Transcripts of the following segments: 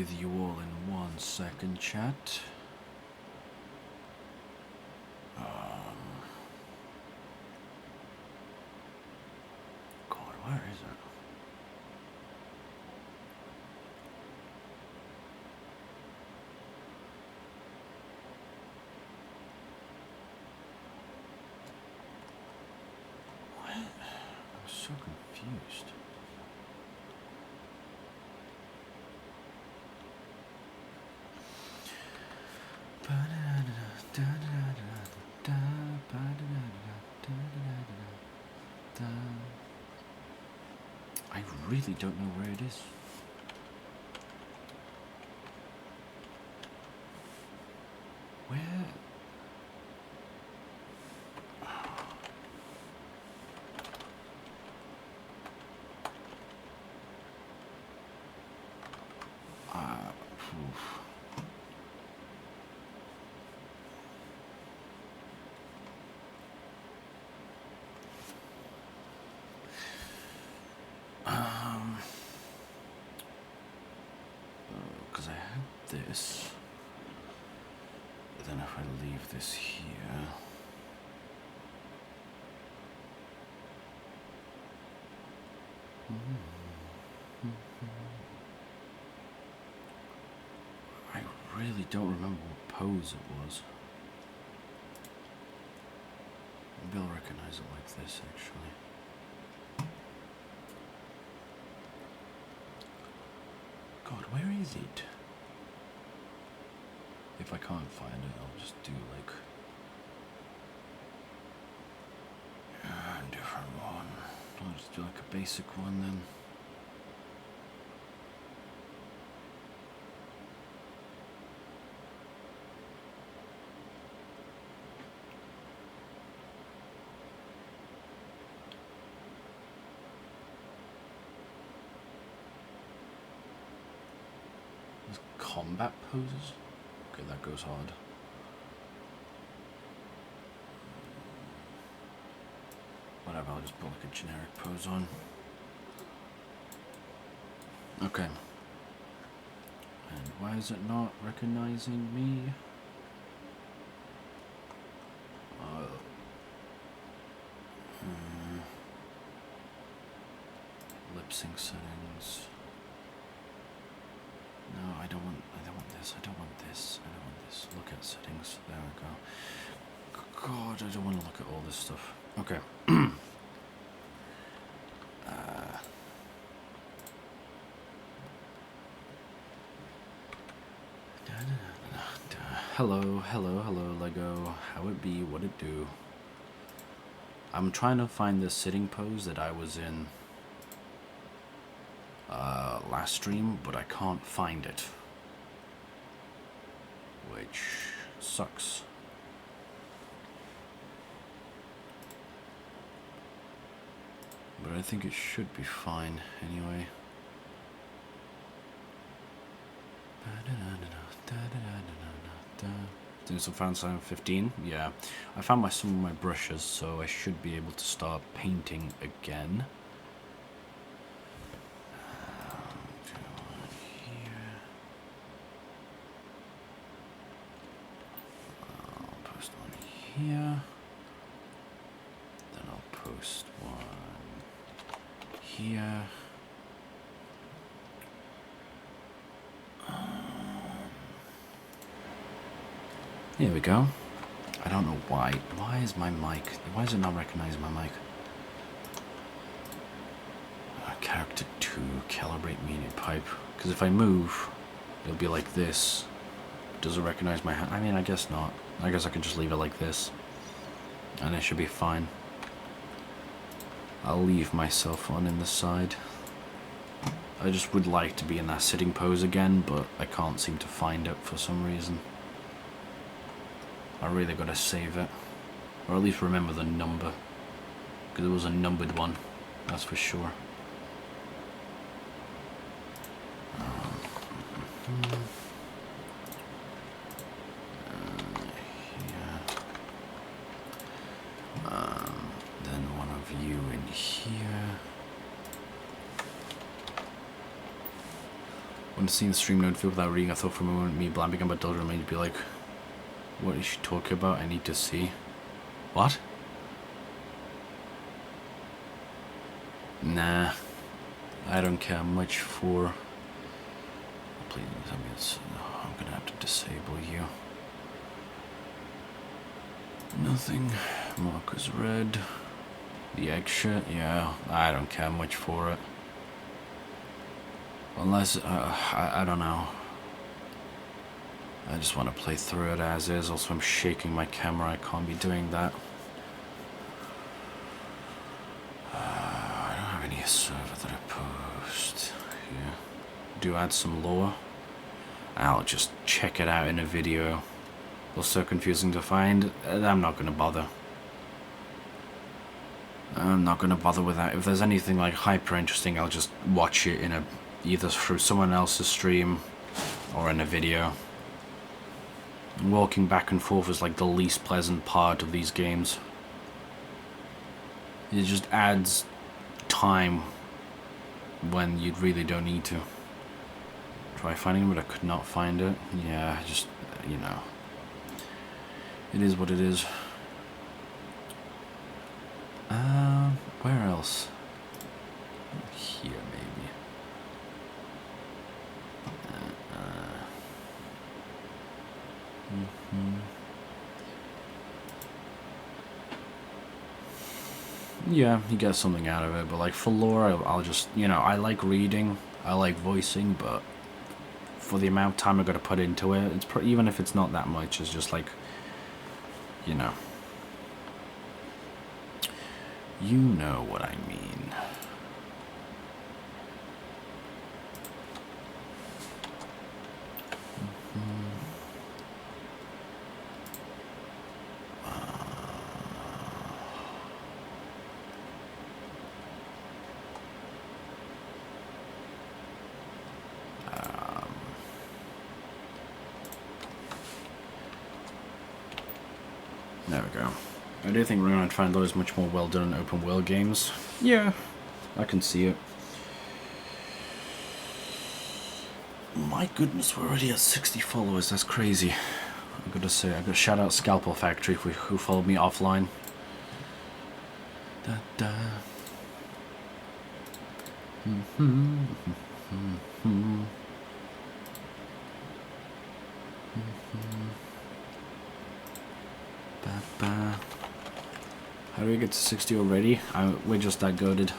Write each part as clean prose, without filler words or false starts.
with you all in 1 second, chat. God, where is it? What? I'm so confused. I really don't know where it is. Where? Oof. Because I had this. But then if I leave this here. I really don't remember what pose it was. Maybe I'll recognize it like this, actually. God, where is it? If I can't find it, I'll just do like a different one. I'll just do like a basic one then. Combat poses? Okay, that goes hard. Whatever, I'll just put like a generic pose on. Okay. And why is it not recognizing me? Lip sync settings. No, I don't want this. I don't want this. I don't want this. Look at settings. There we go. God, I don't want to look at all this stuff. Okay. Hello, Lego. How it be? What it do? I'm trying to find the sitting pose that I was in last stream, but I can't find it, which sucks. But I think it should be fine anyway. Doing some fan sign 15. Yeah, I found some of my brushes, so I should be able to start painting again. Here, then I'll post one here. Here we go. I don't know why. Why is my mic? Why is it not recognizing my mic? Character 2, calibrate media pipe. Because if I move, it'll be like this. Does it recognize my hand? I mean, I guess not. I guess I can just leave it like this. And it should be fine. I'll leave myself on in the side. I just would like to be in that sitting pose again, but I can't seem to find it for some reason. I really gotta save it. Or at least remember the number. Because it was a numbered one, that's for sure. Then one of you in here. And seeing the stream note without reading, I thought for a moment me blabbing about Delta remains be like, what is she talking about? I need to see. What? Nah. I don't care much for... Please, I mean, I'm gonna have to disable you. Nothing. Marker's red. The egg shit, yeah, I don't care much for it. Unless, I don't know. I just want to play through it as is. Also, I'm shaking my camera. I can't be doing that. I don't have any server that I post here. Do add some lore. I'll just check it out in a video. It's so confusing to find. I'm not going to bother. I'm not going to bother with that. If there's anything like hyper interesting, I'll just watch it in either through someone else's stream or in a video. Walking back and forth is like the least pleasant part of these games. It just adds time when you really don't need to. Try finding it, but I could not find it. Yeah, just, you know. It is what it is. Where else? Here, maybe. Yeah, you get something out of it, but like for lore, I'll just, you know, I like reading, I like voicing, but for the amount of time I got to put into it, it's even if it's not that much, it's just like, you know. You know what I mean. There we go. I do think we're going to find those much more well done open world games. Yeah, I can see it. My goodness, we're already at 60 followers. That's crazy. I gotta say, I gotta shout out Scalpel Factory who followed me offline. Da, da. How do we get to 60 already? We're just that goated.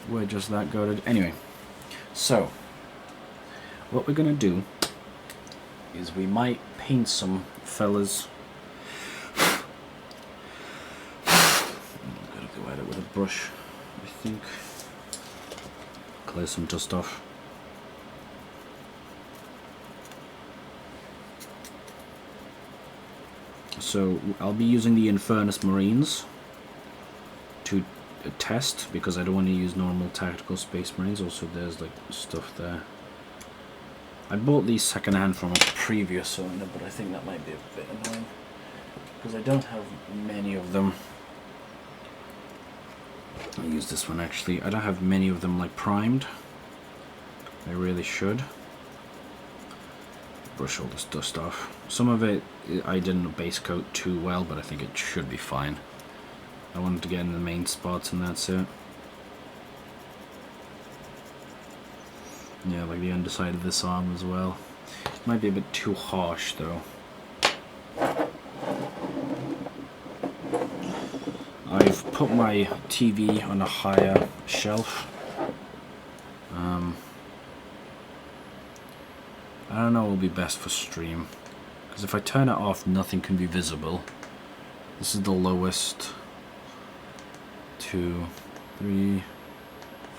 We're just that goated. Anyway, so what we're gonna do is we might paint some fellas. Gotta go at it with a brush, I think. Clear some dust off. So I'll be using the Infernus Marines to test, because I don't want to use normal tactical Space Marines. Also, there's like stuff there. I bought these secondhand from a previous owner, but I think that might be a bit annoying because I don't have many of them. I'll use this one actually. I don't have many of them like primed. I really should. Brush all this dust off. Some of it I didn't base coat too well, but I think it should be fine. I wanted to get in the main spots and that's it. Yeah, like the underside of this arm as well. Might be a bit too harsh though. I've put my TV on a higher shelf. I don't know what will be best for stream, because if I turn it off, nothing can be visible. This is the lowest. 2, 3,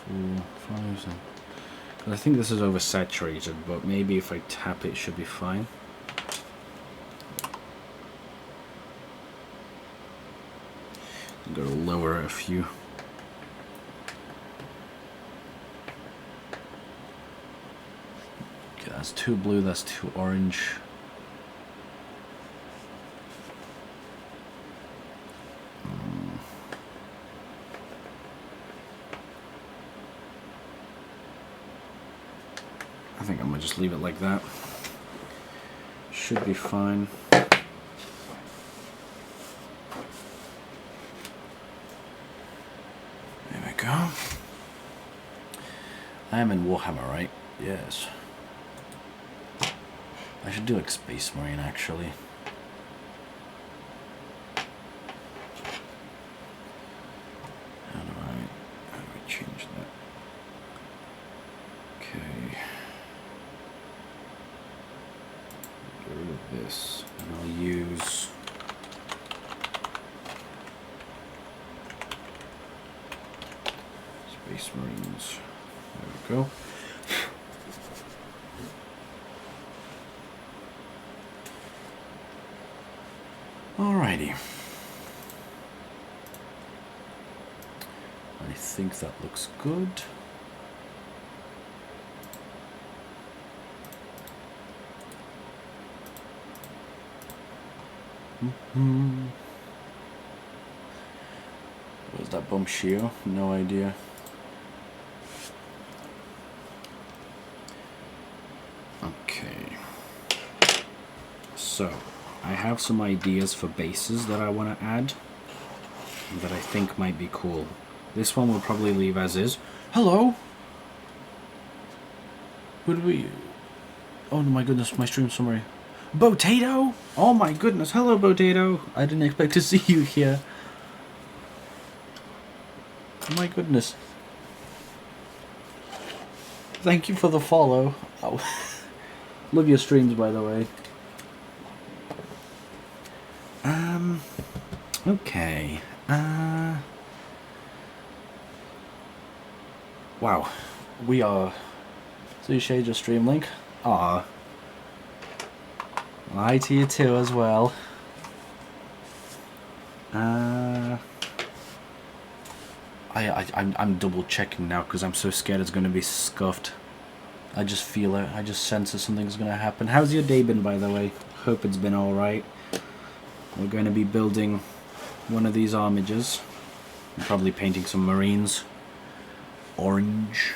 4, 5, 6. I think this is oversaturated, but maybe if I tap it, it should be fine. I'm gonna lower it a few. Okay, that's too blue, that's too orange. I think I'm gonna just leave it like that. Should be fine. There we go. I am in Warhammer, right? Yes. I should do like Space Marine actually. How do I change that? Okay. Get rid of this, and I'll use Space Marines. There we go. Alrighty. I think that looks good. Was that Bombshell? No idea. Okay. So, I have some ideas for bases that I want to add that I think might be cool. This one we'll probably leave as is. Hello! Who do we... Oh my goodness, my stream summary. Botato! Oh my goodness, hello Botato! I didn't expect to see you here. Oh my goodness. Thank you for the follow. Oh. Love your streams, by the way. Okay. Wow. We are... So you shade your stream link? Aw. Hi to you too as well. I'm double checking now because I'm so scared it's going to be scuffed. I just feel it. I just sense that something's going to happen. How's your day been, by the way? Hope it's been alright. We're going to be building one of these armages. I'm probably painting some Marines. Orange.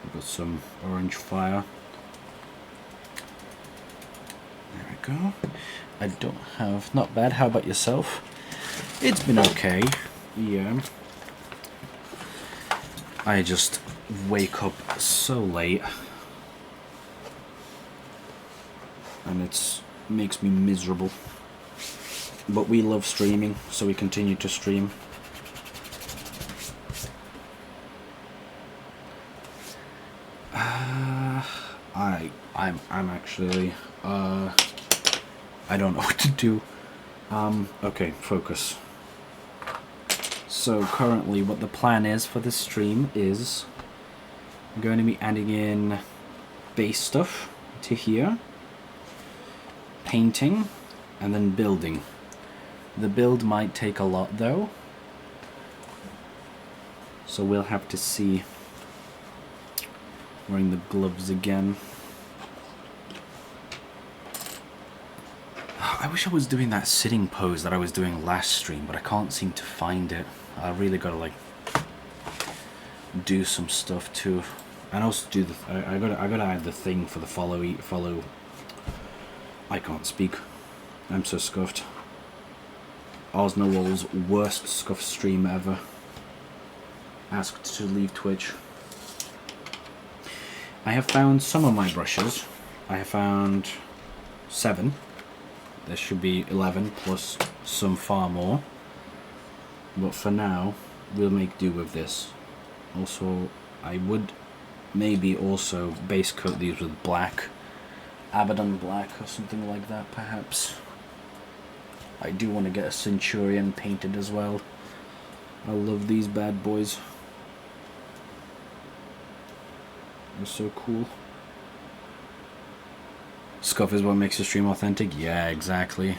We've got some orange fire. There we go. I don't have... Not bad. How about yourself? It's been okay. Yeah. I just wake up so late. And it makes me miserable. But we love streaming, so we continue to stream. I'm actually I don't know what to do. Okay, focus. So currently what the plan is for this stream is I'm going to be adding in base stuff to here, painting, and then building. The build might take a lot though, so we'll have to see. Wearing the gloves again. I wish I was doing that sitting pose that I was doing last stream, but I can't seem to find it. I really gotta like do some stuff too, and also do the. I gotta add the thing for the follow. I can't speak. I'm so scuffed. Osnowall's worst scuffed stream ever. Asked to leave Twitch. I have found some of my brushes. I have found 7. There should be 11 plus some far more. But for now, we'll make do with this. Also, I would maybe also base coat these with black. Abaddon black or something like that, perhaps. I do want to get a Centurion painted as well. I love these bad boys. They're so cool. Scuff is what makes the stream authentic? Yeah, exactly.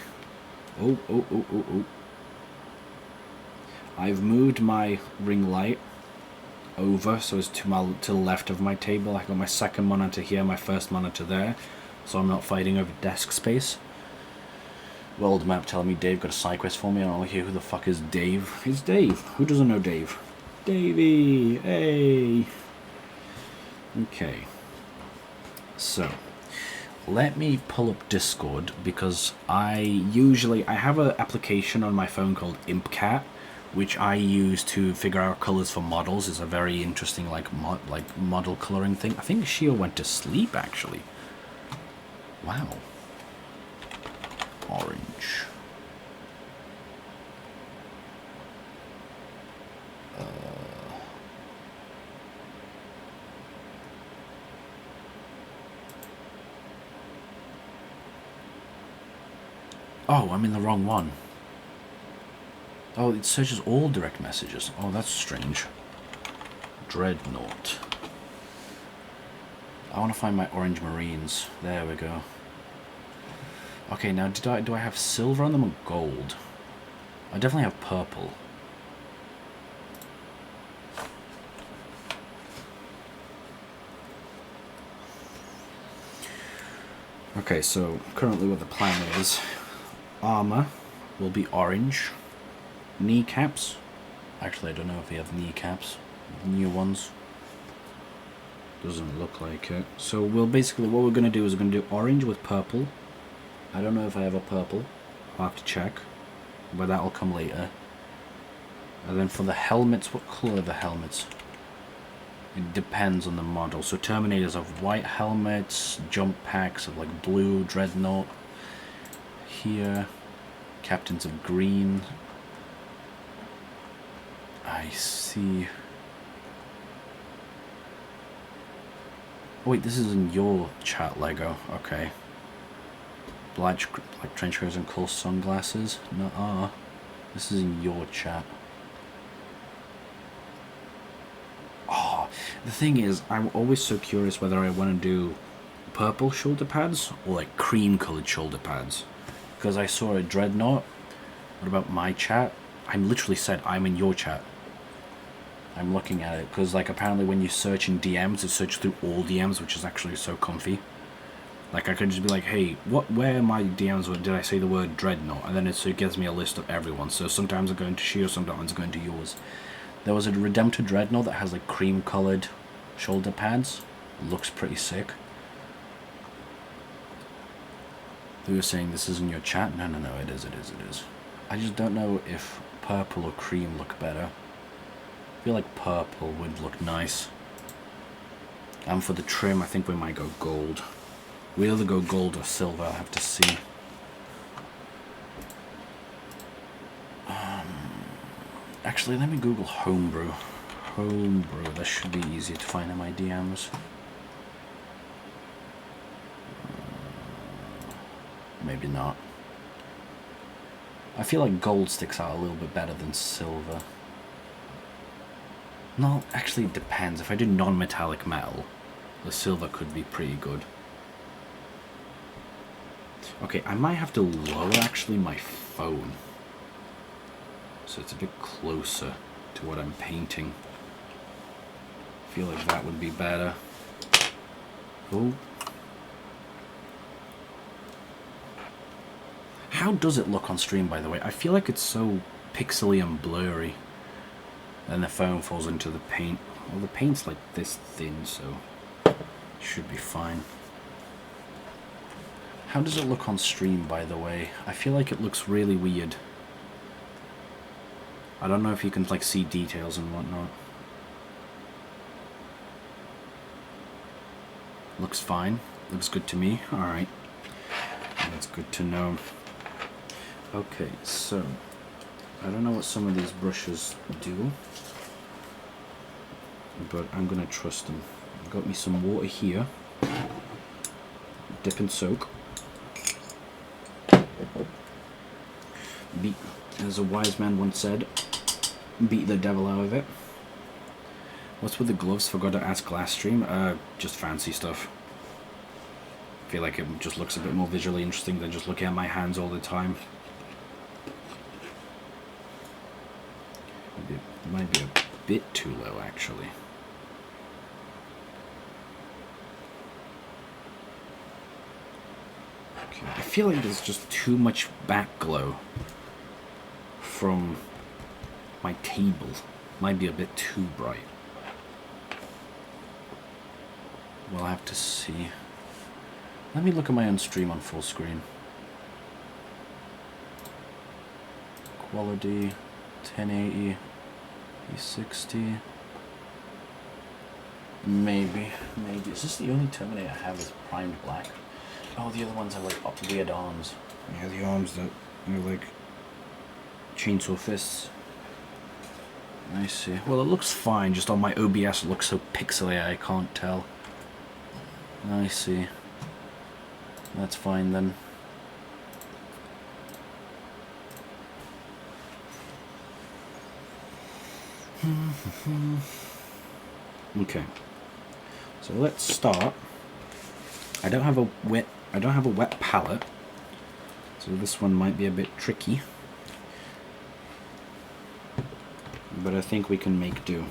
Oh. I've moved my ring light over so it's to the left of my table. I got my second monitor here, my first monitor there, so I'm not fighting over desk space. World map telling me Dave got a side quest for me. I don't know here who the fuck is Dave. It's Dave. Who doesn't know Dave? Davey! Hey! Okay. So, let me pull up Discord, because I have an application on my phone called ImpCat, which I use to figure out colors for models. It's a very interesting model coloring thing. I think Shio went to sleep actually. Wow. Orange. Oh, I'm in the wrong one. Oh, it searches all direct messages. Oh, that's strange. Dreadnought. I want to find my orange marines. There we go. Okay, now do I have silver on them or gold? I definitely have purple. Okay, so currently what the plan is, armor will be orange. Kneecaps. Actually, I don't know if we have kneecaps. New ones. Doesn't look like it. So we'll basically, what we're going to do is we're going to do orange with purple. I don't know if I have a purple. I'll have to check. But that'll come later. And then for the helmets, what color are the helmets? It depends on the model. So Terminators have white helmets, jump packs of like blue, Dreadnought. Here, Captains of green. I see. Oh wait, this is in your chat, Lego. Okay. Black trench coats and cool sunglasses. No, this is in your chat. Oh, the thing is, I'm always so curious whether I want to do purple shoulder pads or like cream colored shoulder pads. Because I saw a Dreadnought. What about my chat? I literally said I'm in your chat. I'm looking at it because like apparently when you search in DMs, it searches through all DMs, which is actually so comfy. Like I could just be like, hey, where are my DMs? Did I say the word Dreadnought? And then it gives me a list of everyone. So sometimes I'm going to Shio, sometimes I'm going to yours. There was a Redemptor Dreadnought that has like cream colored shoulder pads. Looks pretty sick. Who was saying this is in your chat? No, it is. I just don't know if purple or cream look better. I feel like purple would look nice. And for the trim, I think we might go gold. We'll either go gold or silver, I'll have to see. Actually, let me Google homebrew. Homebrew, that should be easy to find in my DMs. Maybe not. I feel like gold sticks out a little bit better than silver. No, actually it depends. If I do non-metallic metal, the silver could be pretty good. Okay, I might have to lower actually my phone, so it's a bit closer to what I'm painting. I feel like that would be better. Oh. How does it look on stream, by the way? I feel like it's so pixely and blurry. Then the phone falls into the paint. Well, the paint's like this thin, so it should be fine. How does it look on stream, by the way? I feel like it looks really weird. I don't know if you can like see details and whatnot. Looks fine. Looks good to me. Alright. That's good to know. Okay, so I don't know what some of these brushes do, but I'm gonna trust them. I've got me some water here. Dip and soak. Beat, as a wise man once said, beat the devil out of it. What's with the gloves? Forgot to ask last stream. Just fancy stuff. I feel like it just looks a bit more visually interesting than just looking at my hands all the time. It might be a bit too low, actually. Okay, I feel like there's just too much back glow from my table. Might be a bit too bright. We'll have to see. Let me look at my own stream on full screen. Quality 1080 E60. Maybe. Is this the only Terminator I have is primed black? Oh, the other ones have like weird arms. Yeah, the arms that are like chainsaw fists. I see. Well, it looks fine. Just on my OBS, it looks so pixely I can't tell. I see. That's fine then. Okay. So let's start. I don't have a wet palette, so this one might be a bit tricky. But I think we can make do.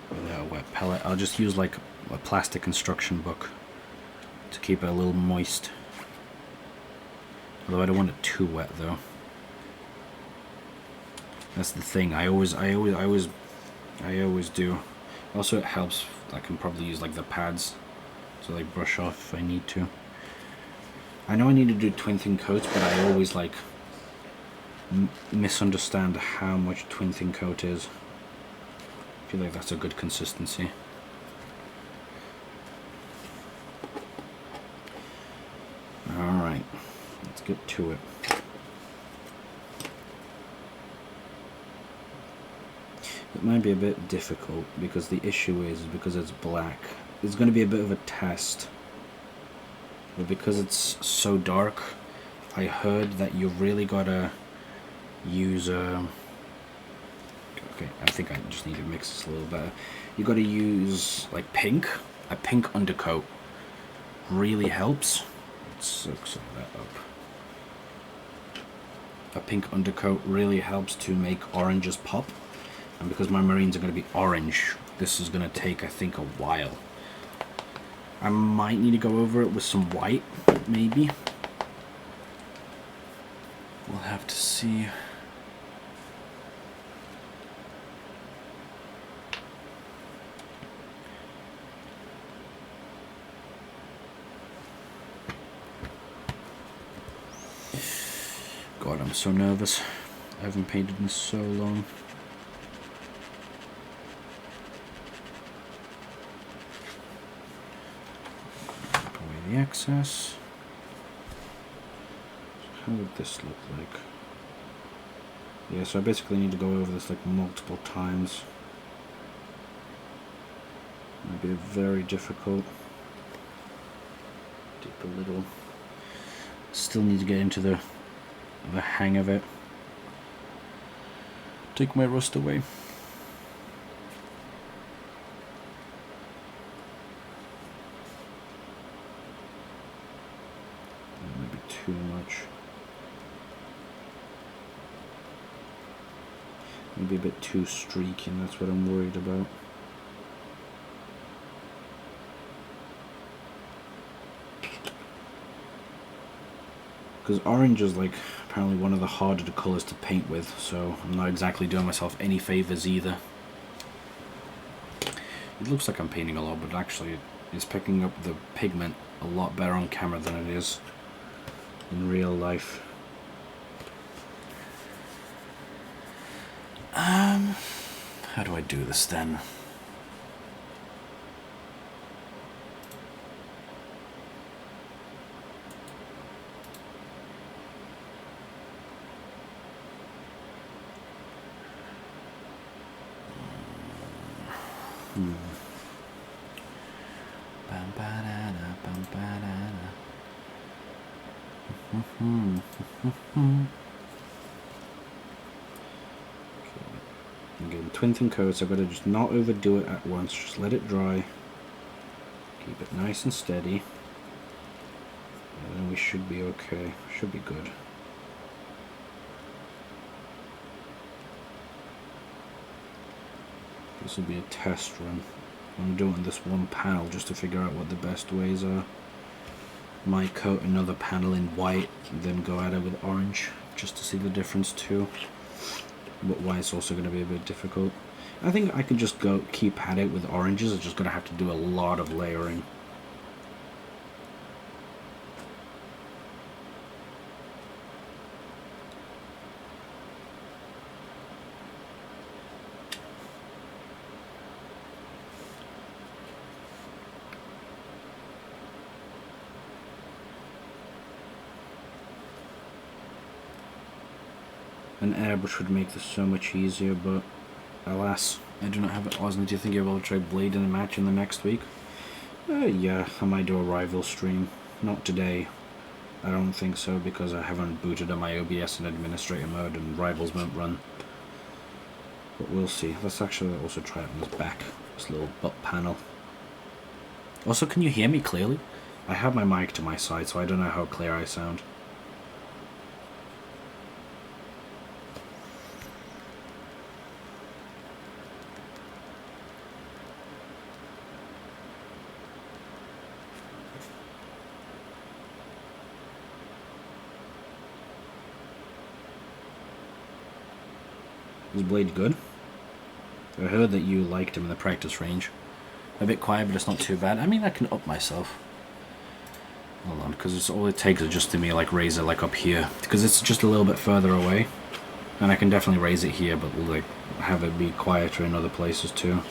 Without a wet palette, I'll just use like a plastic instruction book to keep it a little moist. Although I don't want it too wet though. That's the thing. I always do. Also, it helps. I can probably use like the pads to like brush off if I need to. I know I need to do twin thin coats, but I always like misunderstand how much twin thin coat is. I feel like that's a good consistency. Alright, let's get to it. It might be a bit difficult because the issue is because it's black. It's going to be a bit of a test. But because it's so dark, I heard that you really gotta use okay, I think I just need to mix this a little better. You gotta use like a pink undercoat really helps. Let's soak some of that up. A pink undercoat really helps to make oranges pop. And because my Marines are going to be orange, this is going to take, I think, a while. I might need to go over it with some white, maybe. We'll have to see. God, I'm so nervous. I haven't painted in so long. The excess. How would this look like? Yeah, so I basically need to go over this like multiple times. Might be very difficult. Dip a little. Still need to get into the hang of it. Take my rust away. Too much. Maybe a bit too streaky, and that's what I'm worried about. Because orange is like apparently one of the harder colours to paint with, so I'm not exactly doing myself any favours either. It looks like I'm painting a lot, but actually it's picking up the pigment a lot better on camera than it is in real life. How do I do this then? Again, twin thin coats, I've got to just not overdo it at once, just let it dry, keep it nice and steady, and then we should be okay, should be good. This will be a test run. I'm doing this one panel just to figure out what the best ways are. Might coat another panel in white and then go at it with orange just to see the difference too. But white's also going to be a bit difficult. I think I could just go keep at it with oranges. I'm just going to have to do a lot of layering. An airbrush would make this so much easier, but alas, I do not have it. Osmond, do you think you'll be able to try Blade in a match in the next week? Yeah, I might do a rival stream. Not today. I don't think so, because I haven't booted on my OBS in administrator mode and rivals won't run. But we'll see. Let's actually also try it on this back, this little butt panel. Also, can you hear me clearly? I have my mic to my side, so I don't know how clear I sound. Is Blade good? I heard that you liked him in the practice range. A bit quiet, but it's not too bad. I mean, I can up myself. Hold on, because it's all it takes is just to me like raise it like up here, because it's just a little bit further away, and I can definitely raise it here, but like have it be quieter in other places too.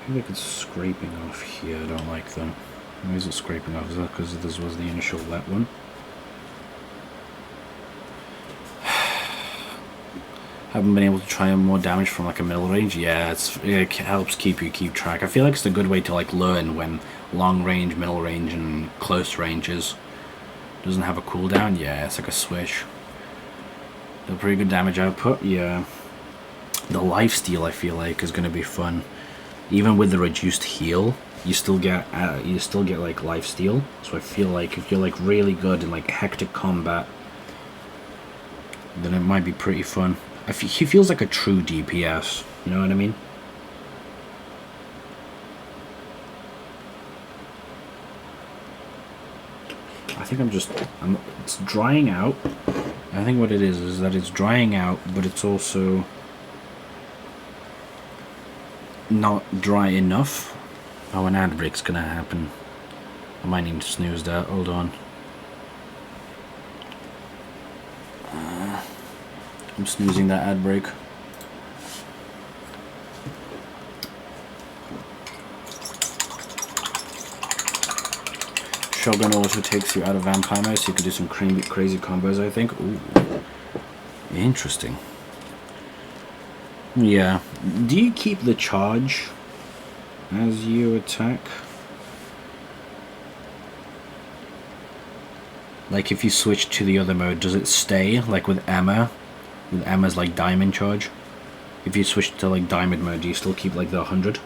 Maybe it's scraping off here. I don't like that. Why is it scraping off? Is that because this was the initial wet one? Haven't been able to try more damage from like a middle range. Yeah, it helps keep track. I feel like it's a good way to like learn when long range, middle range, and close ranges doesn't have a cooldown. Yeah, it's like a switch. A pretty good damage output. Yeah, the lifesteal I feel like is going to be fun. Even with the reduced heal, you still get like lifesteal. So I feel like if you're like really good in like hectic combat, then it might be pretty fun. He feels like a true DPS. You know what I mean? I think it's drying out. I think what it is that it's drying out, but it's also not dry enough. Oh, an ad break's gonna happen. I might need to snooze that. Hold on. I'm snoozing that ad break. Shogun also takes you out of vampire mode, so you could do some crazy combos, I think. Ooh. Interesting. Yeah. Do you keep the charge as you attack? Like if you switch to the other mode, does it stay? Like with Emma? With Emma's like diamond charge? If you switch to like diamond mode, do you still keep like the 100?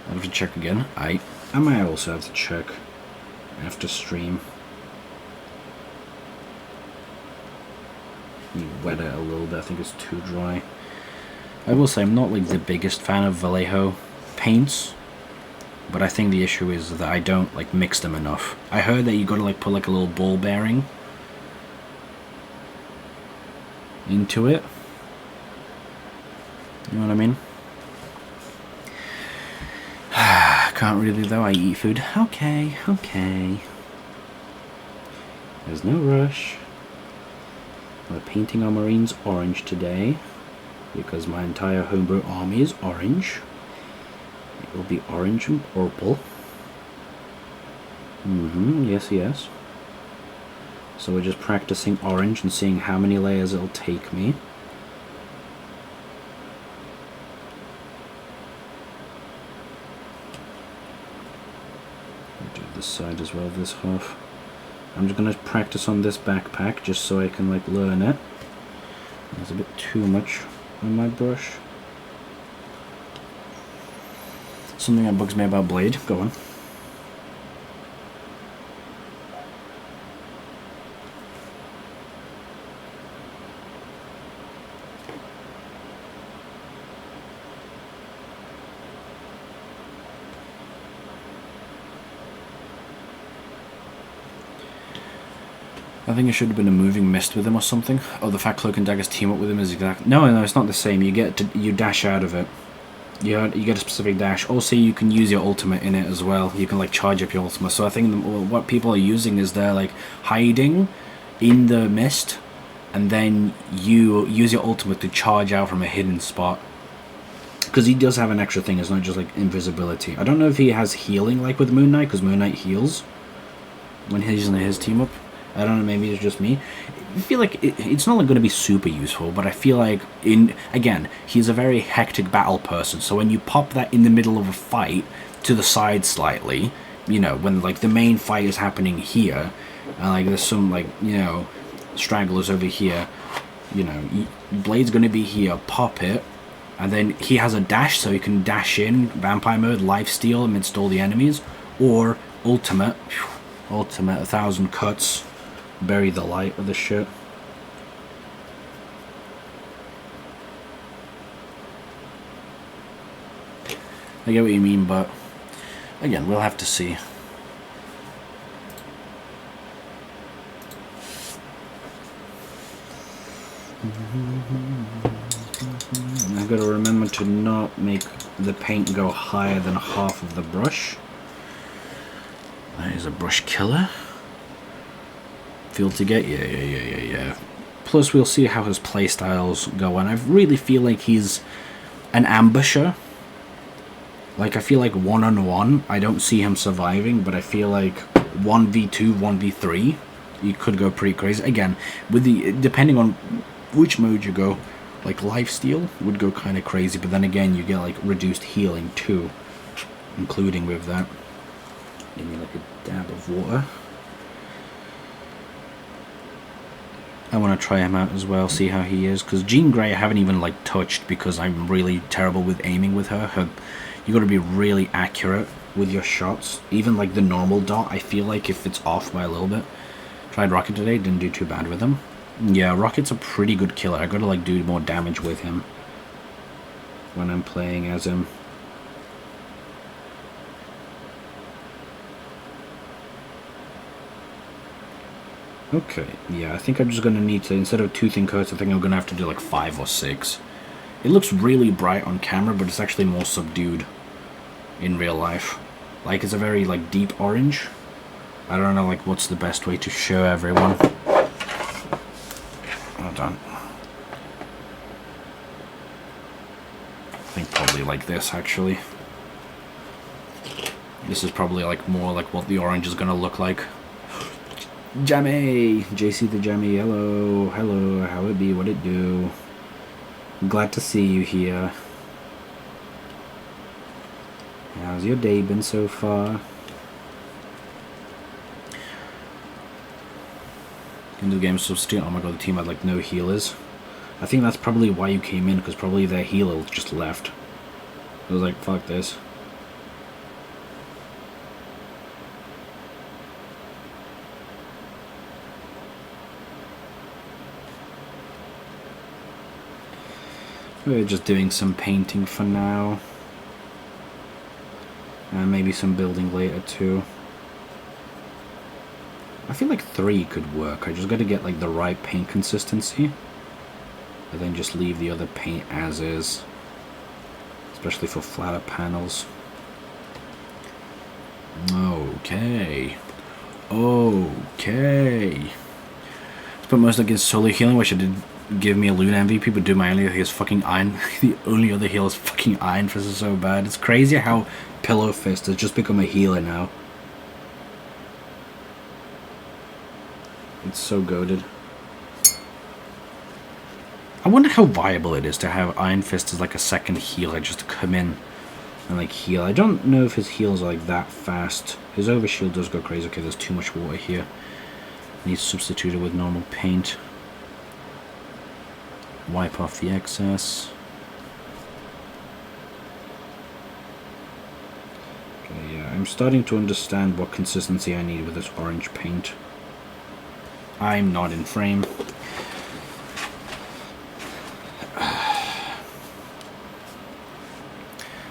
I have to check again. I might also have to check after stream. You wet it a little bit. I think it's too dry. I will say I'm not like the biggest fan of Vallejo paints, but I think the issue is that I don't like mix them enough. I heard that you got to like put like a little ball bearing into it. You know what I mean? Can't really though. I eat food. Okay. There's no rush. We're painting our Marines orange today because my entire homebrew army is orange. It will be orange and purple. Yes. So we're just practicing orange and seeing how many layers it'll take me. I'll do this side as well, this half. I'm just going to practice on this backpack just so I can like learn it. There's a bit too much on my brush. Something that bugs me about Blade. Go on. I think it should have been a moving mist with him or something. Oh, the fact Cloak and Dagger's team up with him is exact. No, it's not the same. You dash out of it. You get a specific dash. Also, you can use your ultimate in it as well. You can like charge up your ultimate. So I think what people are using is they're like hiding in the mist, and then you use your ultimate to charge out from a hidden spot. Because he does have an extra thing. It's not just like invisibility. I don't know if he has healing like with Moon Knight, because Moon Knight heals when he's in his team up. I don't know, maybe it's just me. I feel like it's not like going to be super useful, but I feel like, again, he's a very hectic battle person, so when you pop that in the middle of a fight to the side slightly, you know, when like the main fight is happening here, and like there's some like, you know, stragglers over here, you know, Blade's going to be here, pop it, and then he has a dash, so he can dash in, vampire mode, lifesteal amidst all the enemies, or ultimate, 1,000 cuts, bury the light with the shit. I get what you mean, but again, we'll have to see. I've got to remember to not make the paint go higher than half of the brush. That is a brush killer. Feel to get, yeah. Plus, we'll see how his playstyles go, and I really feel like he's an ambusher. Like, I feel like one-on-one, I don't see him surviving, but I feel like 1v2, 1v3, you could go pretty crazy. Again, with depending on which mode you go, like lifesteal would go kind of crazy, but then again, you get like reduced healing too, including with that. Give me like a dab of water. I want to try him out as well, see how he is, because Jean Grey I haven't even like touched because I'm really terrible with aiming with her. You got to be really accurate with your shots. Even like the normal dot, I feel like if it's off by a little bit. Tried Rocket today, didn't do too bad with him. Yeah, Rocket's a pretty good killer. I got to like do more damage with him when I'm playing as him. Okay, yeah, I think I'm just going to need to, instead of 2 thin coats, I think I'm going to have to do like 5 or 6. It looks really bright on camera, but it's actually more subdued in real life. Like, it's a very, like, deep orange. I don't know, like, what's the best way to show everyone. Hold on. I think probably like this, actually. This is probably, like, more like what the orange is going to look like. Jammy! JC the Jammy, hello, how it be, what it do? I'm glad to see you here. How's your day been so far? Into the game substitute, oh my god, the team had like no healers. I think that's probably why you came in, because probably their healer just left. I was like, fuck this. We're just doing some painting for now. And maybe some building later too. I feel like 3 could work. I just gotta get like the right paint consistency. And then just leave the other paint as is. Especially for flatter panels. Okay. Okay. Let's put most against solar healing, which I did give me a Luna MVP, but do my only other heal is fucking Iron. The only other heal is fucking Iron Fist is so bad. It's crazy how Pillow Fist has just become a healer now. It's so goated. I wonder how viable it is to have Iron Fist as like a second healer, just to come in and like heal. I don't know if his heals are like that fast. His overshield does go crazy. Okay, there's too much water here. Needs substituted with normal paint. Wipe off the excess. I'm starting to understand what consistency I need with this orange paint. I'm not in frame.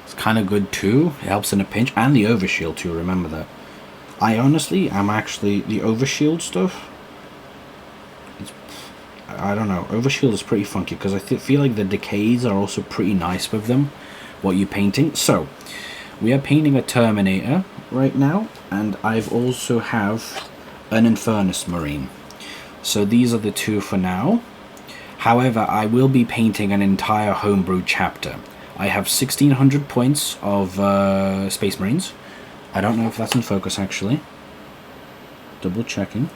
It's kind of good too. It helps in a pinch. And the overshield too, remember that. I honestly am actually... The overshield stuff... I don't know. Overshield is pretty funky because I feel like the decays are also pretty nice with them. What you're painting. So, we are painting a Terminator right now. And I've also have an Infernus Marine. So these are the two for now. However, I will be painting an entire homebrew chapter. I have 1600 points of Space Marines. I don't know if that's in focus actually. Double checking.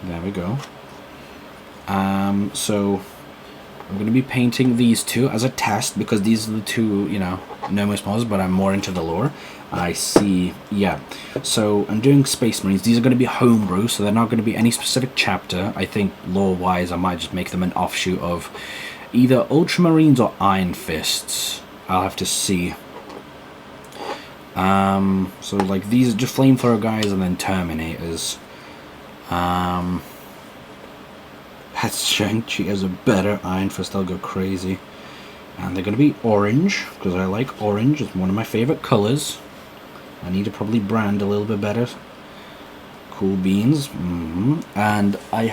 There we go. So I'm going to be painting these two as a test because these are the two, you know, Nomos models, but I'm more into the lore. I see, yeah. So I'm doing Space Marines. These are going to be homebrew, so they're not going to be any specific chapter. I think lore-wise, I might just make them an offshoot of either Ultramarines or Iron Fists. I'll have to see. So like these are just Flamethrower guys and then Terminators. That's Shang-Chi as a better Iron Fist. I'll go crazy. And they're going to be orange, because I like orange. It's one of my favorite colors. I need to probably brand a little bit better. Cool beans. And I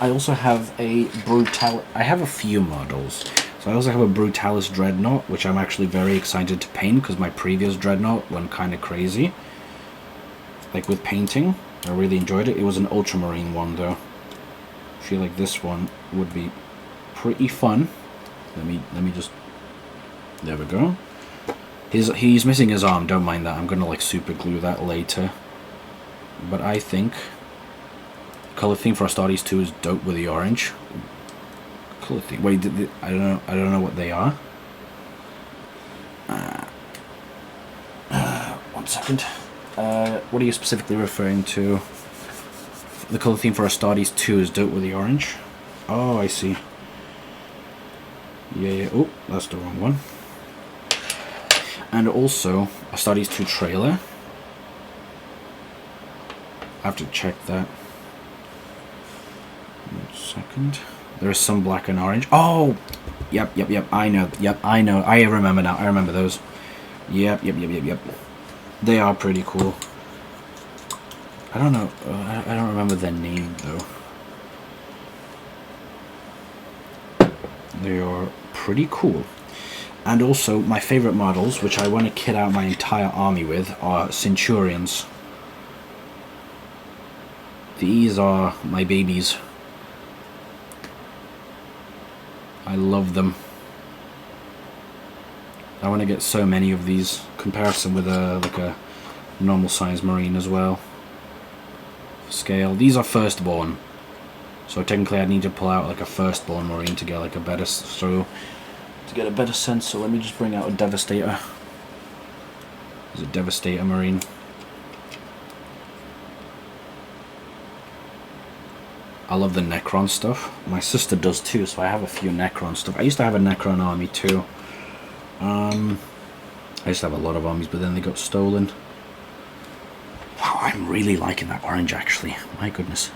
also have a Brutalis. I have a few models. So I also have a Brutalis Dreadnought, which I'm actually very excited to paint, because my previous Dreadnought went kind of crazy. Like with painting. I really enjoyed it. It was an Ultramarine one, though. I feel like this one would be pretty fun. Let me just... There we go. He's missing his arm, don't mind that. I'm gonna like super glue that later. But I think color theme for Astartes 2 is dope with the orange. Color theme. Wait, I don't know what they are. 1 second. What are you specifically referring to? The color theme for Astartes 2 is dope with the orange. Oh, I see. Yeah. Oh, that's the wrong one. And also, Astartes 2 trailer. I have to check that. 1 second. There is some black and orange. Oh! Yep. I know. Yep, I know. I remember now. I remember those. Yep. They are pretty cool. I don't know. I don't remember their name, though. They are pretty cool. And also, my favorite models, which I want to kit out my entire army with, are Centurions. These are my babies. I love them. I want to get so many of these. Comparison with a normal size Marine as well. Scale. These are firstborn. So technically I need to pull out like a firstborn Marine to get like a better sense. So let me just bring out a Devastator. There's a Devastator Marine. I love the Necron stuff. My sister does too, so I have a few Necron stuff. I used to have a Necron army too. I used to have a lot of armies, but then they got stolen. Wow, I'm really liking that orange actually. My goodness.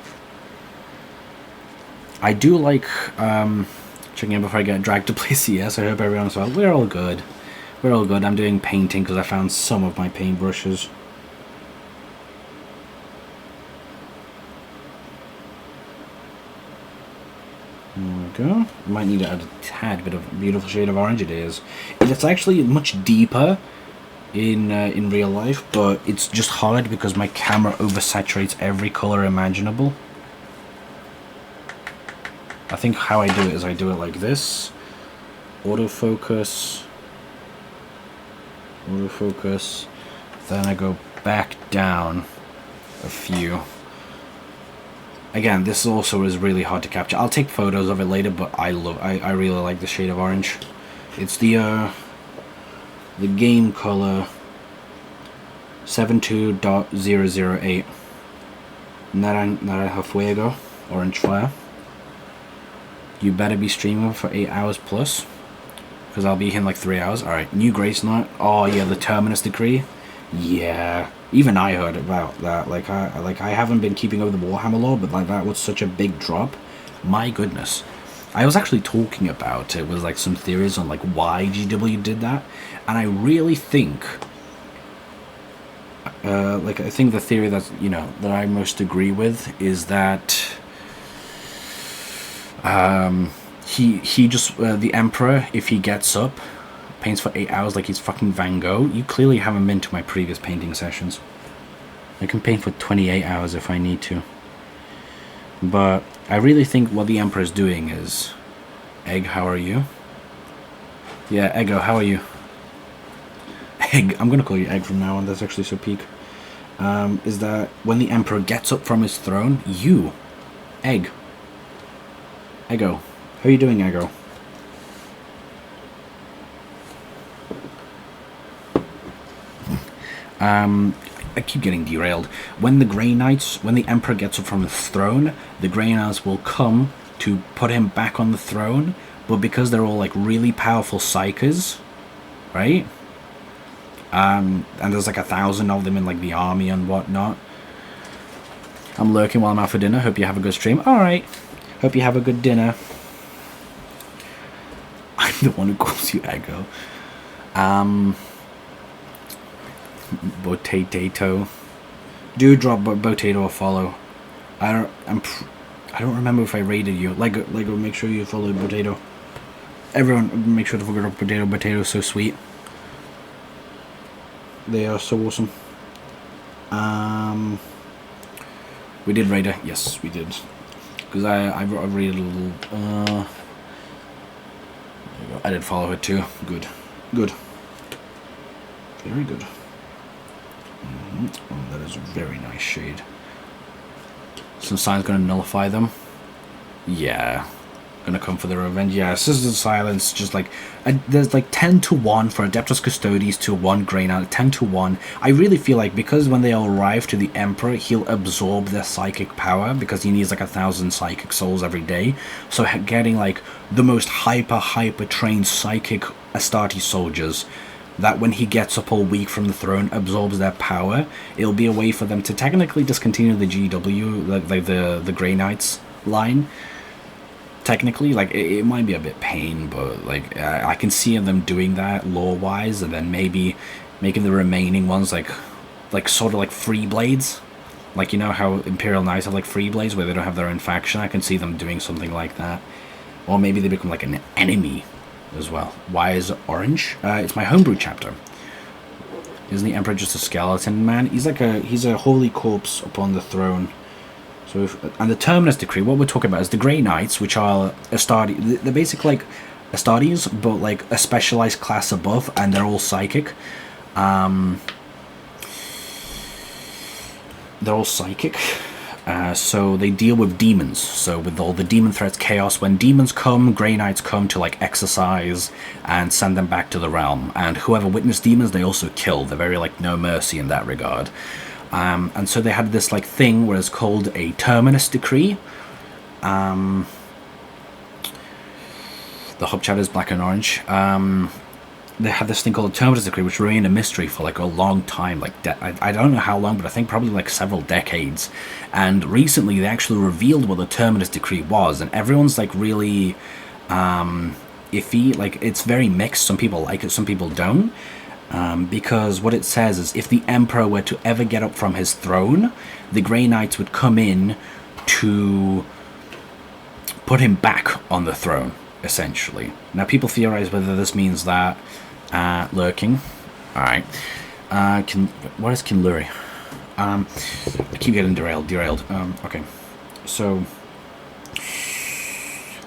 I do like checking in before I get dragged to play CS. I hope everyone's well. We're all good. We're all good. I'm doing painting because I found some of my paintbrushes. There we go. Might need to add a tad bit of beautiful shade of orange. It is. It's actually much deeper in real life, but it's just hard because my camera oversaturates every color imaginable. I think how I do it is I do it like this. Autofocus. Then I go back down a few. Again, this also is really hard to capture. I'll take photos of it later, but I really like the shade of orange. It's the game color 72.008 Naranja Fuego, orange fire. You better be streaming for 8 hours plus, because I'll be here in like 3 hours. Alright, new Grace Knight. Oh yeah, the Terminus Decree. Yeah, even I heard about that. I haven't been keeping up with the Warhammer lore, but like that was such a big drop. My goodness, I was actually talking about it with like some theories on like why GW did that, and I really think, I think the theory that that I most agree with is that he just the Emperor, if he gets up, paints for 8 hours like he's fucking Van Gogh. You clearly haven't been to my previous painting sessions. I can paint for 28 hours if I need to. But I really think what the Emperor is doing is... Egg, how are you? Yeah, Eggo, how are you? Egg, I'm gonna call you Egg from now on, that's actually so peak. Is that when the Emperor gets up from his throne, you, Egg. Eggo, how are you doing, Eggo? I keep getting derailed. When the Grey Knights, when the Emperor gets up from his throne, the Grey Knights will come to put him back on the throne, but because they're all like really powerful psychers, right? And there's like 1,000 of them in like the army and whatnot. I'm lurking while I'm out for dinner. Hope you have a good stream. Alright. Hope you have a good dinner. I'm the one who calls you Eggo. Potato. Do drop Potato a follow. I don't remember if I rated you. Lego, make sure you follow Potato. Everyone, make sure to follow Potato. Potato's so sweet. They are so awesome. We did rate her. Yes, we did. Because I rated a little. I did follow her too. Good. Very good. Oh, that is a very nice shade. Some signs gonna nullify them. Yeah. Gonna come for the revenge. Yeah, Scissors of Silence, just like... there's like 10-1 for Adeptus Custodes to 1 Grey Knight. 10-1. I really feel like because when they all arrive to the Emperor, he'll absorb their psychic power because he needs like 1,000 psychic souls every day. So getting like the most hyper trained psychic Astarte soldiers that when he gets up all weak from the throne absorbs their power, it'll be a way for them to technically discontinue the GW, like the Grey Knights line. Technically, like, it might be a bit pain, but like I can see them doing that lore-wise, and then maybe making the remaining ones like sort of like free blades. Like, you know how Imperial Knights have like free blades where they don't have their own faction? I can see them doing something like that. Or maybe they become like an enemy as well. Why is it orange? It's my homebrew chapter. Isn't the Emperor just a skeleton man? He's a holy corpse upon the throne. So and the Terminus Decree, what we're talking about is the Grey Knights, which are Astarte. They're basically like Astartes, but like a specialized class above, and they're all psychic. They're all psychic. So they deal with demons. So with all the demon threats, chaos, when demons come, Grey Knights come to like exorcise and send them back to the realm. And whoever witnessed demons, they also kill. They're very like no mercy in that regard. And so they had this like thing where it's called a Terminus Decree. The hub chat is black and orange. They had this thing called a Terminus Decree, which remained a mystery for like a long time. Like I don't know how long, but I think probably like several decades. And recently they actually revealed what the Terminus Decree was, and everyone's like really iffy. Like it's very mixed. Some people like it, some people don't. Because what it says is if the Emperor were to ever get up from his throne, the Grey Knights would come in to put him back on the throne, essentially. Now, people theorize whether this means that lurking. Alright. What is Kinluri? I keep getting derailed. Okay. So,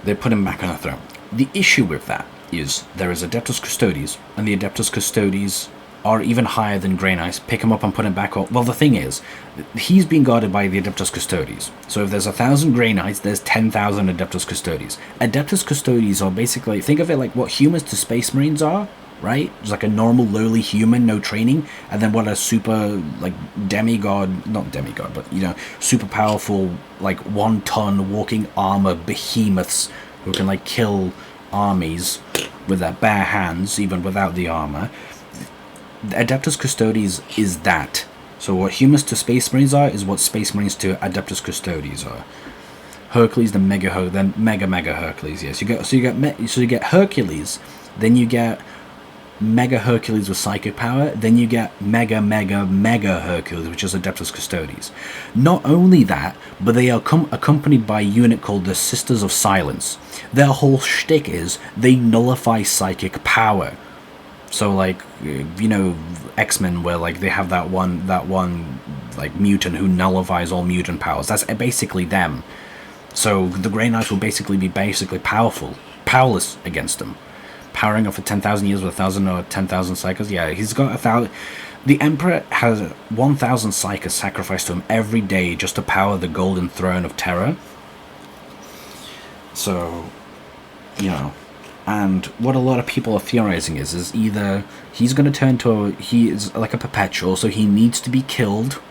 they put him back on the throne. The issue with that is there is Adeptus Custodes, and the Adeptus Custodes are even higher than Grey Knights. Pick him up and put him back up. Well, the thing is, he's being guarded by the Adeptus Custodes. So if there's 1,000 Grey Knights, there's 10,000 Adeptus Custodes. Adeptus Custodes are basically, think of it like what humans to Space Marines are, right? It's like a normal, lowly human, no training, and then what a super, like, demigod, not demigod, but, you know, super powerful, like, 1-ton walking armor behemoths who can, like, kill armies with their bare hands, even without the armor. Adeptus Custodes is that. So what humans to Space Marines are is what Space Marines to Adeptus Custodes are. Hercules, the mega Hercules. Yes, you get Hercules, then you get Mega Hercules with psychic power, then you get Mega Hercules, which is Adeptus Custodes. Not only that, but they are accompanied by a unit called the Sisters of Silence. Their whole shtick is they nullify psychic power. So like, you know, X-Men, where like they have that one like mutant who nullifies all mutant powers. That's basically them. So the Grey Knights will basically be powerless against them. Powering up for 10,000 years with 1,000 or 10,000 psychers. Yeah, he's got 1,000. The Emperor has 1,000 psychers sacrificed to him every day just to power the Golden Throne of Terror. So, you know, and what a lot of people are theorizing is either he's going to turn to he is like a perpetual, so he needs to be killed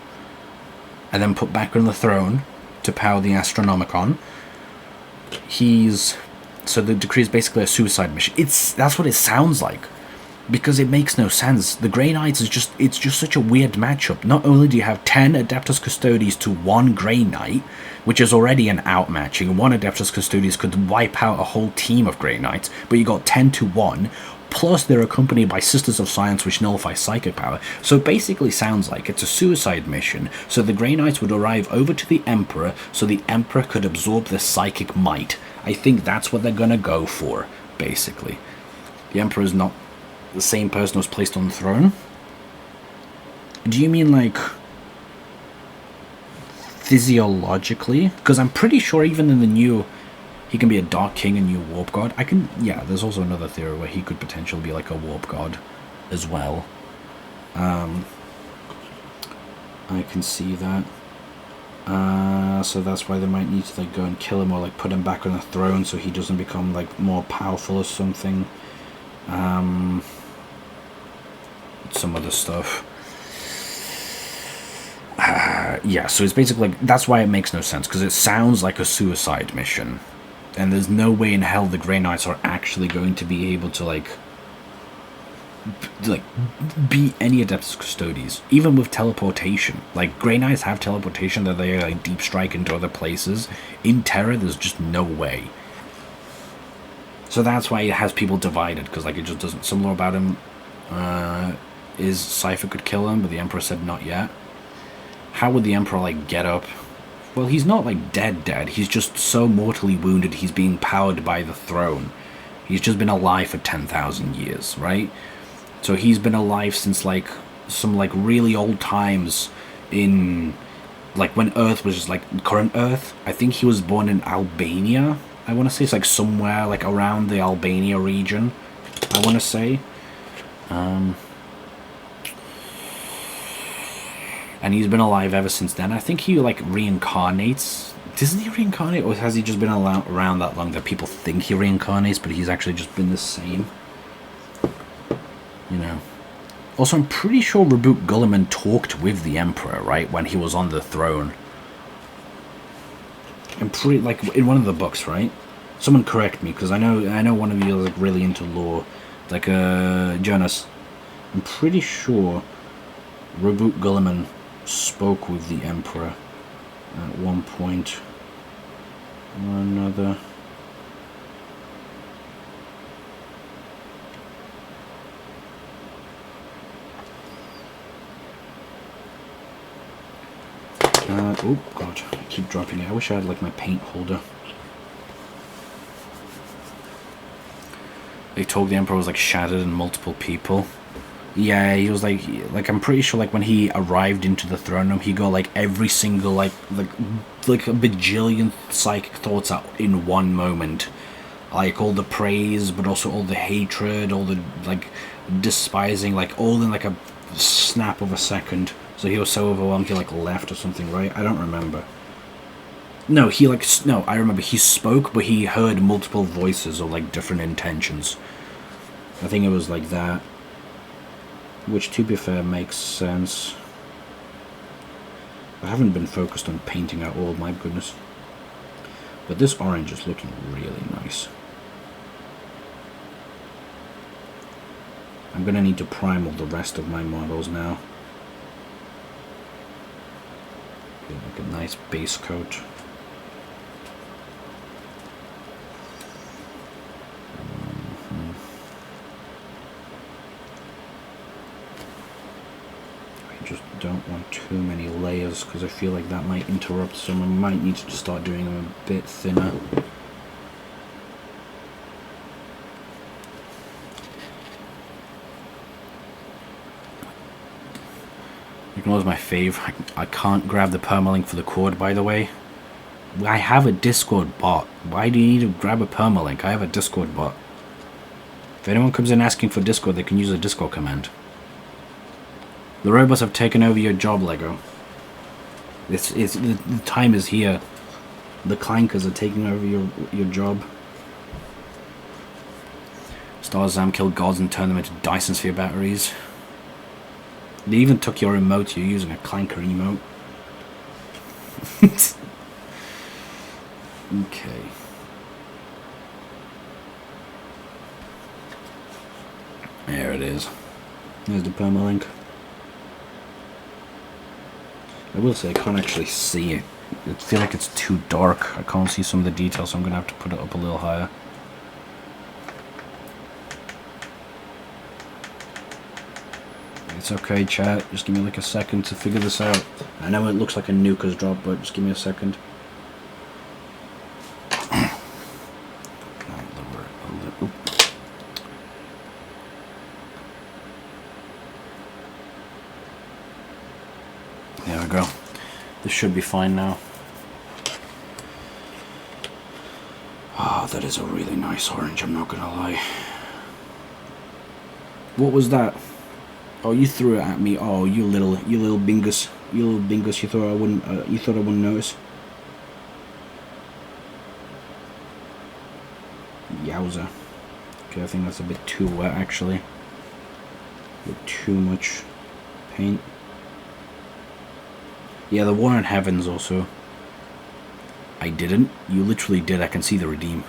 and then put back on the throne to power the Astronomicon. So the decree is basically a suicide mission. That's what it sounds like, because it makes no sense. The Grey Knights it's just such a weird matchup. Not only do you have 10 Adeptus Custodes to 1 Grey Knight, which is already an outmatching. 1 Adeptus Custodes could wipe out a whole team of Grey Knights, but you got 10 to 1. Plus, they're accompanied by Sisters of Silence, which nullify psychic power. So it basically sounds like it's a suicide mission. So the Grey Knights would arrive over to the Emperor, so the Emperor could absorb their psychic might. I think that's what they're gonna go for, basically. The Emperor is not the same person who was placed on the throne. Do you mean like physiologically? Because I'm pretty sure even in the new, he can be a Dark King and new Warp God. Yeah, there's also another theory where he could potentially be like a Warp God as well. I can see that. So that's why they might need to like go and kill him or like put him back on the throne so he doesn't become like more powerful or something. Some other stuff. Yeah, so it's basically like, that's why it makes no sense, because it sounds like a suicide mission. And there's no way in hell the Grey Knights are actually going to be able to like beat any Adeptus Custodes, even with teleportation. Like, Grey Knights have teleportation that they like deep strike into other places. In Terror, there's just no way. So that's why it has people divided, because like it just doesn't. Some lore about him is Cypher could kill him, but the Emperor said not yet. How would the Emperor like get up? Well, he's not like dead. He's just so mortally wounded he's being powered by the throne. He's just been alive for 10,000 years, right? So he's been alive since like some like really old times in like when Earth was just like current Earth. I think he was born in Albania. I want to say it's like somewhere like around the Albania region. I want to say. And he's been alive ever since then. I think he like reincarnates. Doesn't he reincarnate, or has he just been around that long that people think he reincarnates, but he's actually just been the same? You know. Also, I'm pretty sure Rabuq Guilliman talked with the Emperor, right, when he was on the throne. I'm pretty like in one of the books, right? Someone correct me, because I know one of you is like really into lore, like Jonas. I'm pretty sure Rabuq Guilliman spoke with the Emperor at one point or another. Oh god, I keep dropping it. I wish I had like my paint holder. They told the Emperor was like shattered in multiple people. Yeah, he was like I'm pretty sure like when he arrived into the throne room, he got like every single like a bajillion psychic thoughts out in one moment. Like all the praise, but also all the hatred, all the like despising, like all in like a snap of a second. So he was so overwhelmed he like left or something, right? I don't remember. No, I remember he spoke, but he heard multiple voices or like different intentions. I think it was like that. Which, to be fair, makes sense. I haven't been focused on painting out all, my goodness. But this orange is looking really nice. I'm going to need to prime all the rest of my models now. Get like a nice base coat. I just don't want too many layers because I feel like that might interrupt some. I might need to start doing them a bit thinner. You can always my fave. I can't grab the permalink for the cord, by the way. I have a Discord bot. Why do you need to grab a permalink? I have a Discord bot. If anyone comes in asking for Discord, they can use a Discord command. The robots have taken over your job, Lego. The time is here. The clankers are taking over your job. Starzam killed gods and turned them into Dyson Sphere batteries. They even took your emote. You're using a clanker emote. Okay. There it is. There's the permalink. I will say I can't actually see it. I feel like it's too dark. I can't see some of the details, so I'm going to have to put it up a little higher. It's okay, chat. Just give me like a second to figure this out. I know it looks like a nuke has dropped, but just give me a second. There we go. This should be fine now. Ah, that is a really nice orange, I'm not gonna lie. What was that? Oh, you threw it at me. Oh, you little bingus. You little bingus, you thought I wouldn't notice. Yowza. Okay, I think that's a bit too wet actually. A bit too much paint. Yeah, the War in Heavens also. I didn't. You literally did. I can see the redeem.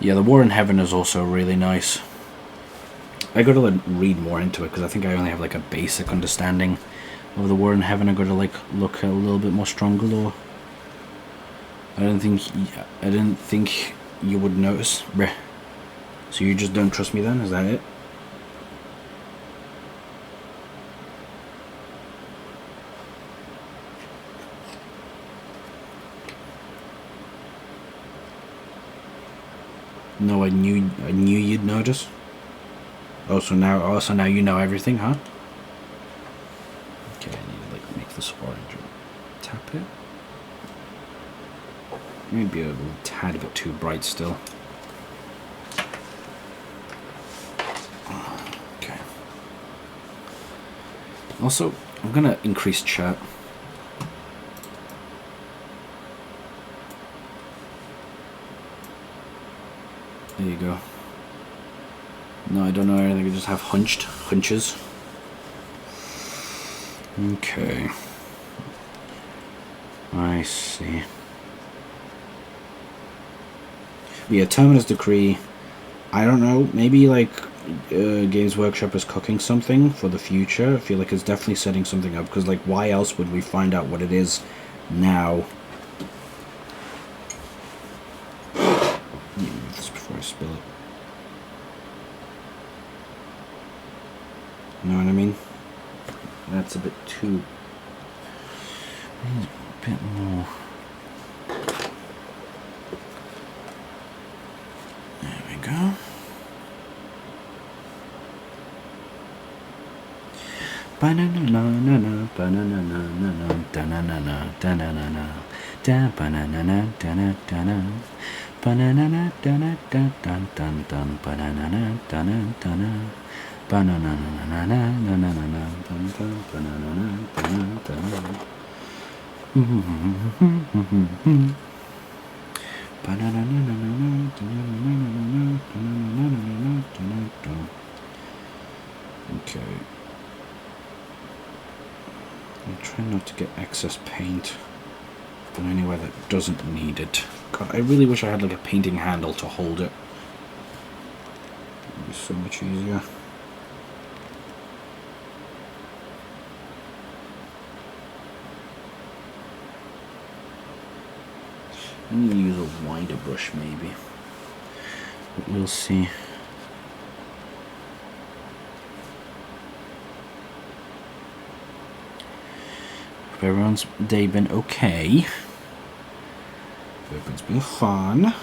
Yeah, the War in Heaven is also really nice. I gotta like, read more into it because I think I only have like a basic understanding of the War in Heaven. I gotta like look a little bit more stronger lore. I didn't think you would notice. Bleh. So you just don't trust me then? Is that it? No, I knew you'd notice. Oh, so now you know everything, huh? Okay, I need to like make this orange. Tap it. Maybe a little tad bit too bright still. Okay. Also, I'm gonna increase chat. There you go. No, I don't know anything. I just have hunches. Okay. I see. Yeah, Terminus Decree. I don't know. Maybe like Games Workshop is cooking something for the future. I feel like it's definitely setting something up because, like, why else would we find out what it is now? This before I spill it. You know what I mean? That's a bit too. A bit more. There we go. Banana, banana, banana, banana, da banana, dana, dana, banana, dana, dun dun dun dun, banana, dana, dana, banana, na na na na na na, dun dun, banana, dana, dana. Banana, na na na na na. Okay. I'm trying not to get excess paint. But anywhere that doesn't need it. God, I really wish I had like a painting handle to hold it. It'd be so much easier. I'm going to use a wider brush maybe. But we'll see. Hope everyone's day been okay. Everyone's been fun.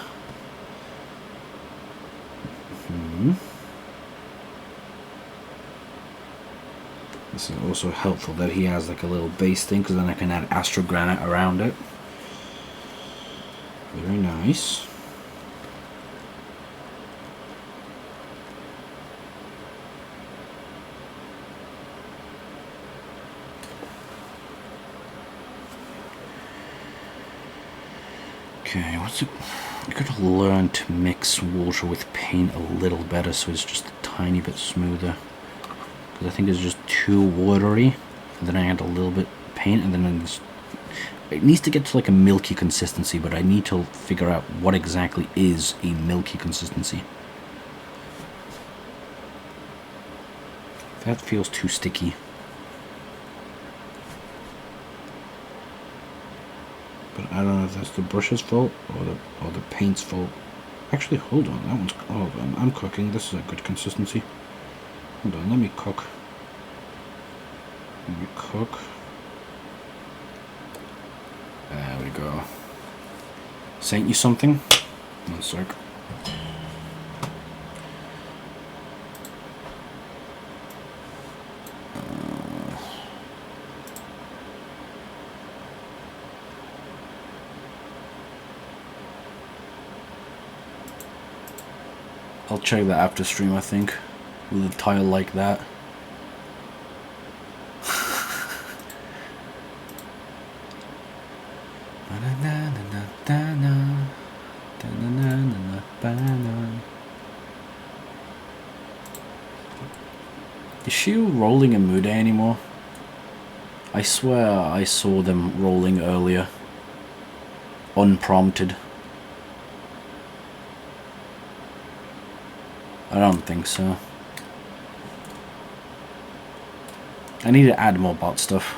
This is also helpful that he has like a little base thing, because then I can add Astro Granite around it. Very nice. Okay, what's it? I could learn to mix water with paint a little better so it's just a tiny bit smoother. Because I think it's just too watery. And then I add a little bit of paint, and then it needs to get to like a milky consistency, but I need to figure out what exactly is a milky consistency. That feels too sticky. But I don't know if that's the brush's fault or the paint's fault. Actually, hold on, that one's... Oh, I'm cooking. This is a good consistency. Hold on, let me cook. Let me cook. There we go. Sent you something? One sec. I'll check that after stream, I think, with a tile like that. Is she rolling in Mude anymore? I swear I saw them rolling earlier. Unprompted. I don't think so. I need to add more bot stuff.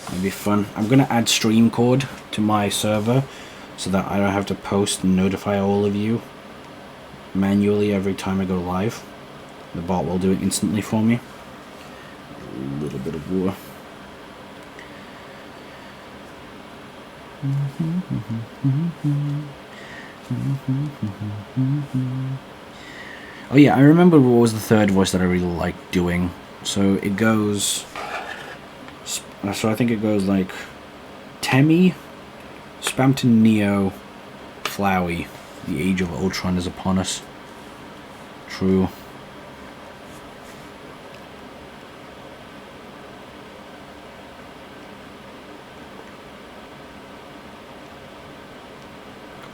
That'd be fun. I'm gonna add Streamcord to my server so that I don't have to post and notify all of you manually every time I go live. The bot will do it instantly for me. A little bit of water. Oh yeah, I remember what was the third voice that I really liked doing. So it goes... So I think it goes like... Temmie, Spamton Neo, Flowey. The age of Ultron is upon us. True.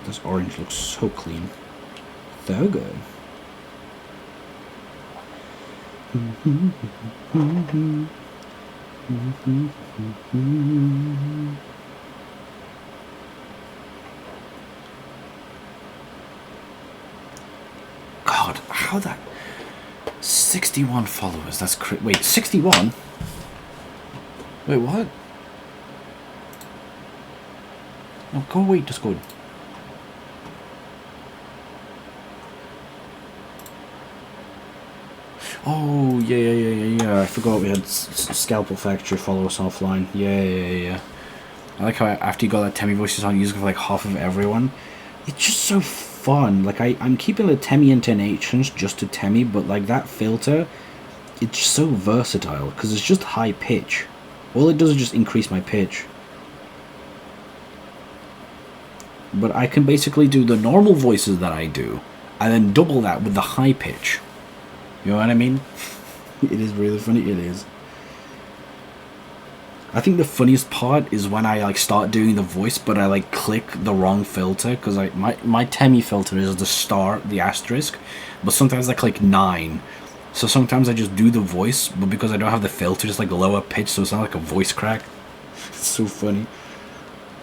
This orange looks so clean. So good. God, how that... 61 followers, that's wait, 61? Wait, what? No, go away, Discord. Oh, yeah. I forgot we had Scalpel Factory follow us offline. Yeah. I like how after you got that Temmie voice on, you use it for like half of everyone. It's just so fun. Like, I'm keeping the Temmie intonations just to Temmie, but like that filter, it's just so versatile because it's just high pitch. All it does is just increase my pitch. But I can basically do the normal voices that I do, and then double that with the high pitch. You know what I mean? It is really funny, it is. I think the funniest part is when I like start doing the voice, but I like click the wrong filter, because like my Temmie filter is the star, the asterisk, but sometimes I click 9. So sometimes I just do the voice, but because I don't have the filter, it's like lower pitch, so it's not like a voice crack. It's so funny.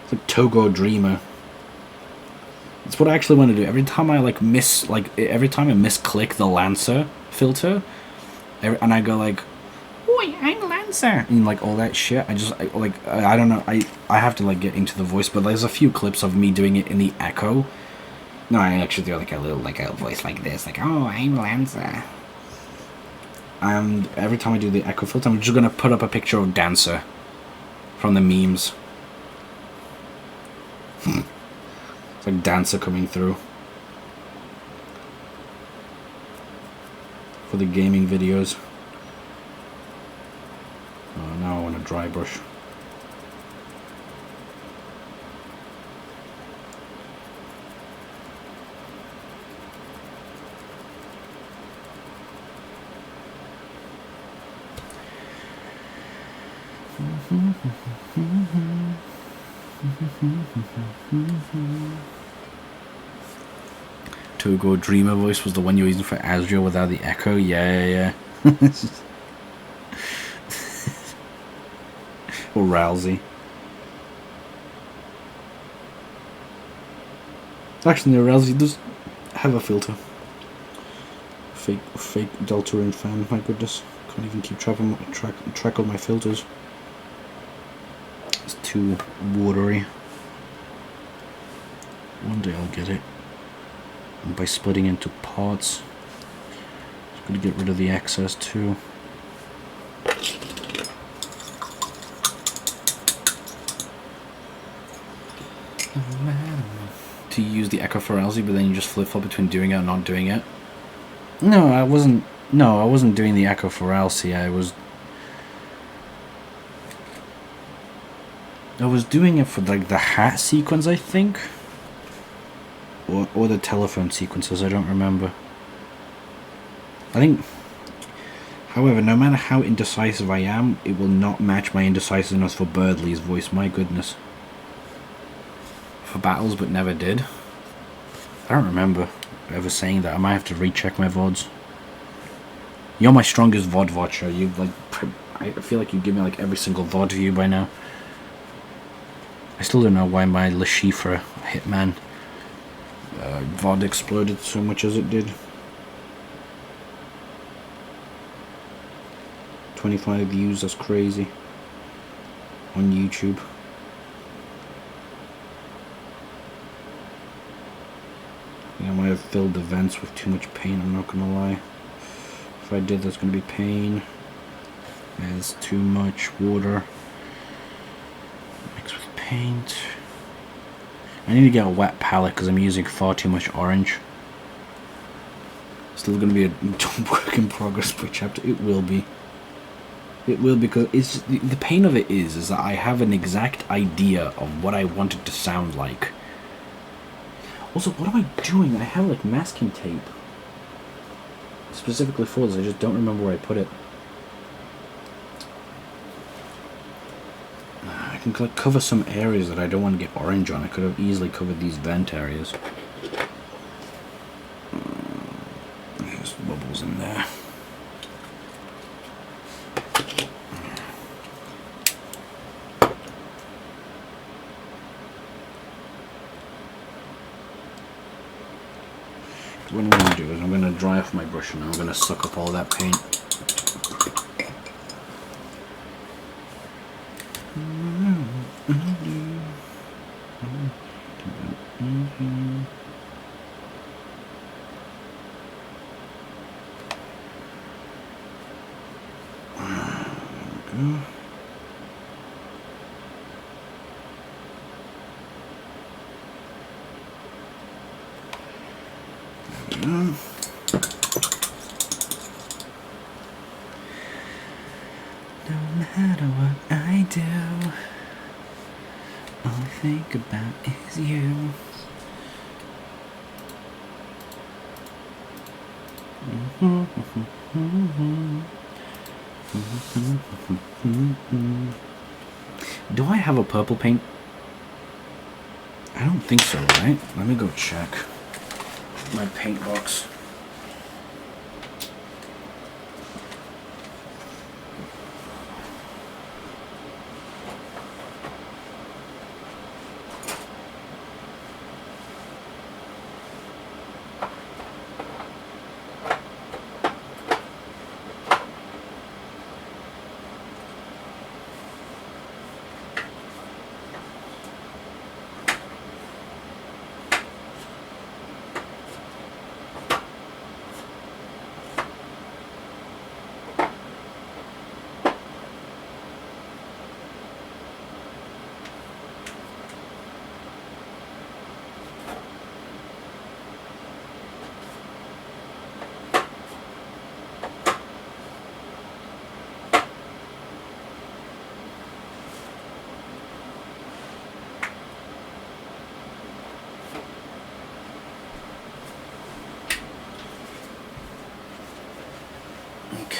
It's like Togo Dreamer. That's what I actually want to do. Every time I every time I misclick the Lancer filter, and I go like, "Oi, I'm Lancer," and like all that shit. I don't know. I have to like get into the voice, but there's a few clips of me doing it in the echo. No, I actually do like a little like a voice like this, like, "Oh, I'm Lancer." And every time I do the echo filter, I'm just gonna put up a picture of Dancer from the memes. It's like Dancer coming through for the gaming videos. Oh, now I want a dry brush. Togo Dreamer voice was the one you were using for Asriel without the echo? Yeah. Or Rousey. Actually, no, Rousey does have a filter. Fake Deltarune fan, my goodness. Can't even keep track of my filters. It's too watery. One day I'll get it. And by splitting into parts, it's going to get rid of the excess too. To use the echo for Rousey, but then you just flip-flop between doing it and not doing it. No, I wasn't doing the echo for Rousey. I was doing it for like the hat sequence, I think. Or the telephone sequences, I don't remember. I think, however, no matter how indecisive I am, it will not match my indecisiveness for Birdley's voice, my goodness. For battles, but never did. I don't remember ever saying that. I might have to recheck my VODs. You're my strongest VOD watcher. You like, I feel like you give me like every single VOD view by now. I still don't know why my Le Chiffre Hitman VOD exploded so much as it did. 25 views, that's crazy. On YouTube. I might have filled the vents with too much paint, I'm not gonna lie. If I did, that's gonna be pain. There's too much water mixed with paint. I need to get a wet palette because I'm using far too much orange. Still gonna be a work in progress per chapter. It will be. It will, because it's just, the pain of it is that I have an exact idea of what I want it to sound like. Also, what am I doing? I have like masking tape specifically for this. I just don't remember where I put it. I can cover some areas that I don't want to get orange on. I could have easily covered these vent areas. There's bubbles in there. What I'm going to do is I'm going to dry off my brush and I'm going to suck up all that paint. No matter what I do, all I think about is you. Do I have a purple paint? I don't think so, right? Let me go check my paint box.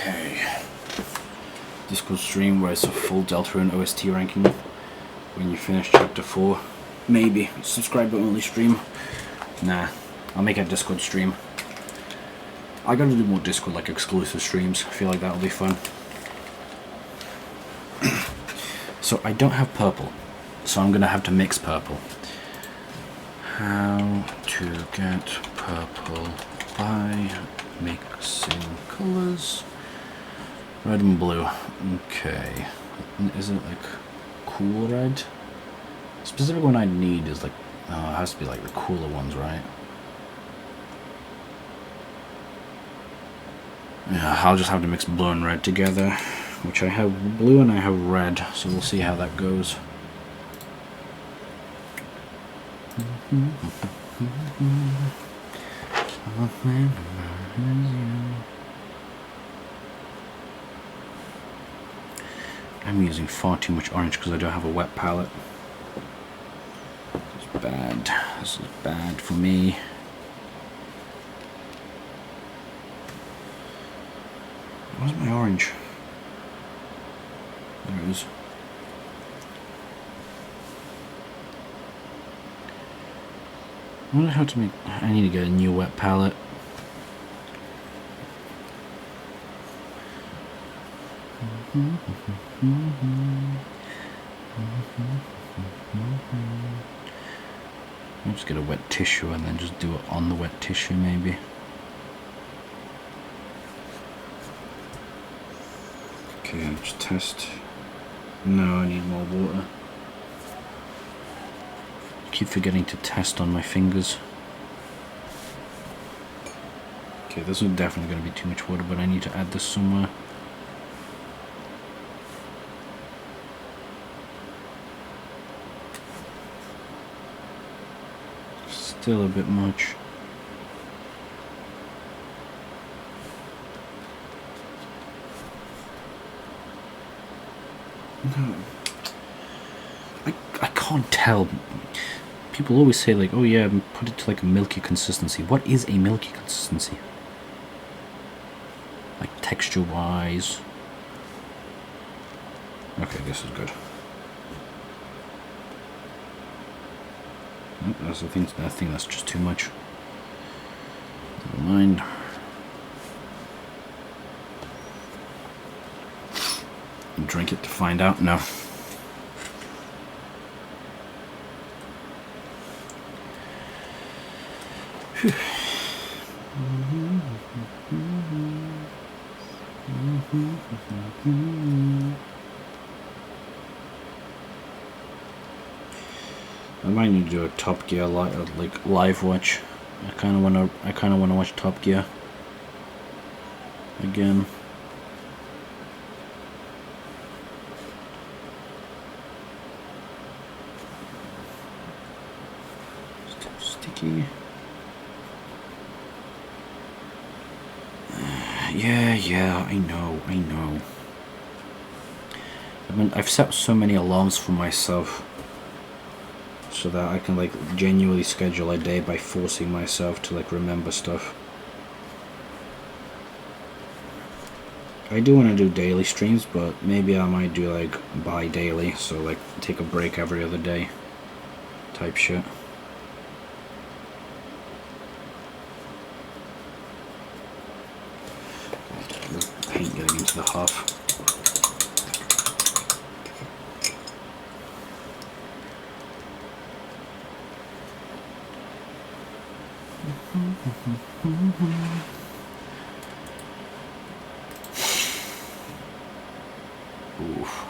Okay. Discord stream where it's a full Deltarune OST ranking when you finish chapter 4. Maybe. Subscriber only stream. Nah. I'll make a Discord stream. I gotta do more Discord like exclusive streams. I feel like that'll be fun. So I don't have purple. So I'm gonna have to mix purple. How to get purple by mixing colors. Red and blue. Okay. Is it like cool red? The specific one I need is like, oh, it has to be like the cooler ones, right? Yeah, I'll just have to mix blue and red together, which I have blue and I have red, so we'll see how that goes. I'm using far too much orange because I don't have a wet palette. This is bad. This is bad for me. Where's my orange? There it is. I wonder how to make... I need to get a new wet palette. I'll just get a wet tissue and then just do it on the wet tissue maybe. Okay, let's test. No, I need more water. I keep forgetting to test on my fingers. Okay, this is definitely going to be too much water, but I need to add this somewhere. Still a bit much. No. I can't tell. People always say like, oh yeah, put it to like a milky consistency. What is a milky consistency? Like texture wise. Okay, this is good. That's the thing. I think that's just too much. Never mind. Drink it to find out. No. Whew. I might need to do a Top Gear like live watch. I kind of want to watch Top Gear again. Still sticky. Yeah, I know. I've set so many alarms for myself so that I can like genuinely schedule a day by forcing myself to like remember stuff. I do want to do daily streams, but maybe I might do like bi-daily, so like take a break every other day type shit. Paint getting into the huff. Oof.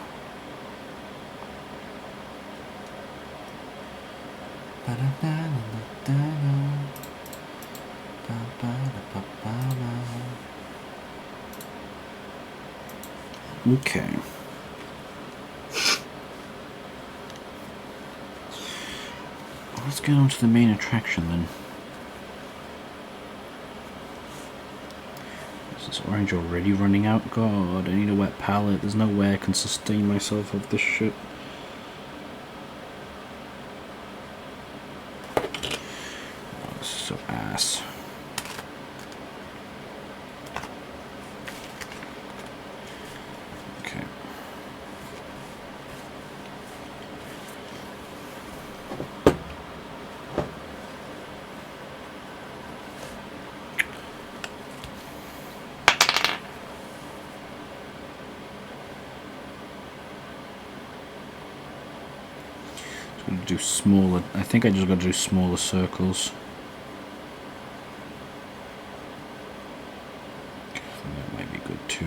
Okay. Let's get on to the main attraction then. Is this orange already running out? God, I need a wet palette. There's no way I can sustain myself with this shit. Oh, this is so ass. do smaller. I think I just got to do smaller circles. That might be good too.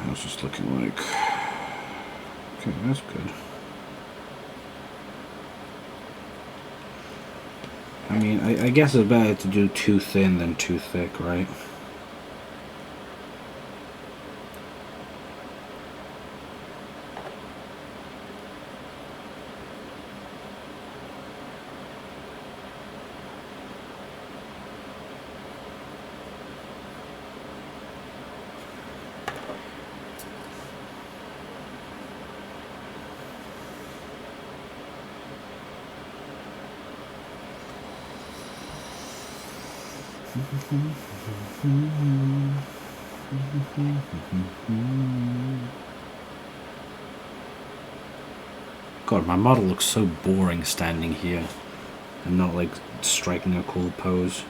How's this looking like? Okay, that's good. I mean, I guess it's better to do too thin than too thick, right? God, my model looks so boring standing here and not like striking a cool pose.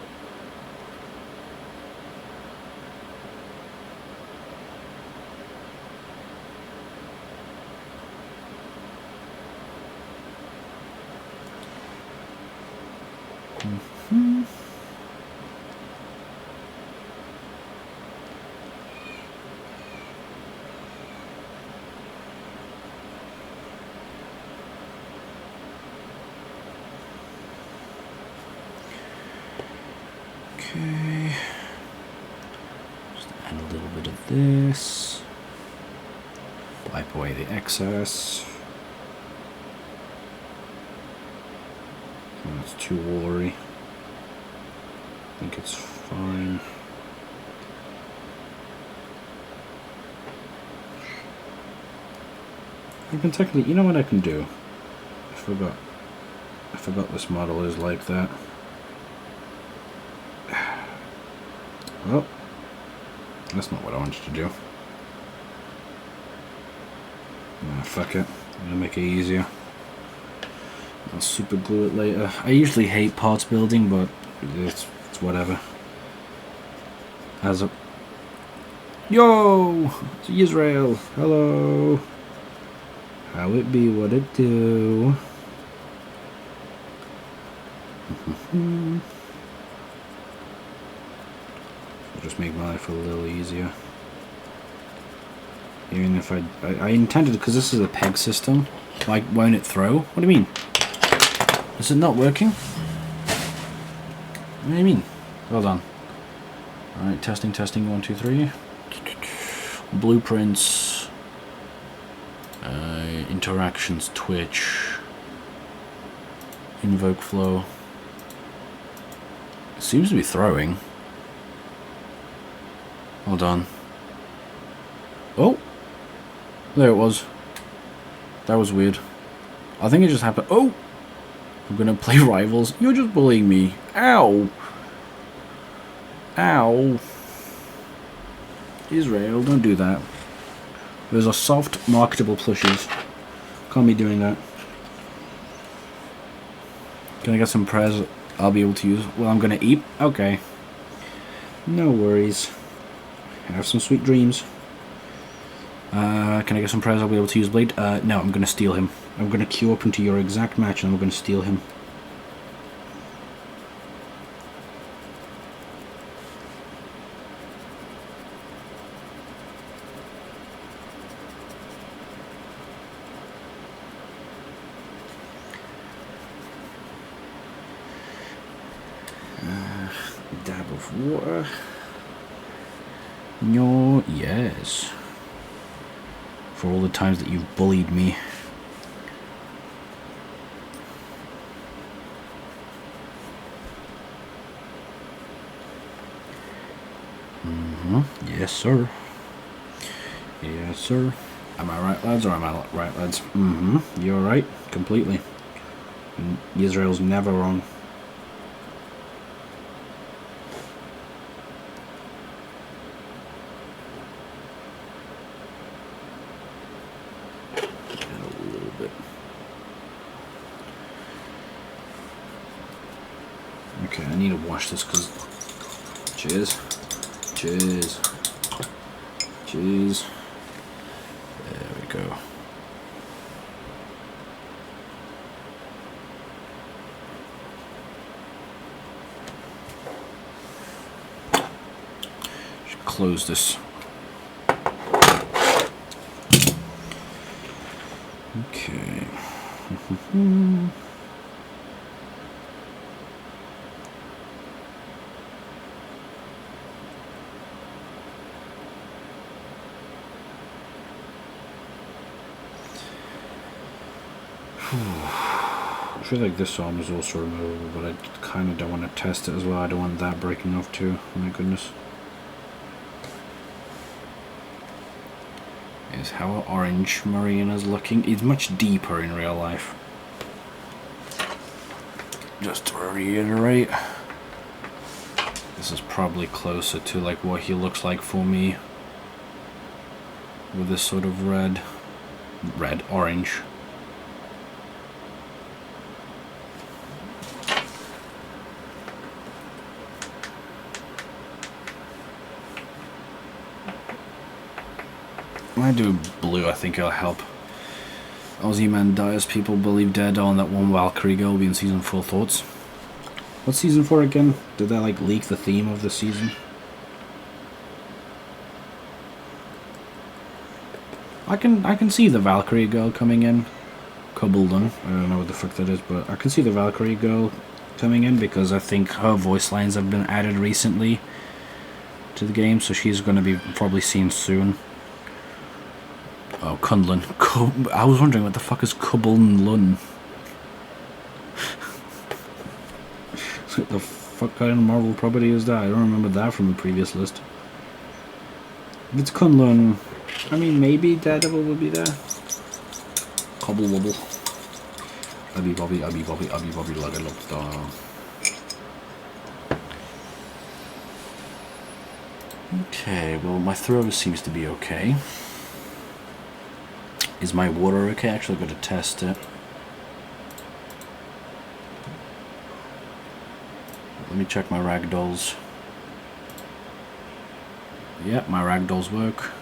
Okay, just add a little bit of this, wipe away the excess. Oh, that's too watery. I think it's fine. I can technically, you know what I can do? I forgot this model is like that. Well, that's not what I wanted to do. Nah, fuck it. I'm gonna make it easier. I'll super glue it later. I usually hate parts building, but it's whatever. As a... Yo! It's Israel! Hello! How it be, what it do? Just make my life a little easier. Even if I intended, because this is a peg system, like, won't it throw? What do you mean? Is it not working? What do you mean? Hold on. Alright, testing, 1, 2, 3. Blueprints. Interactions, Twitch. Invoke flow. It seems to be throwing. Hold on. Oh! There it was. That was weird. I think it just happened. Oh! I'm gonna play Rivals. You're just bullying me. Ow! Ow! Israel, don't do that. Those are soft, marketable plushies. Can't be doing that. Can I get some prez I'll be able to use? Well, I'm gonna eat? Okay. No worries. Have some sweet dreams. Can I get some prez I'll be able to use Blade? No, I'm gonna steal him. I'm gonna queue up into your exact match and I'm gonna steal him. Dab of water. No, yes. For all the times that you've bullied me. Yes, sir. Yes, sir. Am I right, lads, or am I not right, lads? You're right, completely. Israel's never wrong. Okay, I need to wash this because... Cheers. Cheers. Cheers. There we go. Should close this. Okay. I feel like this arm is also removable, but I kind of don't want to test it as well. I don't want that breaking off too. My goodness. Is how orange Marine is looking. It's much deeper in real life. Just to reiterate, this is probably closer to like what he looks like for me. With this sort of orange. When I do blue, I think it'll help. Ozyman dies, people believe dead on that one Valkyrie girl will be in season 4. Thoughts? What's season 4 again? Did that like leak the theme of the season? I can see the Valkyrie girl coming in. Kubbledon. I don't know what the fuck that is, but I can see the Valkyrie girl coming in because I think her voice lines have been added recently to the game, so she's going to be probably seen soon. Oh, Kunlun. I was wondering what the fuck is Kubbeln. What the fuck kind of Marvel property is that? I don't remember that from the previous list. If it's Kunlun, I mean, maybe Daredevil would be there. Cobble wobble. Abby Bobby, Abby Bobby, Abby Bobby, like a lobster. Okay, well, my throw seems to be okay. Is my water okay? Actually, I've got to test it. Let me check my ragdolls. Yep, my ragdolls work.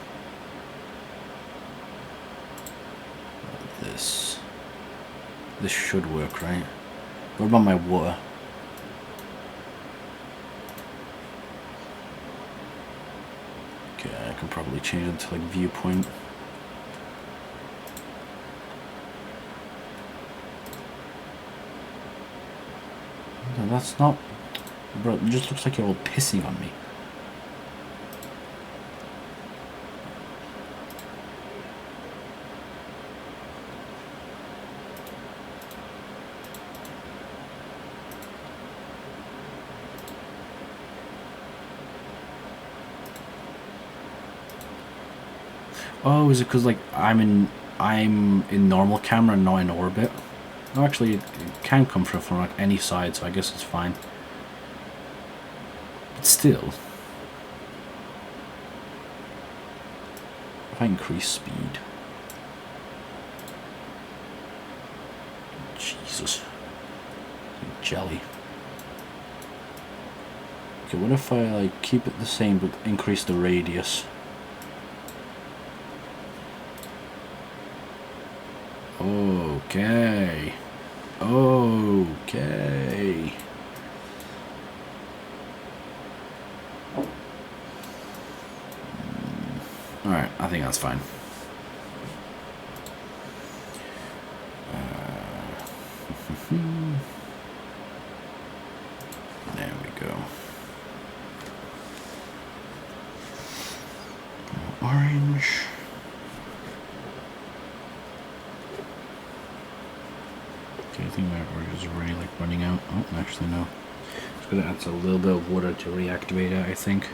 This should work, right? What about my water? Okay, I can probably change it to like viewpoint. No, that's not... Bro, it just looks like you're all pissing on me. Oh, is it because like I'm in normal camera and not in orbit? No, actually, it can come from like any side, so I guess it's fine. But still, if I increase speed, Jesus, jelly. Okay, what if I like keep it the same but increase the radius? Okay. Okay. Alright, I think that's fine. There we go. Orange. I think my orange is already like running out. Oh, actually no. Just gonna add a little bit of water to reactivate it, I think.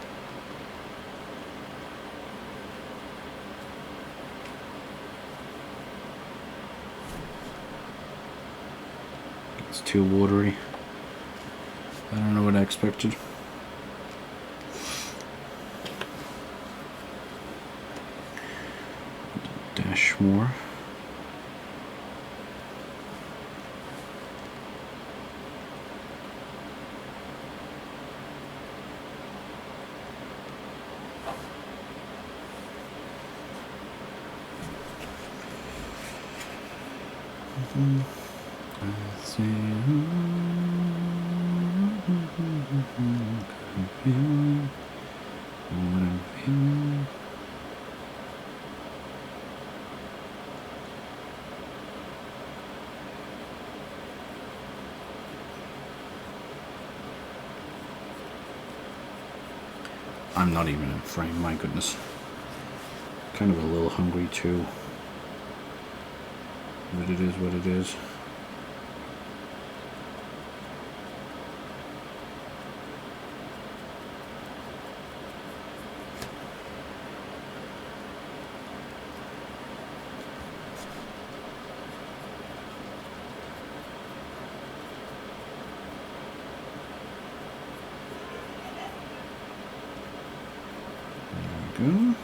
It's too watery. I don't know what I expected. Dash more. I'm not even in frame, my goodness. Kind of a little hungry too. But it is what it is. There we go.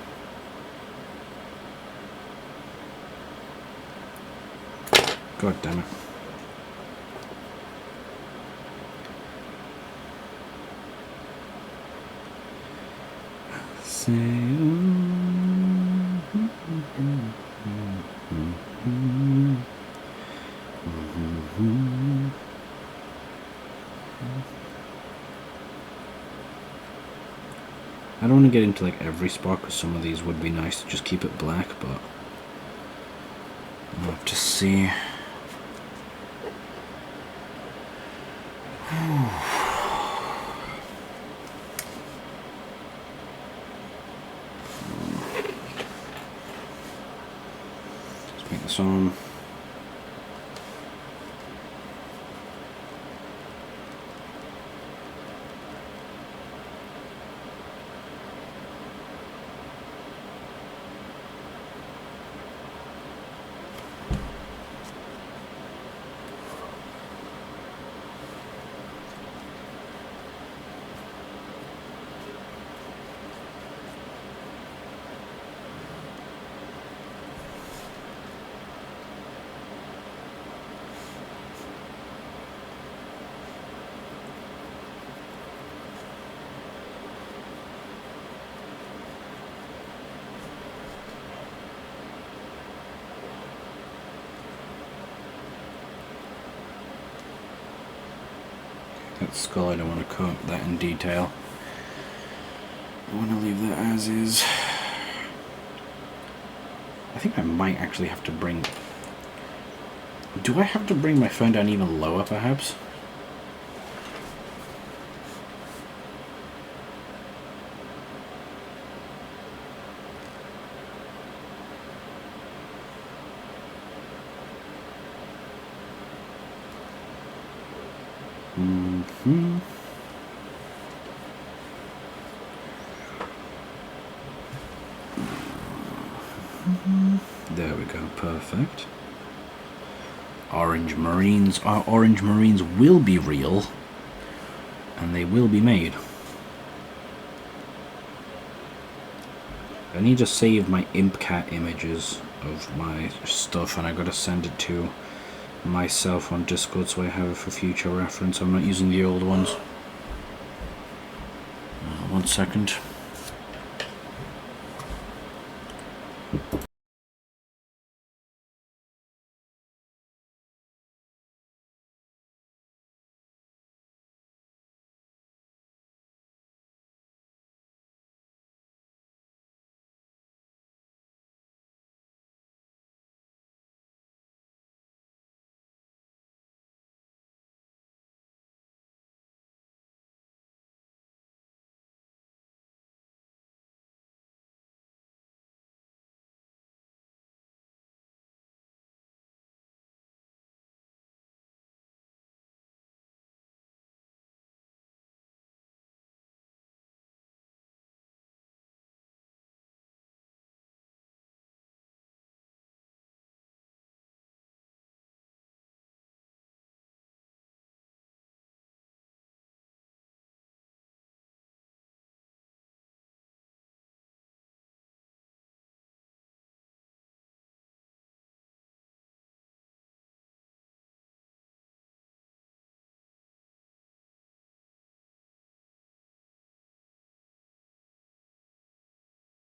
God damn it. I don't want to get into like every spot because some of these would be nice to just keep it black, but we'll have to see. Let's make this on. That skull, I don't want to cut that in detail. I want to leave that as is. I think I might actually have to bring... Do I have to bring my phone down even lower, perhaps? There we go, perfect. Orange Marines. Our Orange Marines will be real, and they will be made. I need to save my ImpCat images of my stuff, and I gotta send it to myself on Discord so I have it for future reference. I'm not using the old ones. 1 second.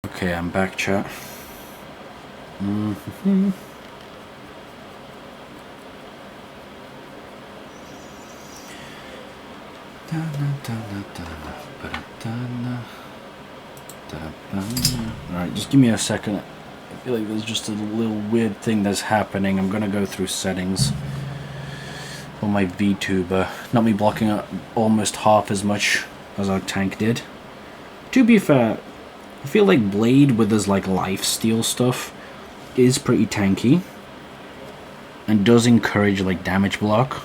Okay, I'm back, chat. Alright, just give me a second. I feel like there's just a little weird thing that's happening. I'm gonna go through settings on my VTuber. Not me blocking up almost half as much as our tank did. To be fair, I feel like Blade with his like lifesteal stuff is pretty tanky and does encourage like damage block.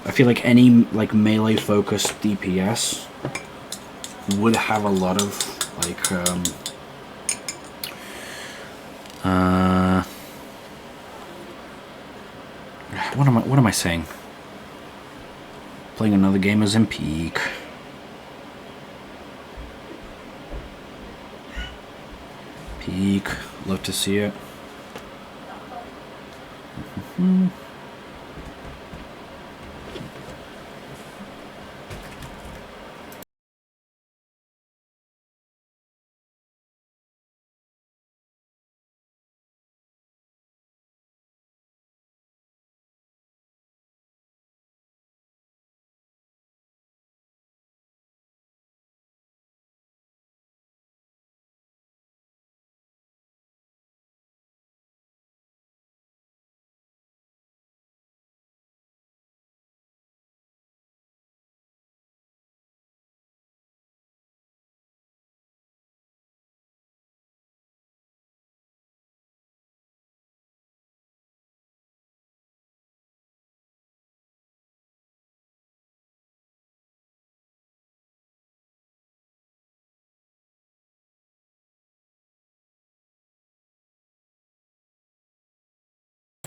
I feel like any like melee focused DPS would have a lot of like what am I saying? Playing another game as in Peak. Peak, love to see it.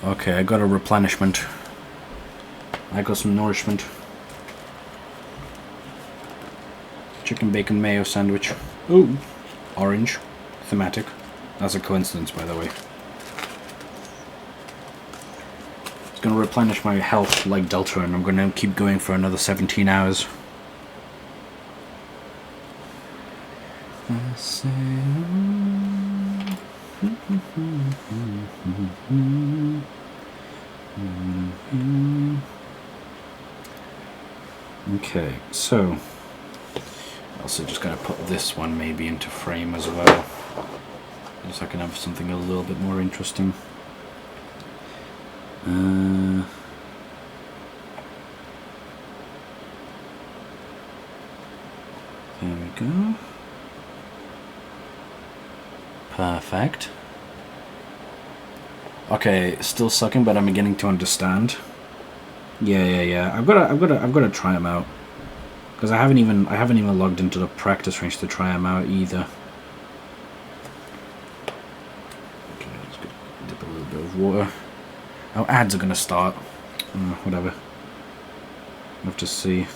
Okay, I got a replenishment. I got some nourishment. Chicken bacon mayo sandwich. Ooh, orange. Thematic. That's a coincidence, by the way. It's gonna replenish my health like Delta, and I'm gonna keep going for another 17 hours. Okay, so also just gonna put this one maybe into frame as well, just so I can have something a little bit more interesting. There we go. Perfect. Okay, still sucking, but I'm beginning to understand. Yeah. I've got to try them out, because I haven't even logged into the practice range to try them out either. Okay, let's dip a little bit of water. Oh, ads are gonna start. Whatever. We'll have to see.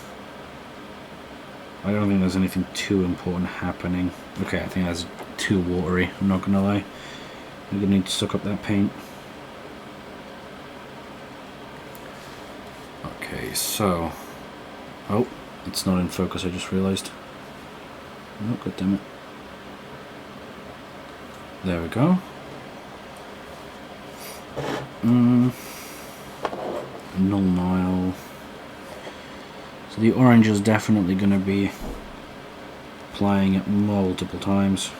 I don't think there's anything too important happening. Okay, I think that's too watery. I'm not gonna lie. I'm gonna need to suck up that paint. Okay, so... Oh, it's not in focus, I just realised. Oh, god damn it. There we go. Null Nile. So the orange is definitely going to be applying it multiple times.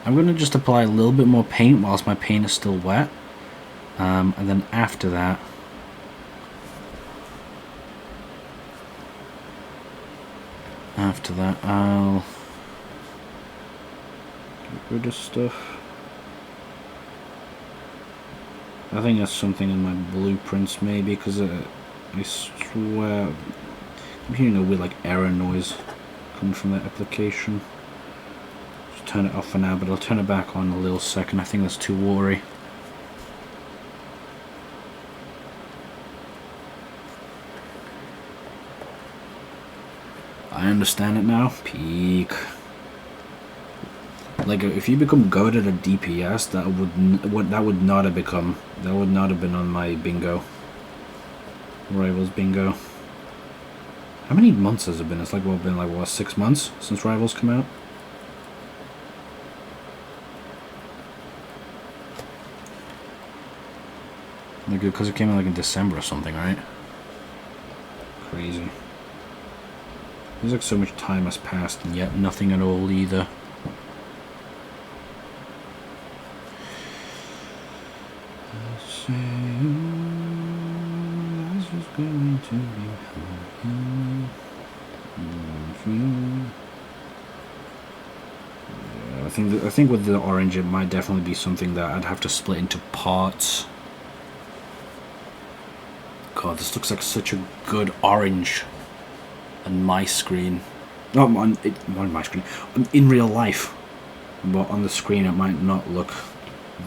I'm going to just apply a little bit more paint whilst my paint is still wet, and then after that I'll get rid of stuff. I think that's something in my blueprints maybe, because I swear I'm hearing a weird like error noise coming from that application. Just turn it off for now, but I'll turn it back on in a little second. I think that's too watery. I understand it now. Peak. Like if you become good at a DPS, that would not have been on my bingo. Rivals bingo. How many months has it been? It's like, well, been like, what, 6 months since Rivals come out? Like, because it came out like in December or something, right? Crazy. Feels like so much time has passed and yet nothing at all either. I think with the orange, it might definitely be something that I'd have to split into parts. God, this looks like such a good orange on my screen. No, on my screen. In real life. But on the screen, it might not look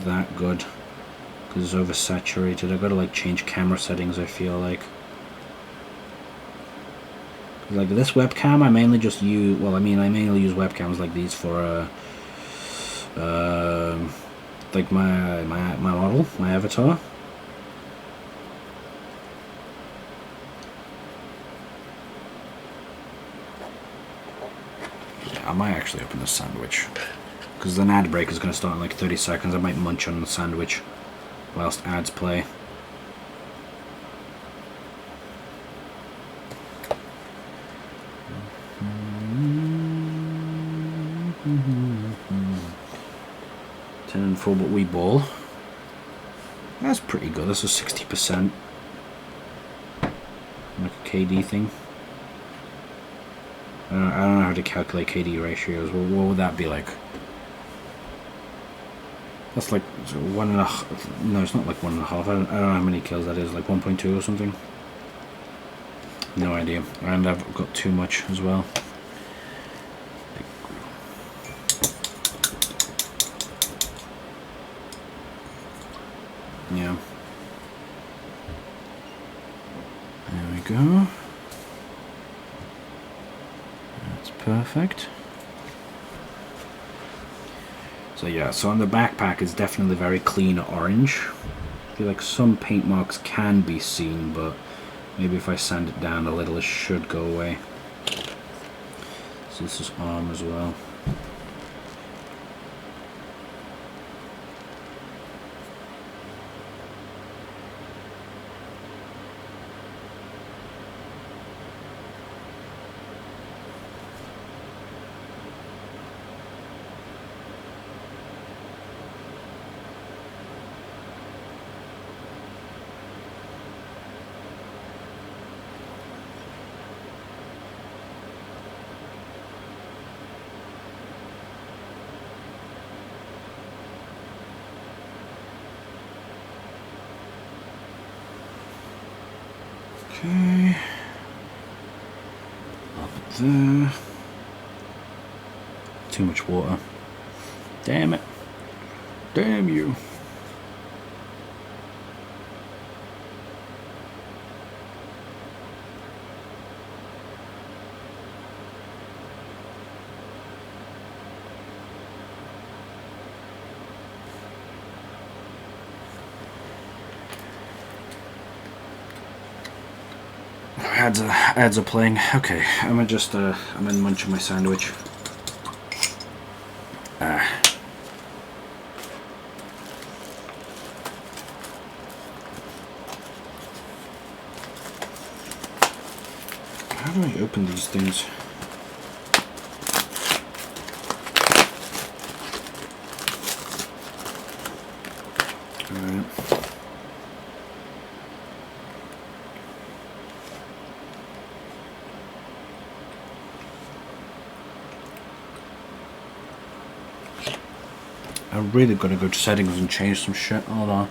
that good because it's oversaturated. I've got to like change camera settings, I feel like. Like this webcam, I mainly just use, well, I mainly use webcams like these for like my model, my avatar. Yeah, I might actually open this sandwich because an ad break is going to start in like 30 seconds. I might munch on the sandwich whilst ads play. Full but we ball. That's pretty good. This is 60%. Like a KD thing. I don't know how to calculate KD ratios. What would that be like? That's like 1.5. No, it's not like 1.5. I don't know how many kills that is. Like 1.2 or something. No idea. And I've got too much as well. Yeah. There we go. That's perfect. So yeah, so on the backpack it's definitely very clean orange. I feel like some paint marks can be seen, but maybe if I sand it down a little it should go away. So this is arm as well. Okay. Up there. Too much water. Damn it. Damn you. Ads are playing. Okay, I'm gonna just I'm gonna munch on my sandwich. How do I open these things? Alright. I'm really gonna go to settings and change some shit. Hold on.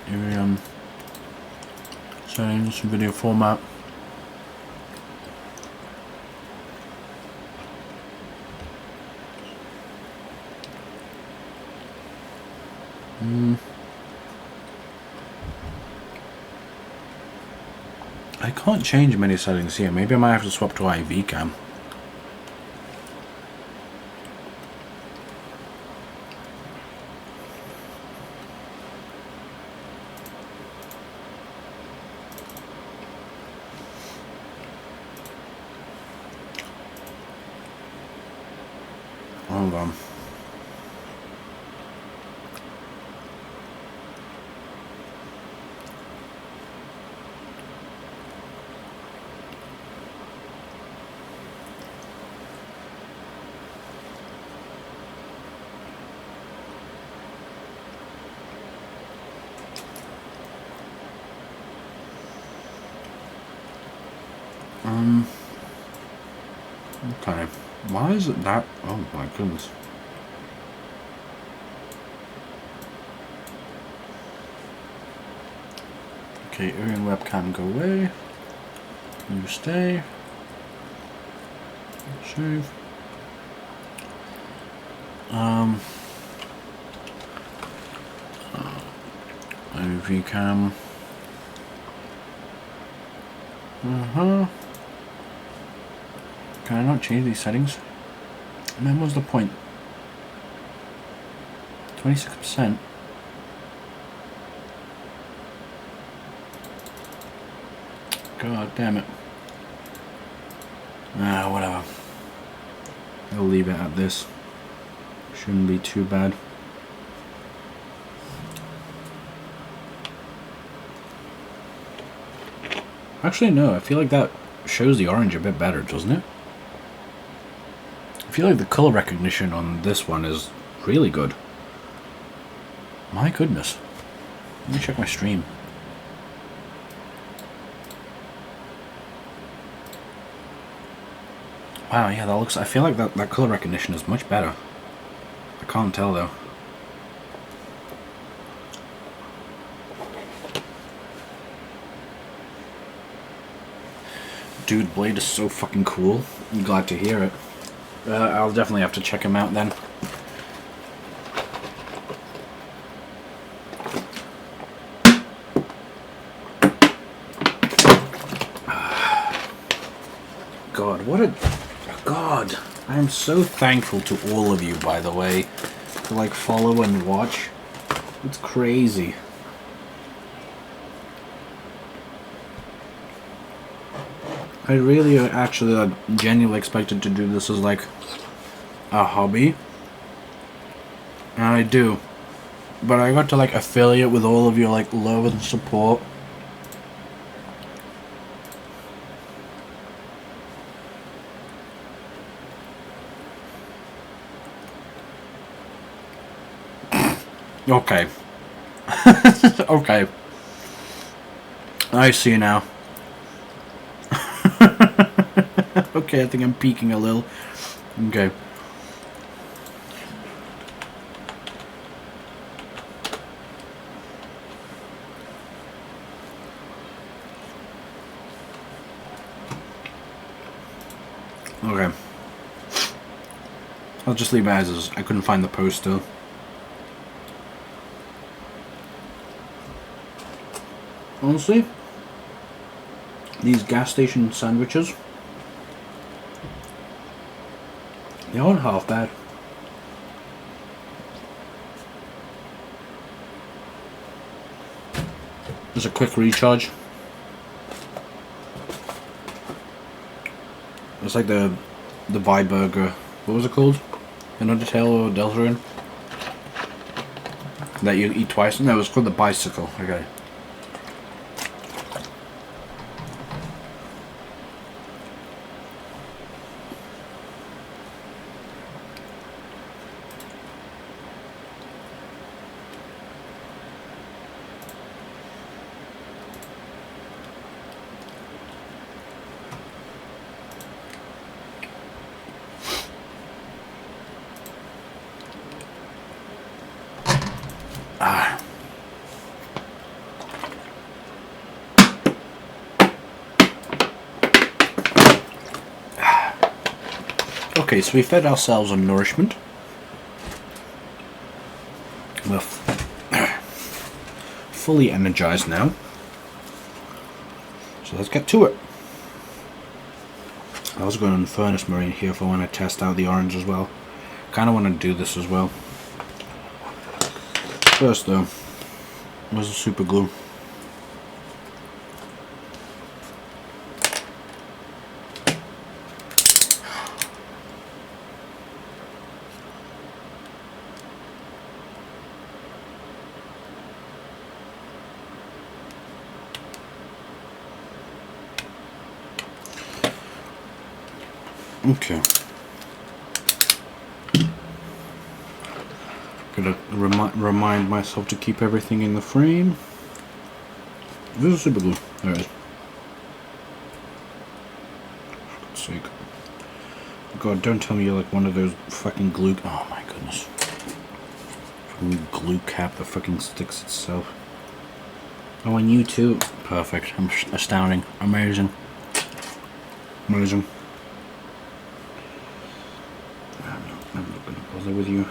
Here we are. Settings, video format. I can't change many settings here. Maybe I might have to swap to IV cam. Hold on. Okay. Why is it that? Oh my goodness. Okay, Urian webcam, go away. You stay. Save. OV cam. Can I not change these settings? And then what's the point? 26%. God damn it. Ah, whatever. I'll leave it at this. Shouldn't be too bad. Actually, no, I feel like that shows the orange a bit better, doesn't it? I feel like the color recognition on this one is really good. My goodness. Let me check my stream. Wow, yeah, that looks... I feel like that color recognition is much better. I can't tell, though. Dude, Blade is so fucking cool. I'm glad to hear it. I'll definitely have to check him out then. God, what a... God, I am so thankful to all of you, by the way, to like follow and watch. It's crazy. I really actually genuinely expected to do this as like a hobby. And I do. But I got to like affiliate with all of your like love and support. Okay. Okay. I see now. Okay, I think I'm peeking a little. Okay. Okay. I'll just leave it as is. I couldn't find the poster. Honestly, these gas station sandwiches, they aren't half bad. There's a quick recharge. It's like the Vibe Burger. What was it called? In Undertale or Deltarune? That you eat twice? No, it was called the Bicycle. Okay. Okay, so we fed ourselves on nourishment. We're fully energized now. So let's get to it. I was going to Furnace Marine here for when I test out the orange as well. Kind of want to do this as well. First though, where's the super glue? Okay. Gotta remind myself to keep everything in the frame. This is super glue. There it is. For God's sake. God, don't tell me you're like one of those fucking glue... Oh my goodness. Fucking glue cap that fucking sticks itself. Oh, and you too. Perfect. Astounding. Amazing. Amazing. I'm not gonna bother with you.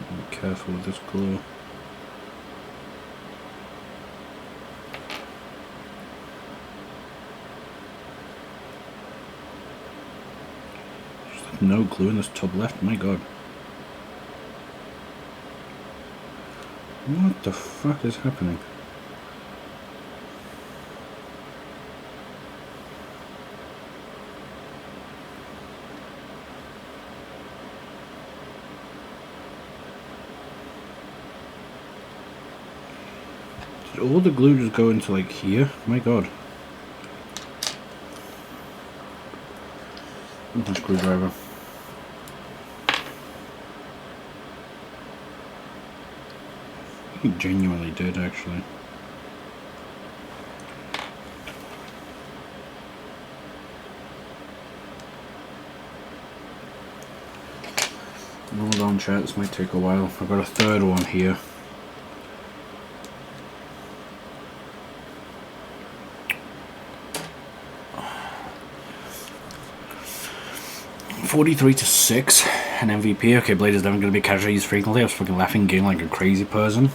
Be careful with this glue. No glue in this tub left, my god. What the fuck is happening? Did all the glue just go into like here? My god. With a screwdriver. He genuinely did, actually. Hold on, chat, this might take a while. I've got a third one here. $43-6, an MVP. Okay, Blade is never going to be casually used frequently. I was fucking laughing again like a crazy person.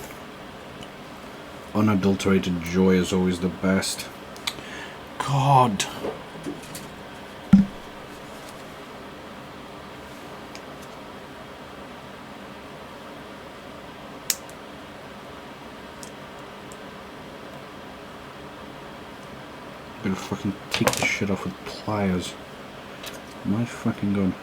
Unadulterated joy is always the best. God. I'm gonna fucking take this shit off with pliers. My fucking gun.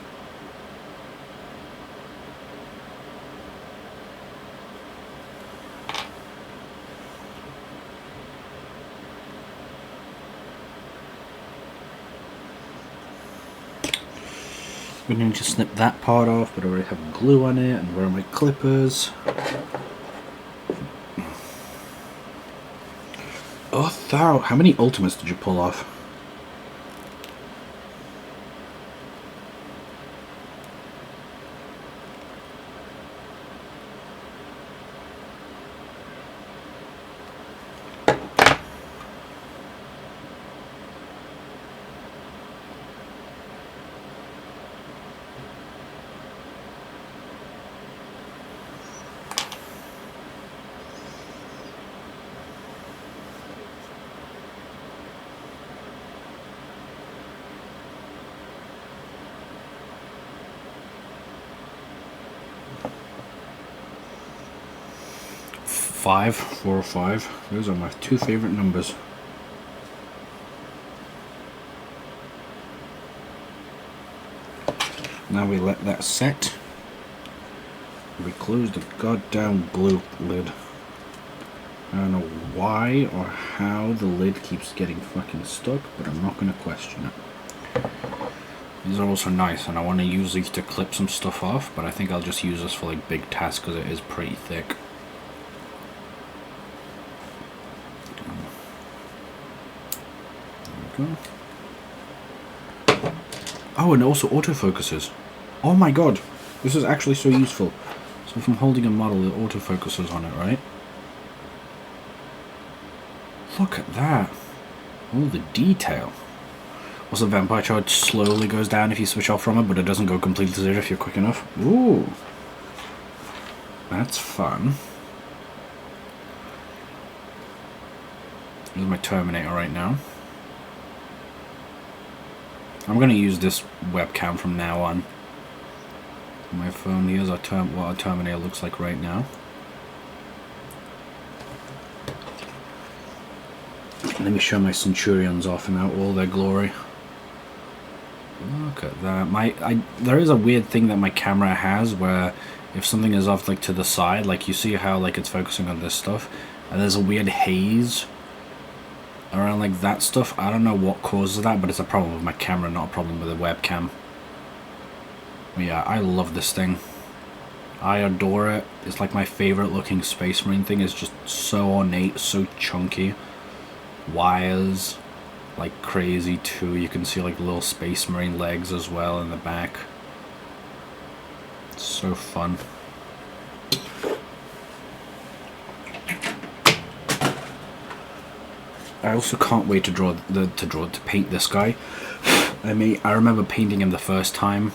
I'm going to snip that part off, but I already have glue on it, and where are my clippers? Oh, thou! How many ultimates did you pull off? Five, 4 or 5. Those are my two favorite numbers. Now we let that set. We close the goddamn glue lid. I don't know why or how the lid keeps getting fucking stuck, but I'm not going to question it. These are also nice, and I want to use these to clip some stuff off, but I think I'll just use this for like big tasks because it is pretty thick. There we go. Oh, and it also autofocuses. Oh my god, this is actually so useful. So if I'm holding a model, it autofocuses on it, right? Look at that. All the detail. Also, vampire charge slowly goes down if you switch off from it, but it doesn't go completely to zero if you're quick enough. Ooh. That's fun. Here's my Terminator right now. I'm going to use this webcam from now on. My phone, here's what our Terminator looks like right now. Let me show my Centurions off in all their glory. Look at that. There is a weird thing that my camera has where if something is off like to the side, like you see how like it's focusing on this stuff, and there's a weird haze around like that stuff. I don't know what causes that, but it's a problem with my camera, not a problem with the webcam. But yeah, I love this thing. I adore it. It's like my favorite looking Space Marine thing. It's just so ornate, so chunky. Wires like crazy too. You can see like little Space Marine legs as well in the back. It's so fun. I also can't wait to paint this guy. I remember painting him the first time,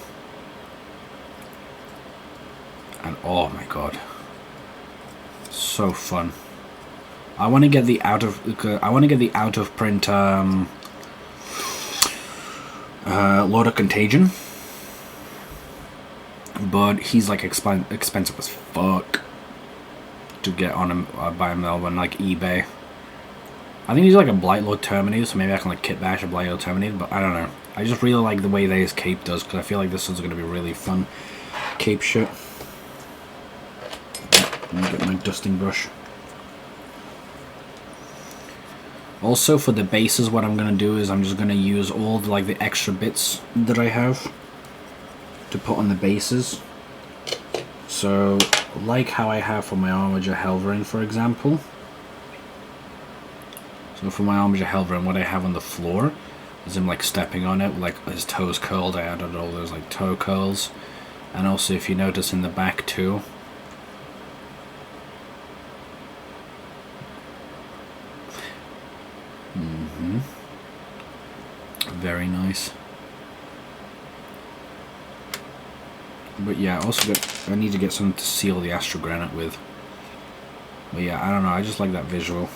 and oh my god, so fun. I want to get the out of print Lord of Contagion, but he's like expensive as fuck to get on him by him on like eBay. I think he's like a Blightlord Terminator, so maybe I can like kit bash a Blightlord Terminator, but I don't know. I just really like the way that his cape does, because I feel like this is going to be really fun cape shit. Let me get my dusting brush. Also for the bases, what I'm going to do is I'm just going to use all the, like the extra bits that I have to put on the bases. So like how I have for my Armiger Helverin, for example. So for my Armiger Helverin, what I have on the floor is him like stepping on it, like his toes curled. I added all those like toe curls. And also if you notice in the back too, very nice. But yeah, I need to get something to seal the Astral Granite with. But yeah, I don't know, I just like that visual.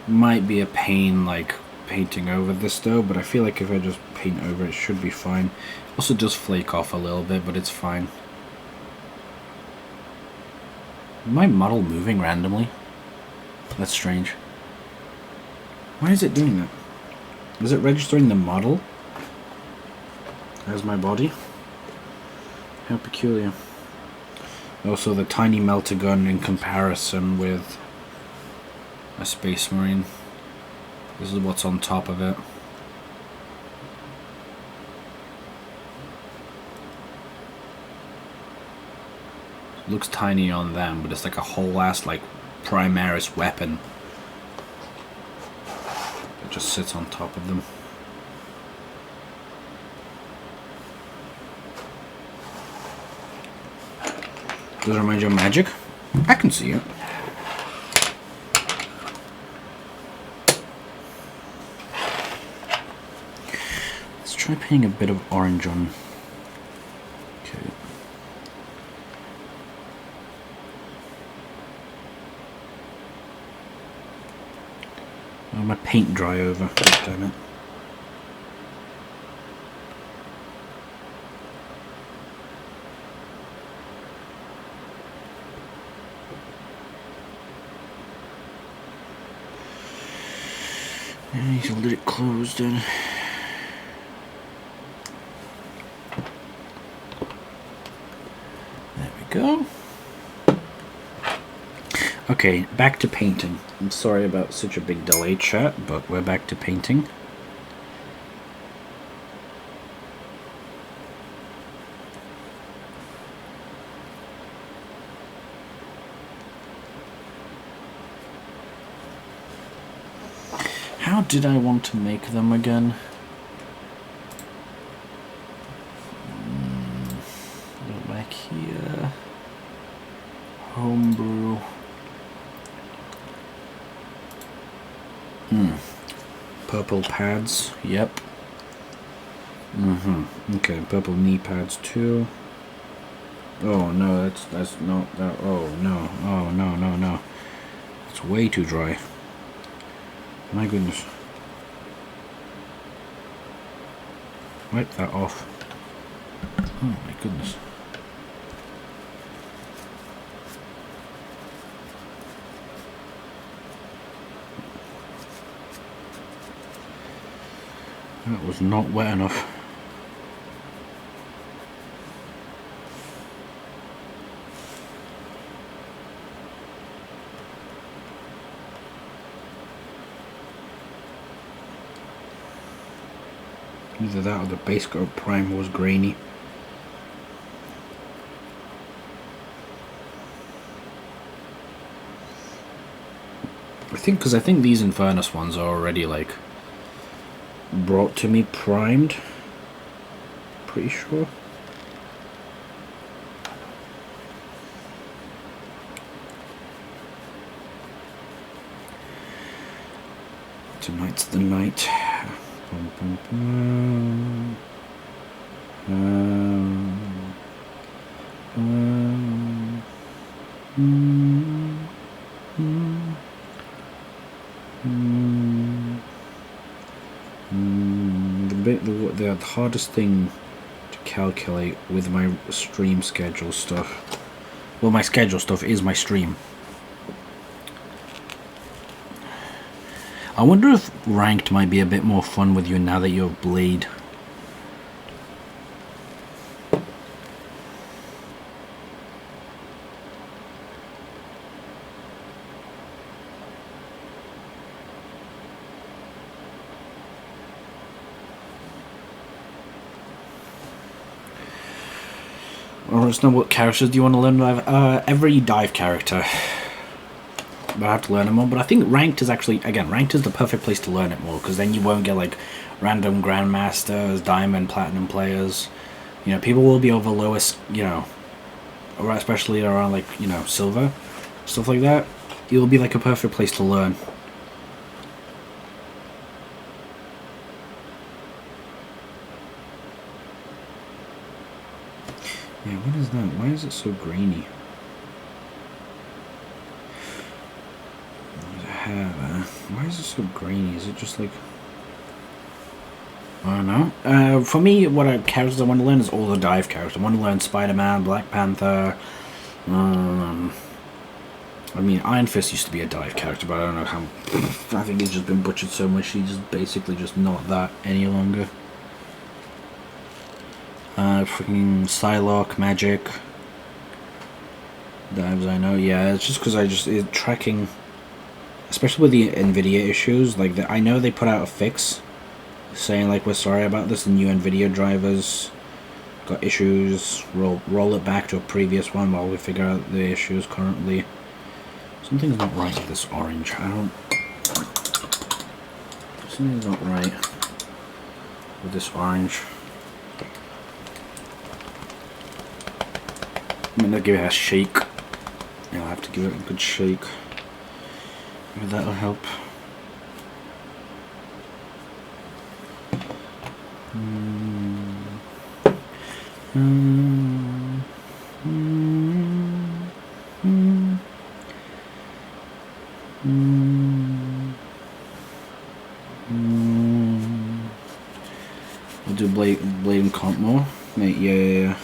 Might be a pain like painting over this though, but I feel like if I just paint over it should be fine. Also does flake off a little bit, but it's fine. Is my model moving randomly? That's strange. Why is it doing that? Is it registering the model as my body? How peculiar. Also the tiny melter gun in comparison with a Space Marine. This is what's on top of it. It looks tiny on them, but it's like a whole ass like Primaris weapon. It just sits on top of them. Does it remind you of magic? I can see it. Let's try painting a bit of orange on. Okay. Oh, my paint dry over. Damn it. I need to let it close then. There we go. Okay, back to painting. I'm sorry about such a big delay, chat, but we're back to painting. How did I want to make them again? Go back here. Homebrew. Purple pads. Yep. Okay, purple knee pads too. Oh no, that's not that. Oh no. Oh no, no, no. It's way too dry. My goodness. Wipe that off. Oh my goodness. That was not wet enough. Either that or the base coat primer was grainy. I think these Infernus ones are already like brought to me primed. Pretty sure. Tonight's the night. Bum, bum, bum. The hardest thing to calculate with my stream schedule stuff, well, my schedule stuff is my stream. I wonder if ranked might be a bit more fun with you now that you're Blade. Or it's not what characters do you want to learn? Every dive character. But I have to learn them more. But I think ranked is actually, again, ranked is the perfect place to learn it more, because then you won't get like random grandmasters, diamond, platinum players. You know, people will be over lowest, you know, or especially around like, you know, silver, stuff like that. It will be like a perfect place to learn. Yeah, what is that? Why is it so grainy? Why is it so grainy? Is it just like... I don't know. For me, what characters I want to learn is all the dive characters. I want to learn Spider-Man, Black Panther. I mean, Iron Fist used to be a dive character, but I don't know how... I think he's just been butchered so much, he's just basically just not that any longer. Freaking Psylocke, Magic. Dives, I know. Yeah, it's just because tracking... Especially with the NVIDIA issues, like I know they put out a fix saying like, we're sorry about this, the new NVIDIA drivers got issues, roll it back to a previous one while we figure out the issues currently. Something's not right with this orange. Something's not right with this orange. I'm gonna give it a shake. Yeah, I'll have to give it a good shake. Maybe that'll help. We'll do Blade and Comp more. Mate, yeah.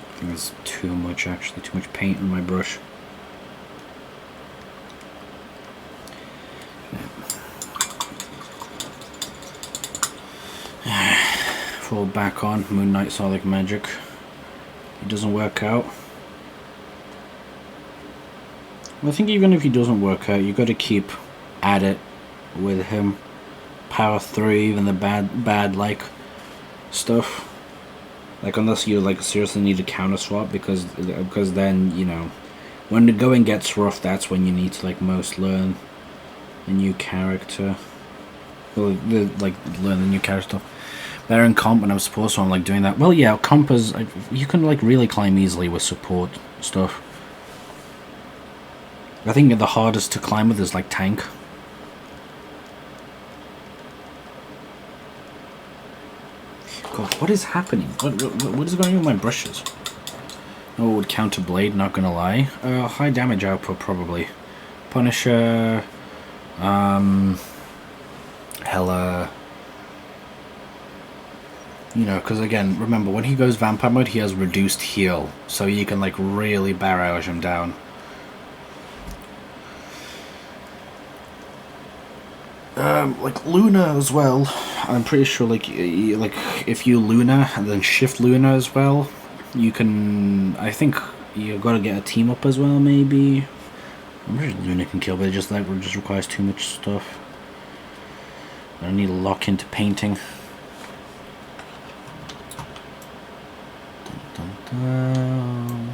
I think there's too much, actually, too much paint on my brush. Fall back on Moon Knight Solid Magic. It doesn't work out. Well, I think even if he doesn't work out, you got to keep at it with him. Power 3, even the bad like stuff. Like, unless you like seriously need to counter swap, because then, you know, when the going gets rough, that's when you need to like most learn a new character. Well, like learn the new character stuff. Better in comp, and I'm supposed to. I'm like doing that. Well, yeah, comp is you can like really climb easily with support stuff. I think the hardest to climb with is like tank. God, what is happening? What is going on with my brushes? Oh, it would counter Blade, not gonna lie. High damage output, probably. Punisher. Hella. You know, because again, remember, when he goes vampire mode, he has reduced heal. So you can, like, really barrage him down. like Luna as well. I'm pretty sure like like if you Luna and then shift Luna as well, you can. I think you gotta get a team up as well. Maybe I'm pretty sure Luna can kill, but it just requires too much stuff. I need to lock into painting. Dun, dun, dun.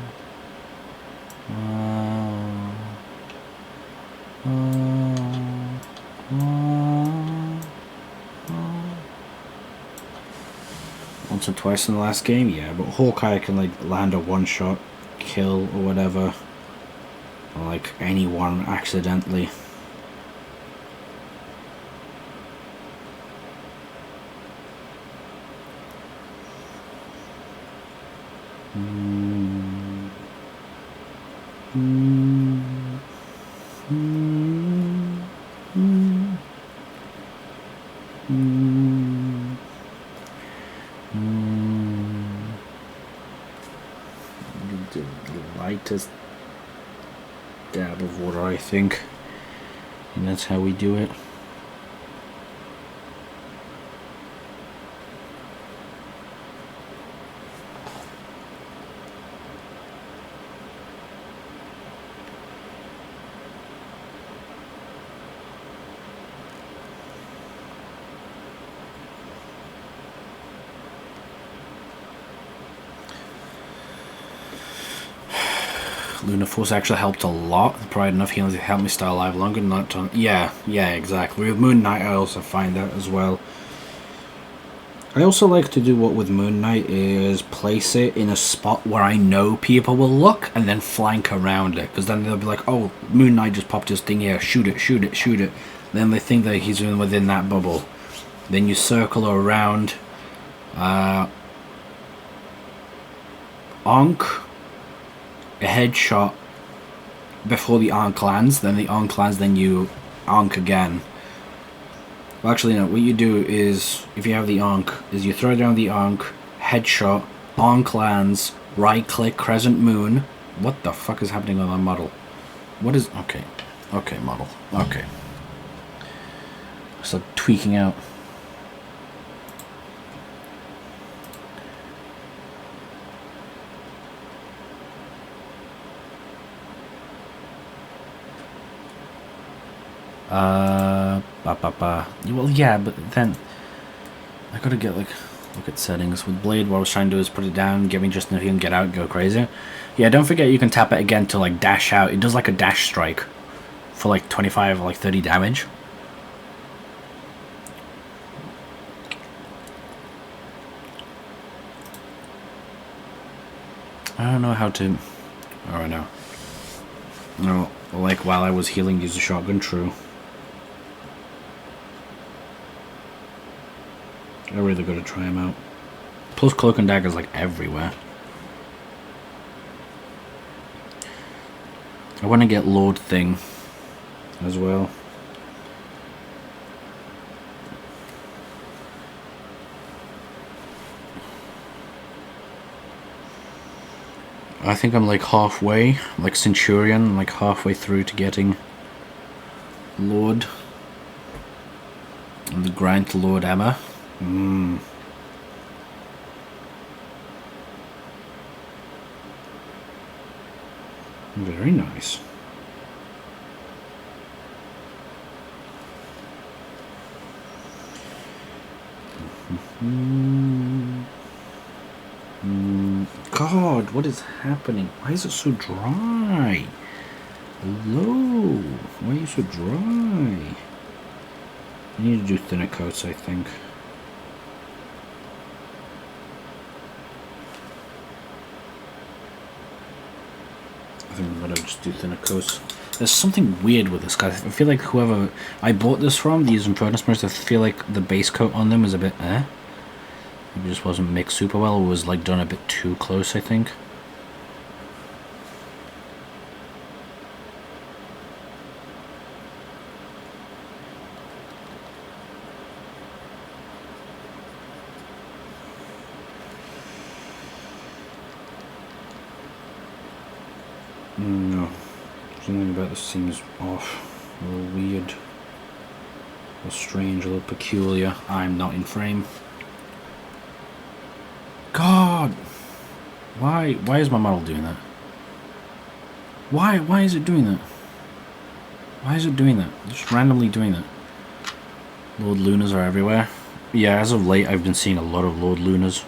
Once or twice in the last game, yeah, but Hawkeye can like land a one-shot kill or whatever, or like anyone accidentally. The lightest dab of water, I think, and that's how we do it. Luna Force actually helped a lot. Provided enough healing to help me stay alive longer. Not to, yeah, exactly. With Moon Knight, I also find that as well. I also like to do what with Moon Knight is place it in a spot where I know people will look and then flank around it. Because then they'll be like, oh, Moon Knight just popped his thing here. Shoot it, shoot it, shoot it. Then they think that he's within that bubble. Then you circle around. Ankh. A headshot before the Ankh lands, then the Ankh lands, then you Ankh again. Well, actually, no, what you do is, if you have the Ankh, is you throw down the Ankh, headshot, Ankh lands, right click, crescent moon. What the fuck is happening on that model? What is, okay, model, okay. Start tweaking out. Well, yeah, but then I gotta get, like, look at settings. With Blade, what I was trying to do is put it down, give me just enough you can get out, go crazy. Yeah, don't forget you can tap it again to, like, dash out. It does, like, a dash strike for, like, 25 or, like, 30 damage. I don't know how to... Oh, I know. No, like, while I was healing, use the shotgun, true. I really gotta try him out. Plus, Cloak and Dagger's like everywhere. I want to get Lord Thing as well. I think I'm like halfway, like Centurion, like halfway through to getting Lord. And the grind to Lord Emma. Very nice. God, what is happening? Why is it so dry? Hello? Why are you so dry? I need to do thinner coats, I think. I'm gonna just do thinner coats. There's something weird with this guy. I feel like whoever I bought this from, these Infernus Mirrors, I feel like the base coat on them is a bit It just wasn't mixed super well. It was like done a bit too close, I think. No, something about this seems off or weird. little strange, a little peculiar. I'm not in frame. God! Why is my model doing that? Why is it doing that? Why is it doing that? Just randomly doing that. Lord Lunas are everywhere. Yeah, as of late I've been seeing a lot of Lord Lunas.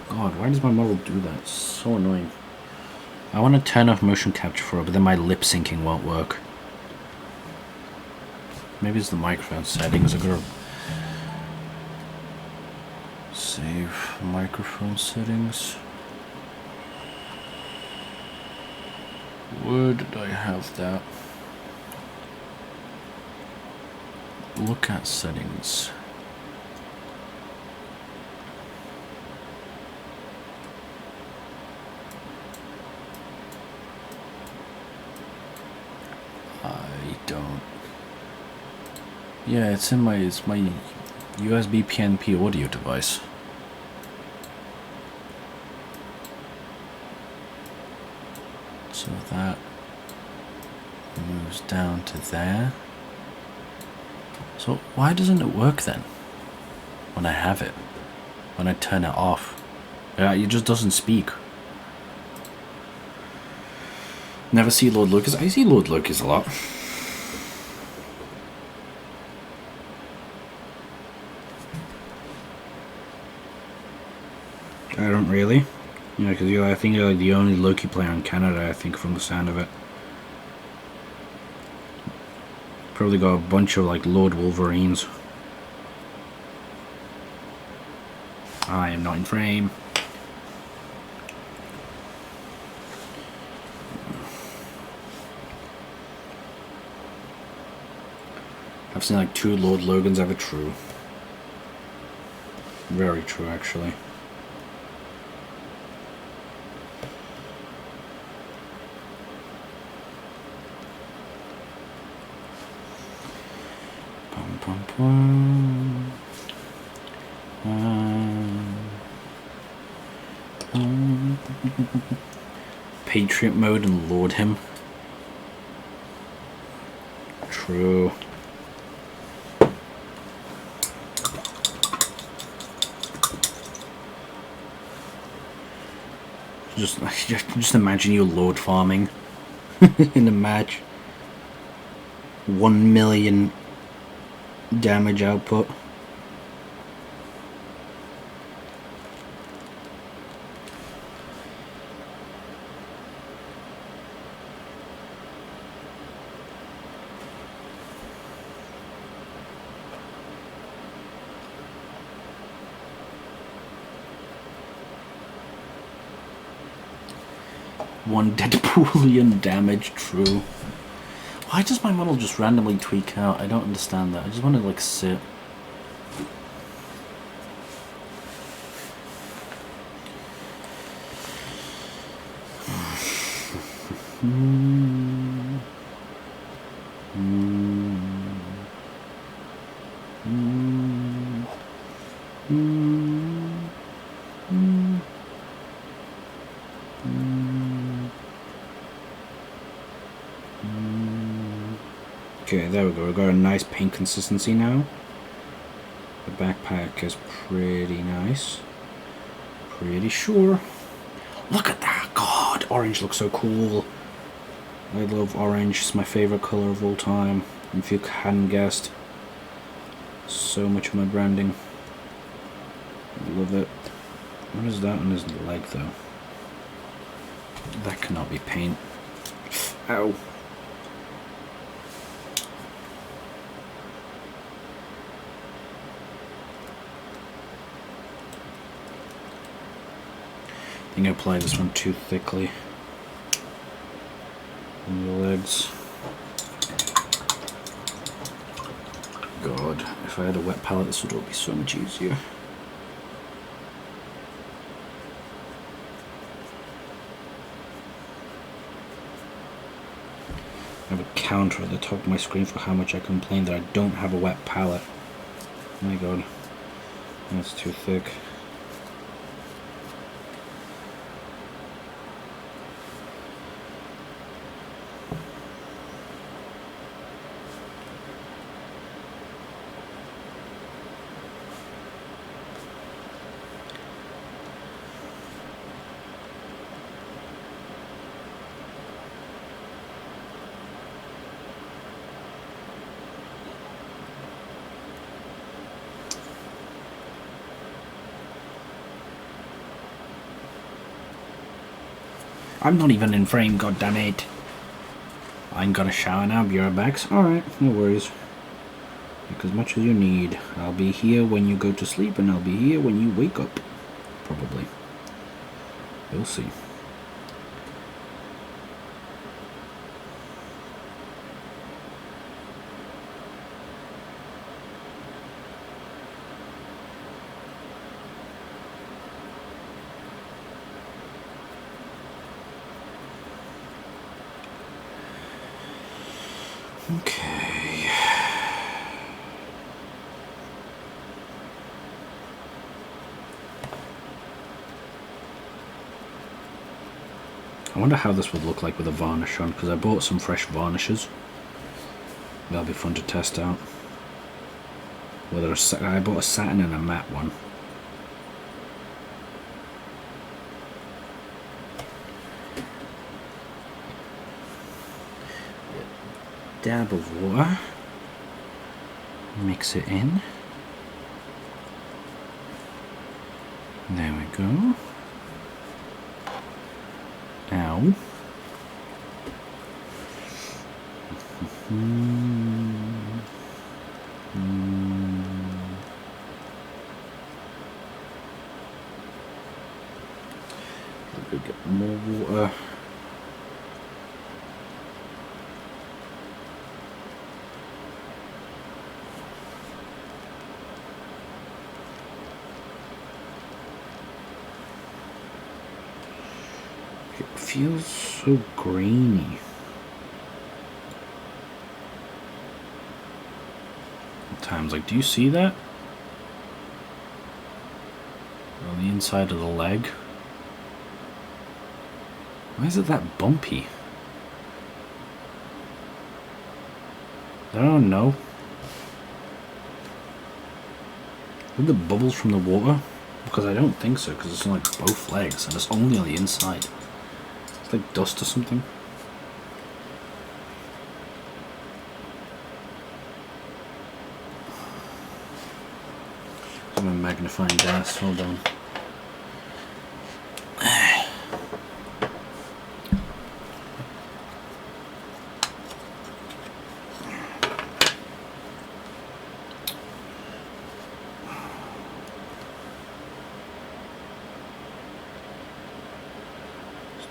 God, why does my model do that? It's so annoying. I want to turn off motion capture for it, but then my lip syncing won't work. Maybe it's the microphone settings. I gotta save microphone settings. Where did I have that? Look at settings. I don't. Yeah, it's my USB PNP audio device. So that moves down to there. So why doesn't it work then? When I have it, when I turn it off, it just doesn't speak. Never see Lord Lucas. I see Lord Lucas a lot. I don't really. You know, because I think you're like the only Loki player in Canada, I think, from the sound of it. Probably got a bunch of like Lord Wolverines. I am not in frame. I've seen like 2 Lord Logans ever. True. Very true, actually. Pum, pum. Patriot mode and lord him. True. Just imagine you lord farming in a match. 1 million damage output. One Deadpoolian damage, true. Why does my model just randomly tweak out? I don't understand that. I just want to like sit. Okay, there we go. We've got a nice paint consistency now. The backpack is pretty nice. Pretty sure. Look at that! God, orange looks so cool. I love orange. It's my favorite color of all time. If you hadn't guessed. So much of my branding. I love it. What is that on his leg, though? That cannot be paint. Ow. I think I applied this one too thickly on the legs. God, if I had a wet palette, this would all be so much easier. I have a counter at the top of my screen for how much I complain that I don't have a wet palette. Oh my God, that's too thick. I'm not even in frame, goddammit. I ain't got a shower now, be right back. Alright, no worries. Take as much as you need. I'll be here when you go to sleep, and I'll be here when you wake up. Probably. We'll see. Okay. I wonder how this would look like with a varnish on, because I bought some fresh varnishes. That'll be fun to test out. Whether I bought a satin and a matte one. Dab of water. Mix it in. There we go. Ow. Get more water. It feels so grainy. At times, like, do you see that? On the inside of the leg. Why is it that bumpy? I don't know. Are the bubbles from the water? Because I don't think so, because it's on like both legs and it's only on the inside. It's like dust or something. I'm a magnifying glass, hold on.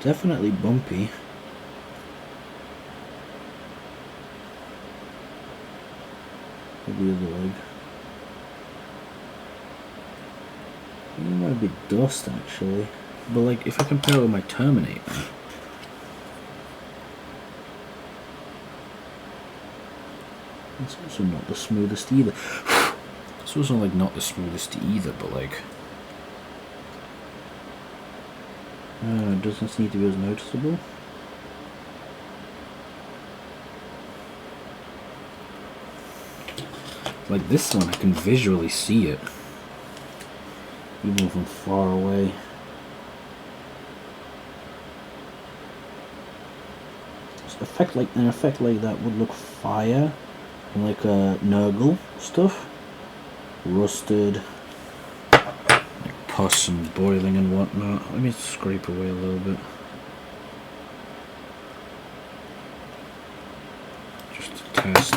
Definitely bumpy. Maybe the other leg. It might be dust actually. But like if I compare it with my Terminator. It's also not the smoothest either. It's also like not the smoothest either, but like it doesn't need to be as noticeable. Like this one, I can visually see it, even from far away. An effect like that would look fire, and like Nurgle stuff, rusted. Pus and boiling and whatnot. Let me scrape away a little bit. Just to test.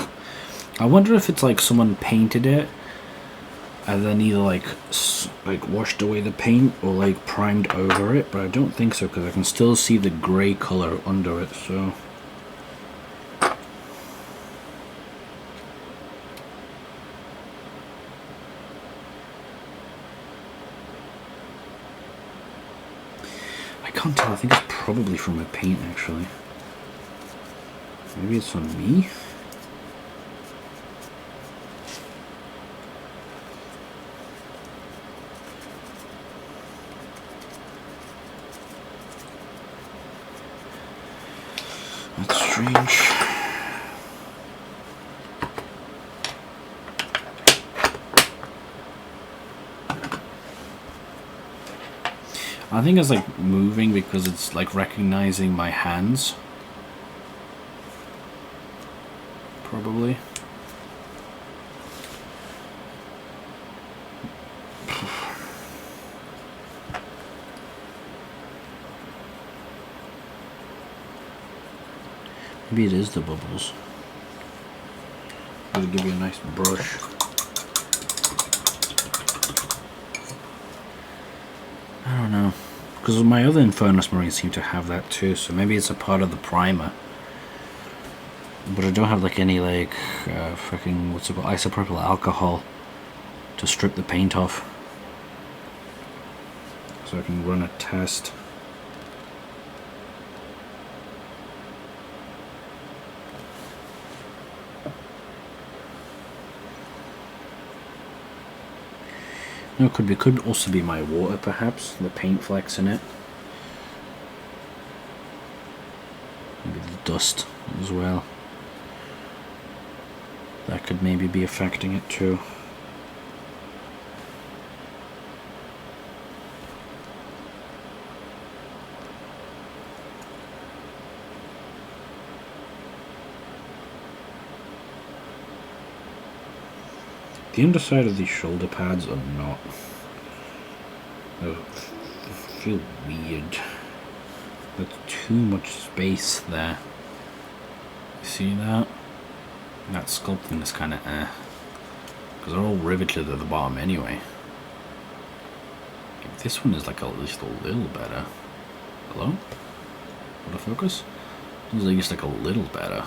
I wonder if it's like someone painted it and then either like washed away the paint or like primed over it, but I don't think so because I can still see the grey colour under it, so. I can't tell, I think it's probably from my paint actually. Maybe it's on me? That's strange. I think it's like moving because it's like recognizing my hands. Probably. Maybe it is the bubbles. It'll give you a nice brush. I don't know. Because my other Infernus Marines seem to have that too, so maybe it's a part of the primer. But I don't have like any like freaking, what's it called, isopropyl alcohol to strip the paint off. So I can run a test. No, could also be my water, perhaps the paint flecks in it. Maybe the dust as well. That could maybe be affecting it too. The underside of these shoulder pads are not. They feel weird. There's too much space there. You see that? That sculpting is kind of because they're all riveted at the bottom anyway. This one is like at least a little better. Hello? Autofocus? This is just like a little better.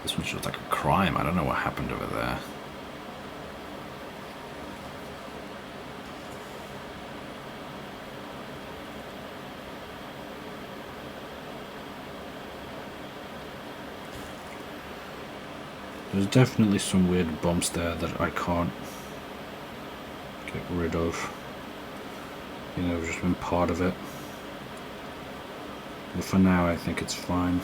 This one's just like a crime. I don't know what happened over there. There's definitely some weird bumps there that I can't get rid of. You know, just been part of it. But for now, I think it's fine.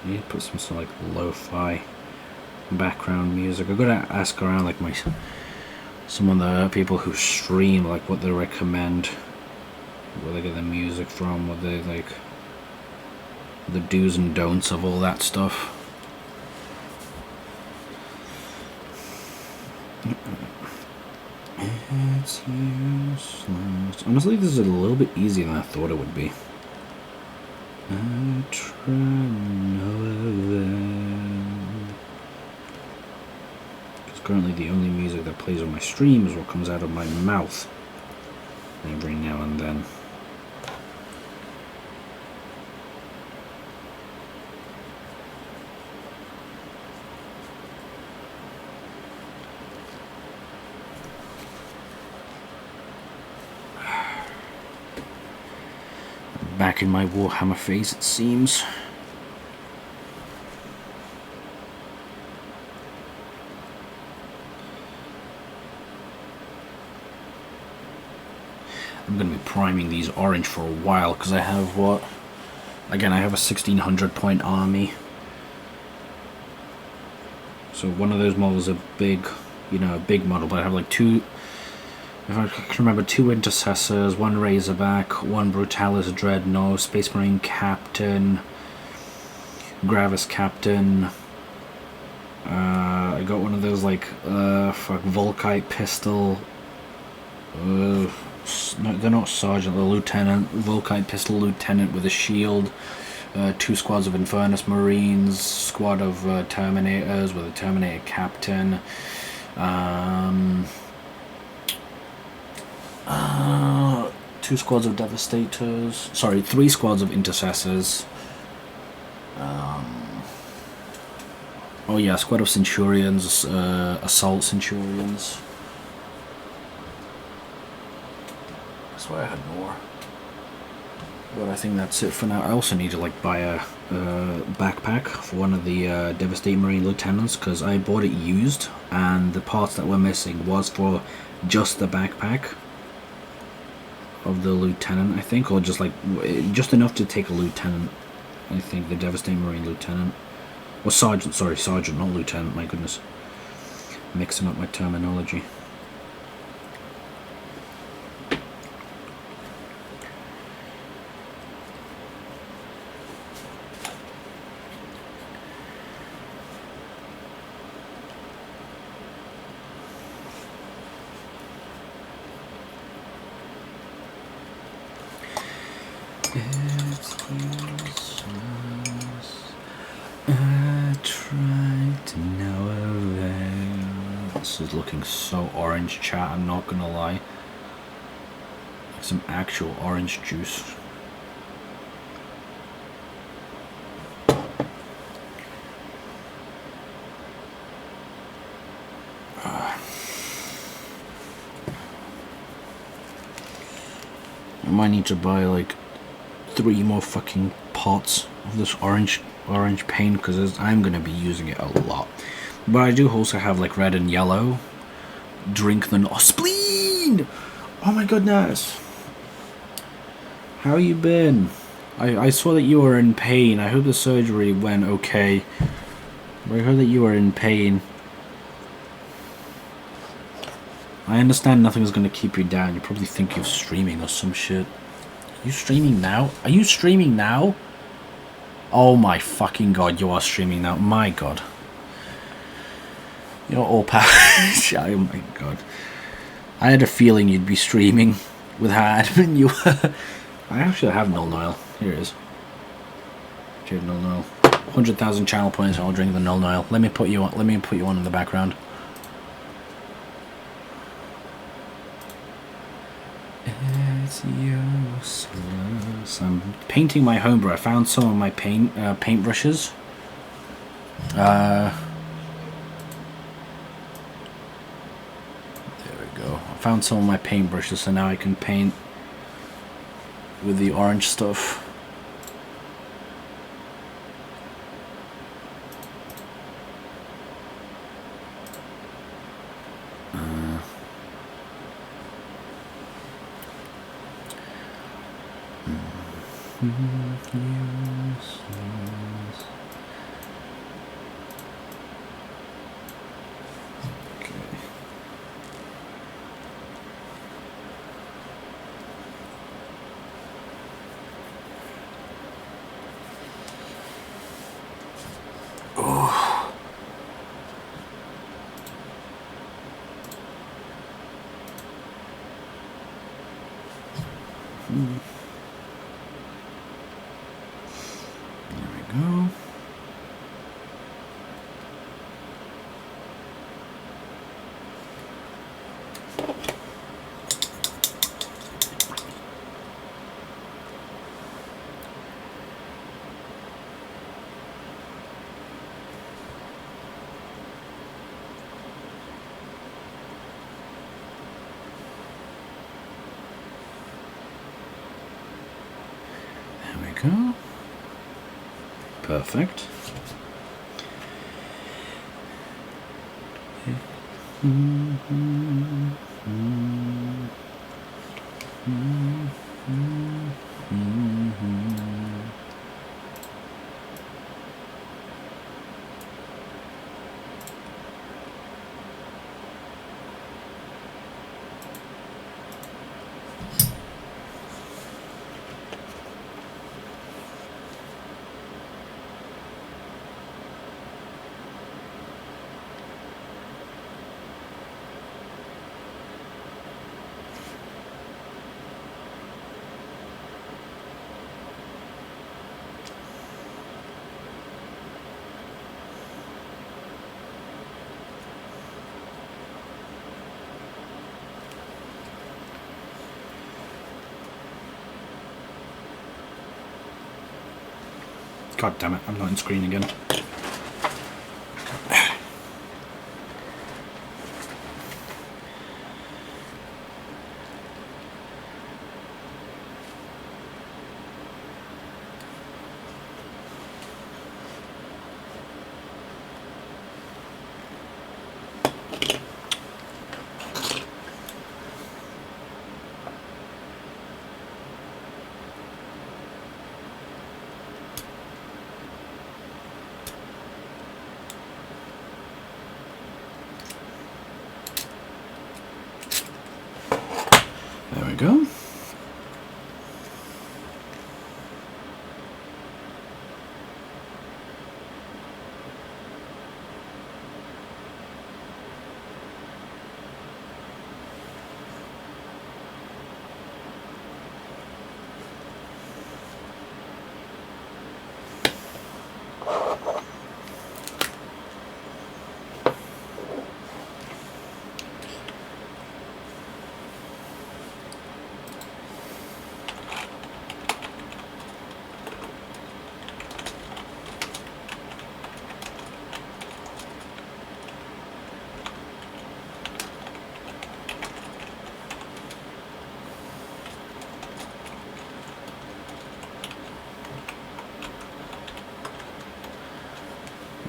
I need to put some sort of like lo-fi background music. I've got to ask around like some of the people who stream, like what they recommend, where they get their music from, what they like, the do's and don'ts of all that stuff. It's useless. Honestly, this is a little bit easier than I thought it would be. I try because currently the only music that plays on my stream is what comes out of my mouth every now and then. Back in my Warhammer phase, it seems. I'm going to be priming these orange for a while because I have what? Again, I have a 1600 point army. So one of those models is a big, you know, a big model, but I have like two. If I can remember, 2 Intercessors, 1 Razorback, 1 Brutalis Dreadnought, Space Marine Captain, Gravis Captain. I got one of those like Volkite pistol. No, they're not Sergeant, they're Lieutenant. Volkite pistol Lieutenant with a shield. 2 squads of Infernus Marines, squad of Terminators with a Terminator Captain. 2 squads of Devastators. Sorry, 3 squads of Intercessors. Oh yeah, squad of Centurions, Assault Centurions. I swear I had more. But I think that's it for now. I also need to like buy a backpack for one of the Devastating Marine Lieutenants, because I bought it used and the parts that were missing was for just the backpack of the lieutenant, I think, or just like just enough to take a lieutenant. I think the Devastating Marine Lieutenant, or sergeant. Sorry, sergeant, not lieutenant. My goodness, mixing up my terminology. It's Christmas. I tried to no avail. This is looking so orange, chat. I'm not gonna lie. Like some actual orange juice. I might need to buy like 3 more fucking pots of this orange paint, because I'm gonna be using it a lot. But I do also have like red and yellow. Drink the spleen. Oh my goodness, how you been? I saw that you were in pain. I hope the surgery went okay. I heard that you were in pain. I understand nothing is gonna keep you down. You probably think you're streaming or some shit. Are you streaming now? Are you streaming now? Oh my fucking god, you are streaming now. My god. You're all power. Oh my god. I had a feeling you'd be streaming with how admin you were. I actually have Null Noil. Here it is. Jade Null Noil. 100,000 channel points, I'll drink the Null Noil. Let me put you on in the background. It's useless. I'm painting my homebrew. I found some of my paint brushes. There we go. I found some of my paint brushes, so now I can paint with the orange stuff. Go. Perfect. God damn it, I'm not in screen again. we go.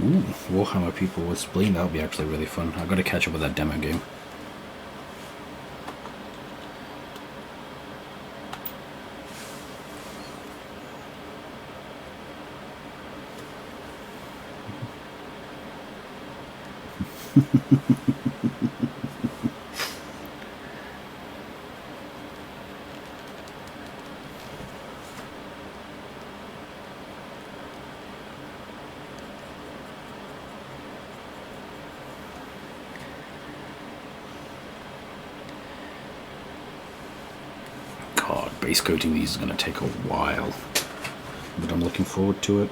Ooh, Warhammer people with Spleen, that would be actually really fun. I've got to catch up with that demo game. God, base coating these is going to take a while, but I'm looking forward to it.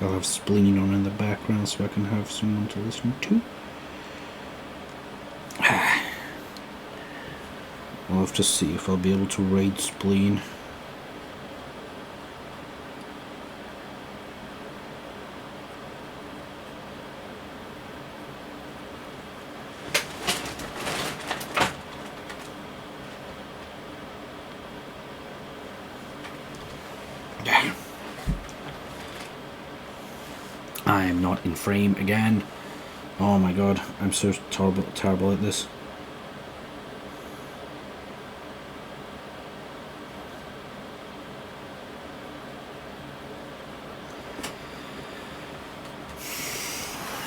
I'll have Spleen on in the background so I can have someone to listen to. I'll have to see if I'll be able to raid Spleen. I am not in frame again. Oh my god, I'm so terrible at this.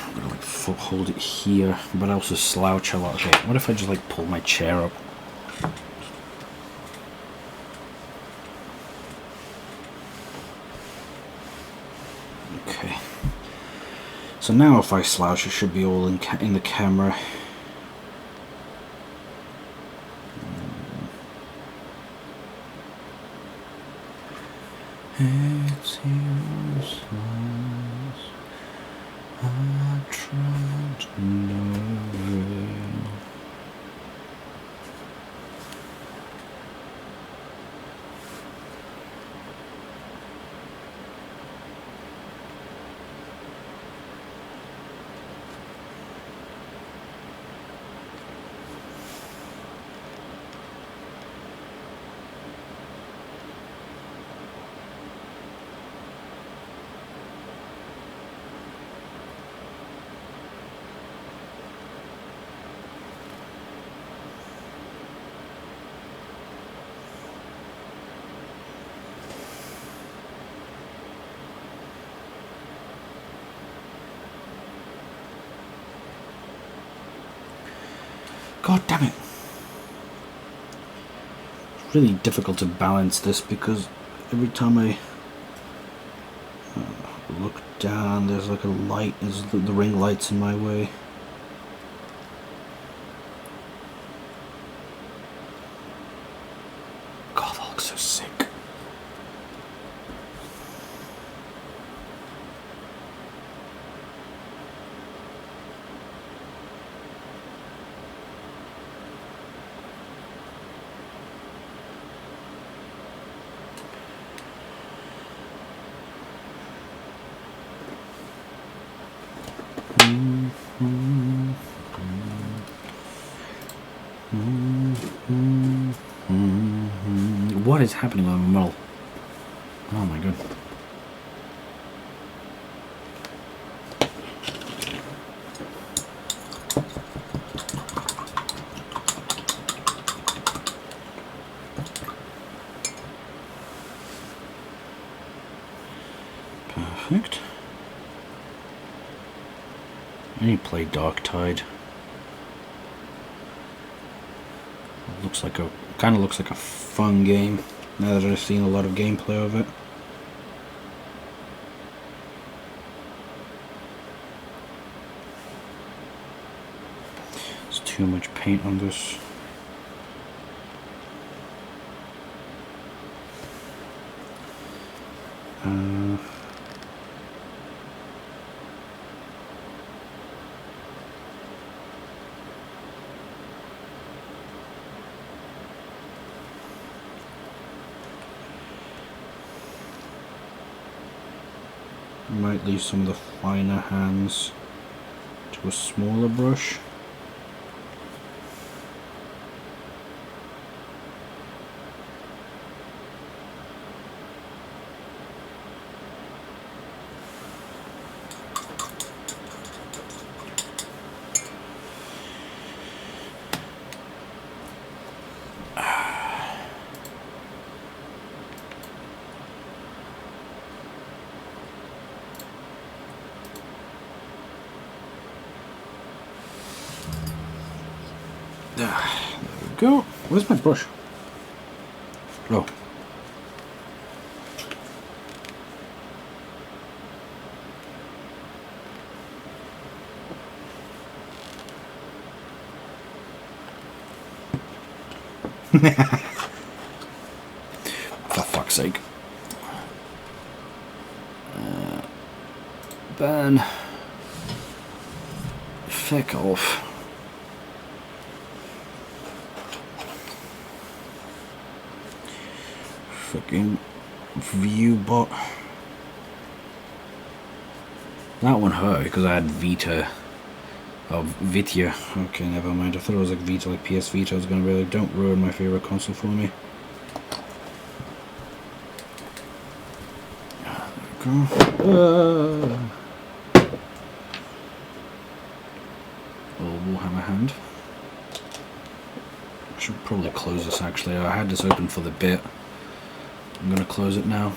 I'm gonna like hold it here, but I also slouch a lot. Okay, what if I just like pull my chair up? Okay. So now if I slouch, it should be all in the camera. It's yours, I tried to know. God damn it. It's really difficult to balance this because every time I look down, there's like a light, there's the ring light's in my way. What is happening on the model? Oh my god. Perfect. I need to play Darktide. Looks like kind of looks like a fun game now that I've seen a lot of gameplay of it. There's too much paint on this. Might leave some of the finer hands to a smaller brush. There we go. Where's my brush? Oh. For fuck's sake. Ben. Fuck off. Fucking ViewBot. That one hurt because I had Vita. Oh, Vitya. Okay, never mind. I thought it was like Vita, like PS Vita. I was gonna be like, don't ruin my favorite console for me. There we go. Warhammer hand. I should probably close this actually. I had this open for the bit. I'm gonna close it now.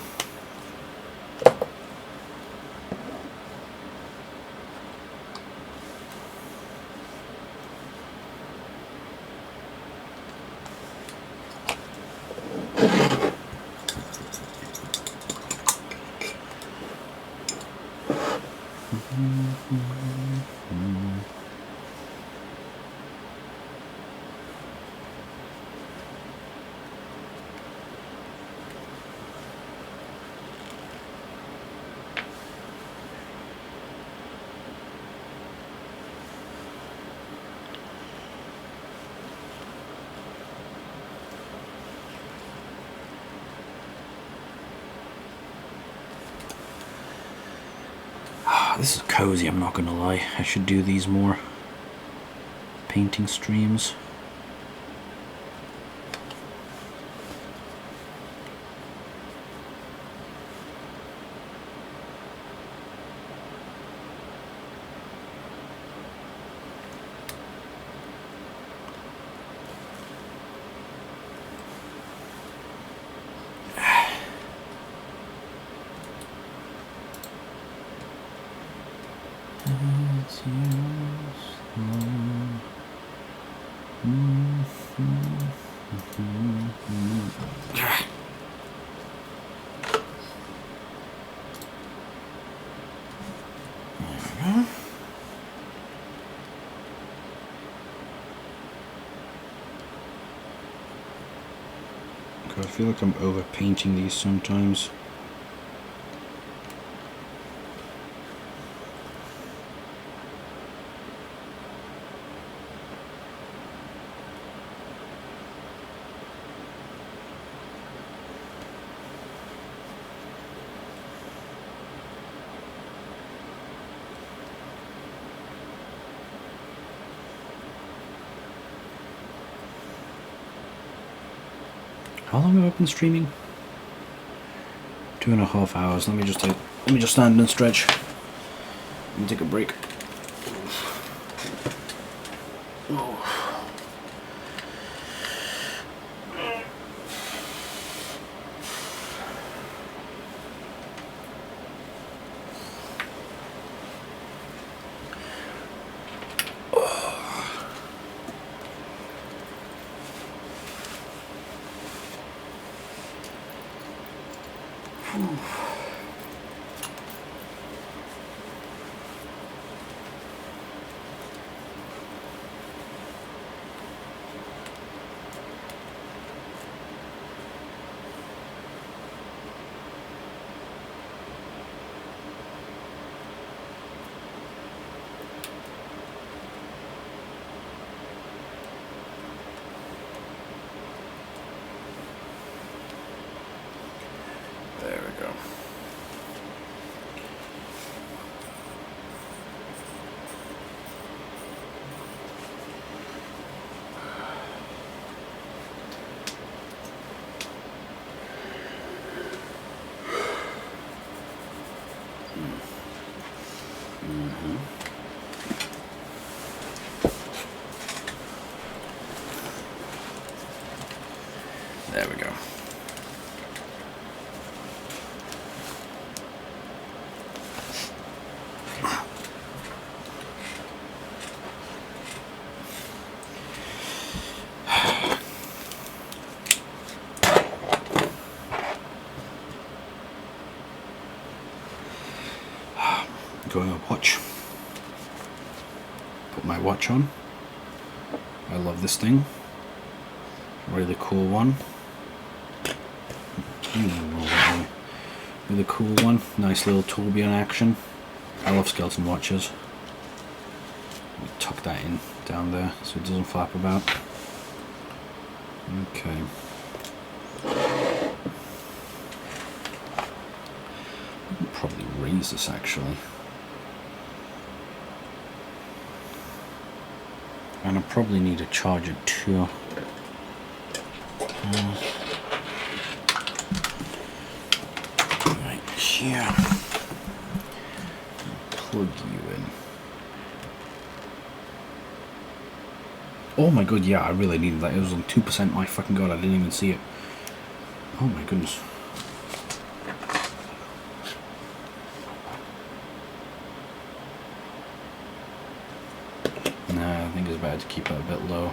This is cozy, I'm not gonna lie. I should do these more. Painting streams. I feel like I'm overpainting these sometimes. How long have I been streaming? 2.5 hours. Let me just stand and stretch. Let me take a break. There we go. There we go. Going a watch. Put my watch on. I love this thing. Really cool one. Really cool one. Nice little tourbillon action. I love skeleton watches. We tuck that in down there so it doesn't flap about. Okay. I can probably raise this actually. And I probably need to charge it too. Right here. Plug you in. Oh my god, yeah, I really needed that. It was on 2%. My fucking god, I didn't even see it. Oh my goodness. Nah, I think it's better to keep it a bit low.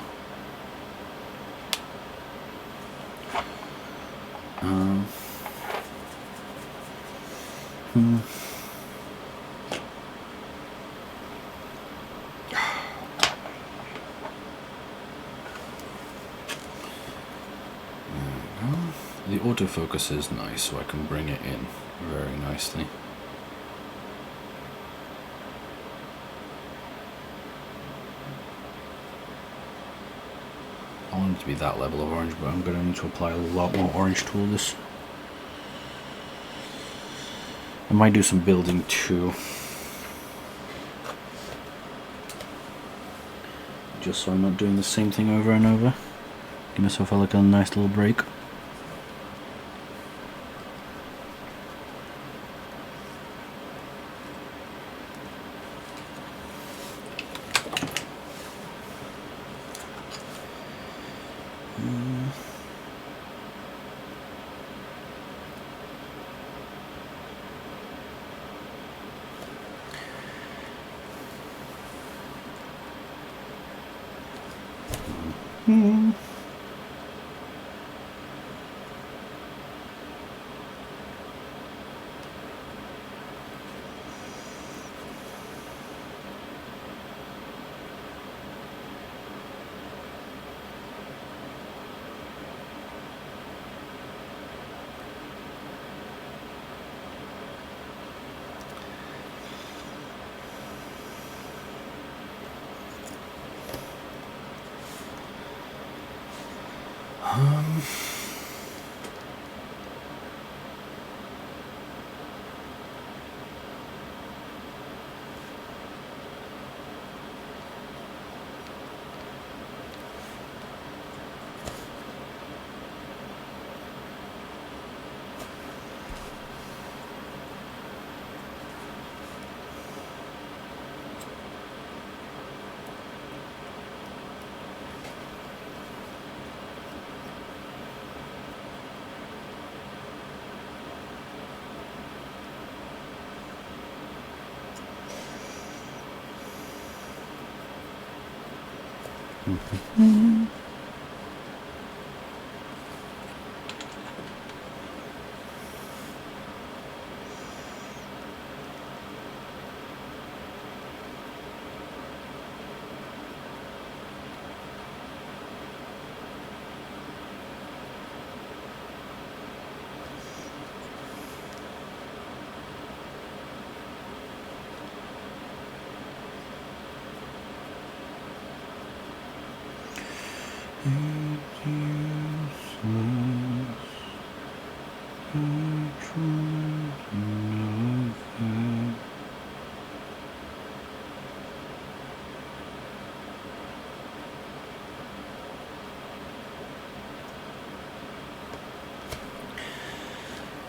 The autofocus is nice, so I can bring it in very nicely. I want it to be that level of orange, but I'm going to need to apply a lot more orange to this. I might do some building too. Just so I'm not doing the same thing over and over. Give myself a nice little break.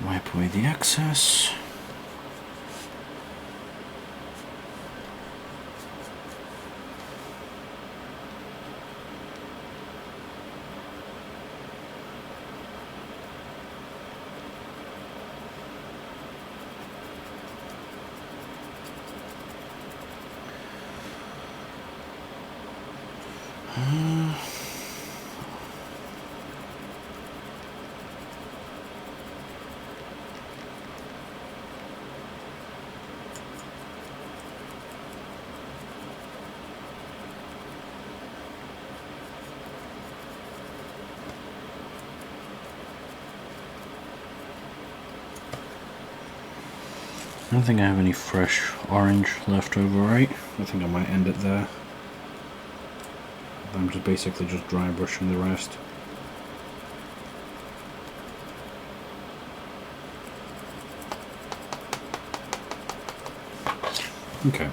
Wipe away the excess. I don't think I have any fresh orange left over, right? I think I might end it there. I'm just basically just dry brushing the rest. Okay.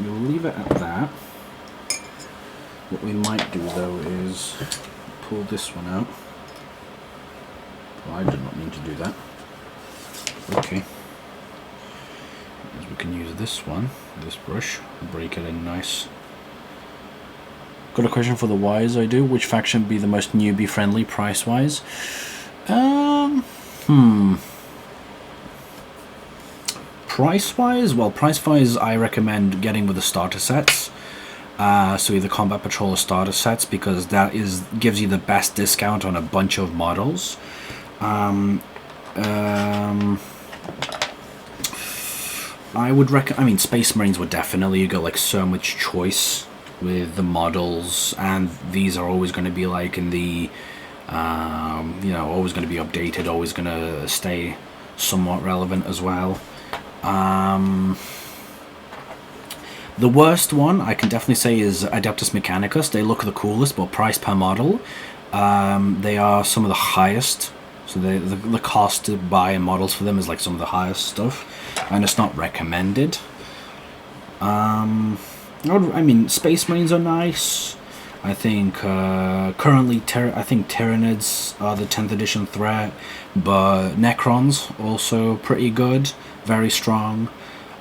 We'll leave it at that. What we might do though is pull this one out. Well, I did not mean to do that. Okay. As we can use this one, this brush, break it in nice. Got a question for the wise I do. Which faction be the most newbie friendly price wise? Price wise? Well, price wise I recommend getting with the starter sets. So either Combat Patrol or starter sets, because that gives you the best discount on a bunch of models. I would recommend. I mean, Space Marines would definitely. You got like so much choice with the models, and these are always going to be like in the, you know, always going to be updated, always going to stay somewhat relevant as well. The worst one I can definitely say is Adeptus Mechanicus. They look the coolest, but price per model, they are some of the highest. So the cost to buy models for them is like some of the highest stuff, and it's not recommended. I mean, Space Marines are nice. I think currently I think Tyranids are the 10th edition threat, but Necrons also pretty good, very strong,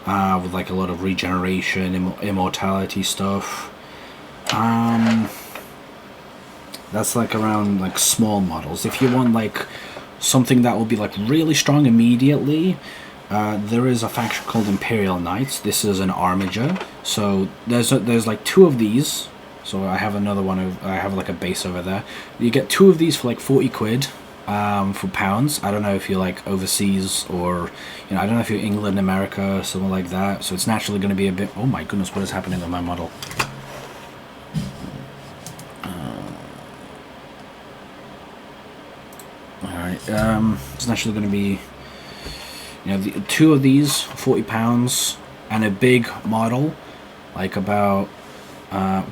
with like a lot of regeneration, immortality stuff. That's like around like small models. If you want like something that will be like really strong immediately, there is a faction called Imperial Knights. This is an armiger. So there's like 2 of these. So I have another one. I have like a base over there. You get 2 of these for like 40 quid, for pounds. I don't know if you're like overseas, or you know, I don't know if you're England, America, something like that. So it's naturally going to be a bit. Oh my goodness, what is happening with my model? It's naturally going to be, you know, 2 of these, £40, and a big model, like about,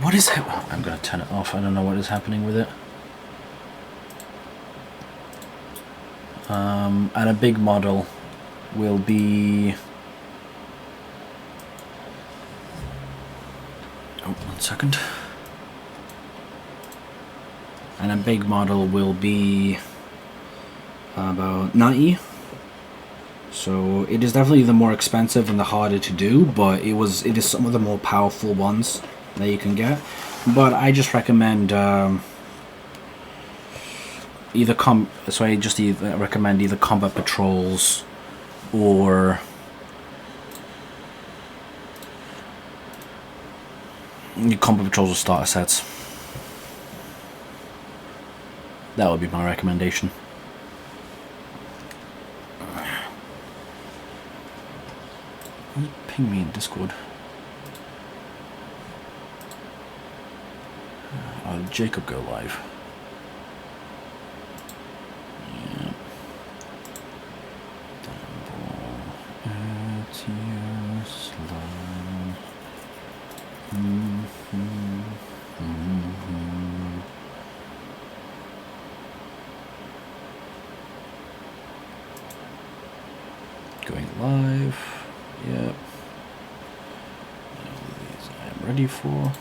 what is it? I'm going to turn it off. I don't know what is happening with it. And a big model will be, oh, 1 second. And a big model will be about 90. So it is definitely the more expensive and the harder to do, but it is some of the more powerful ones that you can get. But I just recommend recommend either Combat Patrols or Your combat patrols or starter sets. That would be my recommendation. Ping me in Discord. Did Jacob go live? Yeah. Going live. Yep. These I am ready for.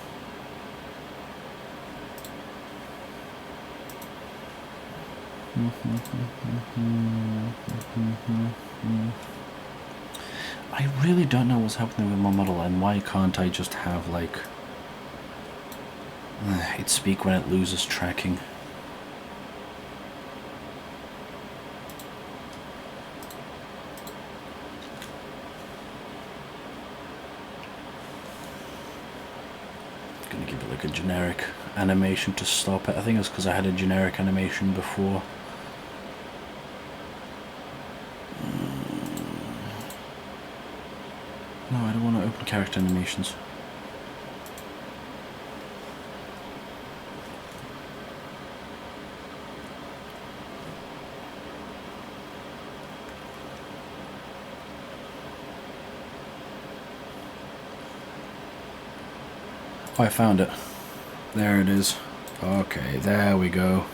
I really don't know what's happening with my model, and why can't I just have like it speak when it loses tracking. Gonna give it like a generic animation to stop it. I think it's because I had a generic animation before. No, I don't want to open character animations. Oh, I found it. There it is. Okay, there we go.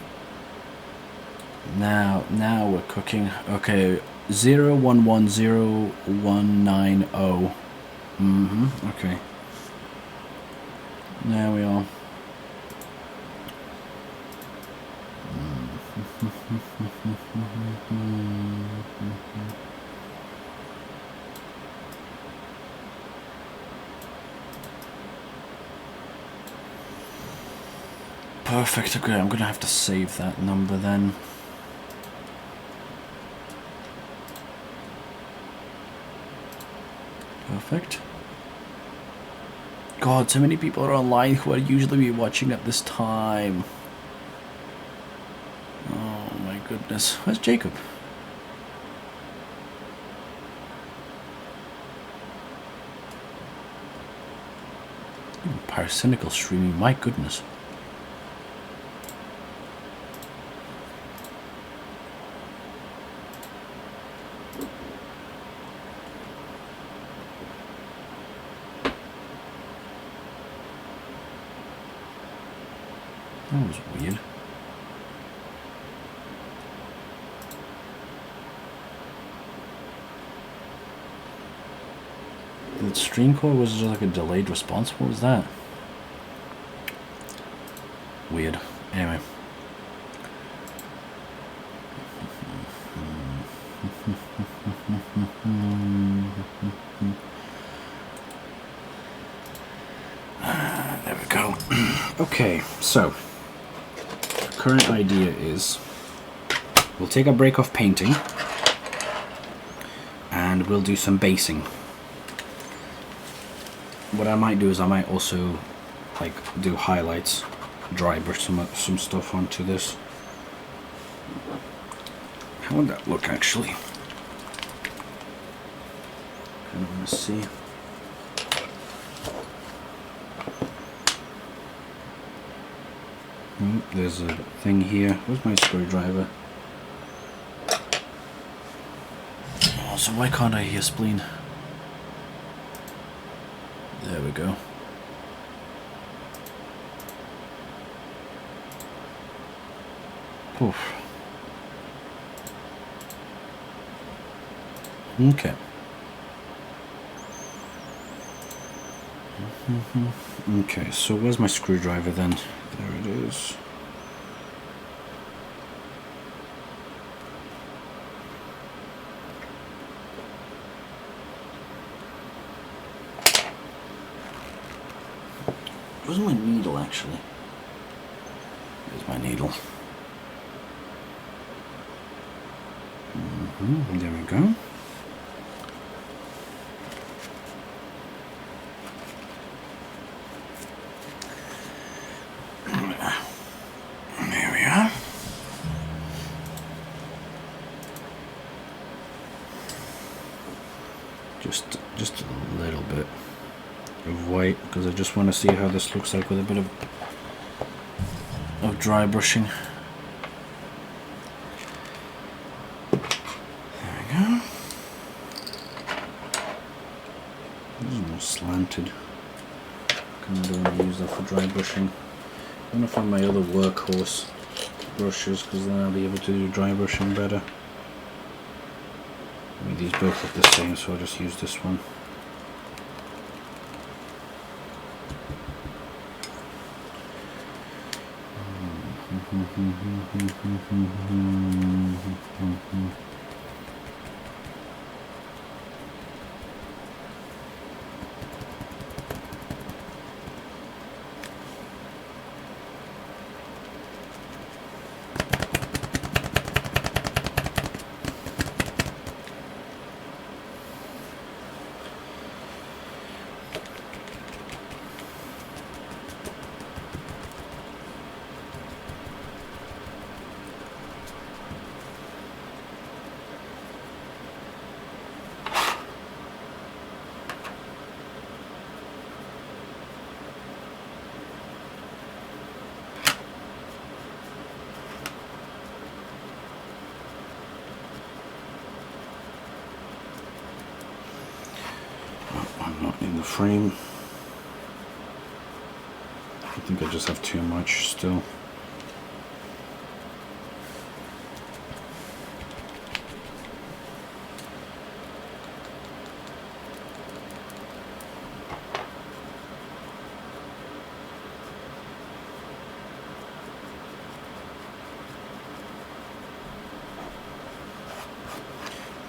Now we're cooking. Okay, 0110-190. Okay. There we are. Perfect. Okay, I'm gonna have to save that number then. Perfect. God, so many people are online who are usually be watching at this time. Oh my goodness. Where's Jacob? Paracynical streaming, my goodness. That was weird. The stream call was just like a delayed response. What was that? Weird. Anyway. There we go. Okay, so current idea is we'll take a break off painting and we'll do some basing. What I might do is I might also like do highlights, dry brush some stuff onto this. How would that look actually? Kind of want to see. There's a thing here. Where's my screwdriver? Oh, so why can't I hear spleen? There we go. Oof. Okay. Okay, so where's my screwdriver then? There it is. Where's my needle actually? There's my needle. There we go. Just a little bit of white, because I just want to see how this looks like with a bit of dry brushing. There we go. This is more slanted. Kind of don't want to use that for dry brushing. I'm going to find my other workhorse brushes, because then I'll be able to do dry brushing better. I mean, these both look the same, so I'll just use this one. Frame. I think I just have too much still.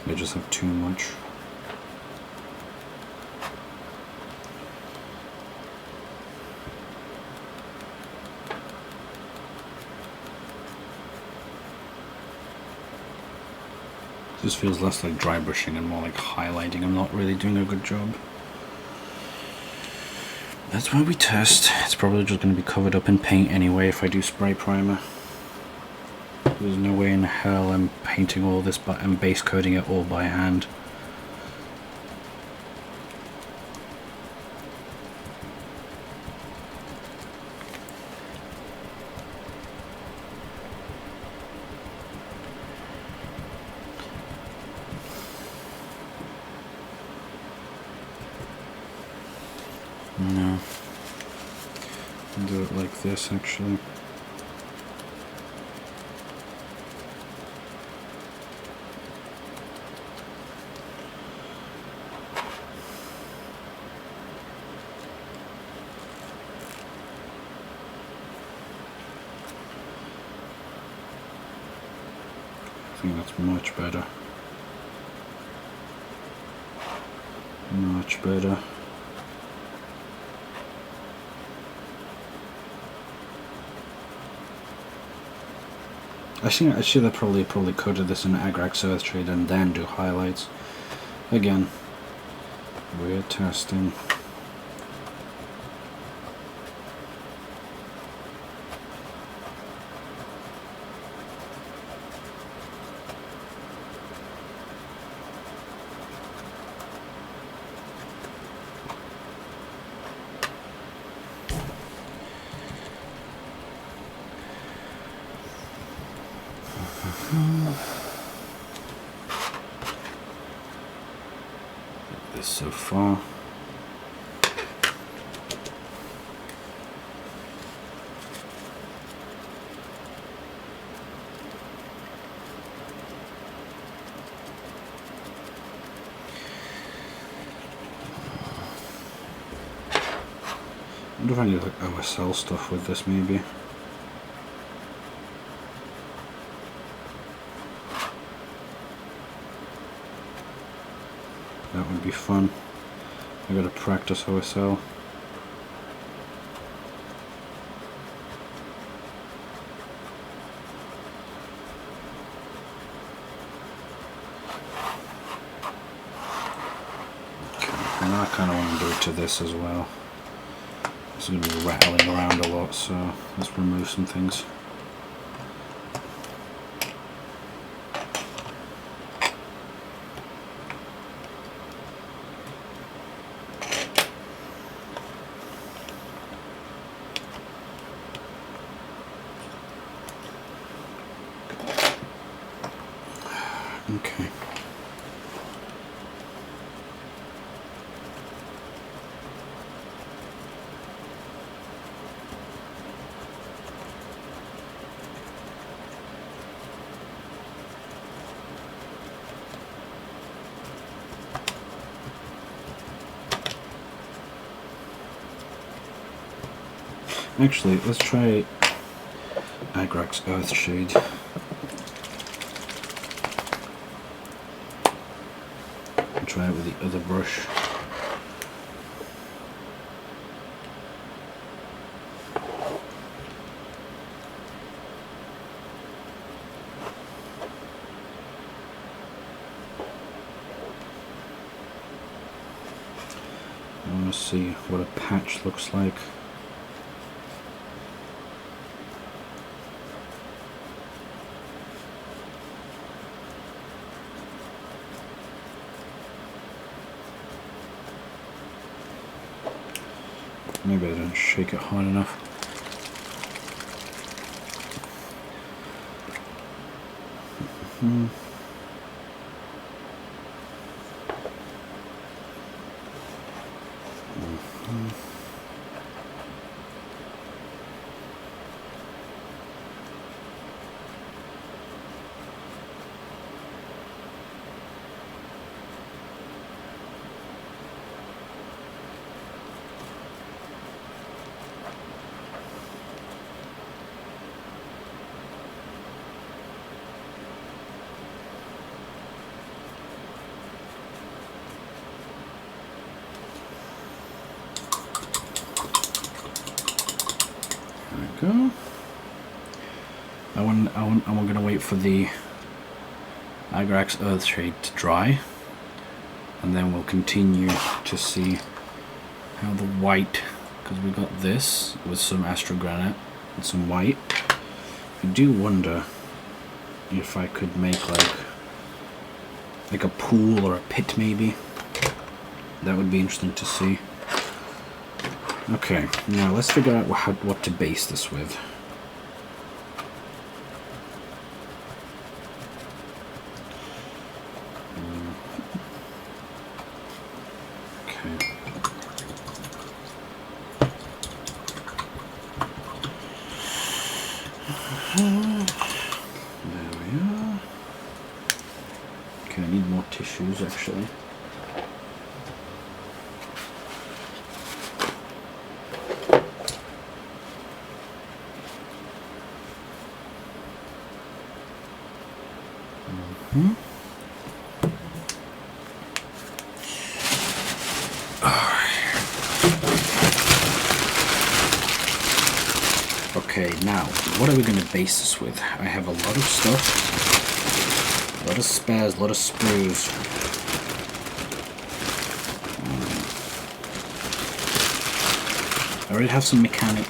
I just have too much. This feels less like dry brushing and more like highlighting. I'm not really doing a good job. That's why we test. It's probably just going to be covered up in paint anyway if I do spray primer. There's no way in hell I'm painting all this and base coating it all by hand. No. I'll do it like this actually. I think that's much better. Much better. I think I should have probably coated this in Agrax Earthshade and then do highlights. Again, we're testing. This so far. I wonder if I need like OSL stuff with this maybe. That would be fun. I gotta practice OSL. Okay, and I kind of want to do it to this as well. It's going to be rattling around a lot, so let's remove some things. Actually, let's try Agrax Earthshade. And try it with the other brush. I want to see what a patch looks like. Maybe I didn't shake it hard enough. Go. I'm gonna wait for the Agrax Earthshade to dry, and then we'll continue to see how the white, because we got this with some Astral Granite and some white. I do wonder if I could make like a pool or a pit maybe. That would be interesting to see. Okay, now let's figure out what to base this with. Okay. There we are. Okay, I need more tissues actually. Okay, now, what are we going to base this with? I have a lot of stuff, a lot of spares, a lot of sprues. I already have some mechanic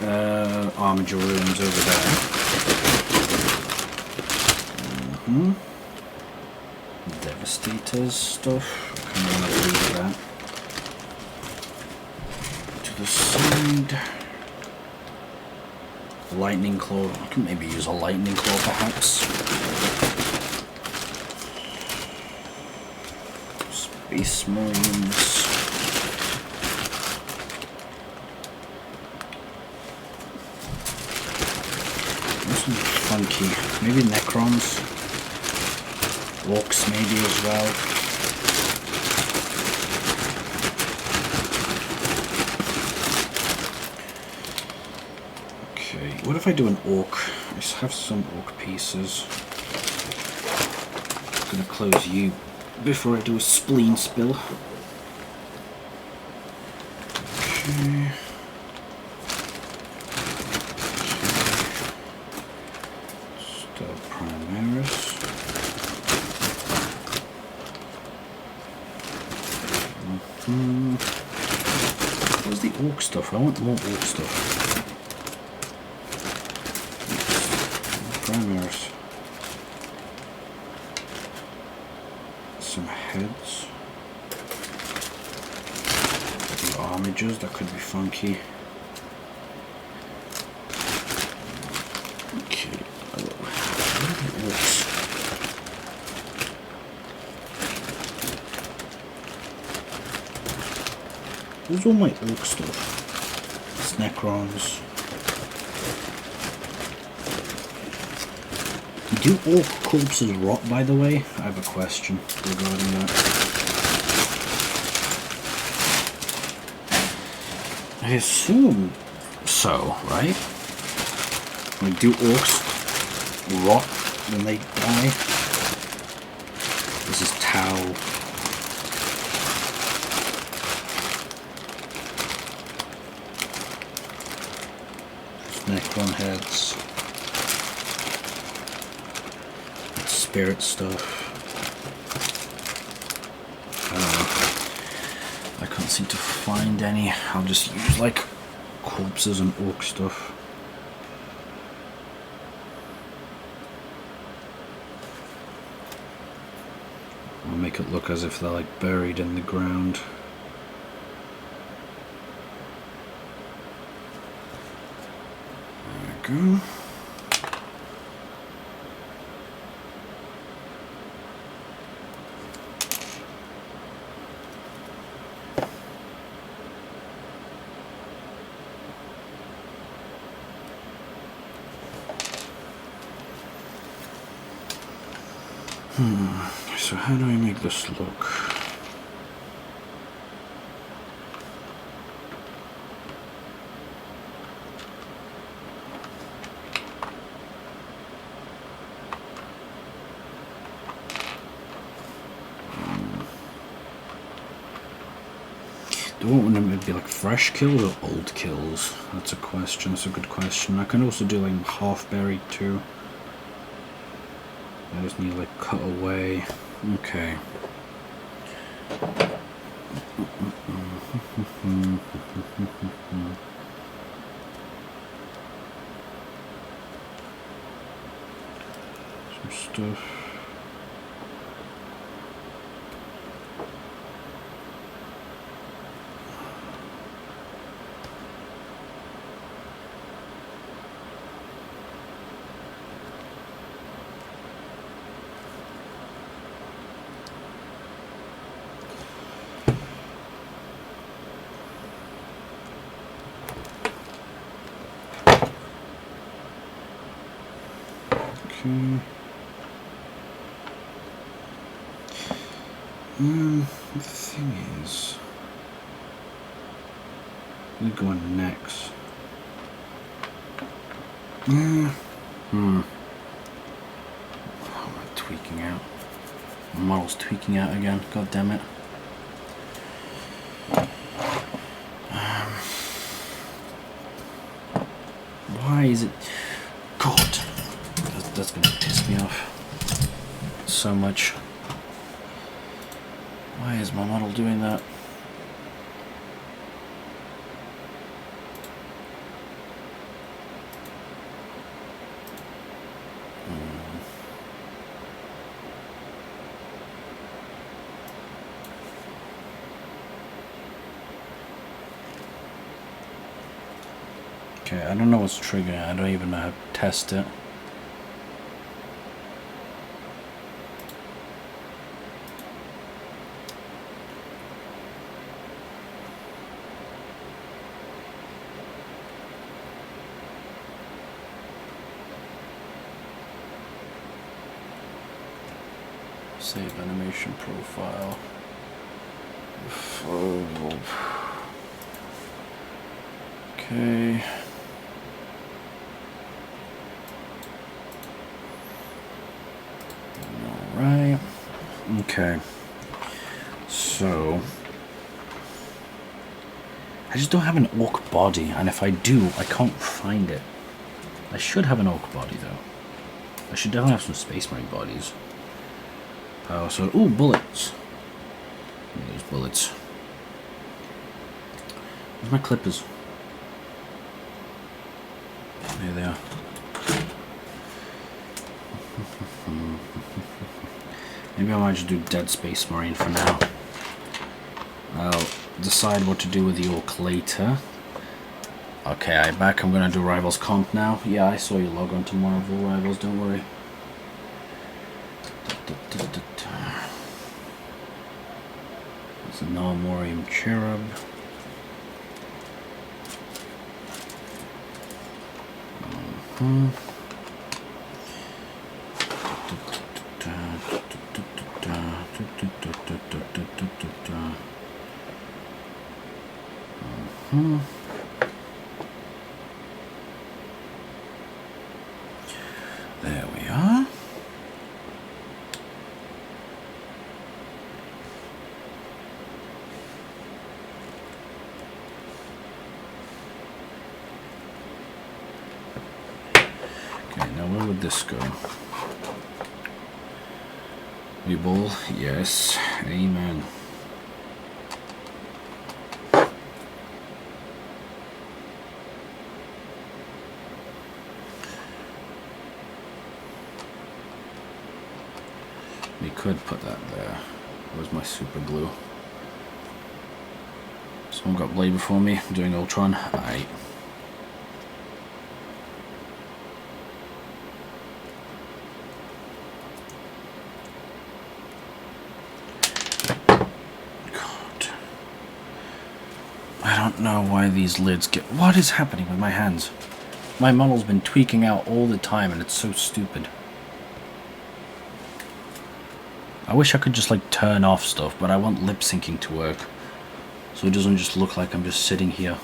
armature runes over there. Devastators stuff. I kind of want to leave that to the side. Lightning Claw. I can maybe use a Lightning Claw perhaps. Space Marines. Some funky. Maybe Necrons. Orcs maybe as well. What if I do an orc? I just have some orc pieces. I'm gonna close you before I do a spleen spill. Okay. Still Primaris. Where's the orc stuff? I want more orc stuff. Primaris. Some heads. The armatures, that could be funky. Okay. Where's all my orc stuff? Necrons. Do orc corpses rot, by the way? I have a question regarding that. I assume So, right? Like, do orcs rot when they die? This is Tau. Necron heads. That's spirit stuff. I can't seem to find any. I'll just use like corpses and orc stuff. I'll make it look as if they're like buried in the ground. There we go. So how do I make this look? Do I want them to be like fresh kills or old kills? That's a question. That's a good question. I can also do like half buried too. I just need like cut away. Okay. Some stuff. The thing is, we go on next. Oh, am I tweaking out? My model's tweaking out again. God damn it. Why is it? God, that's gonna piss me off so much. Why is my model doing that? Okay, I don't know what's triggering. I don't even know how to test it. Save animation profile. Okay. Alright. Okay. So I just don't have an orc body, and if I do, I can't find it. I should have an orc body though. I should definitely have some Space Marine bodies. So, ooh, bullets. Those bullets. Where's my clippers? There they are. Maybe I might just do Dead Space Marine for now. I'll decide what to do with the orc later. Okay, I'm back. I'm gonna do Rivals Comp now. Yeah, I saw you log on to Marvel Rivals, don't worry. It's a Nalmorium Cherub. where would this go? We ball? Yes. Amen. We could put that there. Where's my super glue? Someone got blade before me. I'm doing Ultron. Aye. God. I don't know why these lids get... What is happening with my hands? My model's been tweaking out all the time and it's so stupid. I wish I could just like turn off stuff, but I want lip syncing to work. So it doesn't just look like I'm just sitting here.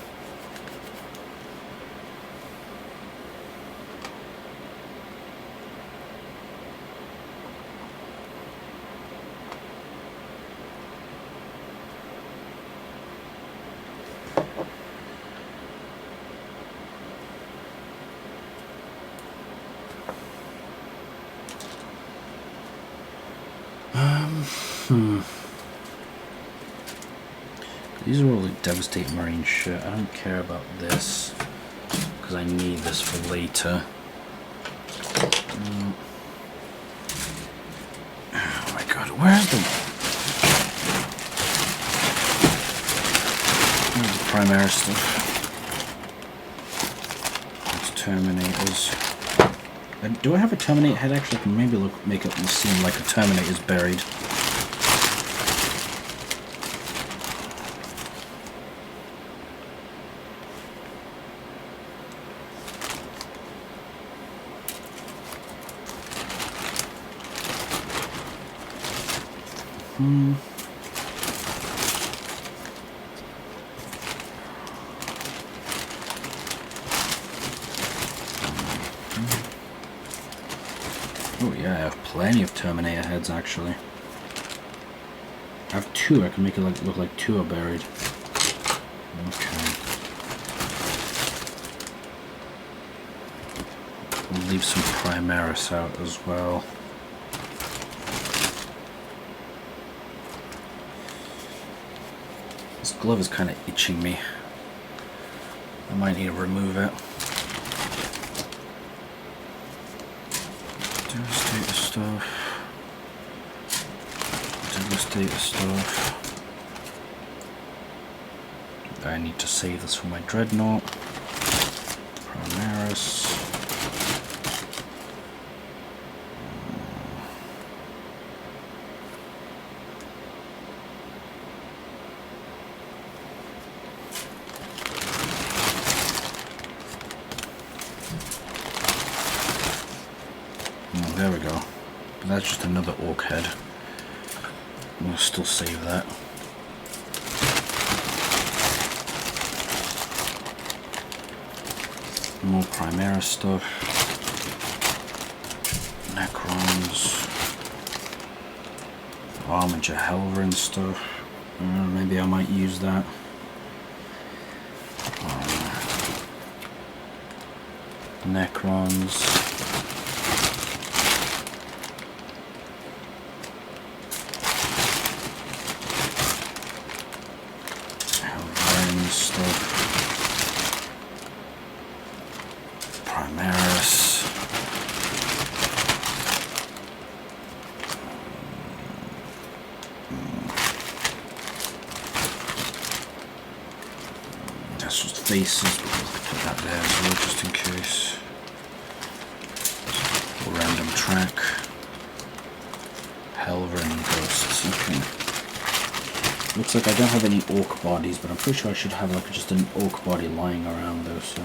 These are all the Devastate Marine shit. I don't care about this because I need this for later. Oh my god, where's the Primaris stuff? It's Terminators. Do I have a Terminator head? Actually, I can maybe make it seem like a Terminator's buried. Oh yeah, I have plenty of Terminator heads actually. I have two. I can make it look like two are buried. Okay. We'll leave some Primaris out as well. This glove is kind of itching me. I might need to remove it. Devastator stuff. Devastator stuff. I need to save this for my Dreadnought. Primaris. There we go. But that's just another orc head. We'll still save that. More Primaris stuff. Necrons. Armiger Helverin stuff. Maybe I might use that. Necrons. Stuff. Primaris. That's just faces, but we'll put that there as well just in case. Random track. Helverin ghosts. Okay. Looks like I don't have any orc bodies, but I'm pretty sure I should have like just an orc body lying around though, so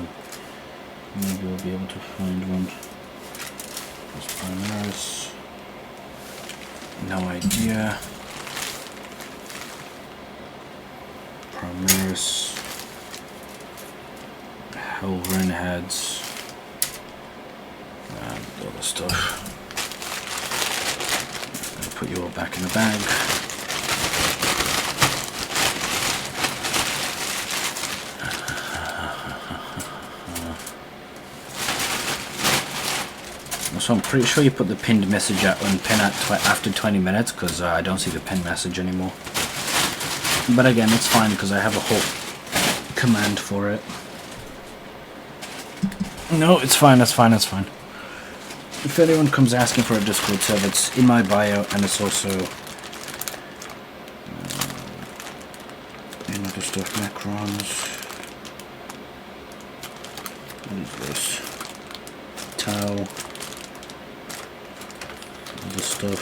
maybe we'll be able to find one. There's Primaris. No idea. Primaris. Helverin heads. And other stuff. I'll put you all back in the bag. So I'm pretty sure you put the pinned message at after 20 minutes, because I don't see the pinned message anymore. But again, it's fine because I have a whole command for it. No, it's fine, it's fine, it's fine. If anyone comes asking for a Discord server, it's in my bio, and it's also in other stuff, macrons. What is this? Tau. Other stuff.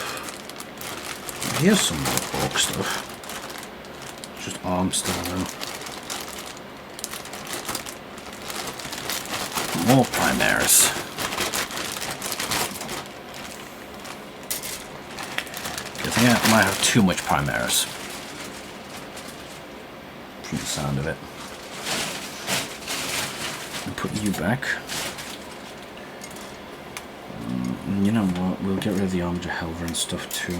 Here's some more orc stuff. Just arm style. More Primaris. I think I might have too much Primaris. From the sound of it. I'll put you back. You know what? We'll get rid of the Armiger Helver and stuff too.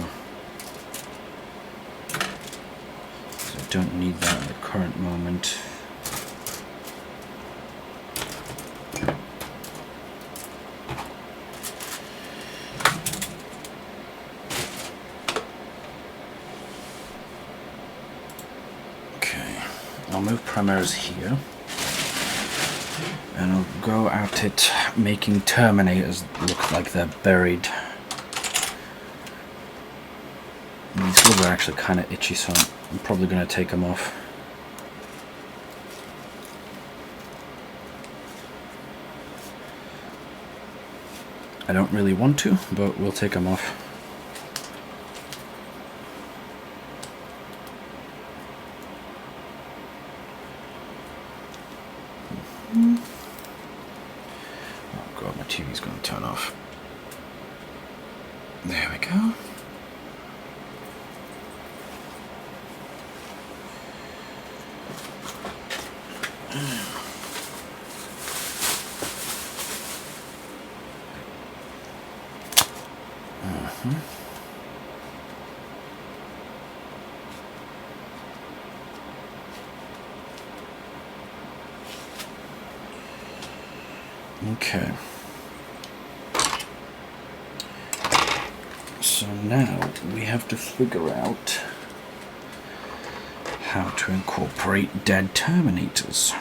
I don't need that at the current moment. I'll move Primaris here, and I'll go at it making Terminators look like they're buried. And these gloves are actually kind of itchy, so I'm probably going to take them off. I don't really want to, but we'll take them off. Oh god, my TV's going to turn off. There we go. Okay. So now we have to figure out how to incorporate dead Terminators.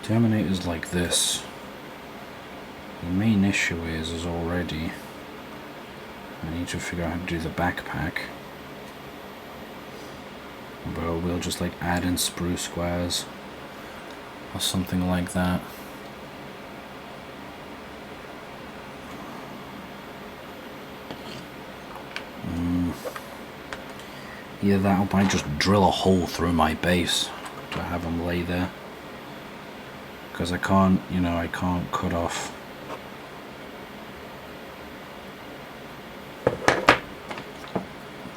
Terminators like this. The main issue is already I need to figure out how to do the backpack. But we'll just like add in sprue squares or something like that. Either that or I just drill a hole through my base to have them lay there. Because I can't, you know, I can't cut off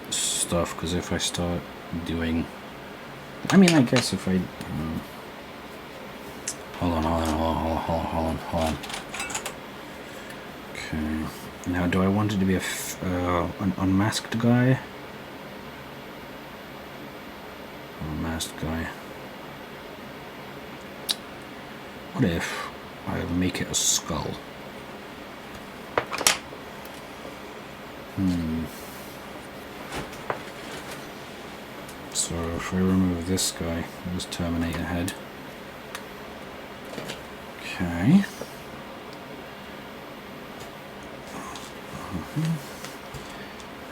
stuff, because if I start doing, I mean, I guess if I, hold on. Okay, now do I want it to be an unmasked guy? Or a masked guy? What if I make it a skull? So if I remove this guy, I'll just Terminator head. Okay.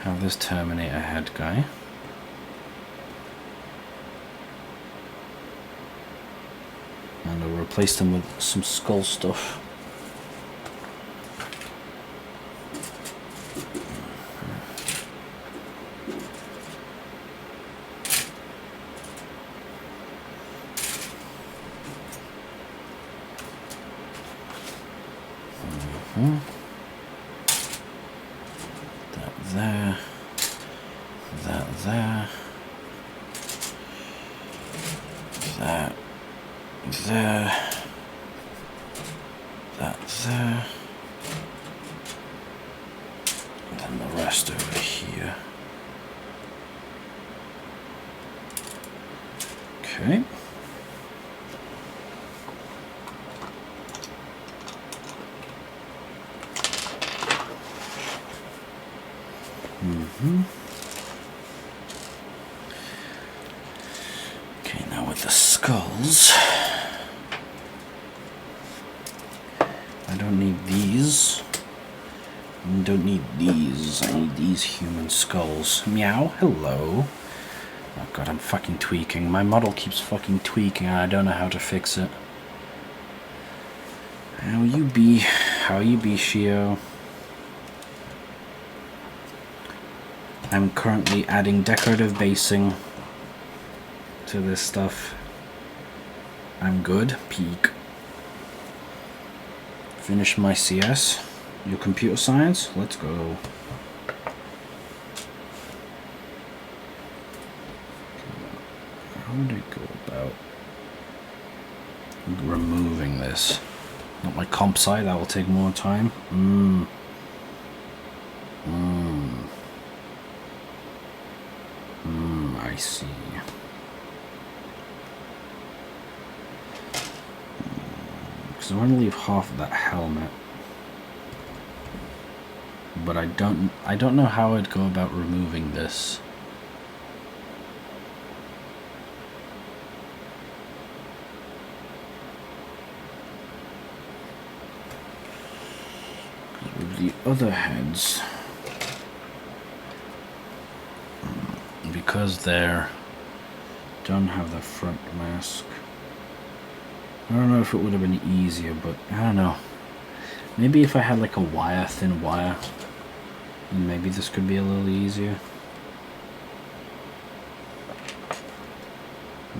Have this Terminator head guy. And I'll replace them with some skull stuff. That there. there. That there. And then the rest over here. Okay. Okay, now with the skulls. I don't need these. I don't need these. I need these human skulls. Meow, hello. Oh god, I'm fucking tweaking. My model keeps fucking tweaking and I don't know how to fix it. How you be, Shio? I'm currently adding decorative basing to this stuff. I'm good. Peak. Finish my CS. Your computer science. Let's go. How would I go about removing this? Not my comp site, that will take more time. I see. Because I want to leave half of that helmet. But I don't know how I'd go about removing this. With the other heads, because they're don't have the front mask. I don't know if it would have been easier, but I don't know. Maybe if I had like a thin wire, maybe this could be a little easier.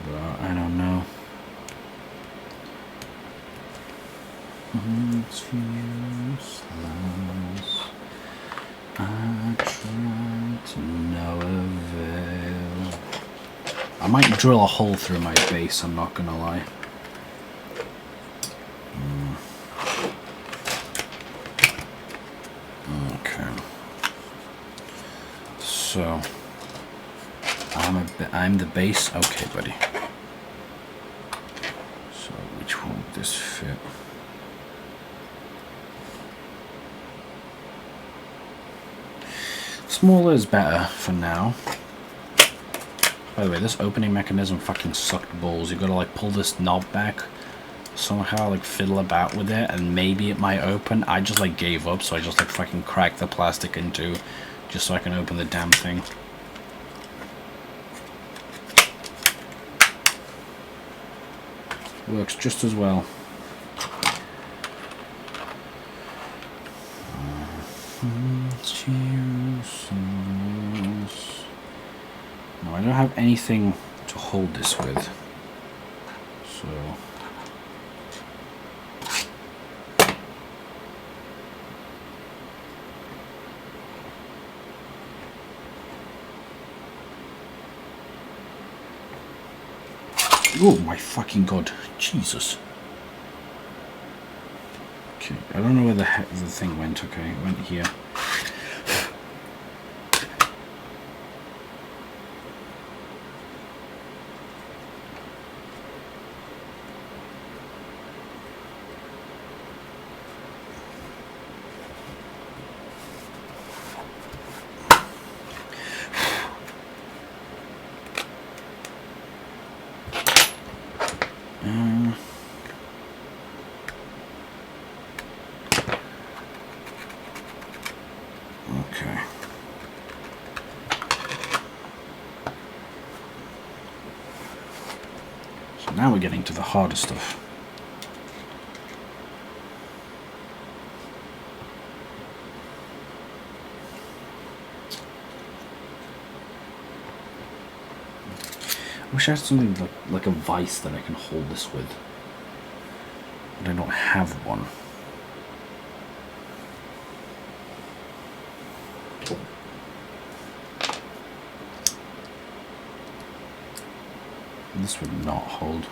But I don't know. It's useless. I try to no avail. I might drill a hole through my base, I'm not gonna lie. Okay. So I'm the base. Okay, buddy. So which one would this fit? Smaller is better for now. By the way, this opening mechanism fucking sucked balls. You gotta like pull this knob back somehow, like fiddle about with it, and maybe it might open. I just like gave up, so I just like fucking cracked the plastic in two just so I can open the damn thing. Works just as well. No, I don't have anything to hold this with. So oh my fucking god, Jesus. Okay, I don't know where the thing went. Okay, it went here. Okay. So now we're getting to the harder stuff. I wish I had something like a vise that I can hold this with. But I don't have one. This would not hold.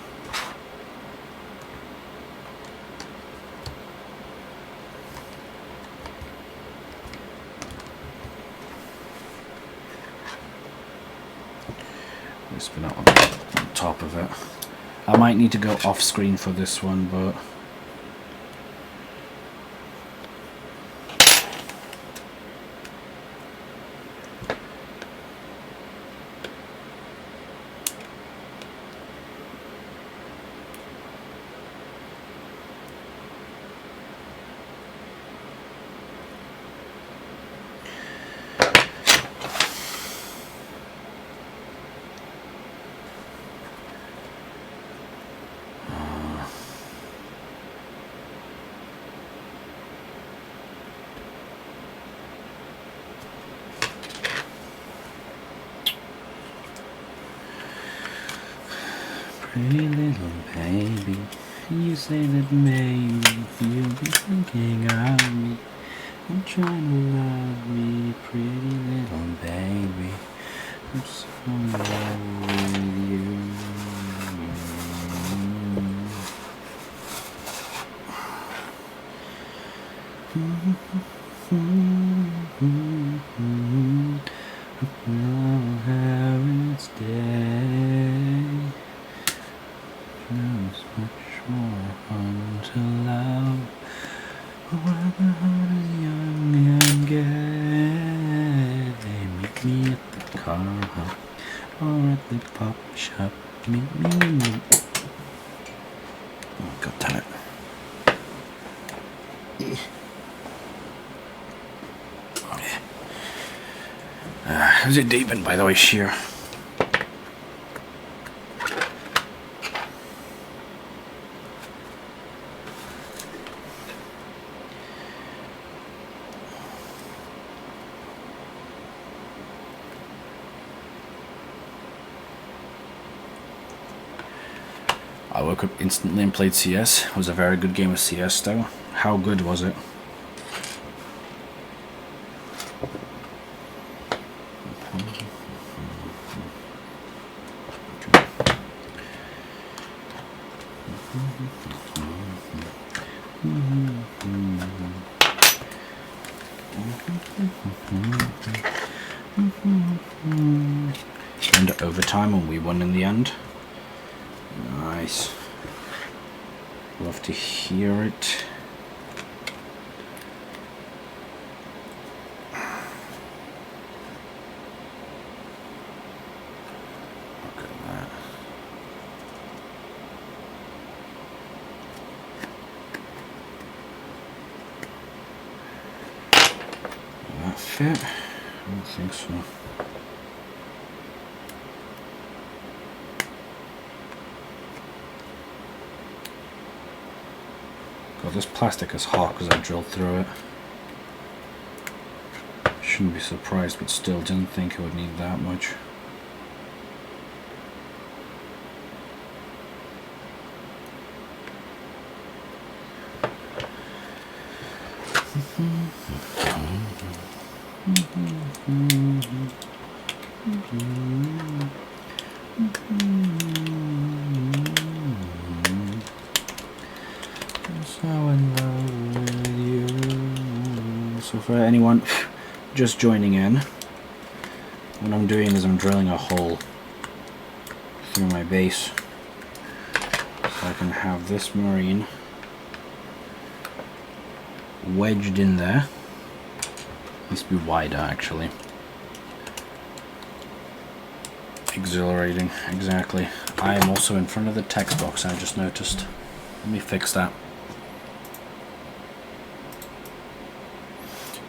spin out on top of it. I might need to go off screen for this one, but pretty little baby, you say that maybe you'll be thinking of me and trying to love me, pretty little baby. I'm so in love with you. Oh, how it's day. There's much more fun to love while the heart is young and gay. Meet me at the car hop or at the pop shop. Meet me. Oh, God damn it. How's it deepened, by the way, Sheer? I woke up instantly and played CS. It was a very good game of CS though. How good was it? And overtime and we won in the end. Nice. Love to hear it. Look at that. Will that fit? I don't think so. God, this plastic is hot because I drilled through it. Shouldn't be surprised, but still didn't think it would need that much. So in love with you. So for anyone just joining in, what I'm doing is I'm drilling a hole through my base so I can have this marine wedged in there. Needs to be wider actually. Exhilarating, exactly. I am also in front of the text box, I just noticed. Let me fix that.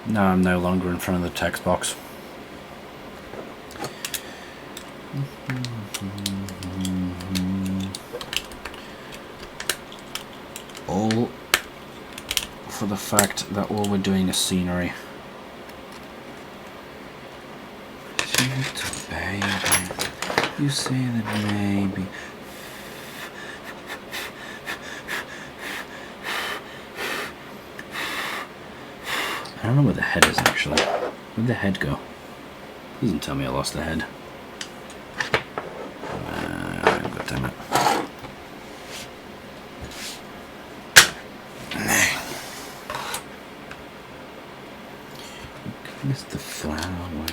No, I'm no longer in front of the text box. All for the fact that all we're doing is scenery. Little baby, you say that maybe. I don't know where the head is actually. Where'd the head go? Please don't tell me I lost the head. God damn it. Miss the flowers.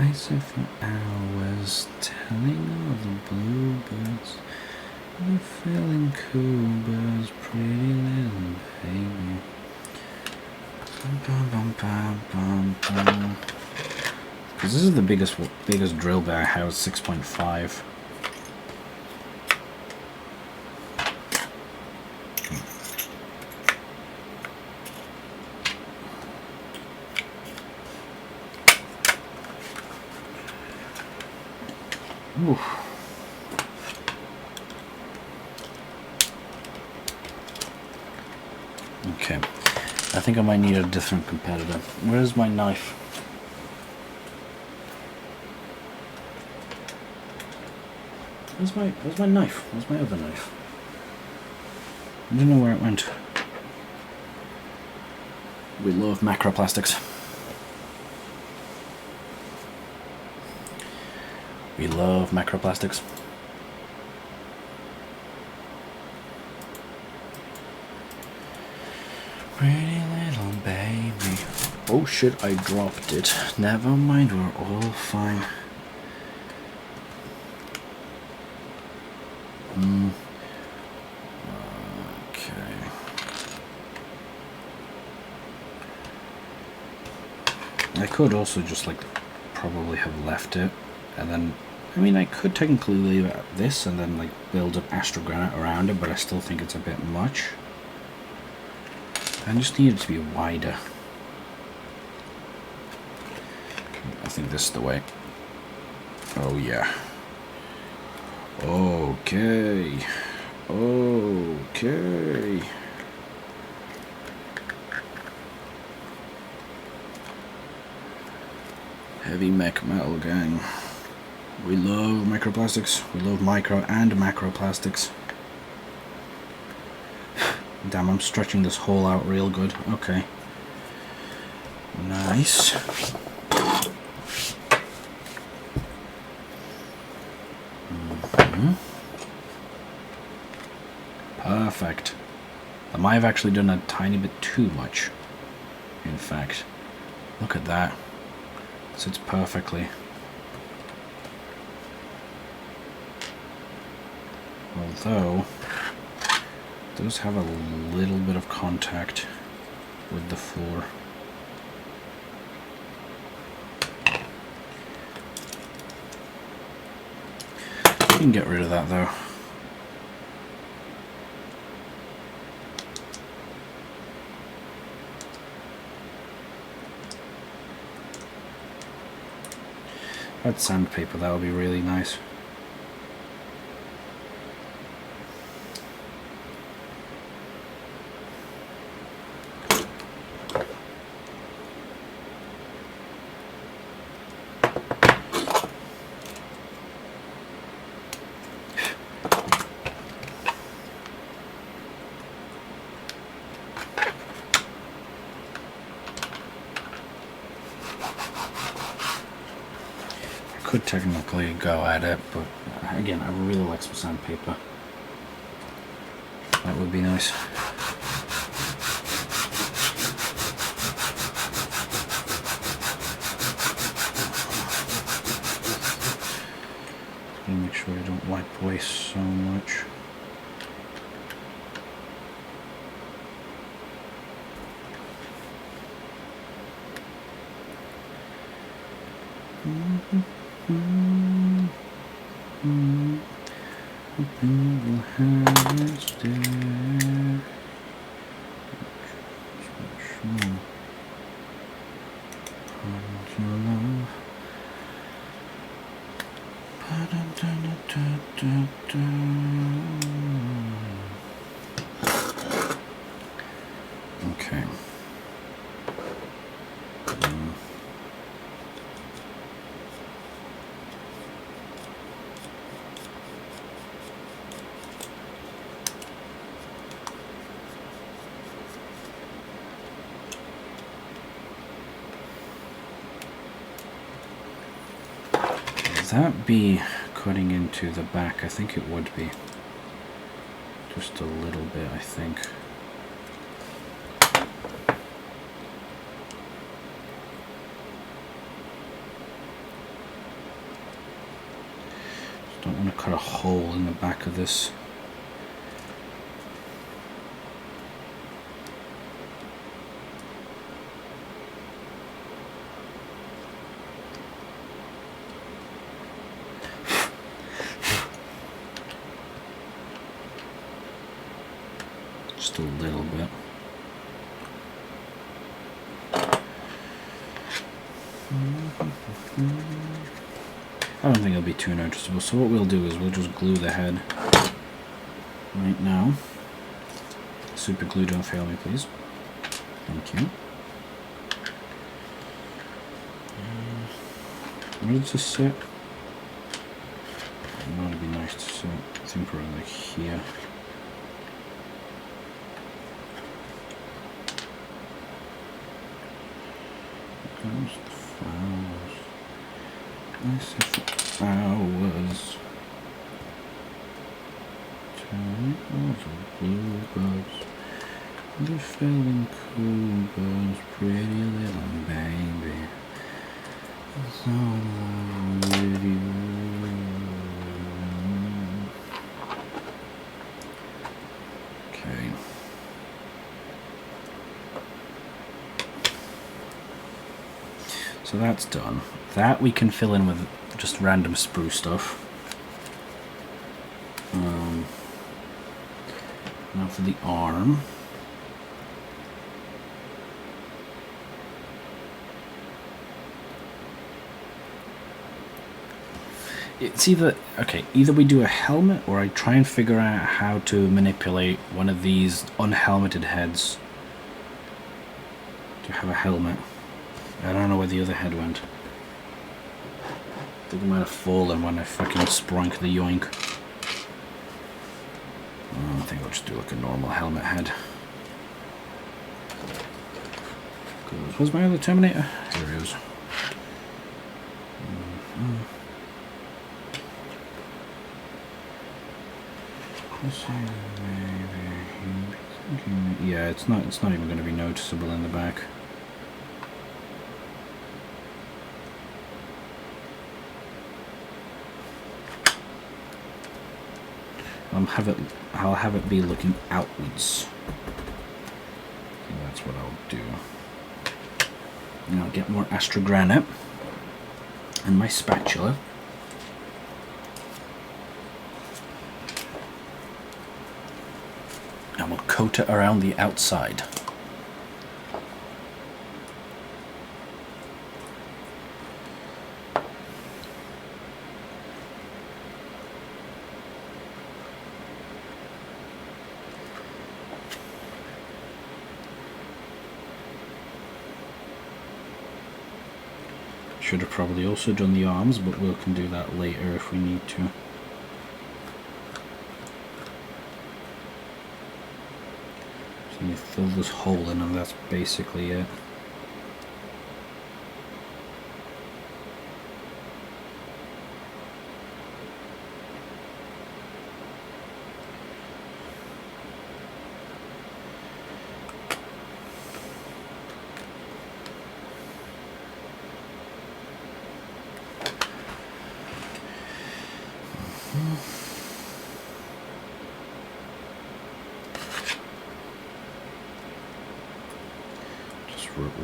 I sit for hours telling all the bluebirds they're feeling cool, birds, pretty little baby. Because this is the biggest drill bit I have, 6.5. Oof. Okay, I think I might need a different competitor. Where's my knife? Where's my knife? Where's my other knife? I don't know where it went. We love macroplastics. We love macroplastics. Pretty little baby. Oh shit, I dropped it. Never mind, we're all fine. Okay. I could also just like probably have left it and then, I mean, I could technically leave it at this and then like build up astrogranite around it, but I still think it's a bit much. I just need it to be wider. I think this is the way. Oh yeah. Okay. Okay. Heavy mech metal gang. We love microplastics. We love micro and macroplastics. Damn, I'm stretching this hole out real good. Okay. Nice. Perfect. I might have actually done a tiny bit too much. In fact, look at that. It sits perfectly. Although, it does have a little bit of contact with the floor. You can get rid of that though. Add sandpaper, that would be really nice. Could technically go at it, but again, I really like some sandpaper. That would be nice. Just gonna make sure I don't wipe away so much. Okay. That be cutting into the back? I think it would be. Just a little bit, I think. Don't want to cut a hole in the back of this. Just a little bit. I don't think it'll be too noticeable, so what we'll do is we'll just glue the head right now. Super glue, don't fail me, please. Thank you. Where does this sit? That would be nice to sit. I think around like here. Goes the flowers. I said flowers. Turn over bluebirds. The filling cool birds, pretty little baby. So in love with you. Okay. So that's done. That we can fill in with just random sprue stuff. Now for the arm. It's either we do a helmet or I try and figure out how to manipulate one of these unhelmeted heads to have a helmet. I don't know where the other head went. I think it might have fallen when I fucking sprunk the yoink. I think I'll just do like a normal helmet head. Where's my other Terminator? Here he is. Yeah, it's not even going to be noticeable in the back. I'll have it be looking outwards. So that's what I'll do. Now I'll get more Astra Granite and my spatula. And we'll coat it around the outside. Should have probably also done the arms, but we can do that later if we need to. So you fill this hole in and that's basically it.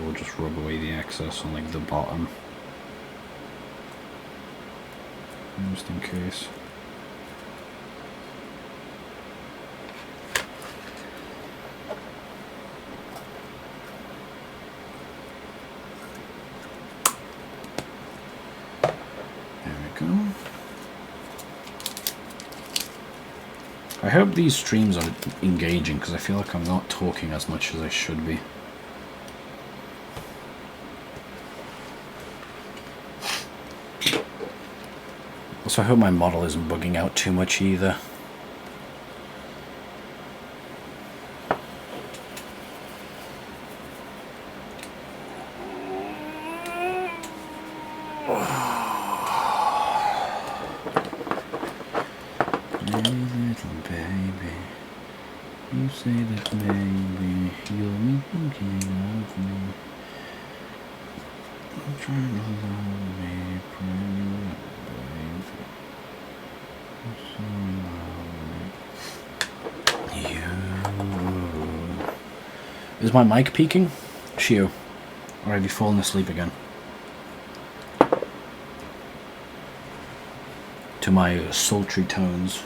We'll just rub away the excess on like the bottom, just in case. There we go. I hope these streams are engaging because I feel like I'm not talking as much as I should be. So I hope my model isn't bugging out too much either. Hey little baby, you say that maybe you'll be thinking of me. I'm trying to love me, pretty little baby. Is my mic peaking? Shio. Or have you fallen asleep again? To my sultry tones.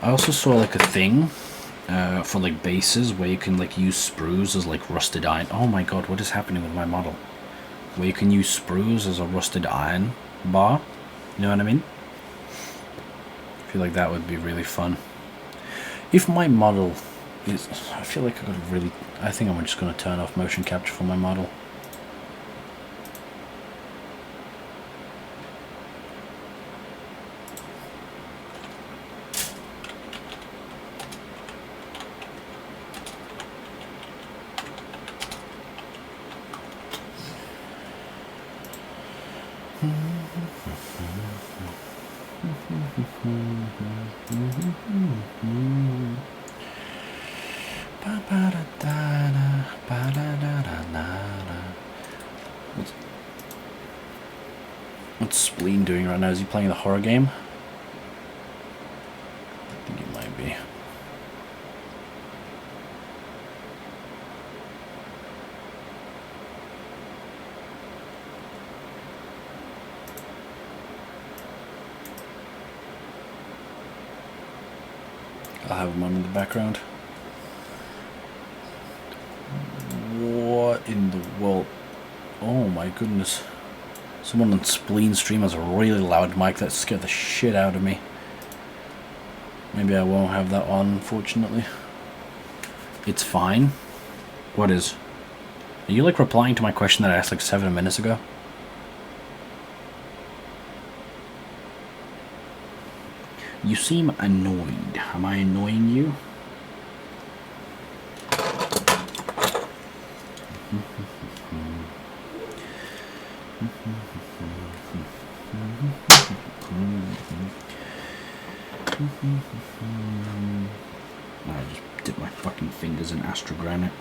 I also saw like a thing for like bases where you can like use sprues as like rusted iron. Oh my god, what is happening with my model? Where you can use sprues as a rusted iron bar. You know what I mean? I feel like that would be really fun. If my model is... I feel like I got a really... I think I'm just going to turn off motion capture for my model. What's Spleen doing right now? Is he playing the horror game? I think he might be. I'll have him on in the background. What in the world? Oh my goodness. Someone on Spleen stream has a really loud mic that scared the shit out of me. Maybe I won't have that on, unfortunately. It's fine. What is? Are you like replying to my question that I asked like 7 minutes ago? You seem annoyed. Am I annoying you? I just dip my fucking fingers in astrogranite.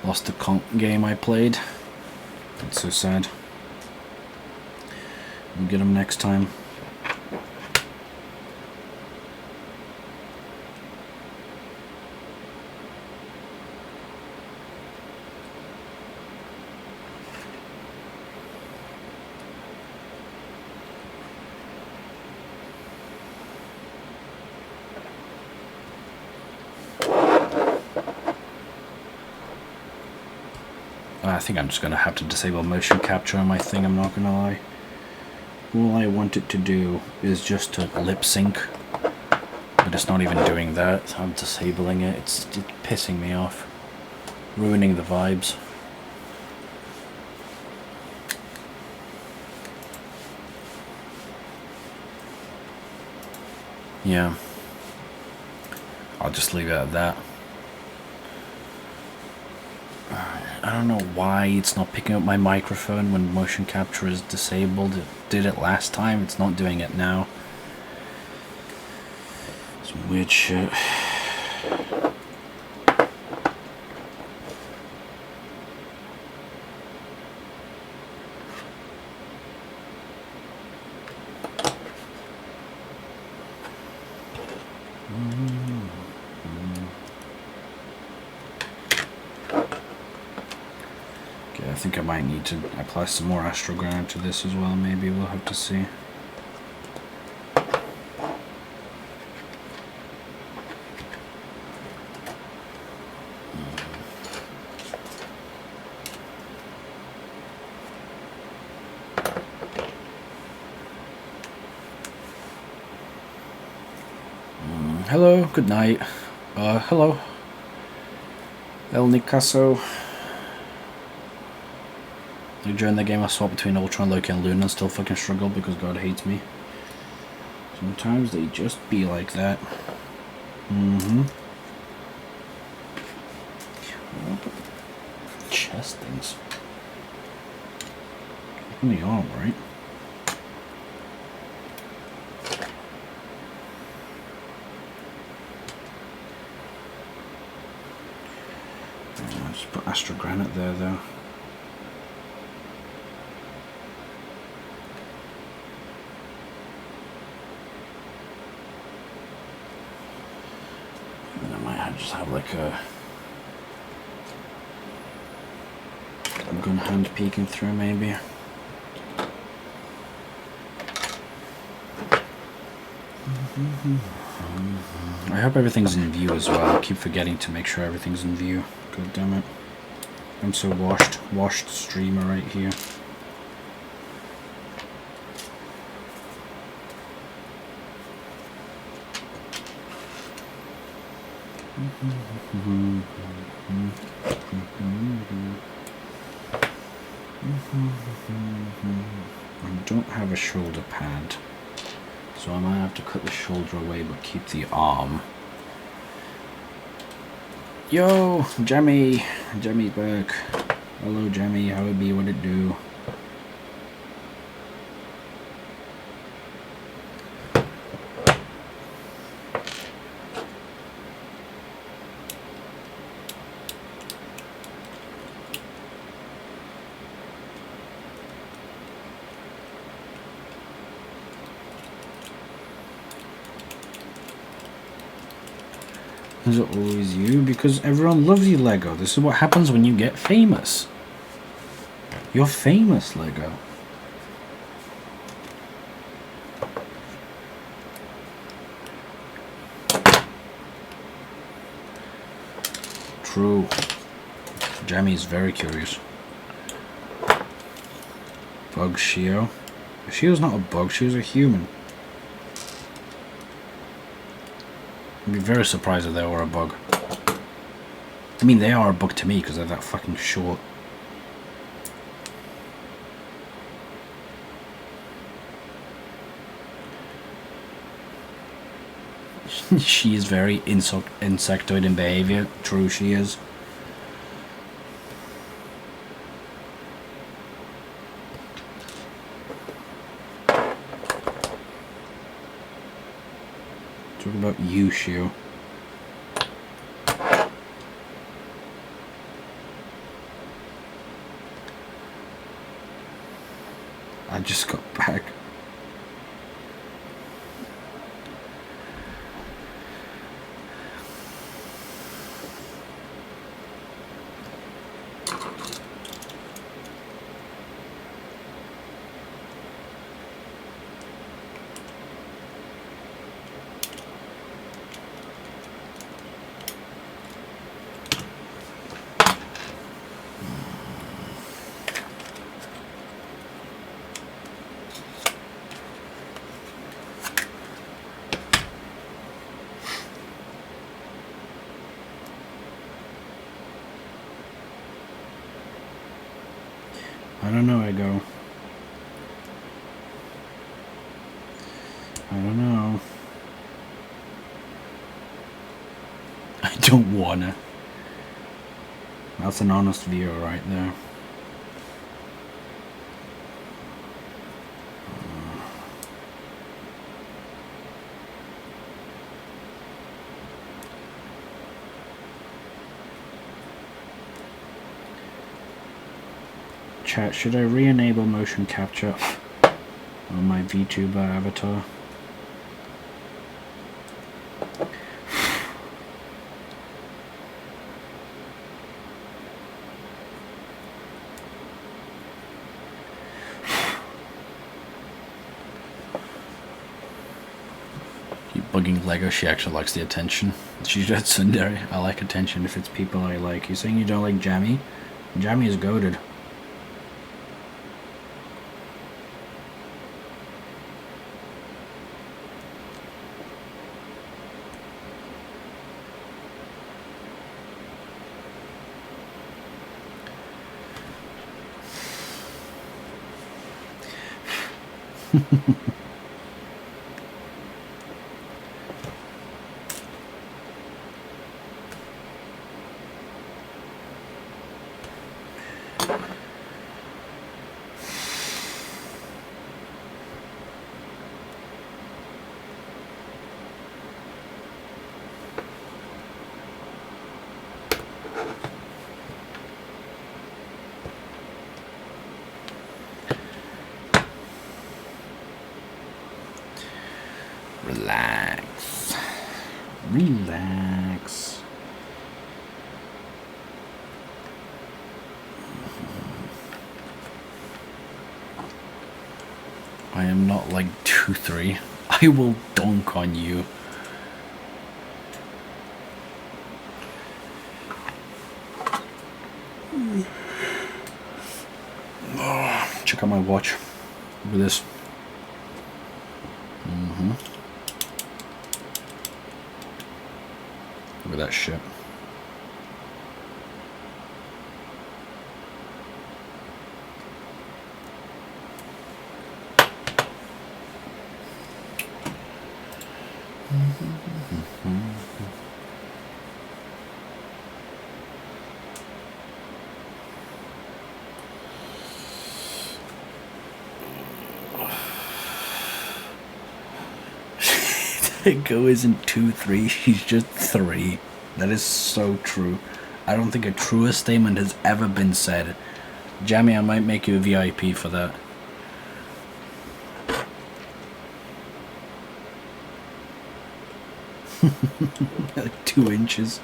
Lost the conch game I played. That's so sad. We'll get them next time. I think I'm just going to have to disable motion capture on my thing, I'm not going to lie. All I want it to do is just to lip sync, but it's not even doing that. I'm disabling it. It's pissing me off, ruining the vibes. Yeah, I'll just leave it at that. I don't know why it's not picking up my microphone when motion capture is disabled. It did it last time, it's not doing it now. Some weird shit. I think I might need to apply some more astrogranite to this as well, maybe. We'll have to see. Hello, good night. Hello. El Nicaso. During the game I swap between Ultron, Loki and Luna and still fucking struggle because God hates me. Sometimes they just be like that. Chest things. On the arm, right? Just put Astral Granite there, though. And I might just have like a gun hand peeking through, maybe. I hope everything's in view as well. I keep forgetting to make sure everything's in view. God damn it. I'm so washed streamer right here. I don't have a shoulder pad, so I might have to cut the shoulder away but keep the arm. Yo, Jemmy! Jemmy's back. Hello, Jemmy. How it be? What it do? Is it always you? Because everyone loves you, Lego. This is what happens when you get famous. You're famous, Lego. True. Jamie's very curious. Bug Shio. Shio's not a bug, she was a human. I'd be very surprised if they were a bug. I mean, they are a bug to me because they're that fucking short. She is very insectoid in behavior. True, she is. Talk about you, Shio. I just got back. I don't know, Ego. I don't know. I don't wanna. That's an honest view right there. Chat, should I re-enable motion capture on my VTuber avatar? Keep bugging Lego, she actually likes the attention. She said, Sundari, I like attention if it's people I like. You're saying you don't like Jammy? Jammy is goated. Relax. Relax. I am not like 2-3. I will dunk on you. Check out my watch. Look at this. Look at that shit. Go isn't 2-3, she's just 3. That is so true. I don't think a truer statement has ever been said. Jamie, I might make you a VIP for that. 2 inches.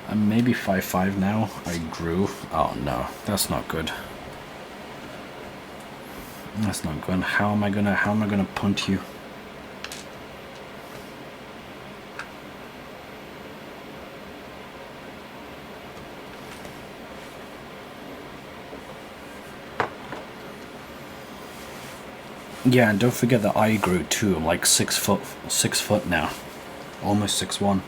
I'm maybe 5'5" now. I grew. Oh no, that's not good. That's not good. How am I gonna punt you? Yeah, and don't forget that I grew too. I'm like 6 foot now. Almost 6'1".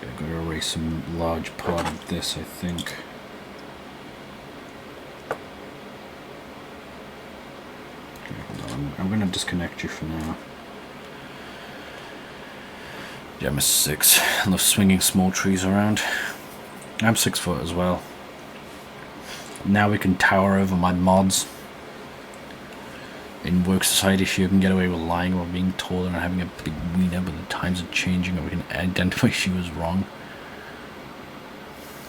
Gotta erase some large part of this, I think. Okay, hold on. I'm gonna disconnect you for now. Yeah, I'm a 6. I love swinging small trees around. I'm 6 foot as well. Now we can tower over my mods. In Work Society, you can get away with lying about being taller and having a big wiener, but the times are changing and we can identify she was wrong.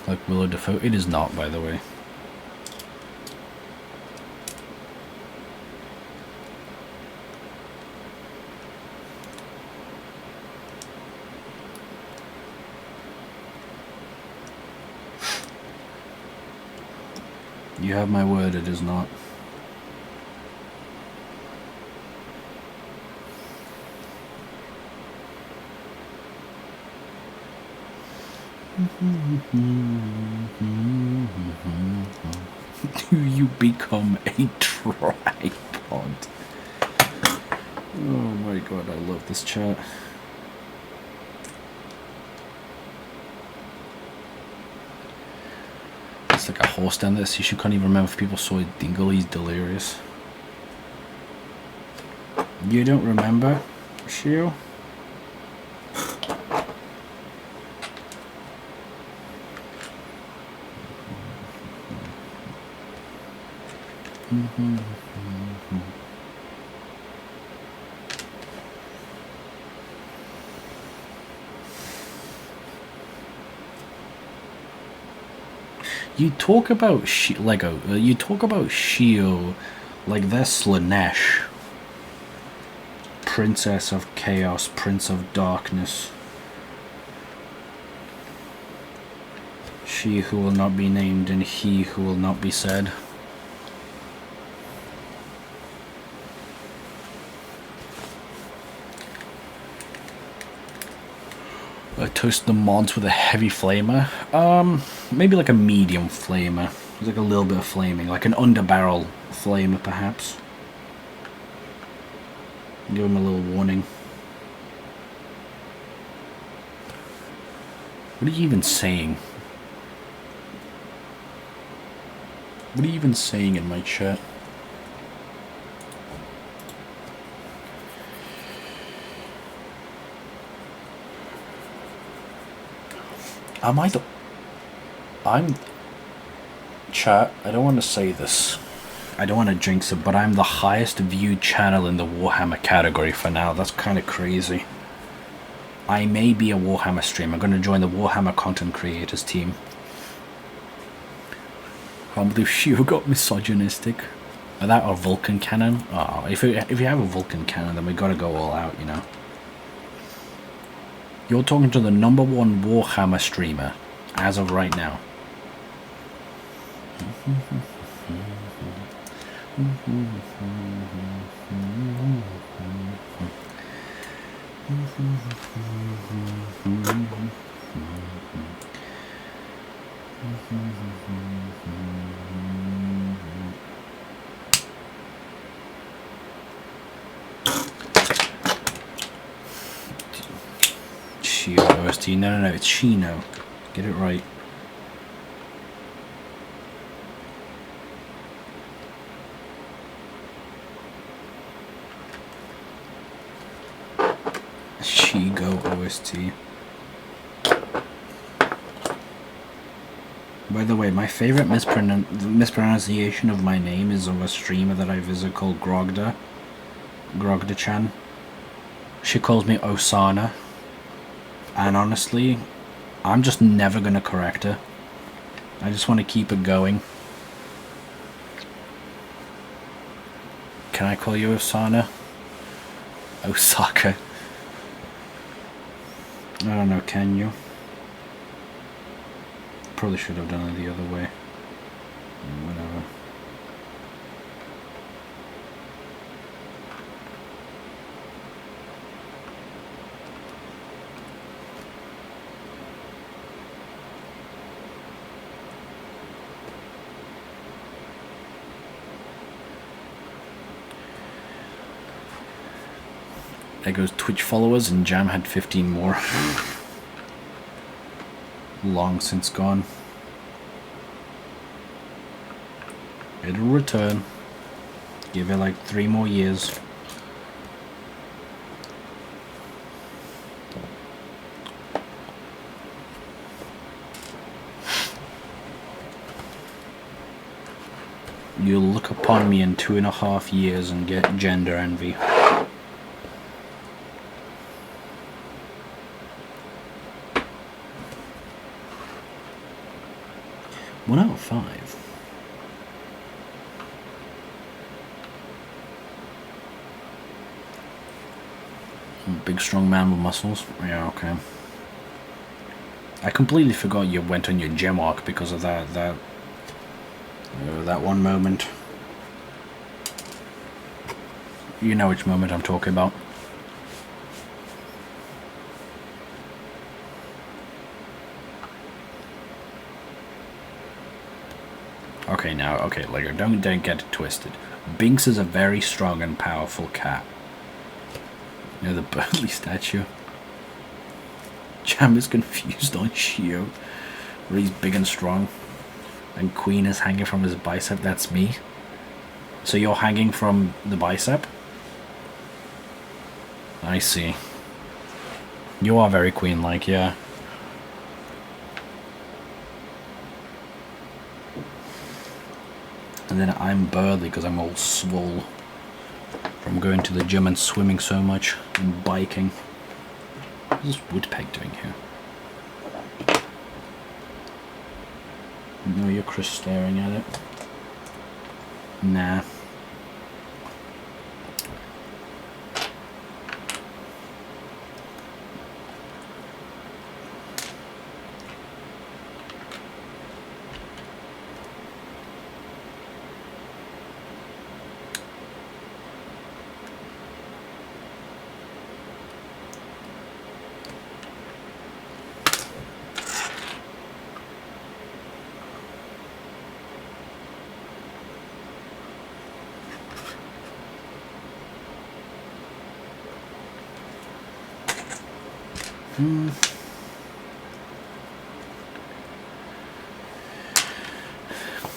Like Willow Dafoe. It is not, by the way. You have my word, it is not. You become a tripod. Oh my god, I love this chat. It's like a horse down there. See, she can't even remember if people saw Dingle. He's delirious. You don't remember, Shio? You talk about Lego. You talk about Shio like they're Slanesh. Princess of Chaos, Prince of Darkness. She who will not be named and he who will not be said. Toast the mods with a heavy flamer. Maybe like a medium flamer. There's like a little bit of flaming, like an underbarrel flamer perhaps. Give him a little warning. What are you even saying? What are you even saying in my chat? I'm... Chat, I don't want to say this. I don't want to jinx it, but I'm the highest viewed channel in the Warhammer category for now. That's kind of crazy. I may be a Warhammer streamer. I'm going to join the Warhammer content creators team. I can't believe Shio got misogynistic. That or Vulcan cannon? Oh, if you have a Vulcan cannon, then we gotta go all out, you know. You're talking to the #1 Warhammer streamer as of right now. Shio OST. No, it's Shino. Get it right. Shigo OST. By the way, my favorite mispronunciation of my name is of a streamer that I visit called Grogda-chan. She calls me Osana. And honestly, I'm just never gonna correct her. I just want to keep it going. Can I call you Osana? Osaka. I don't know, can you? Probably should have done it the other way. Whatever. There goes Twitch followers, and Jam had 15 more. Long since gone. It'll return. Give it like 3 more years. You'll look upon me in 2.5 years and get gender envy. One out of 5. Big strong man with muscles. Yeah, okay. I completely forgot you went on your gem arc because of that one moment. You know which moment I'm talking about. Okay, now, okay, Lego, don't get it twisted. Binks is a very strong and powerful cat. You know, the Burley statue. Jam is confused on Shio, where he's big and strong. And Queen is hanging from his bicep, that's me. So you're hanging from the bicep? I see. You are very Queen-like, yeah. And then I'm Burley because I'm all swole from going to the gym and swimming so much and biking. What is Woodpeck doing here? No, you're Chris staring at it. Nah.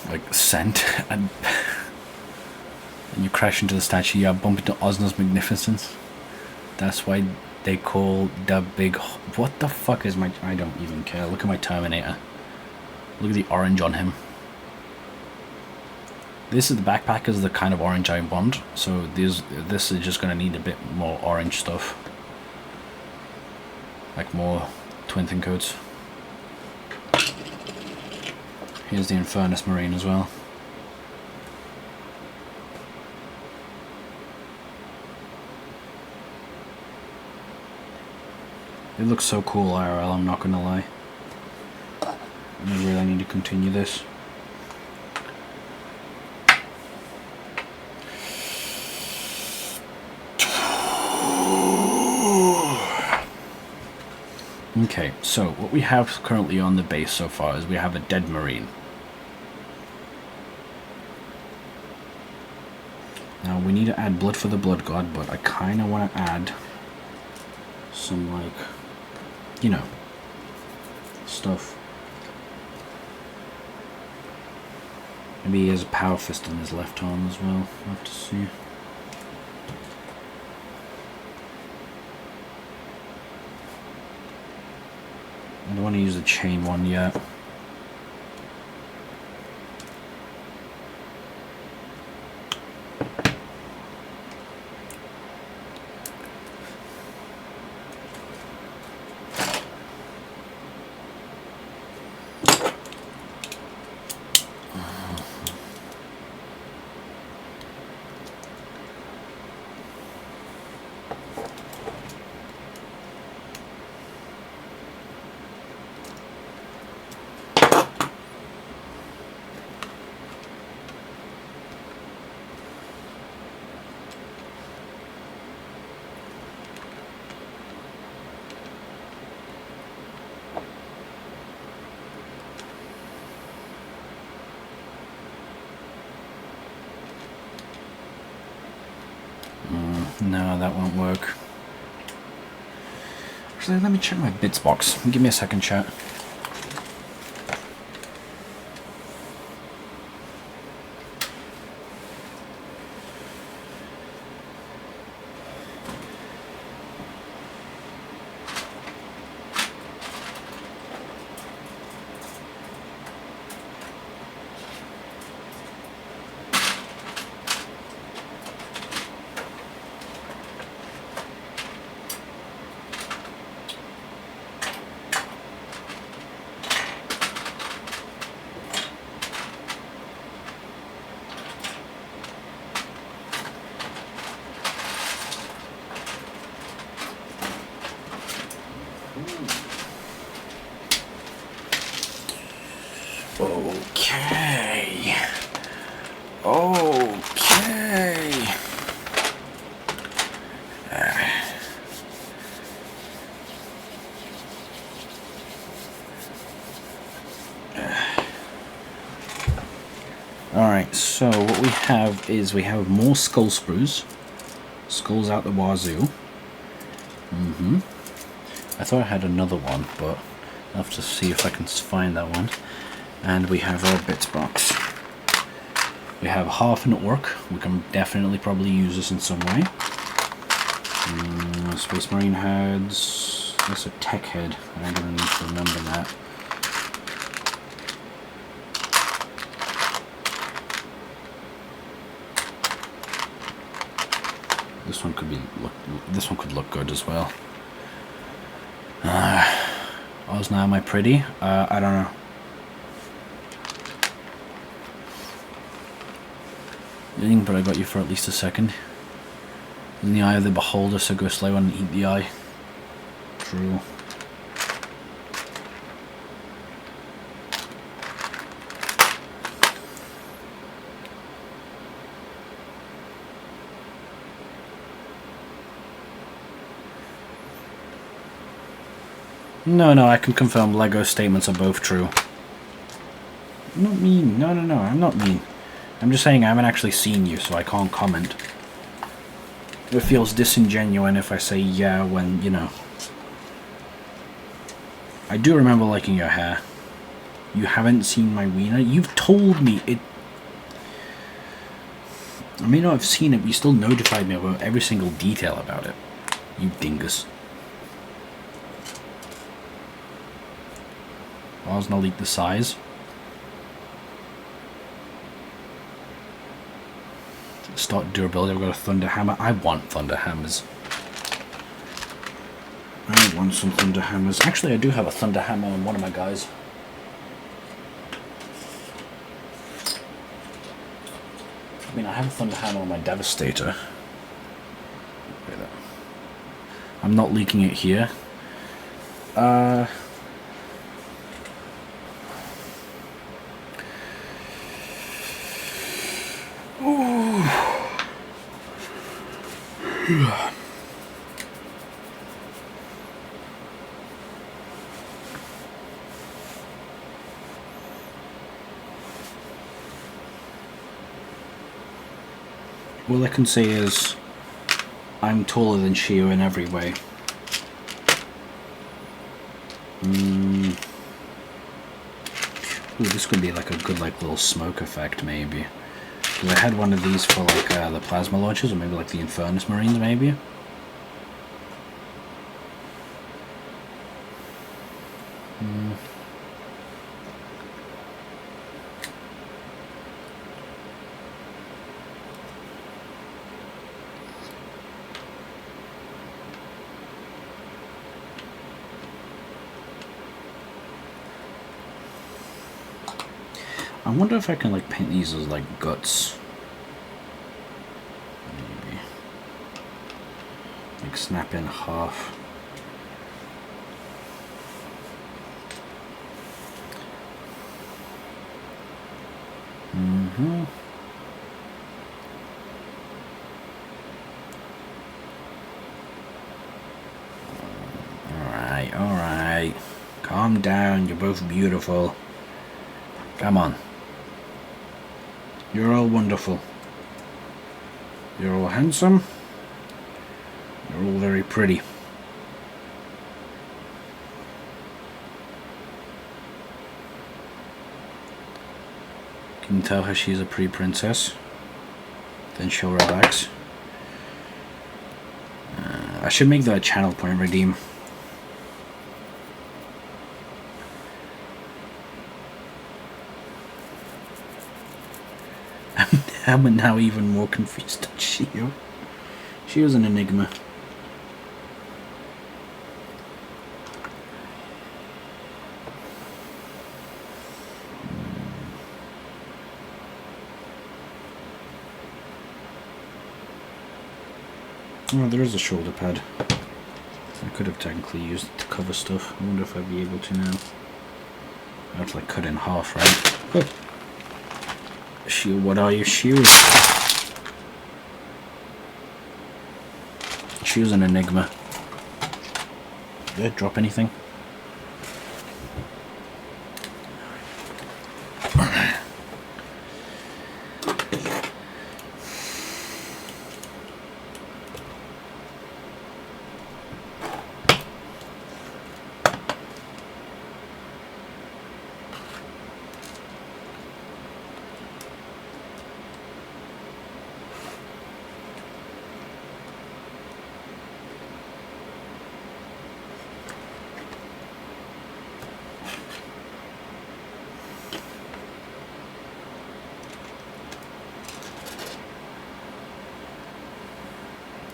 Like scent and you crash into the statue, you bump into Osna's magnificence. That's why they call the big... What the fuck is my... I don't even care. Look at my Terminator. Look at the orange on him. This is the backpack is the kind of orange I want. So this is just going to need a bit more orange stuff. Like more twin thin coats. Here's the Infernus Marine as well. It looks so cool IRL, I'm not gonna lie. I really need to continue this. Okay, so what we have currently on the base so far is we have a dead Marine. Now we need to add blood for the Blood God, but I kind of want to add some, like, you know, stuff. Maybe he has a power fist on his left arm as well. We'll have to see. I don't want to use the chain one yet. No, that won't work. Actually, let me check my bits box. Give me a second, chat. Okay. Okay. Alright, so what we have is we have more skull sprues. Skulls out the wazoo. I thought I had another one, but I'll have to see if I can find that one. And we have our bits box. We have half an orc. We can definitely probably use this in some way. Space Marine heads. That's a tech head. I'm gonna need to remember that. This one could be this one could look good as well. Osna, am I pretty? I don't know. But I got you for at least a second. In the eye of the beholder, so go slow and eat the eye. True. No, I can confirm Lego's statements are both true. I'm not mean. No, I'm not mean. I'm just saying I haven't actually seen you, so I can't comment. It feels disingenuous if I say yeah when, you know. I do remember liking your hair. You haven't seen my wiener? You've told me it. I may not have seen it, but you still notified me about every single detail about it. You dingus. I was gonna leak the size. Start durability. I've got a Thunder Hammer. I want Thunder Hammers. I want some Thunder Hammers. Actually, I do have a Thunder Hammer on one of my guys. I mean, I have a Thunder Hammer on my Devastator. I'm not leaking it here. All I can say is I'm taller than Shio in every way. Ooh, this could be like a good little smoke effect maybe. Because I had one of these for like the plasma launchers, or maybe like the Infernus Marines maybe. I wonder if I can like paint these as like guts. Maybe. Like snap in half. Alright. Calm down, you're both beautiful. Come on. You're all wonderful. You're all handsome. You're all very pretty. Can you tell her she's a pretty princess? Then show her backs. I should make that a channel point redeem. I'm now even more confused than Shio. Shio's an enigma. Oh, there is a shoulder pad. I could have technically used it to cover stuff. I wonder if I'd be able to now. I have to like cut in half, right? Oh. Shio, what are your shoes? Shio's an enigma. Did I drop anything?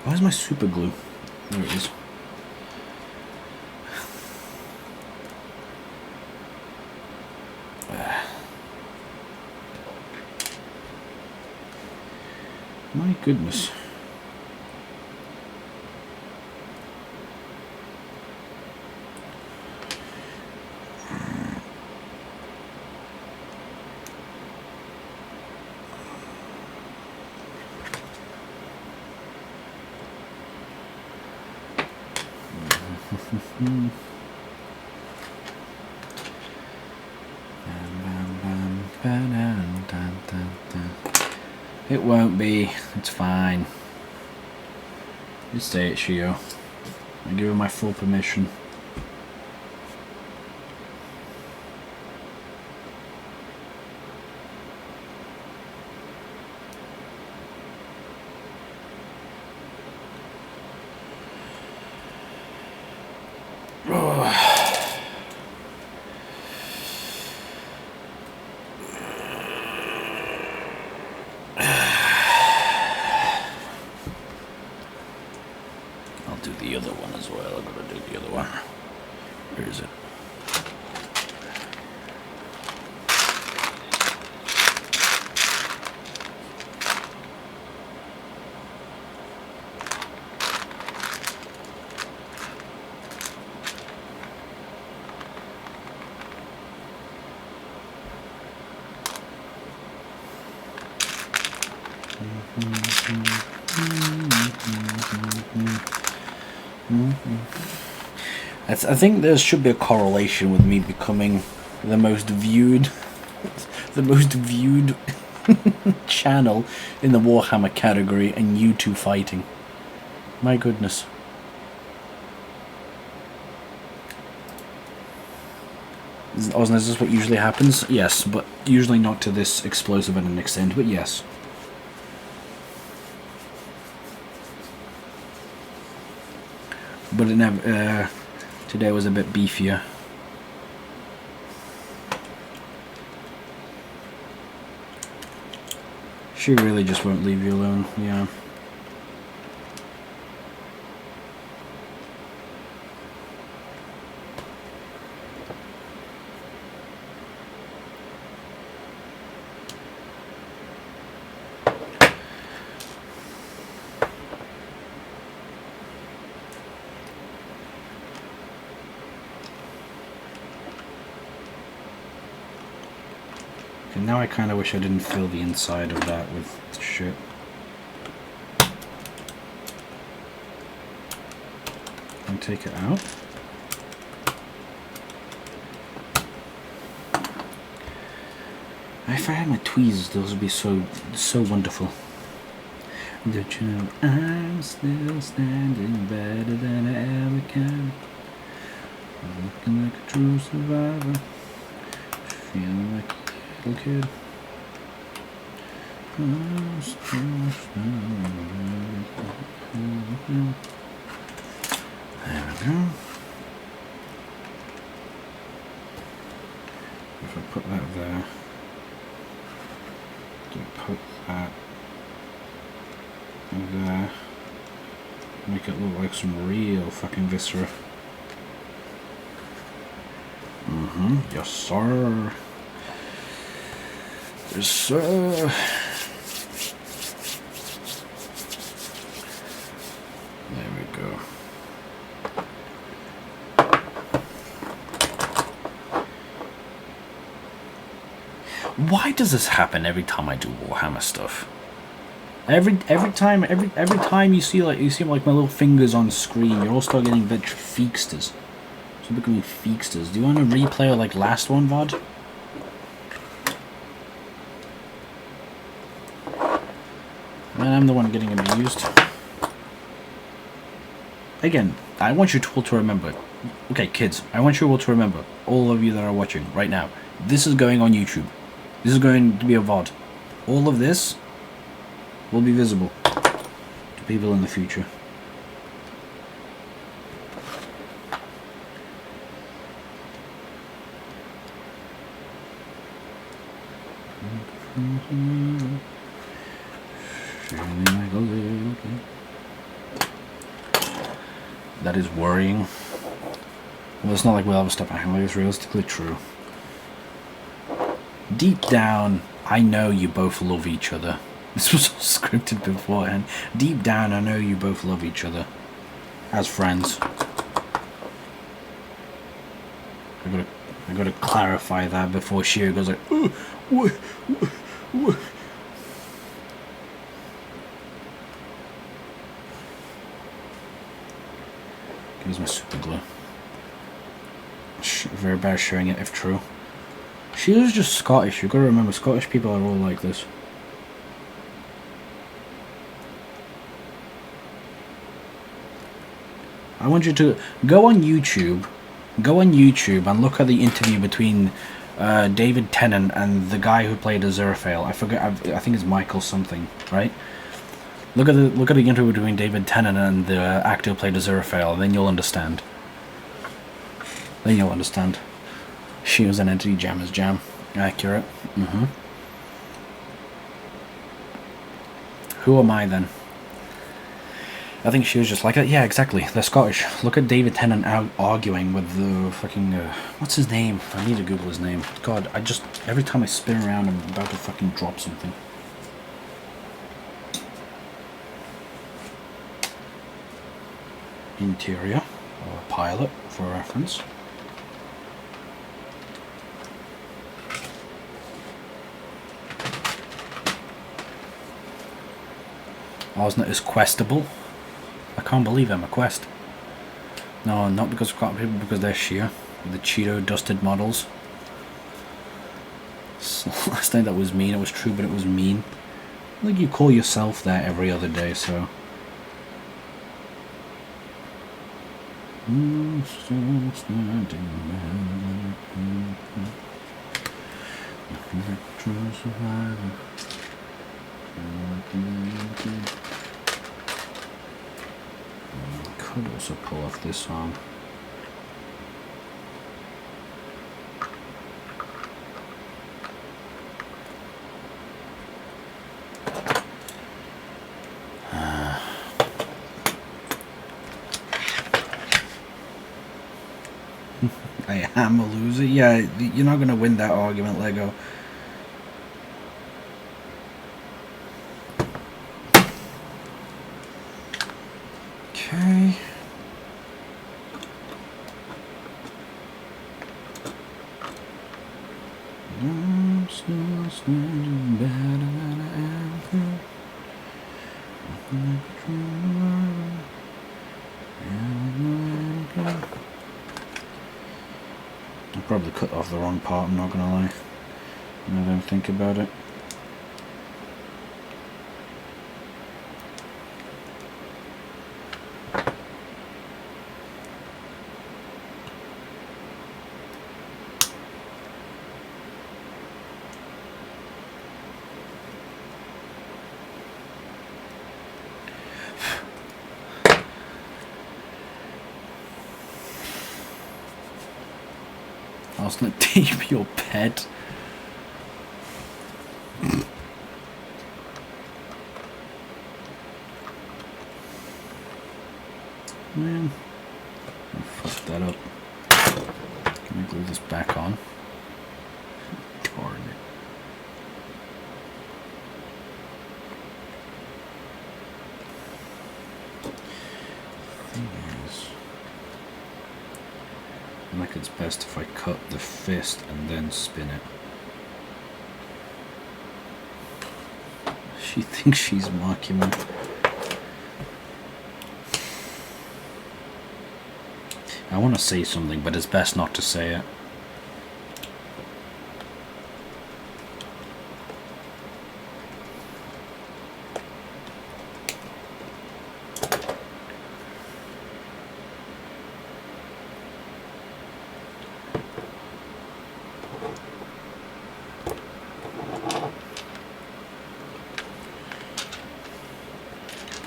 Where's my super glue? There it is. My goodness. It won't be. It's fine. You stay at Shio. I give her my full permission. other one as well. I've got to do the other one. Where is it? I think there should be a correlation with me becoming the most viewed channel in the Warhammer category, and you two fighting. My goodness. Is this what usually happens? Yes, but usually not to this explosive at an extent, but yes. But it never, today was a bit beefier. She really just won't leave you alone, yeah. And now I kind of wish I didn't fill the inside of that with shit. And take it out. If I had my tweezers, those would be so wonderful. Don't you know I'm still standing better than I ever can. I'm looking like a true survivor. Feeling like a little kid. I'm still standing. There we go. If I put that there, put that there, make it look like some real fucking viscera. Yes sir. Yes sir. There we go. Why does this happen every time I do Warhammer stuff? Every time you see like my little fingers on screen, you're all start getting a bit feeksters. So becoming feeksters. Do you want to replay like last one, VOD? Man, I'm the one getting abused. Again, I want you all to remember. Okay, kids, I want you all to remember. All of you that are watching right now. This is going on YouTube. This is going to be a VOD. All of this will be visible to people in the future. That is worrying. Well, it's not like we'll have stuff happening. It's realistically true. Deep down, I know you both love each other. This was all scripted beforehand. Deep down, I know you both love each other as friends. I gotta clarify that before Shira goes like, what? Here's my super glue. Very bad showing it if true. She was just Scottish. You gotta remember, Scottish people are all like this. I want you to go on YouTube and look at the interview between David Tennant and the guy who played Aziraphale. I forget. I think it's Michael something, right? Look at the interview between David Tennant and the actor who played Aziraphale, and then you'll understand. She was an entity, jam is jam. Accurate. Who am I then? I think she was just like, yeah, exactly. They're Scottish. Look at David Tennant arguing with the fucking what's his name? I need to Google his name. God, I just every time I spin around, I'm about to fucking drop something. Interior or pilot for reference. Osnet is questable. I can't believe I'm a quest. No, not because I've got people, because they're sheer. The Cheeto dusted models. So, last time that was mean, it was true, but it was mean. Like you call yourself that every other day, so. Could also pull off this song. I am a loser. Yeah, you're not going to win that argument, Lego. Okay. I probably cut off the wrong part, I'm not gonna lie. I don't think about it. I was gonna tape your pet. Man, I fucked that up. Can I glue this back on? Darn it. Thing is, I think it's best if I cut the fist and then spin it. She thinks she's mocking me. I want to say something, but it's best not to say it.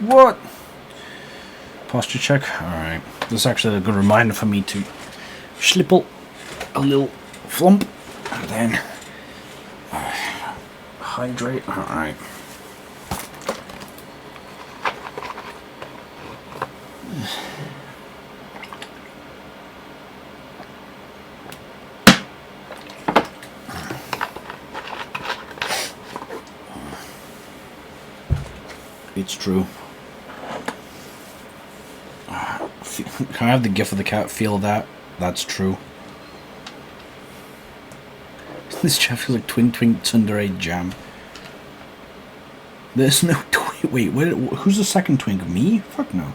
What? Posture check? Alright. This is actually a good reminder for me to schlipple a little flump and then hydrate. Alright. It's true. Can I have the gift of the cat? Feel that? That's true. This chat feels like Twin Twink Tsundere Jam. There's no twink. Wait, who's the second twink? Me? Fuck no.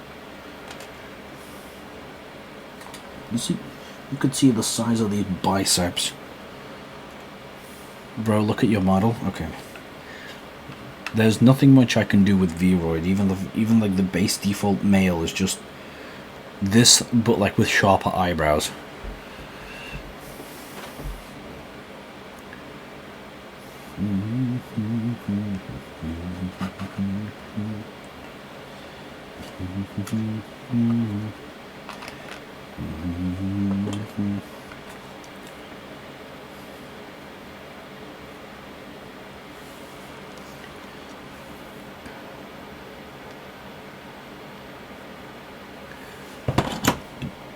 You see, you could see the size of these biceps. Bro, look at your model. Okay. There's nothing much I can do with Vroid. Even like the base default male is just this, but like with sharper eyebrows.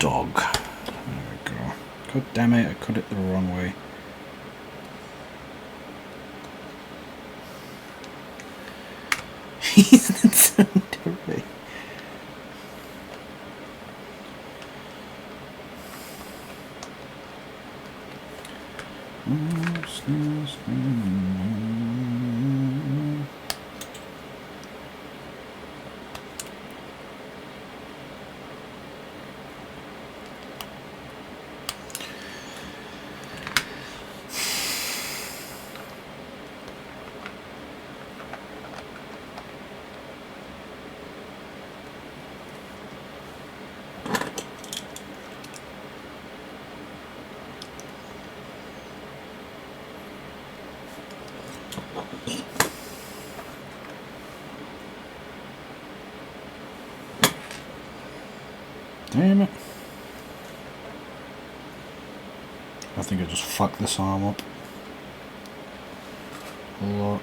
dog. There we go. God damn it, I cut it the wrong way. He's so dirty. Damn it. I think I just fucked this arm up a lot.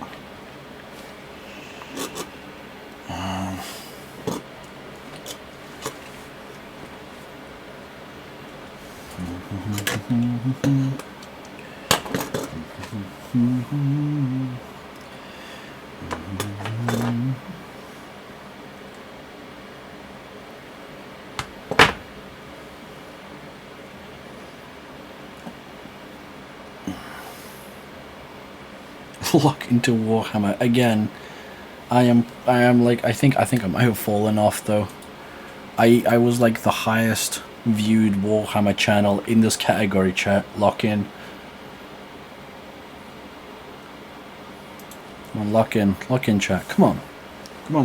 Lock into Warhammer again. I am like I think I might have fallen off though. I was like the highest viewed Warhammer channel in this category, chat. Lock in. Come on, lock in chat. Come on,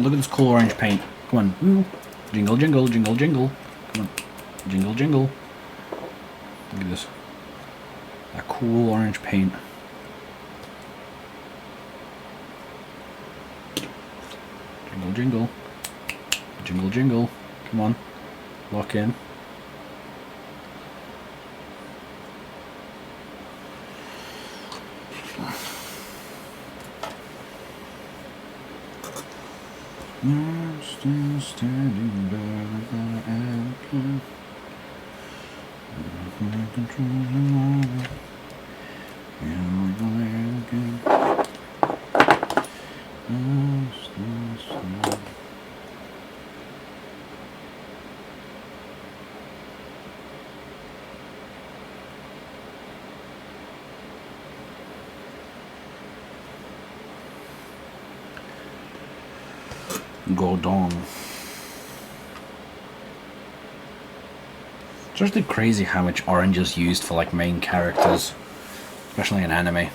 look at this cool orange paint. Come on, woo. Jingle jingle jingle jingle. Come on, jingle jingle. Look at this, that cool orange paint. Jingle jingle jingle jingle. Come on, lock in. I'm still standing by the airplane. I'm controlling all. Yeah, we're going again. I'm still standing. Gordon. It's actually crazy how much orange is used for like main characters, especially in anime.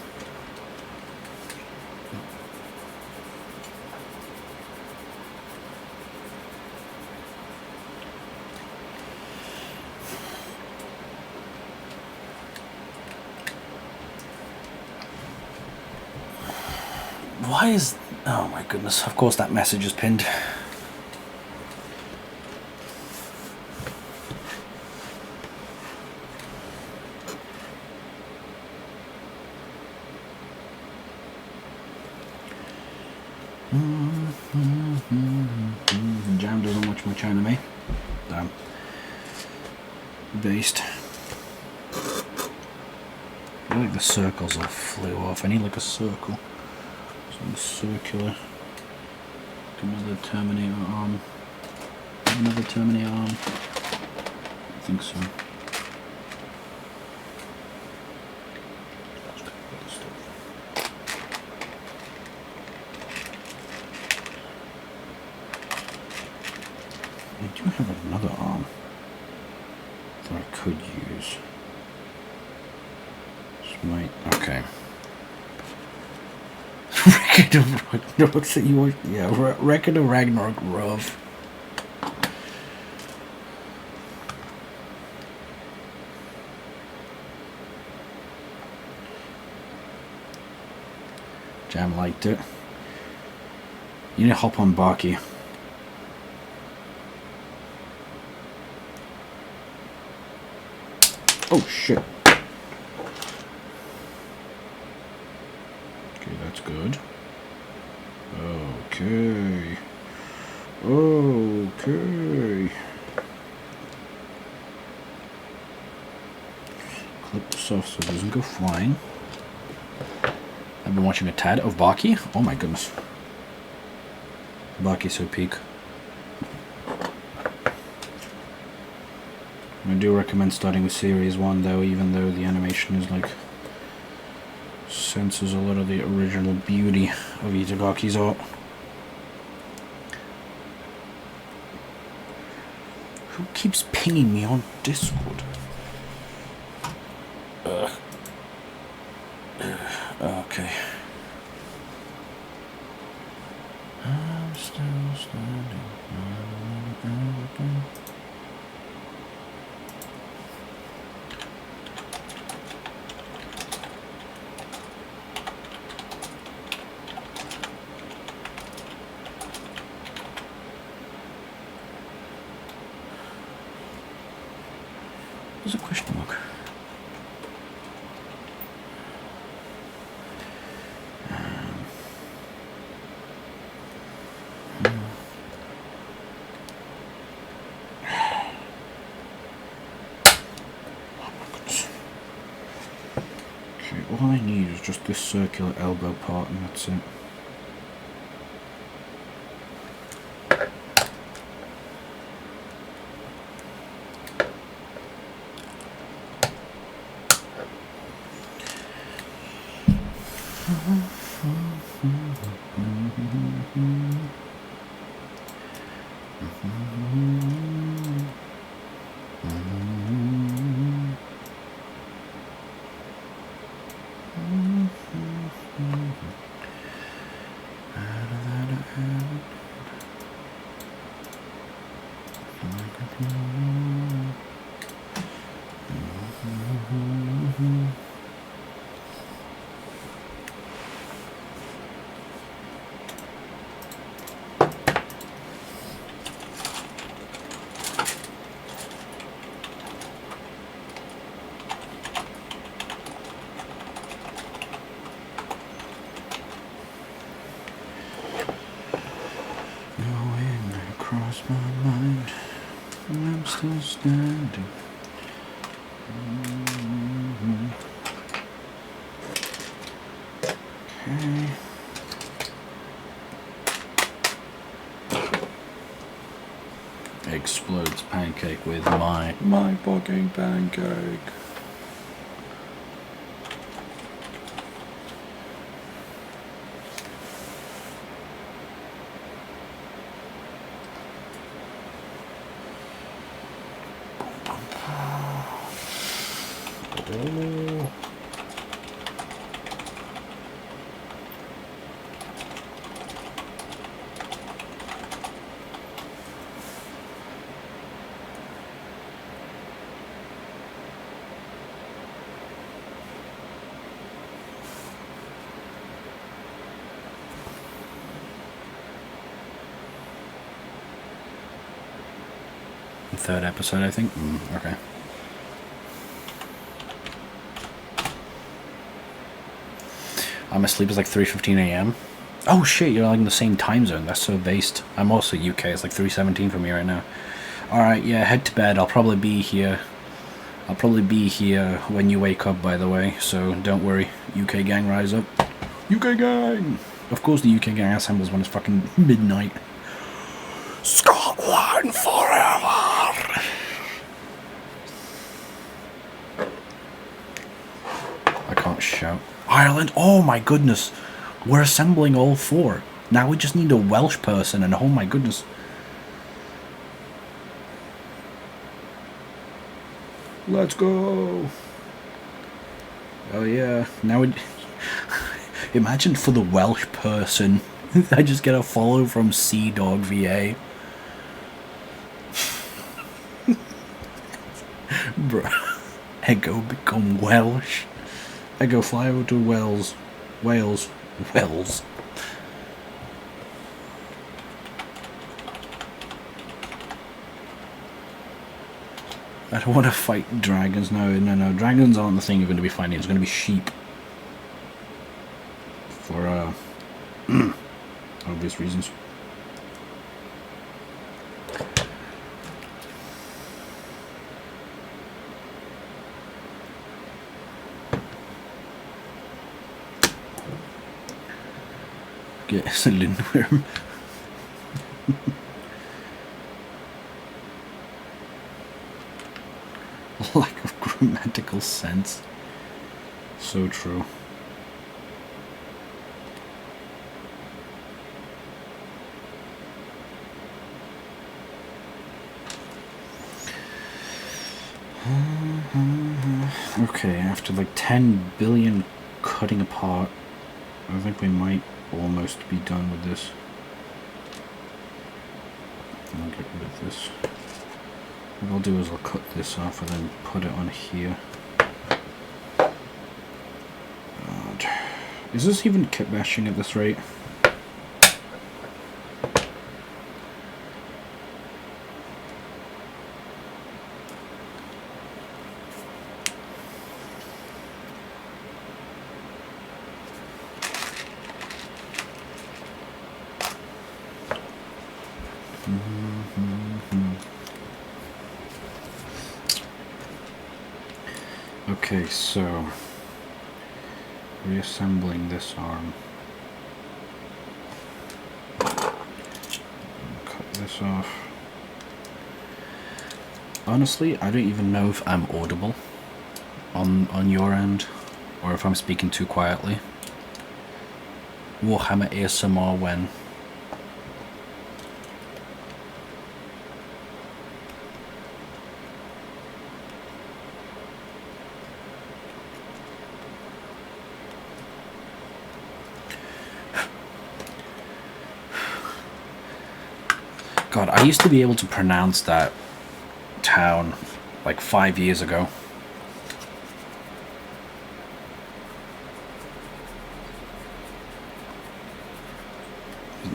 Why is... Oh my goodness, of course that message is pinned. Jam doesn't watch much anime. Damn. Based. I feel like the circles all flew off. I need like a circle. Something circular. Another Terminator arm. Another Terminator arm. I think so. I do have another arm that I could use. This might... Okay. Record of Ragnarok, yeah, Record of Ragnarok Rov. Jam liked it. You need to hop on Baki. Oh shit. Okay, that's good. Okay. Okay. this off so it doesn't go flying. I've been watching a tad of Baki. Oh my goodness. Baki so peak. I do recommend starting with Series 1 though, even though the animation is like censors a lot of the original beauty of Itagaki's art. Who keeps pinging me on Discord? Okay. I'm still standing. There's a question mark. All I need is just this circular elbow part and that's it. Cross my mind, I'm still standing. Okay. Explodes pancake with my fucking pancake. Third episode, I think. Okay. I'm asleep. It's like 3:15 a.m. Oh shit! You're like in the same time zone. That's so based. I'm also UK. It's like 3:17 for me right now. All right, yeah. Head to bed. I'll probably be here. I'll probably be here when you wake up. By the way, so don't worry. UK gang, rise up. UK gang. Of course, the UK gang assembles when it's fucking midnight. Scotland forever. I can't shout. Ireland, oh my goodness. We're assembling all four. Now we just need a Welsh person and oh my goodness. Let's go. Oh yeah. Now we... Imagine for the Welsh person. I just get a follow from Sea Dog VA. Bro. Ego become Welsh. Ego fly over to Wales. Wales. Wales. I don't want to fight dragons. No. Dragons aren't the thing you're going to be fighting. It's going to be sheep. For, obvious reasons. It's a lindworm. Lack of grammatical sense. So true. Okay, after like 10 billion cutting apart, I think we might almost be done with this. I'll get rid of this. What I'll do is I'll cut this off and then put it on here. God. Is this even kit bashing at this rate? Okay, so reassembling this arm. Cut this off. Honestly, I don't even know if I'm audible on your end, or if I'm speaking too quietly. Warhammer ASMR when. God, I used to be able to pronounce that town like 5 years ago.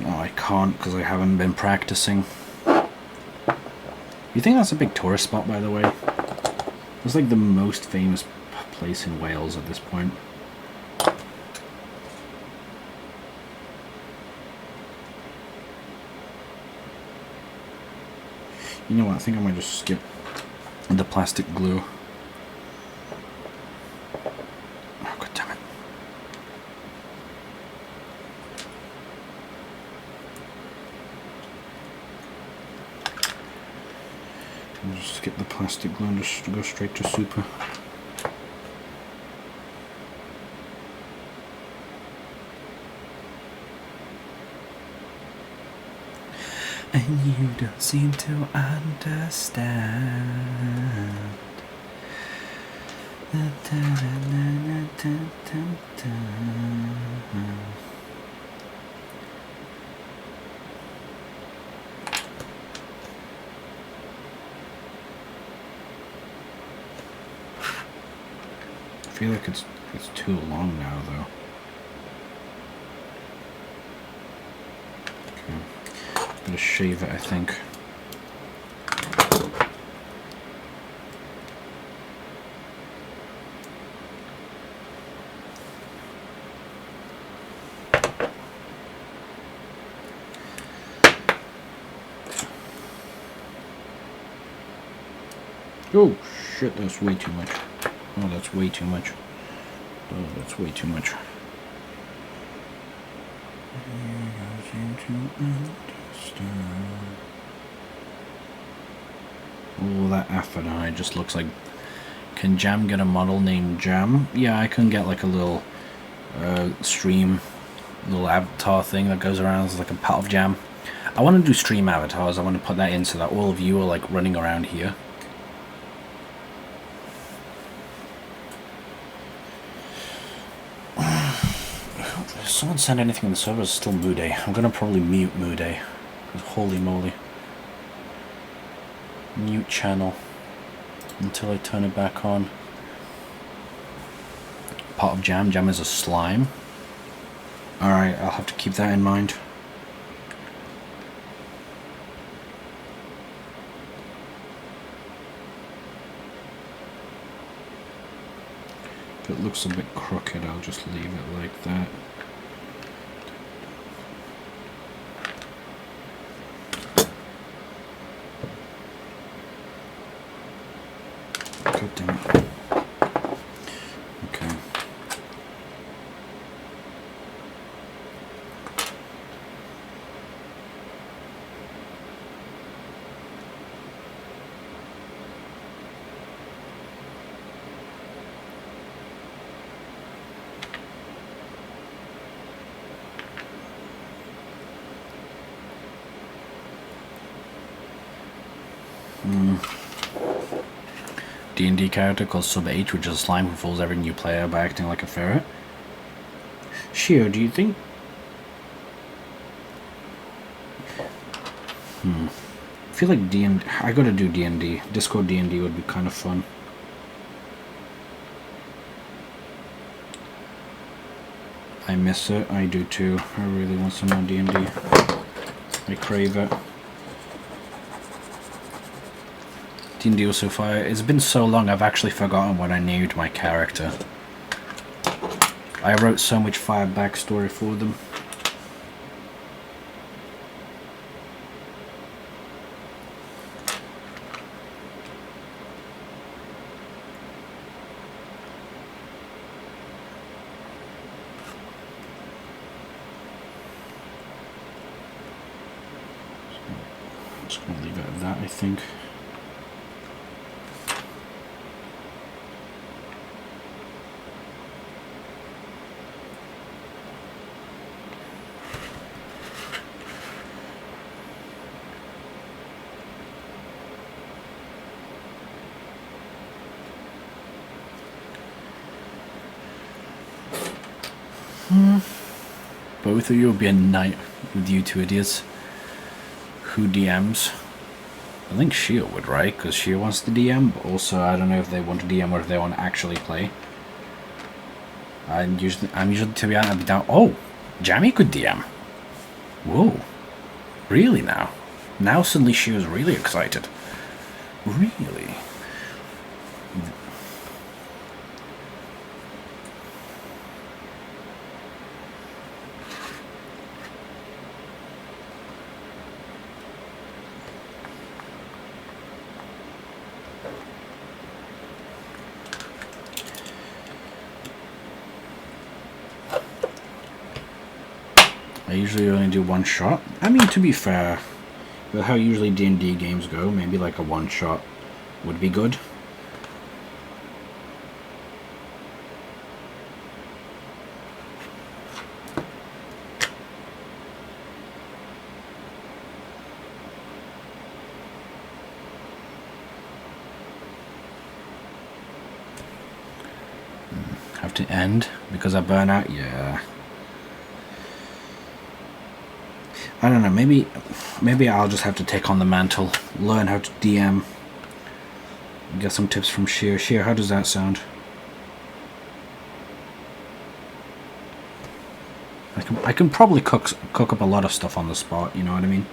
No, I can't because I haven't been practicing. You think that's a big tourist spot, by the way? It's like the most famous place in Wales at this point. You know what, I think I might just skip the plastic glue. Oh, god damn it. I'll just skip the plastic glue and just go straight to super. And you don't seem to understand. I feel like it's too long now, though. Gonna shave it, I think. Oh shit, that's way too much. Oh, that's way too much. Oh, that's way too much. Oh, that Aphrodite just looks like... Can Jam get a model named Jam? Yeah, I can get like a little stream, little avatar thing that goes around as like a pot of jam. I want to do stream avatars. I want to put that in so that all of you are like running around here. If someone sent anything in the server, it's still Mooday. I'm gonna probably mute Mooday. Holy moly. Mute channel until I turn it back on. Pot of jam. Jam is a slime. Alright, I'll have to keep that in mind. If it looks a bit crooked, I'll just leave it like that. God damn it. Okay. D&D character called Sub H, which is a slime who fools every new player by acting like a ferret. Shio, do you think... I feel like D&D... I gotta do D&D. Discord D&D would be kind of fun. I miss it. I do too. I really want some more D&D. I crave it. D&D was so far. It's been so long I've actually forgotten what I named my character. I wrote so much fire backstory for them. I'm just going to leave it at that, I think. Both of you will be a night with you two idiots. Who DMs? I think Shio would, right? Because Shio wants to DM, but also I don't know if they want to DM or if they want to actually play. I'm usually, to be honest, I'd be down. Oh, Jamie could DM. Whoa, really now? Now suddenly Shio's really excited. Really? I usually only do one shot. I mean, to be fair, with how usually D&D games go, maybe like a one shot would be good. Have to end because I burn out? Yeah. I don't know, maybe I'll just have to take on the mantle, learn how to DM, get some tips from Shio. Shio, how does that sound? I can probably cook up a lot of stuff on the spot, you know what I mean?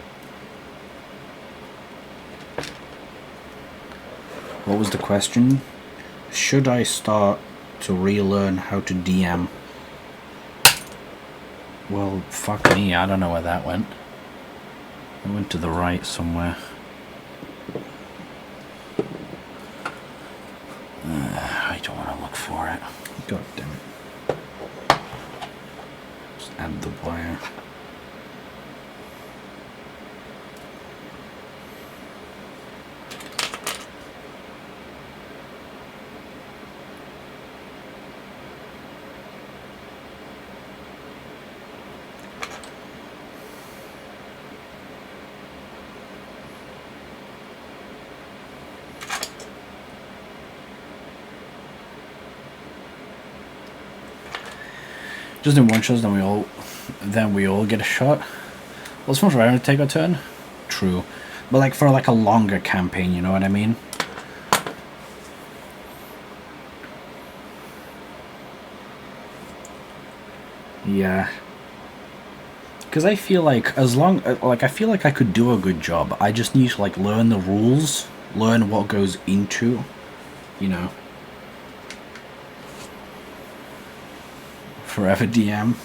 What was the question? Should I start to relearn how to DM? Well, fuck me, I don't know where that went. It went to the right somewhere. I don't want to look for it. God damn it. Just add the wire. Just in one shot, then we all get a shot. Well, it's fun for everyone to take a turn. True, but like for like a longer campaign, you know what I mean? Yeah. Because I feel like I feel like I could do a good job. I just need to like learn the rules, learn what goes into, you know. Forever DM,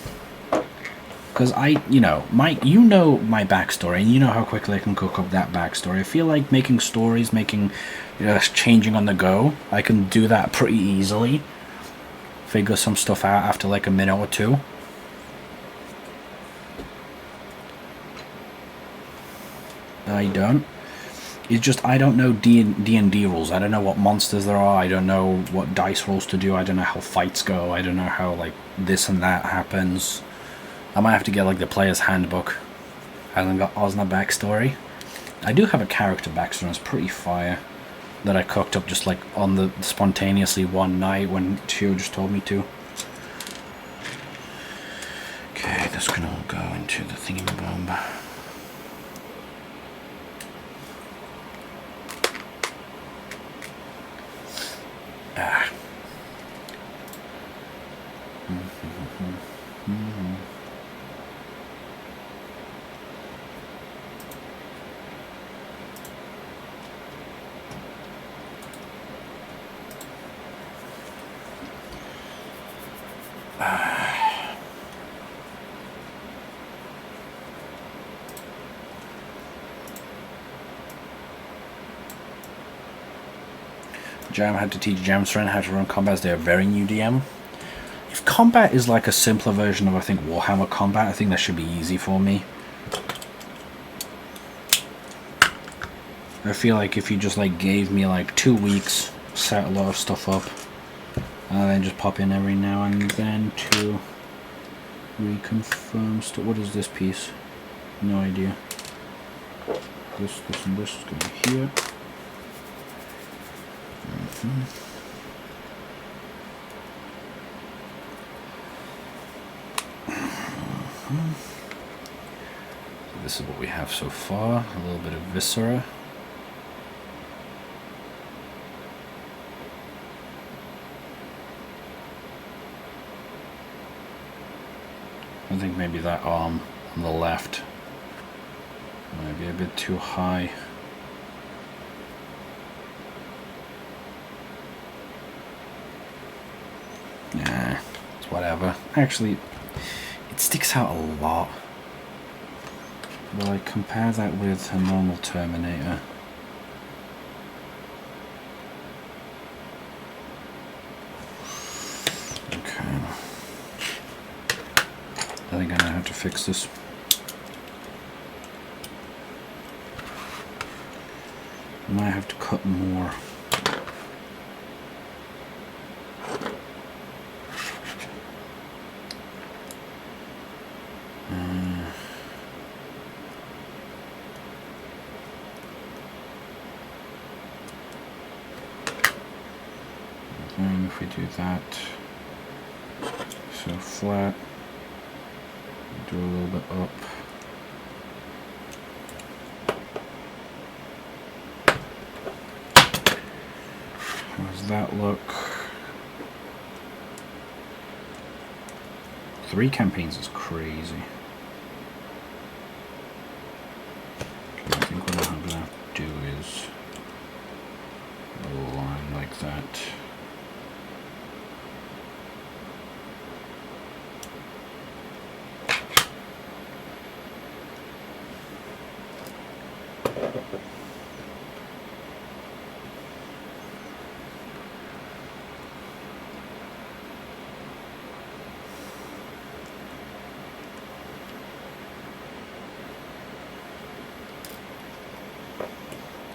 because you know my backstory, and you know how quickly I can cook up that backstory. I feel like making stories, changing on the go, I can do that pretty easily. Figure some stuff out after like a minute or two. I don't. It's just I don't know D&D rules. I don't know what monsters there are. I don't know what dice rolls to do. I don't know how fights go. I don't know how like this and that happens. I might have to get like the player's handbook. Hasn't got Osna backstory. I do have a character backstory, it's pretty fire, that I cooked up just like on the spontaneously one night when Tio just told me to. Okay, this can all go into the thingamabomb. Ah. Jam had to teach Jam's friend how to run combat as they're a very new DM. If combat is like a simpler version of, I think, Warhammer combat, I think that should be easy for me. I feel like if you just like gave me like 2 weeks, set a lot of stuff up, and then just pop in every now and then to reconfirm stuff. What is this piece? No idea. This, and this is going here. This is what we have so far. A little bit of viscera. I think maybe that arm on the left might be a bit too high. Nah, it's whatever. Actually, it sticks out a lot. Well, I compare that with a normal Terminator. Okay. I think I know how to fix this. I might have to cut more. And if we do that, so flat, do a little bit up. How does that look? 3 campaigns is crazy. Okay, I think what I'm gonna do is a line like that.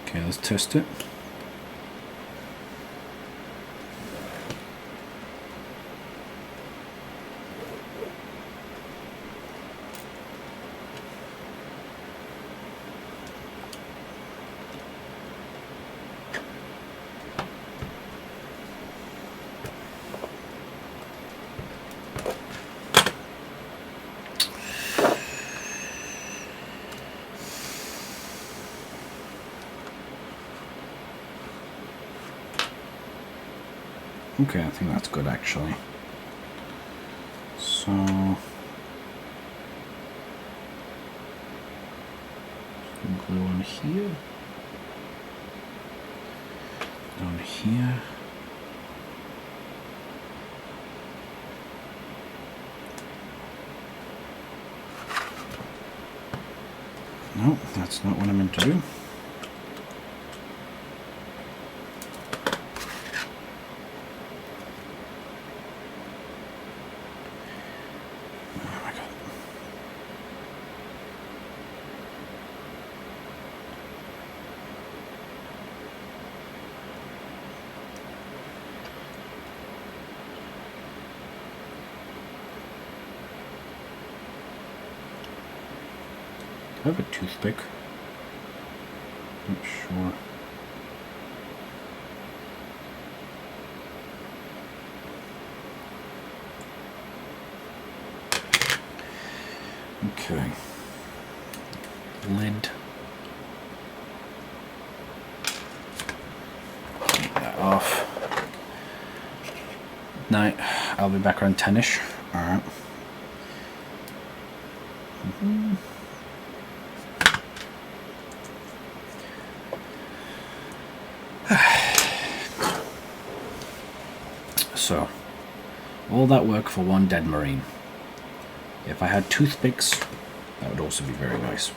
Okay, let's test it. Okay, I think that's good actually. So glue on here, on here. No, that's not what I meant to do. I have a toothpick. Not sure. Okay. Lid. Take that off. Night. I'll be back around 10ish. Alright. So, all that work for one dead marine. If I had toothpicks, that would also be very nice.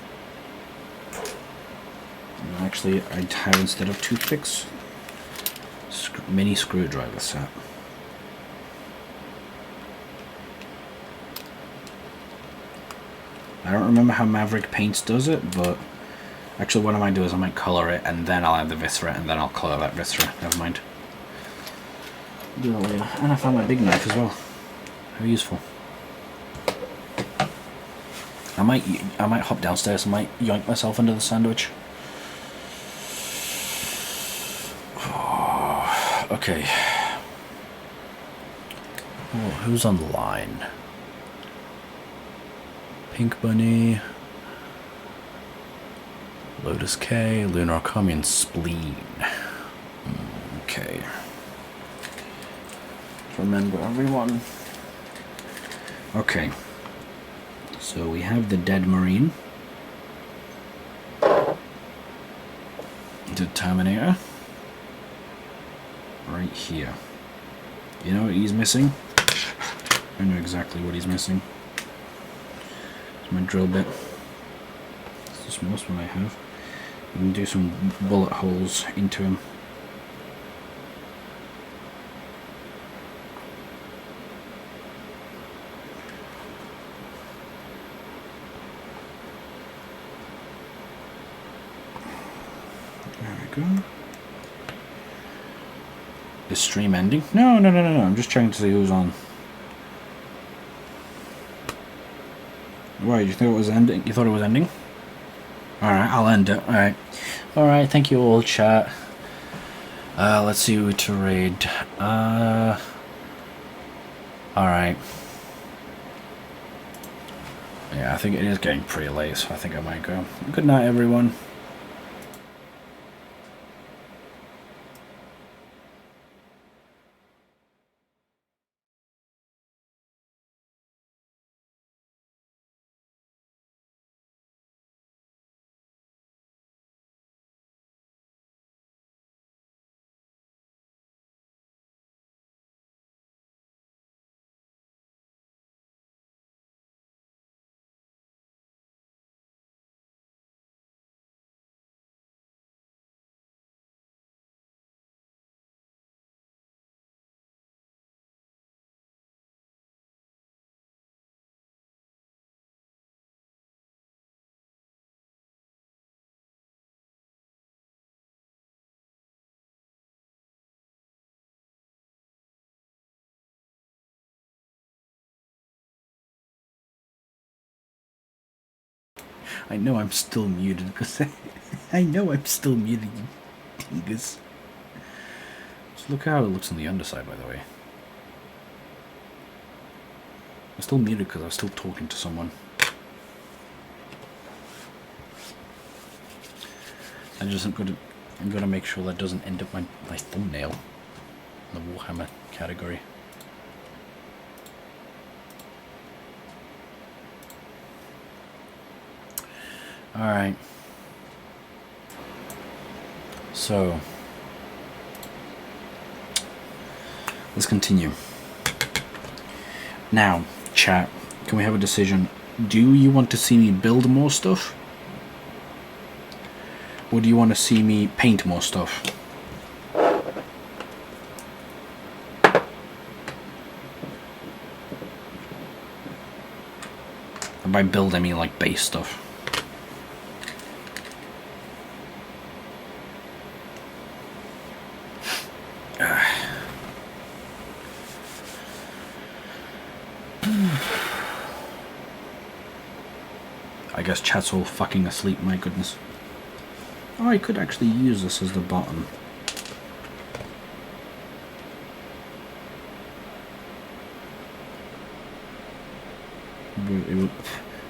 And actually, I'd have, instead of toothpicks, mini screwdriver set. I don't remember how Maverick Paints does it, but actually what I might do is I might colour it and then I'll add the viscera and then I'll colour that viscera. Never mind. Do that later. And I found my big knife as well. How useful. I might hop downstairs and might yoink myself into the sandwich. Oh, okay. Oh, who's on the line? Pink Bunny, Lotus K, Lunar Commune, Spleen. Okay. Remember everyone. Okay. So we have the dead marine. The Terminator. Right here. You know what he's missing? I know exactly what he's missing. My drill bit. It's the smallest one I have. You can do some bullet holes into him. There we go. Is stream ending? No. I'm just checking to see who's on. Why, did you think it was ending? You thought it was ending? Alright, I'll end it. Alright, thank you all, chat. Let's see who to raid. Alright. Yeah, I think it is getting pretty late, so I think I might go. Good night, everyone. I know I'm still muted because I know I'm still muted, you dingus. Just look how it looks on the underside, by the way. I'm still muted because I was still talking to someone. I'm gonna make sure that doesn't end up my thumbnail in the Warhammer category. Alright. So let's continue. Now, chat, can we have a decision? Do you want to see me build more stuff? Or do you want to see me paint more stuff? And by build I mean like base stuff. I guess chat's all fucking asleep, my goodness. Oh, I could actually use this as the bottom. It would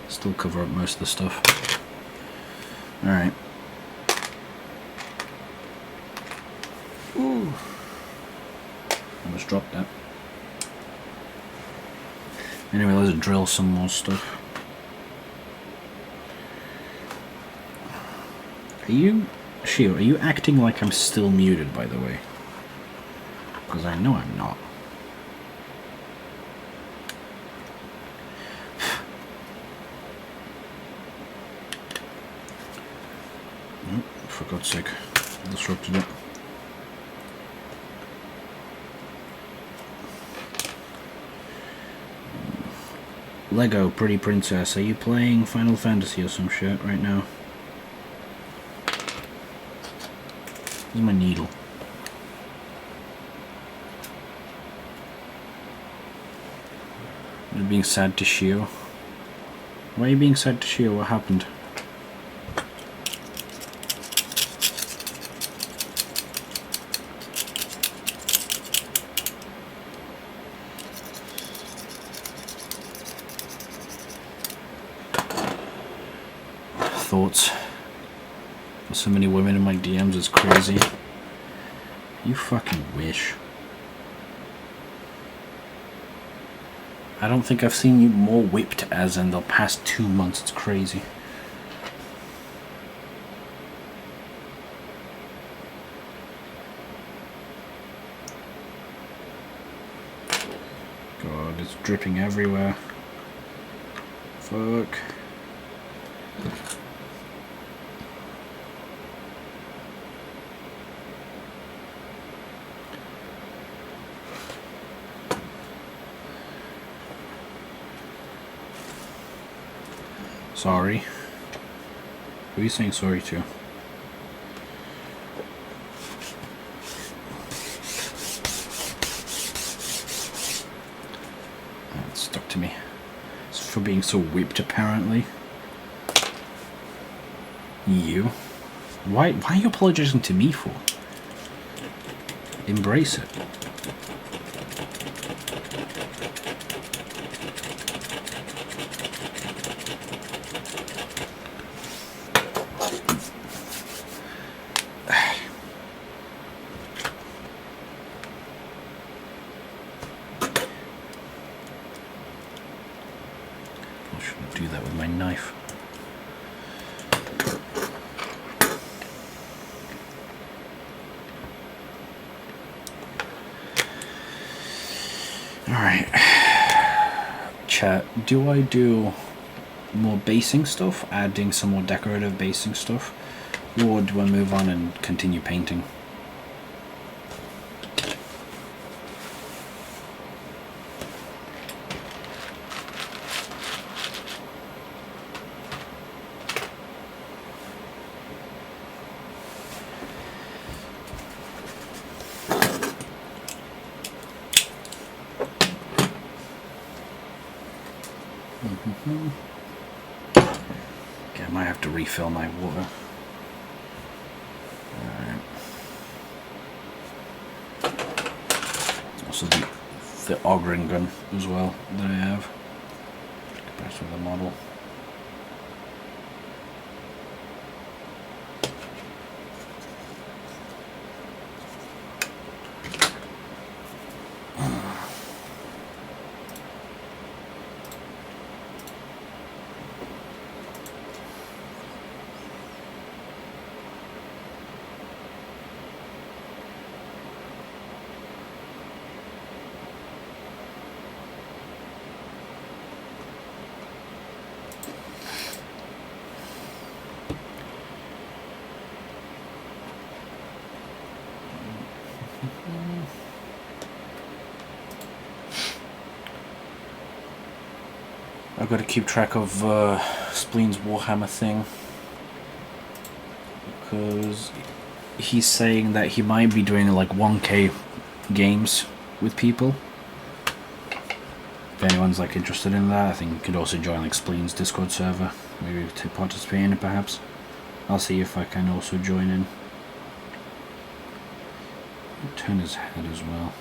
still cover up most of the stuff. Alright. Ooh. Almost dropped that. Anyway, let's drill some more stuff. Shio, are you acting like I'm still muted, by the way? Because I know I'm not. Nope, for God's sake. Disrupted it. Lego Pretty Princess, are you playing Final Fantasy or some shit right now? Where's my needle? You're being sad to Shio. Why are you being sad to Shio? What happened? Thoughts. So many women in my DMs is crazy. You fucking wish. I don't think I've seen you more whipped as in the past 2 months. It's crazy. God, it's dripping everywhere. Fuck. Sorry. Who are you saying sorry to? That stuck to me. It's for being so whipped, apparently. You? Why are you apologizing to me for? Embrace it. Do that with my knife. Alright. Chat, do I do more basing stuff, adding some more decorative basing stuff, or do I move on and continue painting? Okay, I might have to refill my water. Alright. Also the auguring gun as well that I have. Compared to the model. I've got to keep track of Spleen's Warhammer thing, because he's saying that he might be doing like 1K games with people. If anyone's like interested in that, I think you could also join like Spleen's Discord server, maybe to participate in it perhaps. I'll see if I can also join in. Turn his head as well.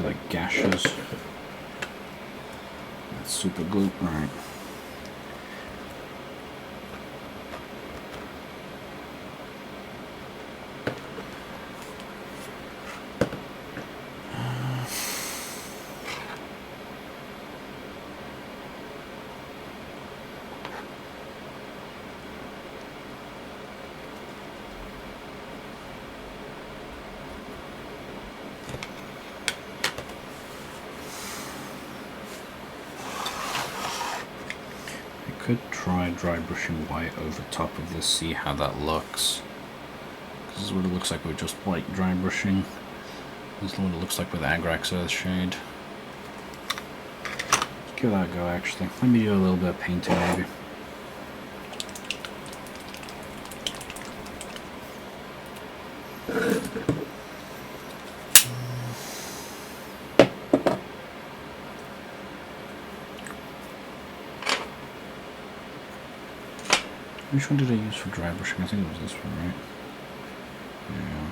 Like gashes. That's super glue. Alright. Could try dry brushing white over top of this, see how that looks. This is what it looks like with just white dry brushing. This is what it looks like with Agrax Earthshade. Let's give that a go actually. Let me do a little bit of painting maybe. Which one did I use for dry brushing? I think it was this one, right? Yeah.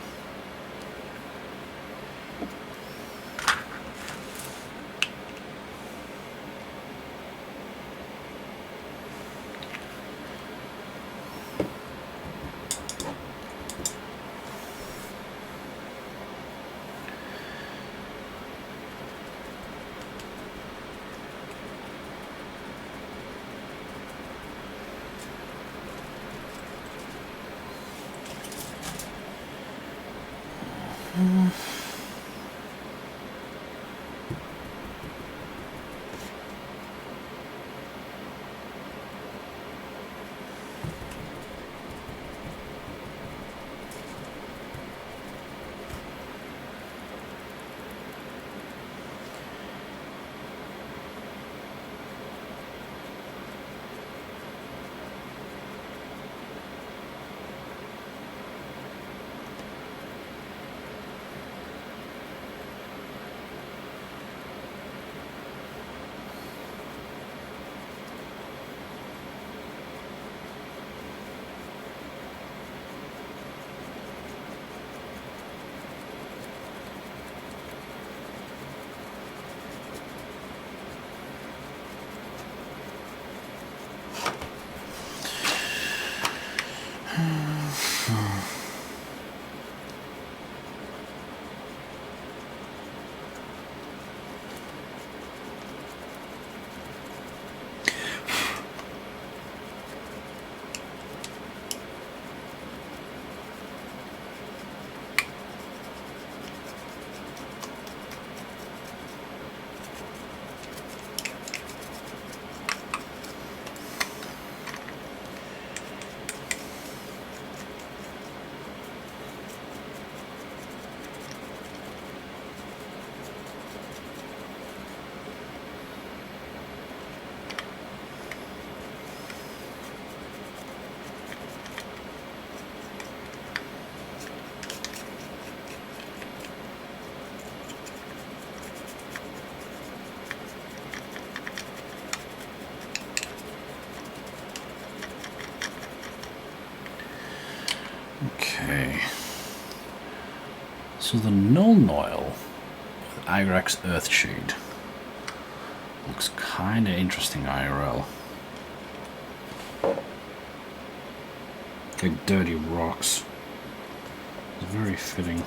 Okay. So the Nuln-Oil with Agrax Earthshade looks kind of interesting IRL. Like dirty rocks. It's very fitting.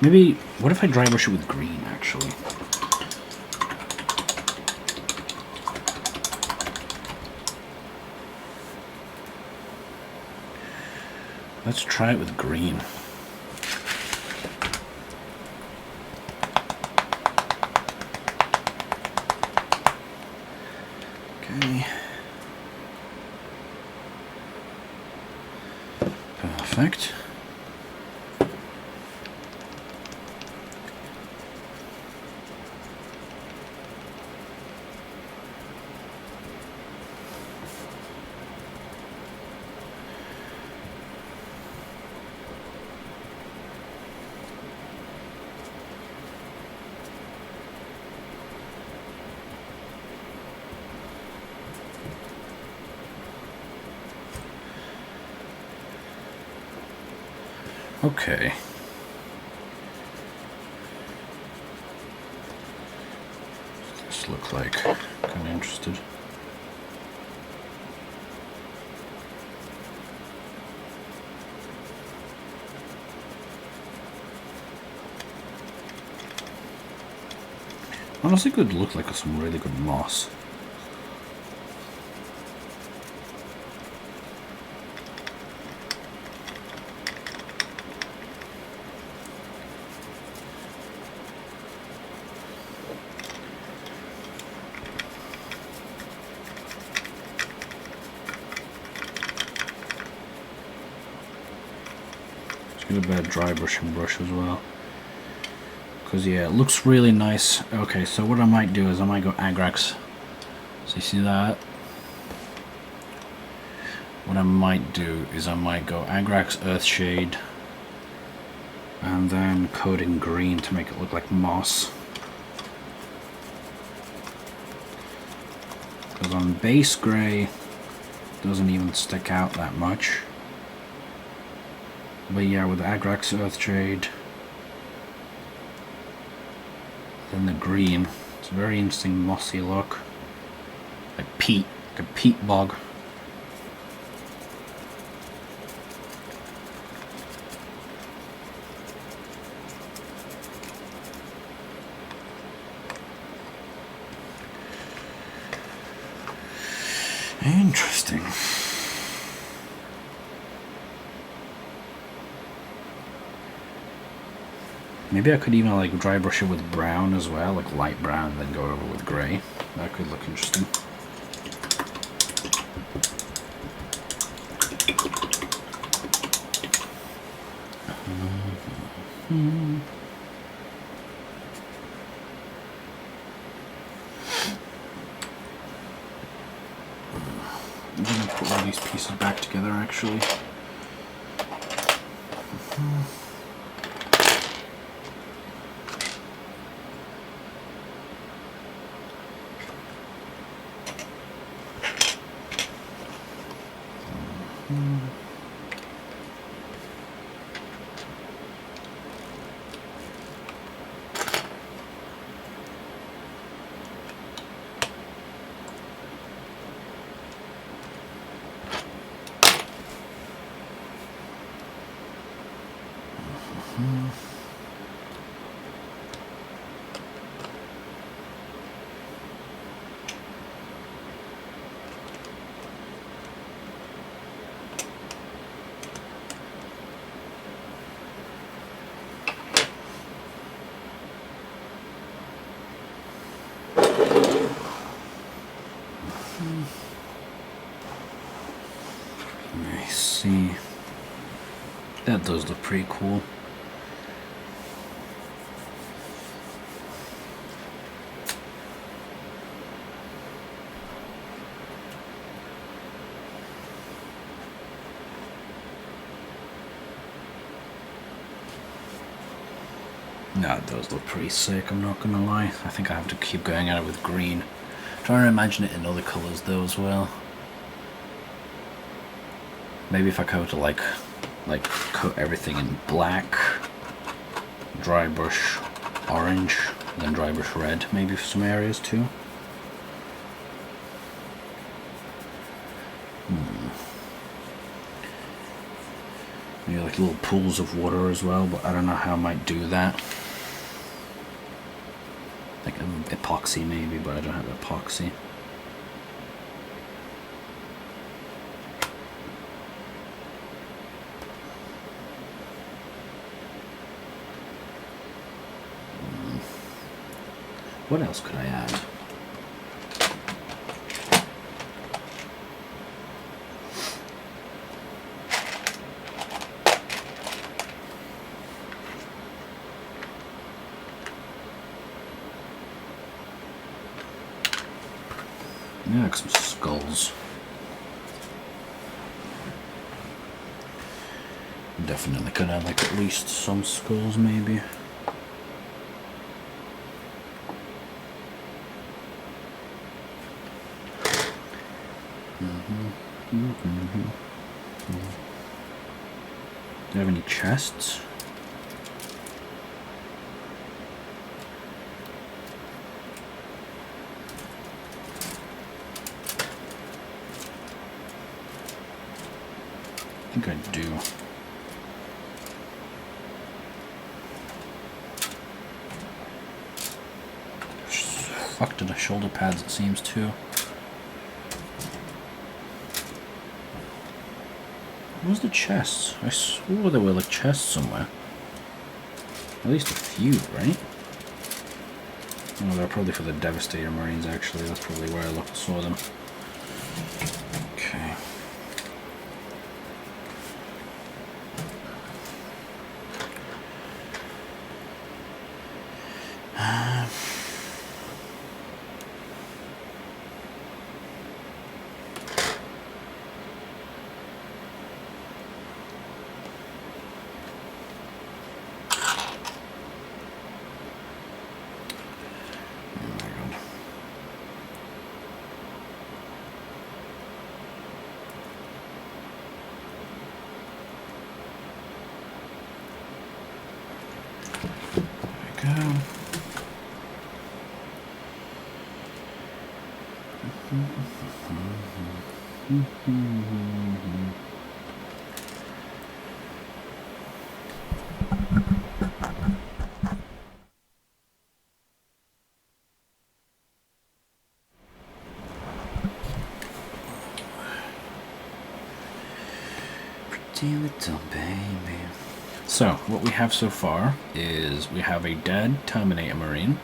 Maybe, what if I dry brush it with green, actually? Let's try it with green. Perfect. Okay. This look like kind of interested. Honestly, could look like some really good moss. Get a bit of dry brushing brush as well, because yeah, it looks really nice. Okay, so what I might do is I might go Agrax. So you see that? What I might do is I might go Agrax Earthshade and then coat in green to make it look like moss. Because on base grey, it doesn't even stick out that much. But yeah, with the Agrax Earthshade, then the green, it's a very interesting mossy look. Like peat, like a peat bog. Interesting. Maybe I could even like dry brush it with brown as well, like light brown, and then go over with grey. That could look interesting. I'm gonna put all these pieces back together actually. I see. That does look pretty cool. No, it does look pretty sick, I'm not gonna lie. I think I have to keep going at it with green. I'm trying to imagine it in other colours though as well. Maybe if I go to like coat everything in black, dry brush orange, and then dry brush red maybe for some areas too. Maybe like little pools of water as well, but I don't know how I might do that. Like epoxy maybe, but I don't have epoxy. What else could I add? Yeah, like some skulls. Definitely could have like at least some skulls, maybe. Do you have any chests? I think I do. Fuck to the shoulder pads, it seems, too. Where's the chests? I swore there were like chests somewhere. At least a few, right? Oh, they're probably for the Devastator Marines, actually. That's probably where I saw them. Okay. Pretty little baby. So, what we have so far is we have a dead Terminator Marine.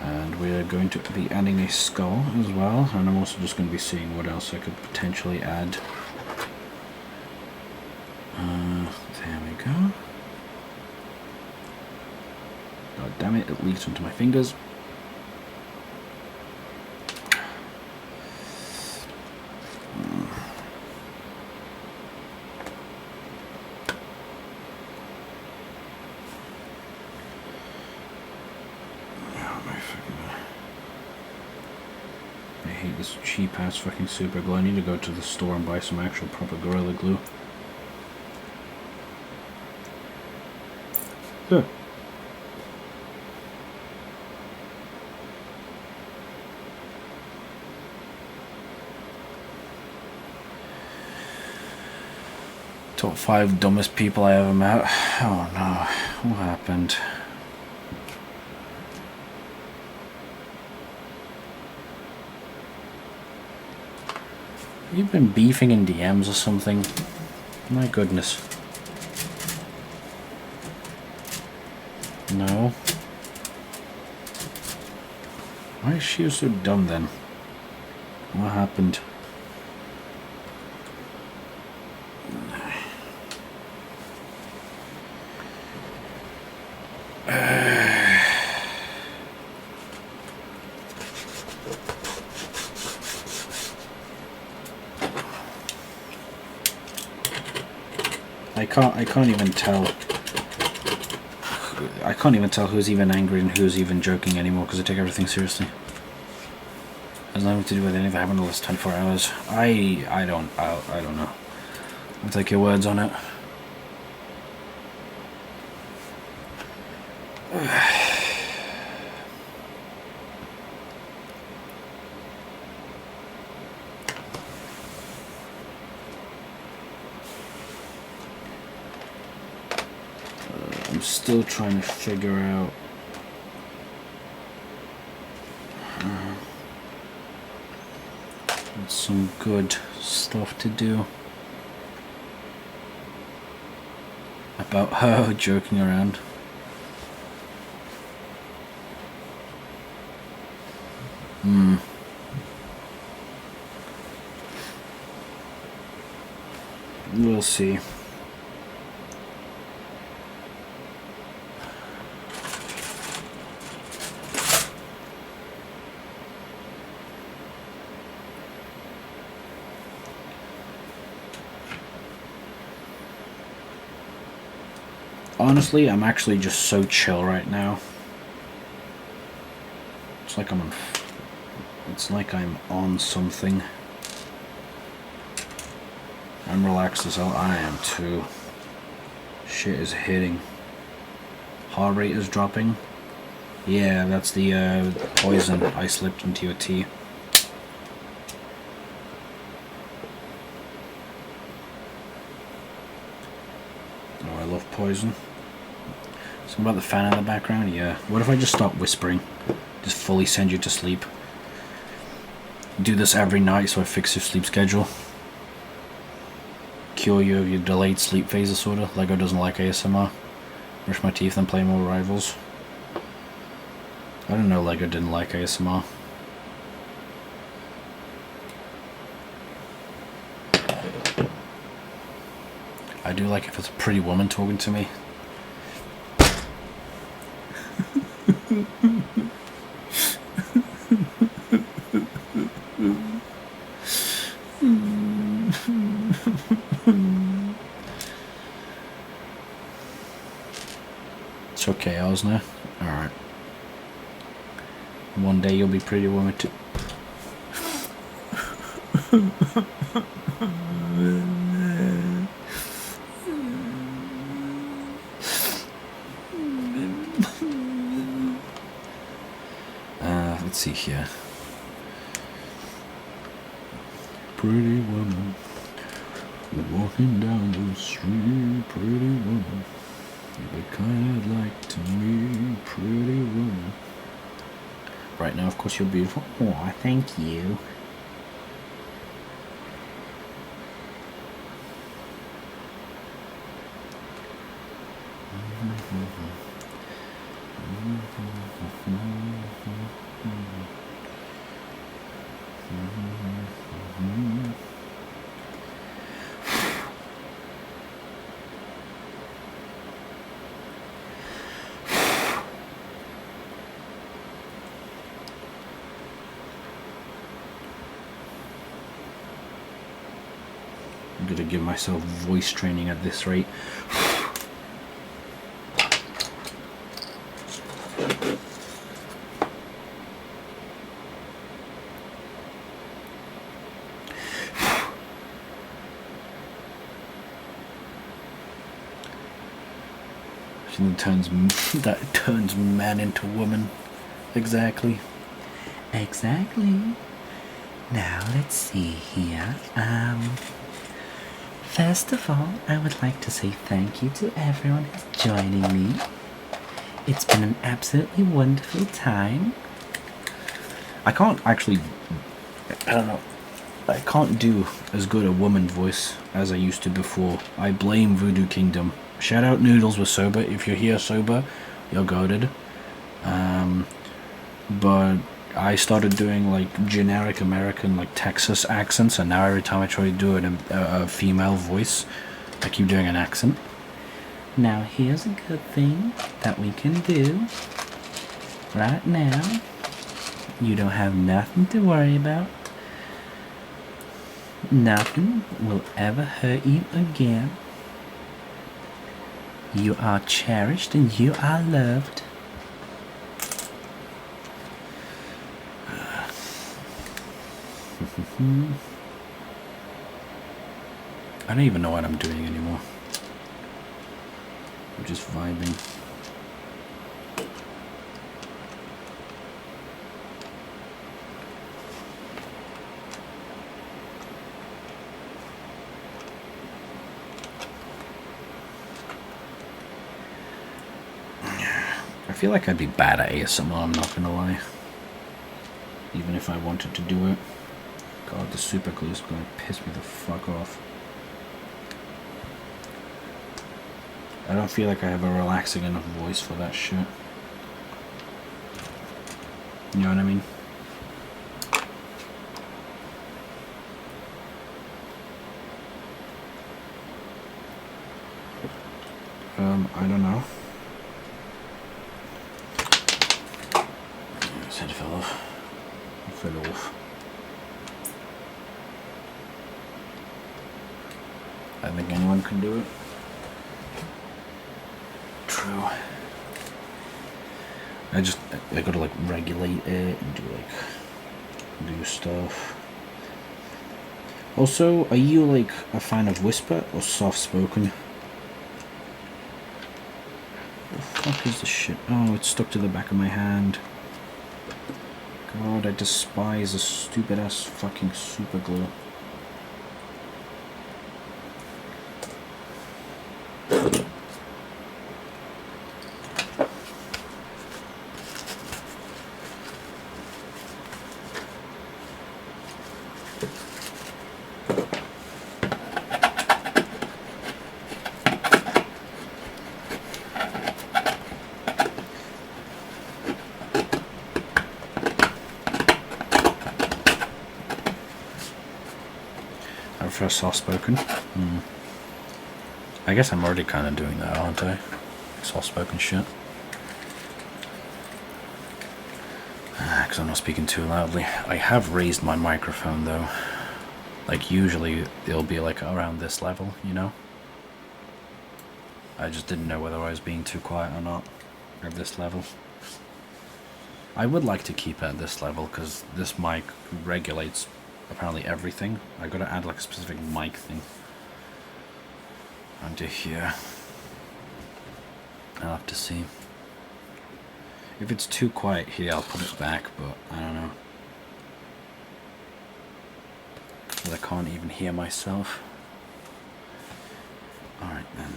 And we're going to be adding a skull as well. And I'm also just going to be seeing what else I could potentially add. There we go. God damn it, it leaked onto my fingers. I hate this cheap ass fucking super glue. I need to go to the store and buy some actual proper Gorilla Glue. Huh. Top 5 dumbest people I ever met. Oh no, what happened? You've been beefing in DMs or something? My goodness. No. Why is she so dumb then? What happened? I can't even tell. I can't even tell who's even angry and who's even joking anymore because I take everything seriously. It has nothing to do with anything that happened in the last 24 hours. I don't know. I'll take your words on it. I'm still trying to figure out some good stuff to do about her joking around. We'll see. honestly, I'm actually just so chill right now. It's like I'm on something. I'm relaxed as hell. I am too. Shit is hitting. Heart rate is dropping. Yeah, that's the poison I slipped into your tea. Oh, I love poison. Something about the fan in the background? Yeah. What if I just stop whispering? Just fully send you to sleep. Do this every night so I fix your sleep schedule. Cure you of your delayed sleep phase disorder. Lego doesn't like ASMR. Brush my teeth and play more Rivals. I didn't know Lego didn't like ASMR. I do like if it's a pretty woman talking to me. It's okay, Osner. Alright. One day you'll be pretty woman too. Let's see here. Pretty woman walking down the street, pretty woman. You look kinda like to me, pretty woman. Right now, of course, you're beautiful. Aw, thank you. I'm gonna give myself voice training at this rate. That turns man into woman. Exactly. Exactly. Now let's see here. First of all, I would like to say thank you to everyone who's joining me. It's been an absolutely wonderful time. I can't actually, I don't know, I can't do as good a woman voice as I used to before. I blame Voodoo Kingdom. Shout out Noodles with sober. If you're here sober, you're goated. But I started doing like generic American, like Texas accents, and now every time I try to do a female voice, I keep doing an accent. Now here's a good thing that we can do right now. You don't have nothing to worry about. Nothing will ever hurt you again. You are cherished and you are loved. I don't even know what I'm doing anymore. I'm just vibing. I feel like I'd be bad at ASMR, I'm not gonna lie. Even if I wanted to do it. God, the super glue is gonna piss me the fuck off. I don't feel like I have a relaxing enough voice for that shit. You know what I mean? I don't know. His head fell off. It fell off. I think anyone can do it. micro. I gotta like regulate it and do stuff. Also, are you like a fan of whisper or soft spoken? The fuck is this shit? Oh, it's stuck to the back of my hand. God, I despise this stupid ass fucking super glue. For soft-spoken. I guess I'm already kind of doing that, aren't I? Soft-spoken shit. Because I'm not speaking too loudly. I have raised my microphone though. Like usually it'll be like around this level, you know? I just didn't know whether I was being too quiet or not at this level. I would like to keep it at this level because this mic regulates apparently everything. I gotta add like a specific mic thing under here. I'll have to see. If it's too quiet here, I'll put it back, but I don't know. Because I can't even hear myself. Alright then.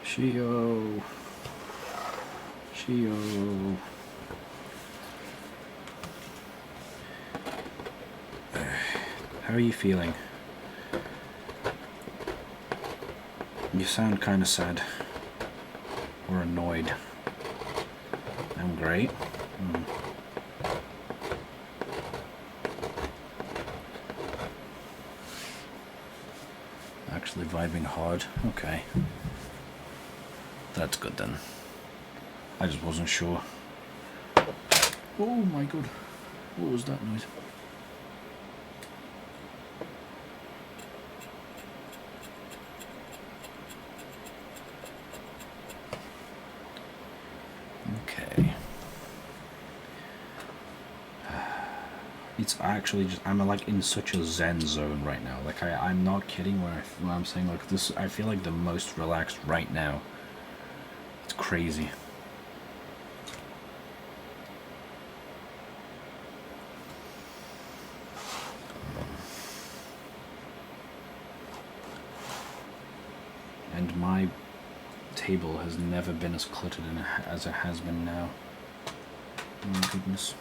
Shio. How are you feeling? You sound kind of sad. Or annoyed. I'm great. Actually vibing hard. Okay. That's good then. I just wasn't sure. Oh my god. What was that noise? Okay. It's actually just, I'm like in such a zen zone right now. Like I'm not kidding when I'm saying like this, I feel like the most relaxed right now. It's crazy. And my table has never been as cluttered as it has been now. Oh my goodness.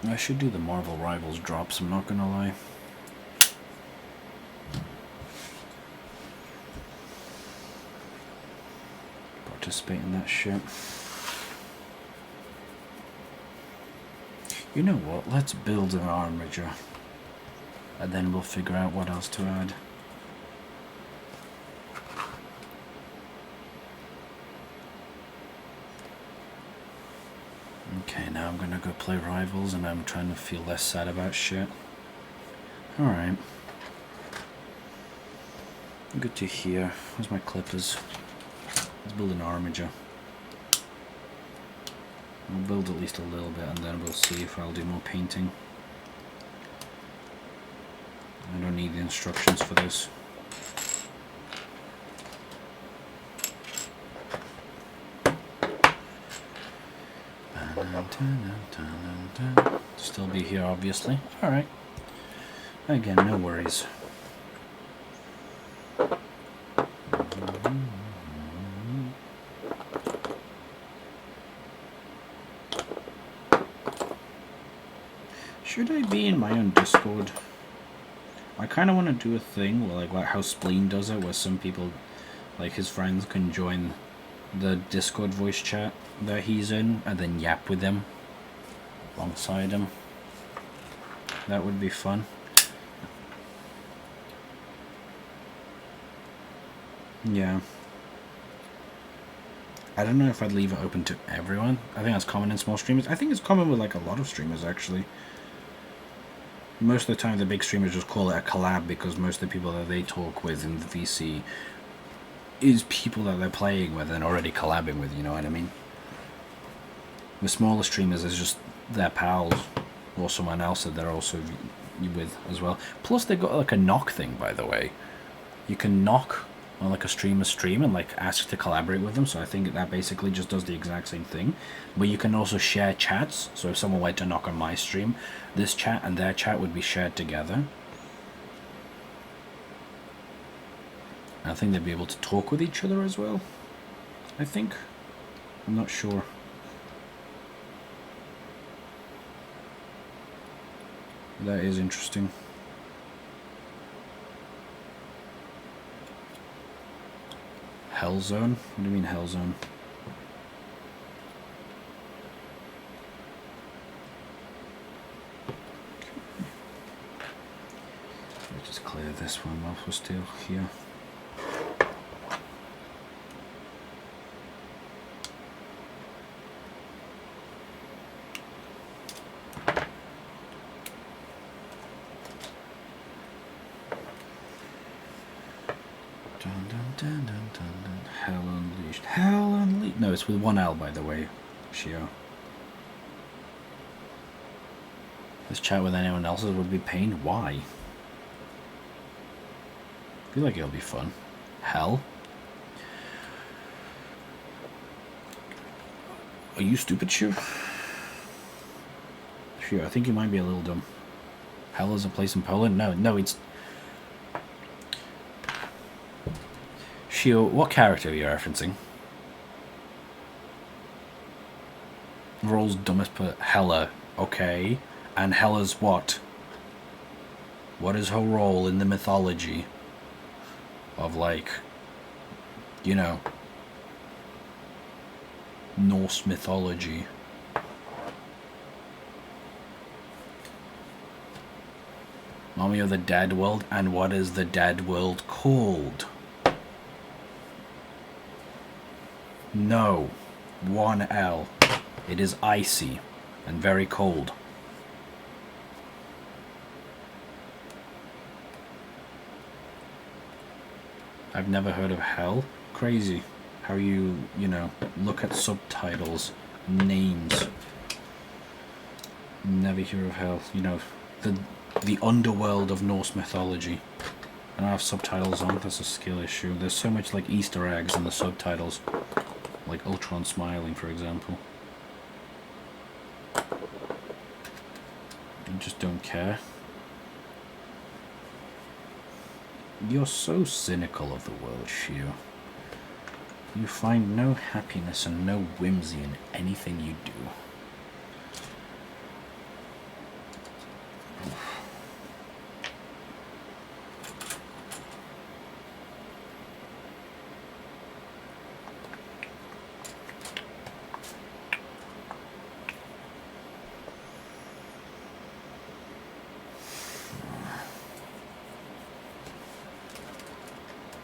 I should do the Marvel Rivals drops, I'm not gonna lie. Participate in that shit. You know what, let's build an armature. And then we'll figure out what else to add. Okay, now I'm gonna go play Rivals and I'm trying to feel less sad about shit. Alright. Good to hear. Where's my clippers? Let's build an armature. We'll build at least a little bit and then we'll see if I'll do more painting. I don't need the instructions for this. Still be here, obviously. Alright. Again, no worries. Should I be in my own Discord? I kind of want to do a thing where, like how Spleen does it, where some people, like his friends, can join the Discord voice chat that he's in and then yap with him alongside him. That would be fun. Yeah. I don't know if I'd leave it open to everyone. I think that's common in small streamers. I think it's common with like a lot of streamers actually. Most of the time the big streamers just call it a collab because most of the people that they talk with in the VC is people that they're playing with and already collabing with, you know what I mean? The smaller streamers is just their pals or someone else that they're also with as well. Plus they've got like a knock thing, by the way. You can knock on like a streamer's stream and like ask to collaborate with them, so I think that basically just does the exact same thing. But you can also share chats, so if someone were to knock on my stream, this chat and their chat would be shared together. And I think they'd be able to talk with each other as well, I think. I'm not sure. That is interesting. Hellzone? What do you mean Hellzone? Let's just clear this one while we're still here. Hell Unleashed. Hell Unleashed. No, it's with one L, by the way, Shio. This chat with anyone else's would be pain. Why? I feel like it'll be fun. Hell? Are you stupid, Shio? Shio, I think you might be a little dumb. Hell is a place in Poland? No, it's... Shio, what character are you referencing? Roll's dumbest per Hela. Okay. And Hela's what? What is her role in the mythology of, like, you know, Norse mythology? Mommy of the Dead World, and what is the Dead World called? No. One L. It is icy and very cold. I've never heard of Hell. Crazy how you know, look at subtitles, names. Never hear of Hell. You know, the underworld of Norse mythology. I don't have subtitles on, that's a skill issue. There's so much like Easter eggs in the subtitles. Like Ultron smiling, for example. You just don't care. You're so cynical of the world, Shio. You find no happiness and no whimsy in anything you do.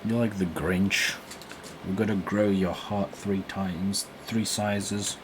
You're like the Grinch. We're gonna grow your heart 3 times, 3 sizes.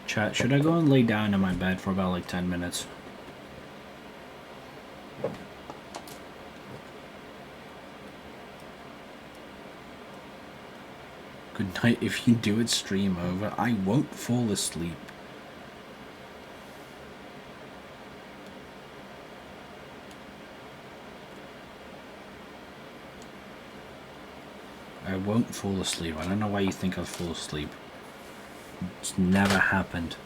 Chat, should I go and lay down in my bed for about like 10 minutes? Good night if you do it stream over. I won't fall asleep. I won't fall asleep. I don't know why you think I'll fall asleep. It's never happened.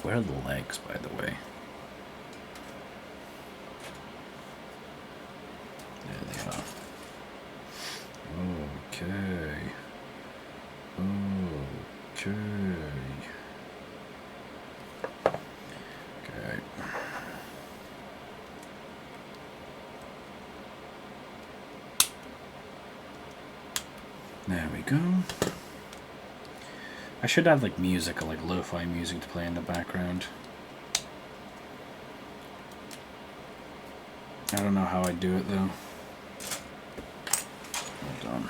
Where are the legs, by the way? There they are. Okay. Okay. There we go. I should have like music or like lo-fi music to play in the background. I don't know how I do it though. Hold on.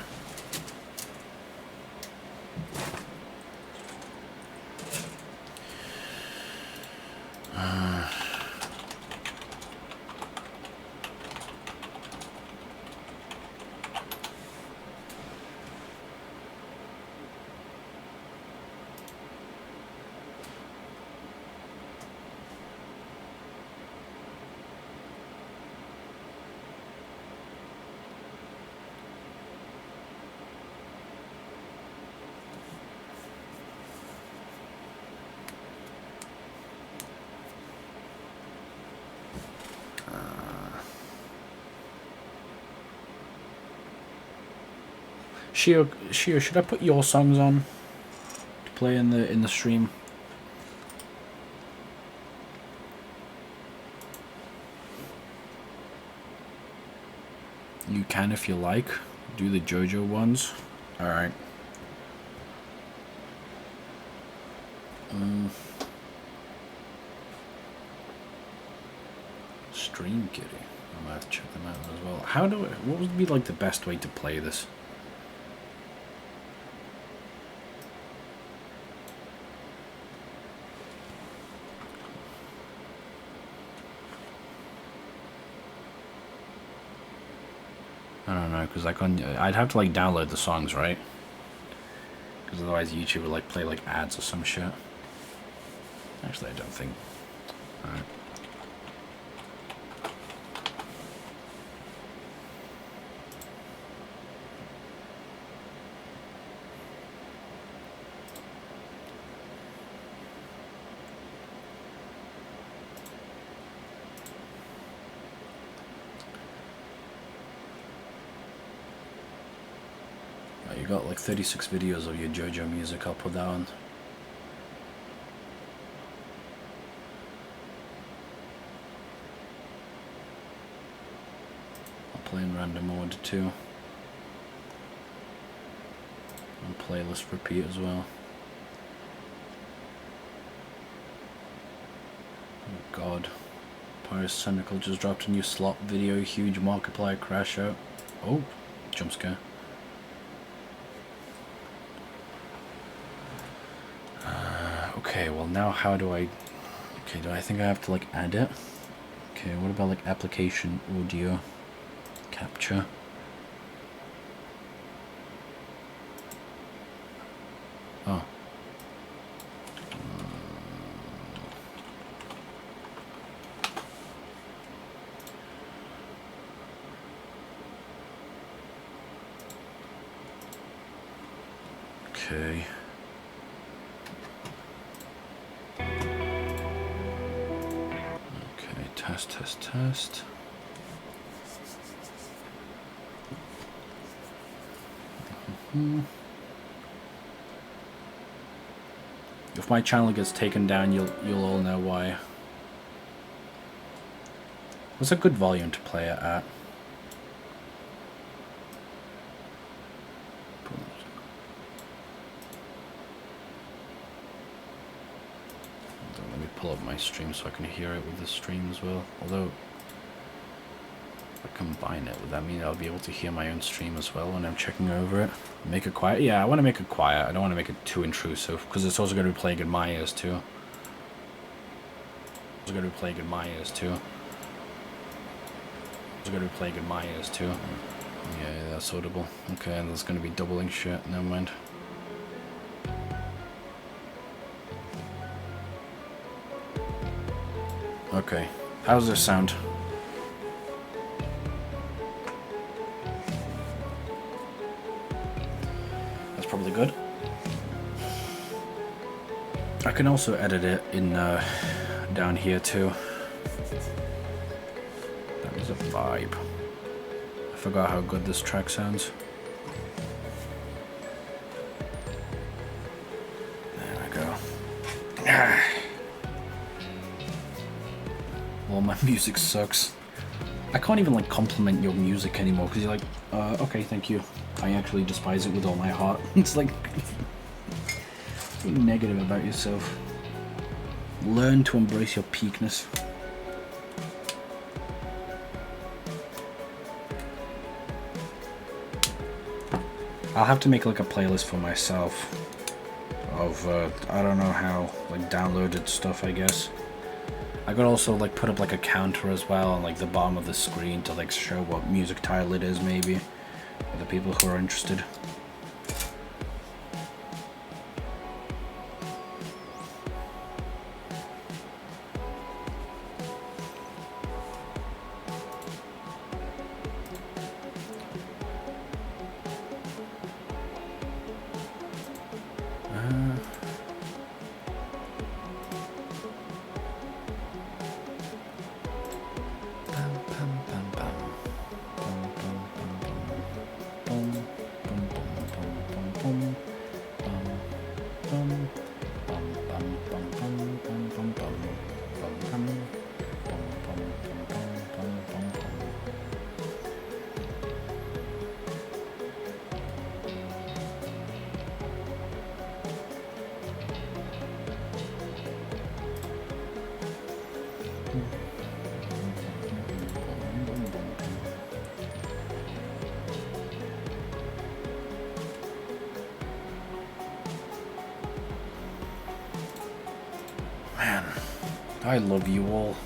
Shio, should I put your songs on to play in the stream? You can if you like. Do the JoJo ones. All right. Stream Kitty. I might have to check them out as well. What would be like the best way to play this? I don't know, because I'd have to like download the songs, right? Because otherwise YouTube would like play like ads or some shit. Actually, I don't think. Alright. You got like 36 videos of your JoJo music. I'll put that on. I'll play in random order too. And playlist repeat as well. Oh god. Pyrocynical just dropped a new slot video. Huge Markiplier crash out. Oh, jump scare. Okay, well now how do I... Okay, do I think I have to like add it? Okay, what about like application, audio, capture? Oh. Okay. Test. If my channel gets taken down, you'll all know why. What's a good volume to play it at? Let me pull up my stream so I can hear it with the stream as well. Although, if I combine it, would that mean I'll be able to hear my own stream as well when I'm checking over it? Make it quiet? Yeah, I want to make it quiet. I don't want to make it too intrusive, because it's also going to be playing in my ears too. It's going to be playing in my ears too. It's going to be playing in my ears too. Yeah, that's audible. Okay, and there's going to be doubling shit. Never mind. Okay, how's this sound? That's probably good. I can also edit it in down here too. That was a vibe. I forgot how good this track sounds. There we go. Well, my music sucks. I can't even like compliment your music anymore because you're like, okay, thank you. I actually despise it with all my heart. It's like being negative about yourself. Learn to embrace your peakness. I'll have to make like a playlist for myself of I don't know how, like downloaded stuff, I guess. I could also like put up like a counter as well on like the bottom of the screen to like show what music title it is, maybe, for the people who are interested. I love you all.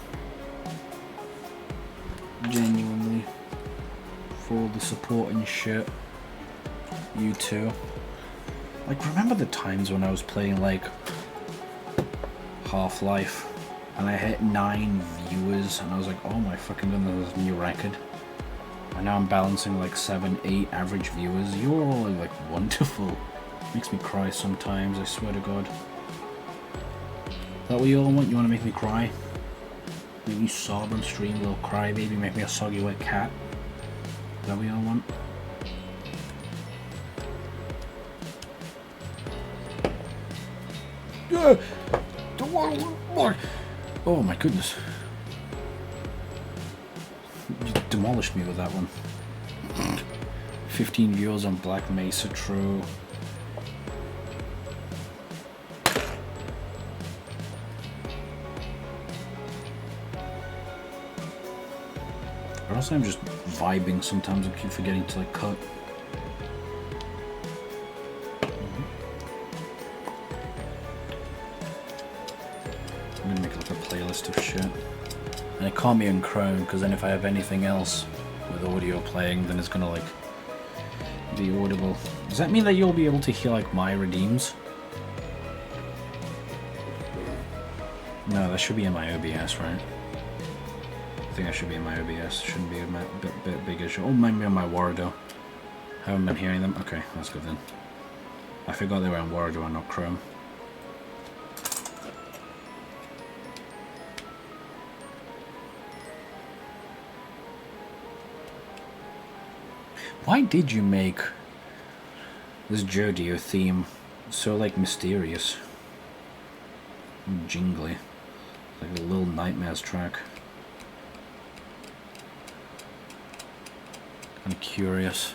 Genuinely. For all the support and shit. You too. Like, remember the times when I was playing, like, Half-Life, and I hit 9 viewers, and I was like, oh my fucking goodness, this new record. And now I'm balancing, like, 7, 8 average viewers. You're all, like, wonderful. Makes me cry sometimes, I swear to God. Is that what you all want? You want to make me cry? Make me sob on stream, little crybaby, make me a soggy wet cat? Is that what you all want? Yeah! Oh my goodness. You demolished me with that one. 15 viewers on Black Mesa, true. Or else I'm just vibing sometimes. I keep forgetting to like cut. I'm gonna make like a playlist of shit. And it can't be in Chrome, because then if I have anything else with audio playing, then it's gonna like be audible. Does that mean that you'll be able to hear like my redeems? No, that should be in my OBS, right? I think I should be in my OBS. Shouldn't be a bit big issue. Oh, maybe on my Wardo. Haven't been hearing them. Okay, that's good then. I forgot they were on Wardo and not Chrome. Why did you make this Jodio theme so like mysterious? Jingly. Like a Little Nightmares track. I'm curious.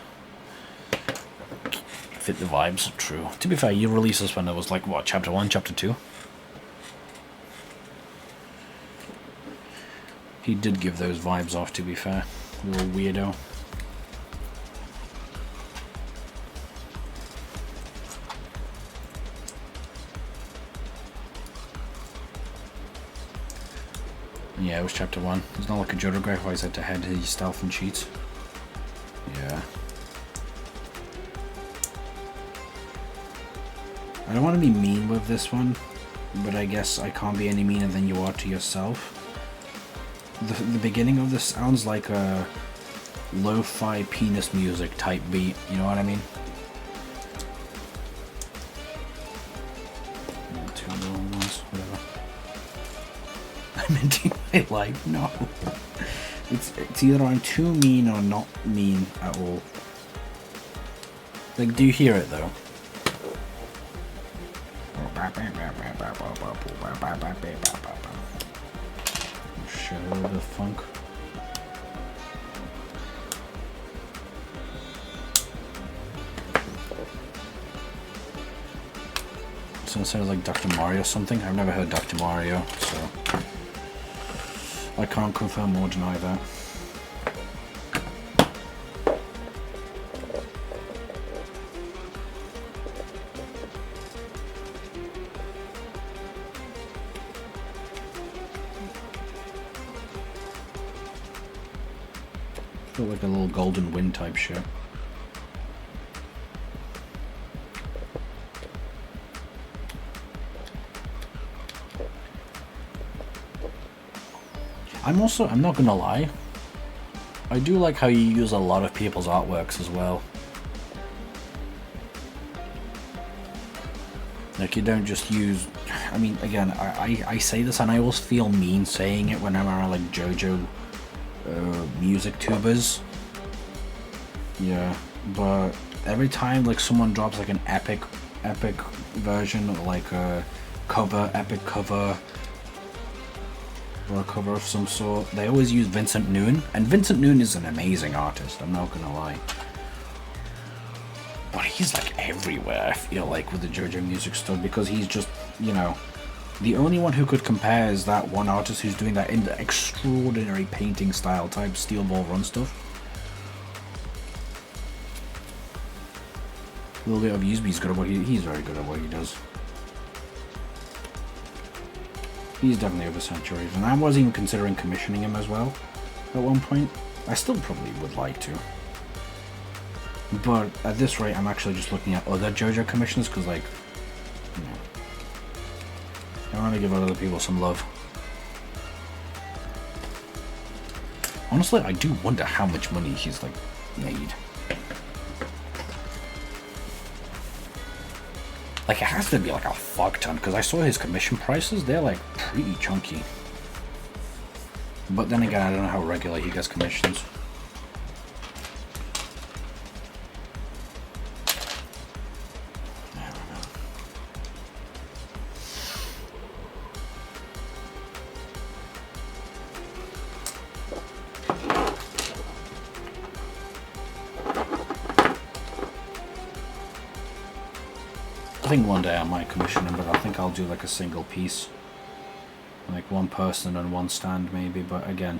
Fit the vibes, true. To be fair, you released this when it was like, what, chapter 1, chapter 2? He did give those vibes off, to be fair. Little weirdo. Yeah, it was chapter 1. It's not like a Jodo guy who always had to head his stealth and cheats. Yeah. I don't want to be mean with this one, but I guess I can't be any meaner than you are to yourself. The beginning of this sounds like a lo-fi penis music type beat, you know what I mean? Two little ones, whatever. I'm into my life, no. It's either I'm too mean or not mean at all. Like, do you hear it though? Shit, a little bit of funk. So it sounds like Dr. Mario or something. I've never heard Dr. Mario, so I can't confirm or deny that. Feel like a little Golden Wind type shit. I'm not gonna lie, I do like how you use a lot of people's artworks as well. Like, you don't just use, I mean, again, I say this and I always feel mean saying it when I'm around like JoJo music tubers. Yeah, but every time like someone drops like an epic version, or like a epic cover, or a cover of some sort, they always use Vincent Noon, and Vincent Noon is an amazing artist, I'm not gonna lie. But he's like everywhere, I feel like, with the JoJo music stuff, because he's just, you know, the only one who could compare is that one artist who's doing that in the extraordinary painting style type Steel Ball Run stuff. A little bit of Yuzubi's good at what he's very good at what he does. He's definitely over saturated, and I was even considering commissioning him as well at one point. I still probably would like to. But at this rate, I'm actually just looking at other JoJo commissions, because, like, you know, I want to give other people some love. Honestly, I do wonder how much money he's, like, made. Like, it has to be like a fuck ton, because I saw his commission prices, they're like pretty chunky. But then again, I don't know how regular he gets commissions. I think one day I might commission him, but I think I'll do like a single piece. Like one person and one stand maybe, but again,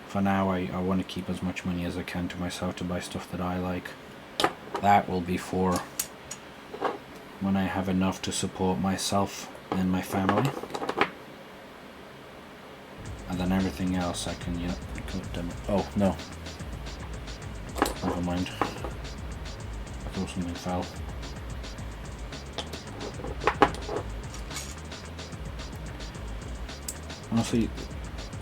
for now I want to keep as much money as I can to myself to buy stuff that I like. That will be for when I have enough to support myself and my family. And then everything else I can, yeah, oh no. Never mind. I thought something fell. Honestly,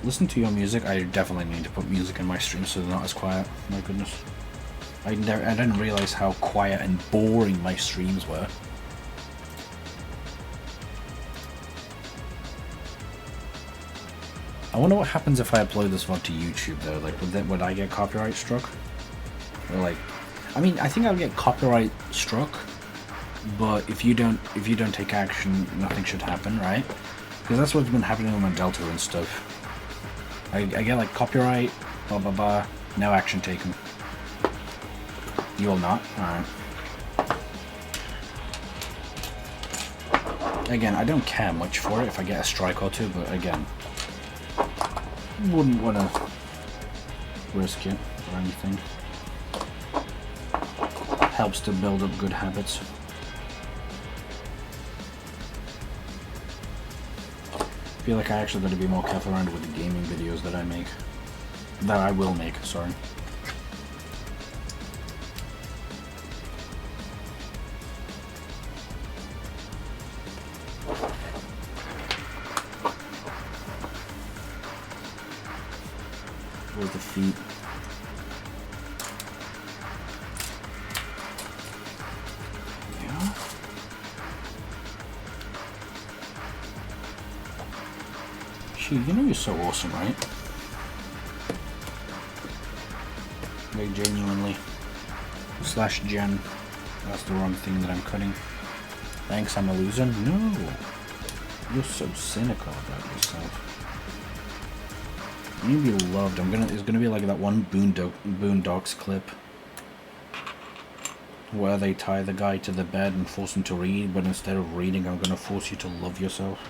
listen to your music. I definitely need to put music in my stream so they're not as quiet. My goodness. I didn't realize how quiet and boring my streams were. I wonder what happens if I upload this VOD to YouTube though. Like, would I get copyright struck? Or like, I mean, I think I'll get copyright struck, but if you don't take action, nothing should happen, right? Because that's what's been happening on my Delta and stuff. I get like copyright, blah blah blah, no action taken. You will not? Alright. Again, I don't care much for it if I get a strike or two, but again, wouldn't want to risk it or anything. Helps to build up good habits. I feel like I actually got to be more careful around with the gaming videos that I make. That I will make, sorry. Where's the feet? Yeah. Shoot, you know you're so awesome, right? Like genuinely. Slash gen. That's the wrong thing that I'm cutting. Thanks, I'm a loser? No. You're so cynical about yourself. You need to be loved. It's gonna be like that one Boondocks clip where they tie the guy to the bed and force him to read, but instead of reading, I'm gonna force you to love yourself.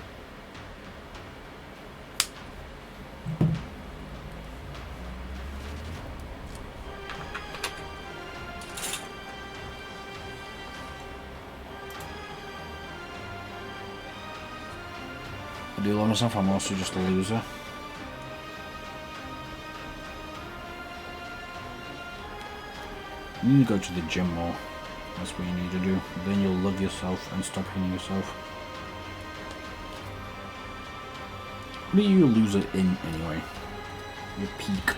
I do love myself, I'm also just a loser. You need to go to the gym more. That's what you need to do. Then you'll love yourself and stop hating yourself. What are you a loser in anyway? Your peak.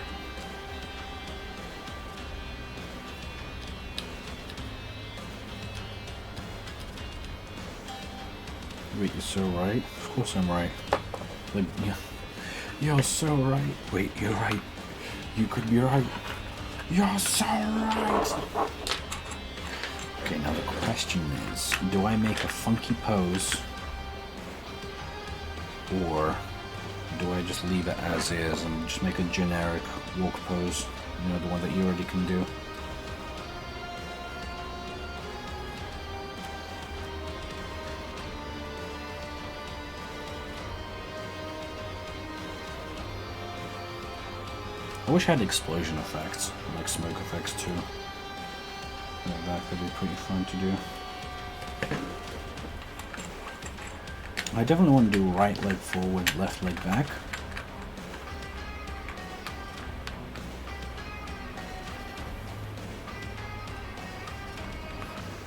Wait, you're so right. Of course I'm right. Like, yeah. You're so right. Wait, you're right. You could be right. You're so right! Okay, now the question is, do I make a funky pose, or do I just leave it as is and just make a generic walk pose? You know, the one that you already can do. I wish I had explosion effects, like smoke effects too. Like that could be pretty fun to do. I definitely want to do right leg forward, left leg back.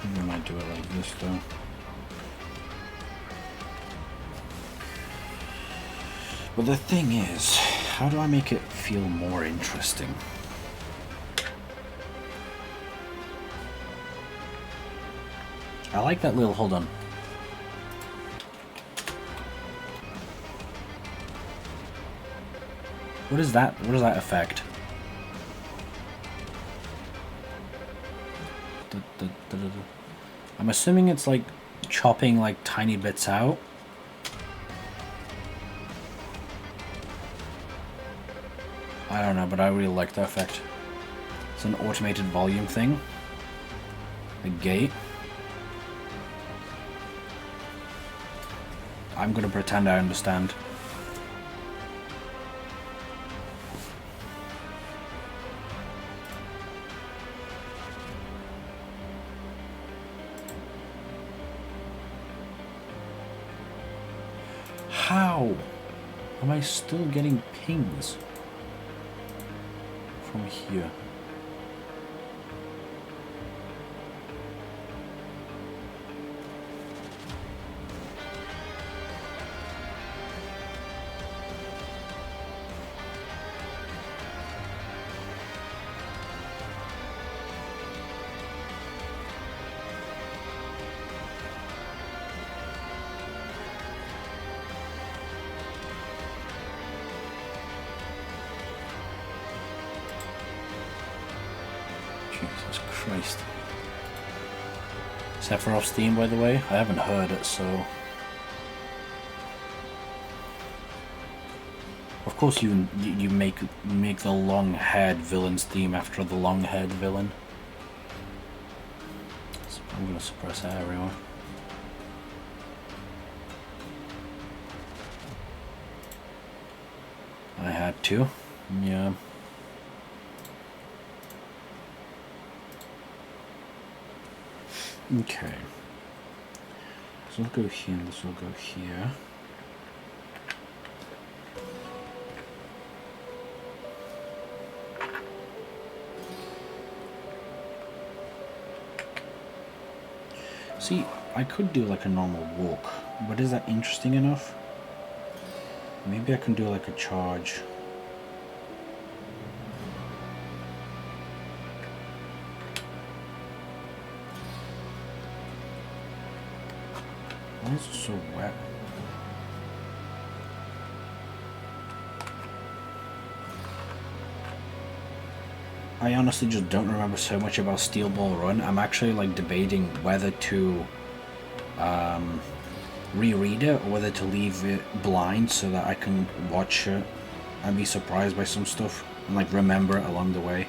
I might do it like this though. But the thing is, how do I make it feel more interesting? I like that little, hold on. What is that? What does that affect? I'm assuming it's like chopping like tiny bits out. I don't know, but I really like that effect. It's an automated volume thing. The gate. I'm gonna pretend I understand. How am I still getting pings from here? Jesus Christ. Sephiroth's theme, by the way, I haven't heard it, so Of course, you make the long-haired villain's theme after the long-haired villain. So I'm gonna suppress everyone. I had to, yeah. Okay. So let's go here, and this will go here. See, I could do like a normal walk, but is that interesting enough? Maybe I can do like a charge. Why is it so wet? I honestly just don't remember so much about Steel Ball Run. I'm actually like debating whether to reread it or whether to leave it blind so that I can watch it and be surprised by some stuff and like remember it along the way.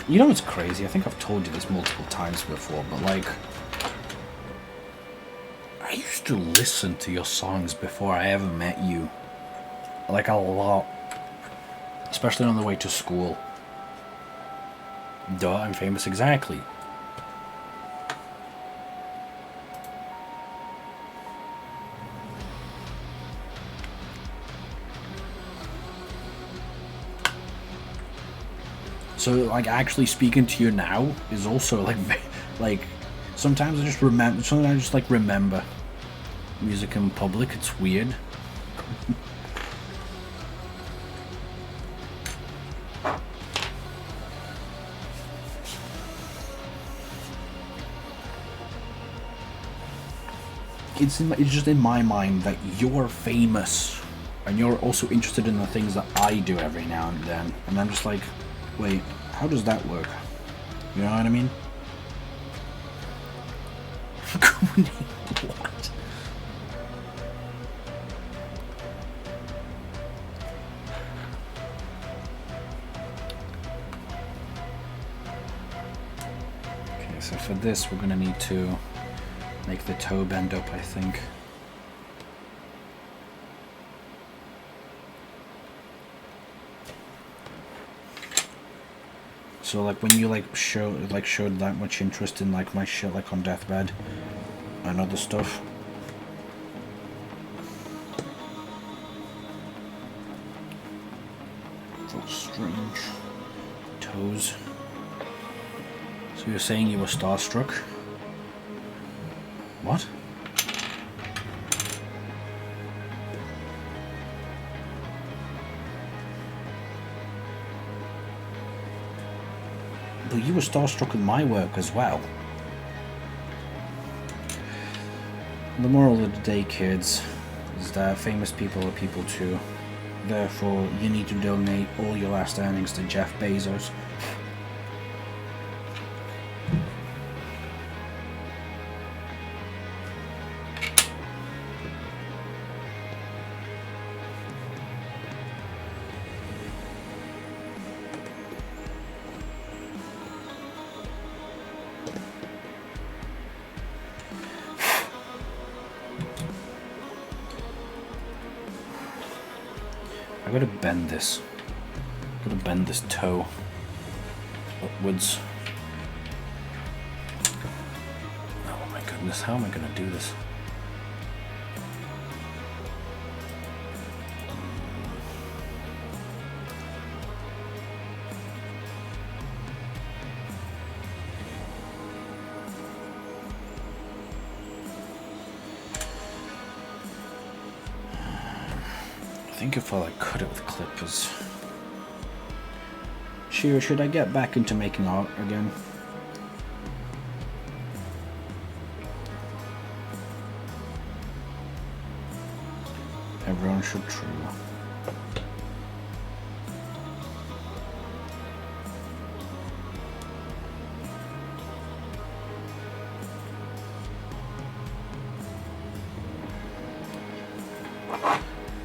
You know what's crazy? I think I've told you this multiple times before, but like, I used to listen to your songs before I ever met you. Like a lot. Especially on the way to school. Duh, I'm famous, exactly. So, like, actually speaking to you now is also, like, sometimes I just remember, sometimes I just, like, remember music in public. It's weird. It's just in my mind that you're famous and you're also interested in the things that I do every now and then. And I'm just like, wait, how does that work? You know what I mean? What? Okay, so for this we're gonna need to make the toe bend up, I think. So like when you showed that much interest in like my shit like on Deathbed and other stuff. That's strange. Toes. So you're saying you were starstruck? What? But you were starstruck with my work as well. The moral of the day, kids, is that famous people are people too. Therefore, you need to donate all your last earnings to Jeff Bezos. I gotta bend this. I gotta bend this toe upwards. Oh my goodness, how am I gonna do this? I think if I like cut it with clippers. Should I get back into making art again? Commercial true.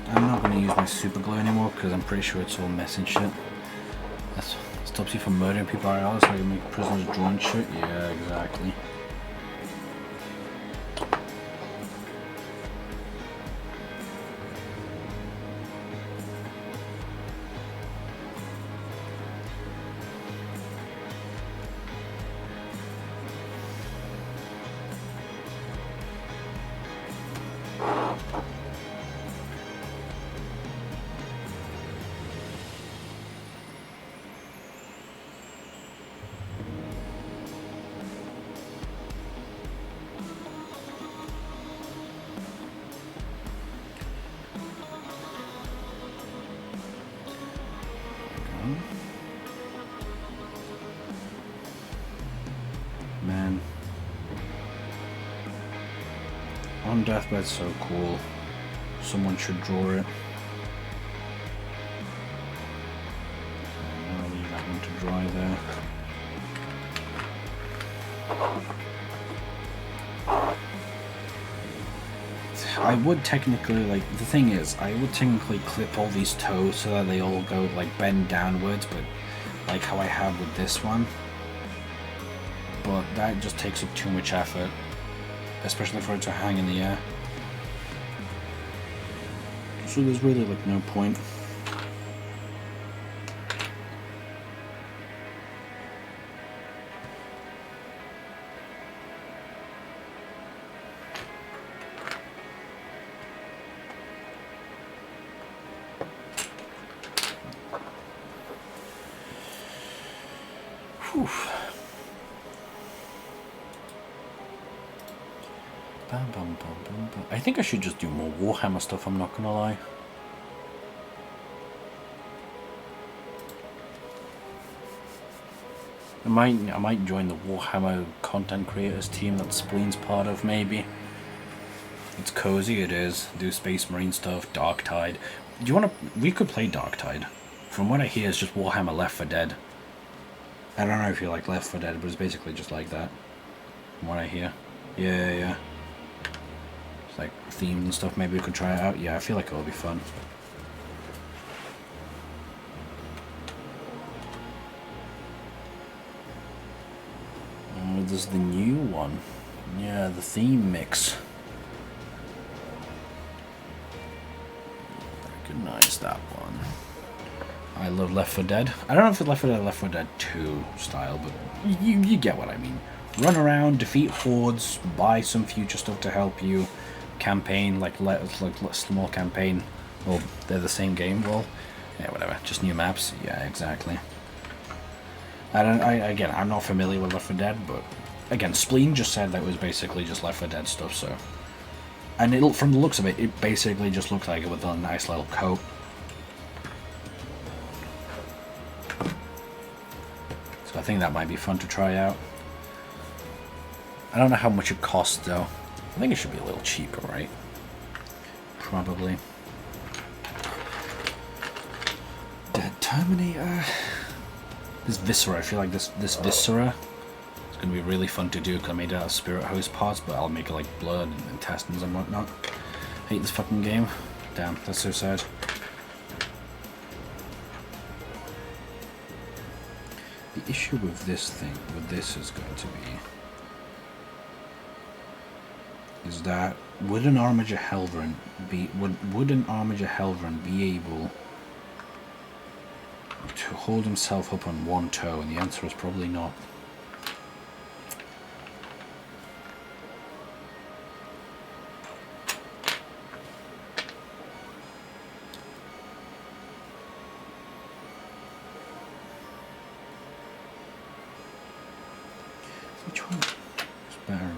I'm not going to use my super glue anymore because I'm pretty sure it's all mess and shit. That stops you from murdering people else, so you make prisoners draw and shit. Yeah, exactly. Man. On Deathbed's so cool. Someone should draw it. I'll leave that one to dry there. I would technically, like, the thing is, I would technically clip all these toes so that they all go, like, bend downwards, but like how I have with this one. But that just takes up too much effort, especially for it to hang in the air. So there's really, like, no point. Whew. Bam, bam, bam, bam, bam. I think I should just do more Warhammer stuff, I'm not gonna lie. I might join the Warhammer content creators team that Spleen's part of, maybe. It's cozy, it is. Do Space Marine stuff, Darktide. Do you wanna... We could play Darktide. From what I hear, it's just Warhammer Left 4 Dead. I don't know if you like Left 4 Dead, but it's basically just like that. From what I hear. Yeah. It's like themed and stuff, maybe we could try it out. Yeah, I feel like it'll be fun. There's the new one. Yeah, the theme mix. Recognize that one. I love Left 4 Dead. I don't know if it's Left 4 Dead or Left 4 Dead 2 style, but you get what I mean. Run around, defeat hordes, buy some future stuff to help you, campaign, like small campaign. Well, they're the same game. Well, yeah, whatever. Just new maps. Yeah, exactly. Again, I'm not familiar with Left 4 Dead, but again, Spleen just said that it was basically just Left 4 Dead stuff, so. And from the looks of it, it basically just looks like it with a nice little coat. So I think that might be fun to try out. I don't know how much it costs, though. I think it should be a little cheaper, right? Probably. Dead Terminator. This Viscera, I feel like this Viscera is going to be really fun to do because I made it out of Spirit Host parts, but I'll make it like blood and intestines and whatnot. Hate this fucking game. Damn, that's so sad. The issue with this thing, is going to be, is that would an Armiger Helverin be able to hold himself up on one toe? And the answer is probably not. Which one is better?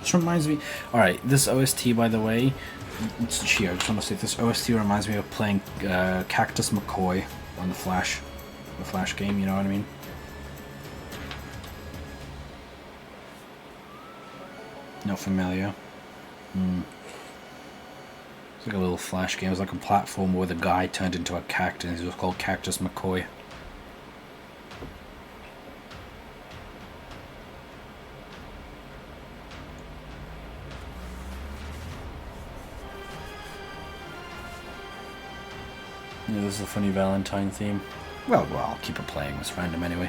This reminds me. Alright, this OST, by the way, it's cheer. I just want to say this OST reminds me of playing Cactus McCoy on the Flash game, you know what I mean? Not familiar. It's like a little Flash game. It was like a platform where the guy turned into a cactus. He was called Cactus McCoy. Yeah, this is a funny Valentine theme. Well, I'll keep it playing. It's random anyway.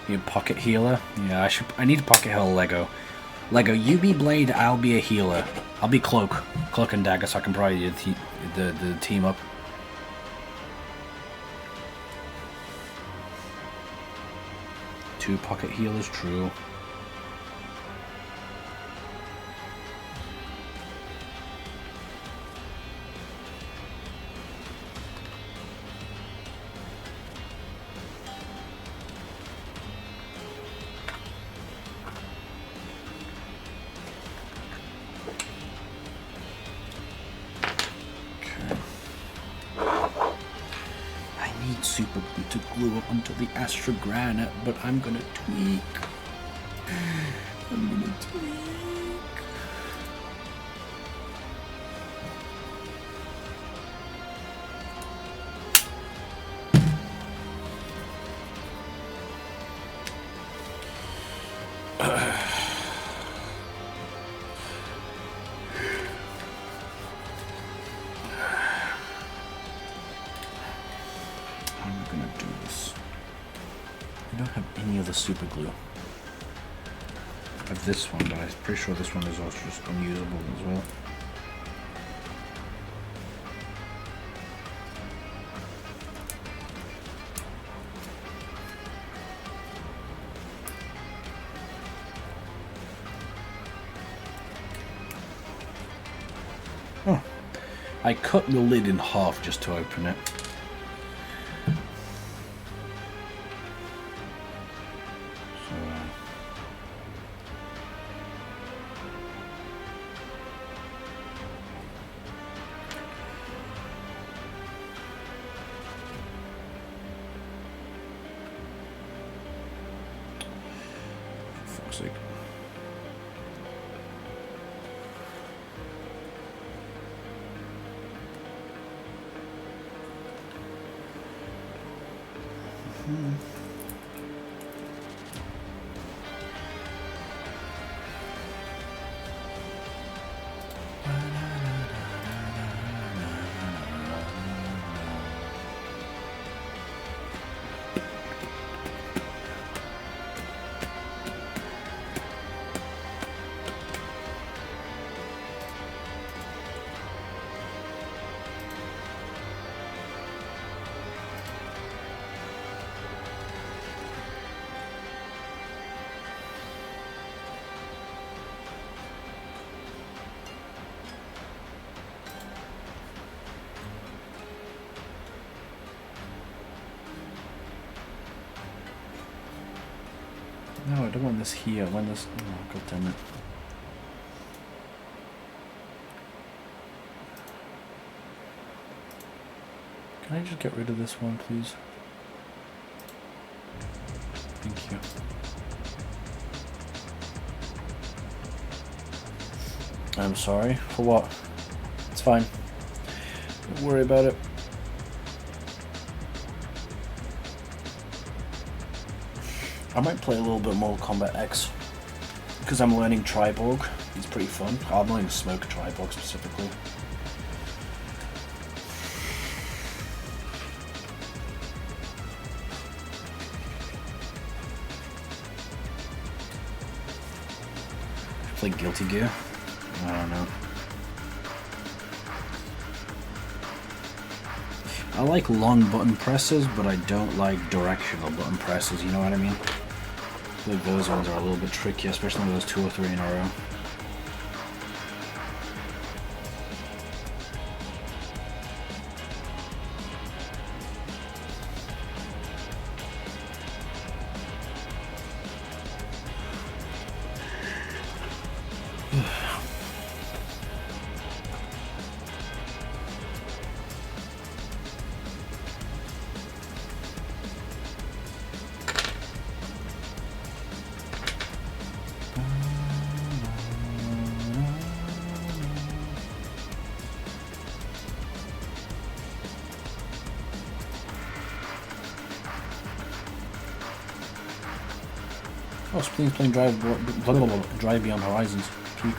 You pocket healer? Yeah, I need to pocket heal Lego. Lego, you be Blade, I'll be a healer. I'll be Cloak and Dagger, so I can probably the team up. Two pocket healers, true. Super glue to glue up onto the Astra Granite, but I'm gonna tweak. I'm gonna tweak. Super glue. I have this one, but I'm pretty sure this one is also just unusable as well. Oh, I cut the lid in half just to open it. No, I don't want this here. I want this. Oh, God damn it. Can I just get rid of this one, please? Thank you. I'm sorry. For what? It's fine. Don't worry about it. I might play a little bit more Combat X because I'm learning Triborg. It's pretty fun. I'm learning Smoke Triborg specifically. Play Guilty Gear? I don't know. I like long button presses, but I don't like directional button presses, you know what I mean? I feel like those ones are a little bit tricky, especially when those 2 or 3 in a row. Oh, Spleen's playing Drive Beyond Horizons. Sweet.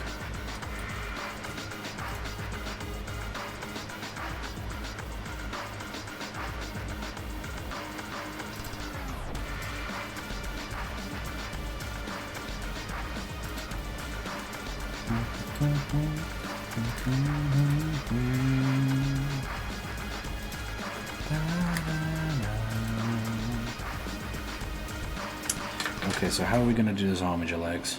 Okay, so how are we going to do this armature legs?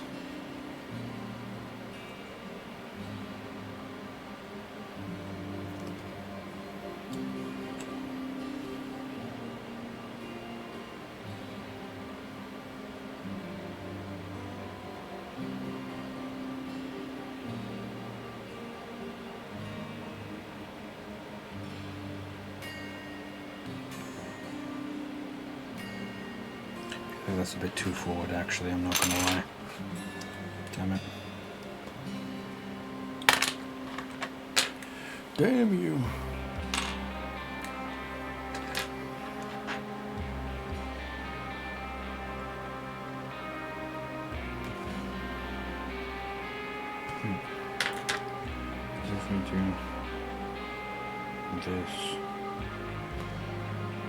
I think that's a bit too forward, actually, I'm not going to lie. Damn it. Damn you. If we do this,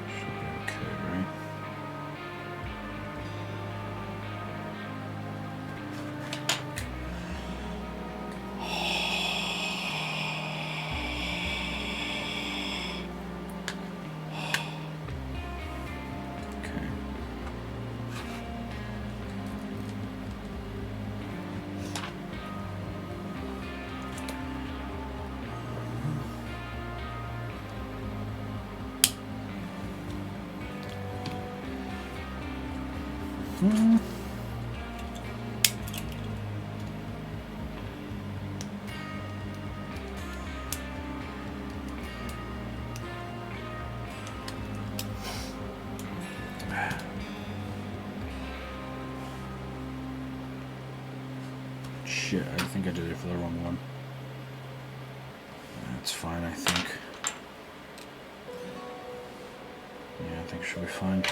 should be okay, right? Okay. Shit, I think I did it for the wrong one. That's fine, I think. Yeah, I think it should be fine.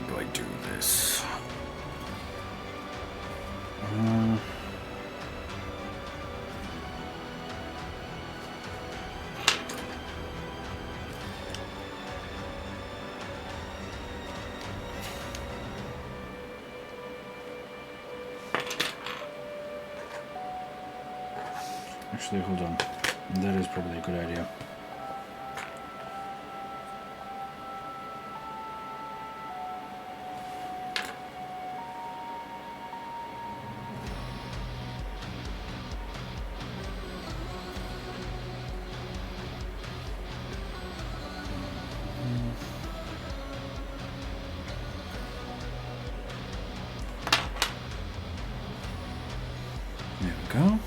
How do I do this? Actually, hold on. That is probably a good idea. There we go.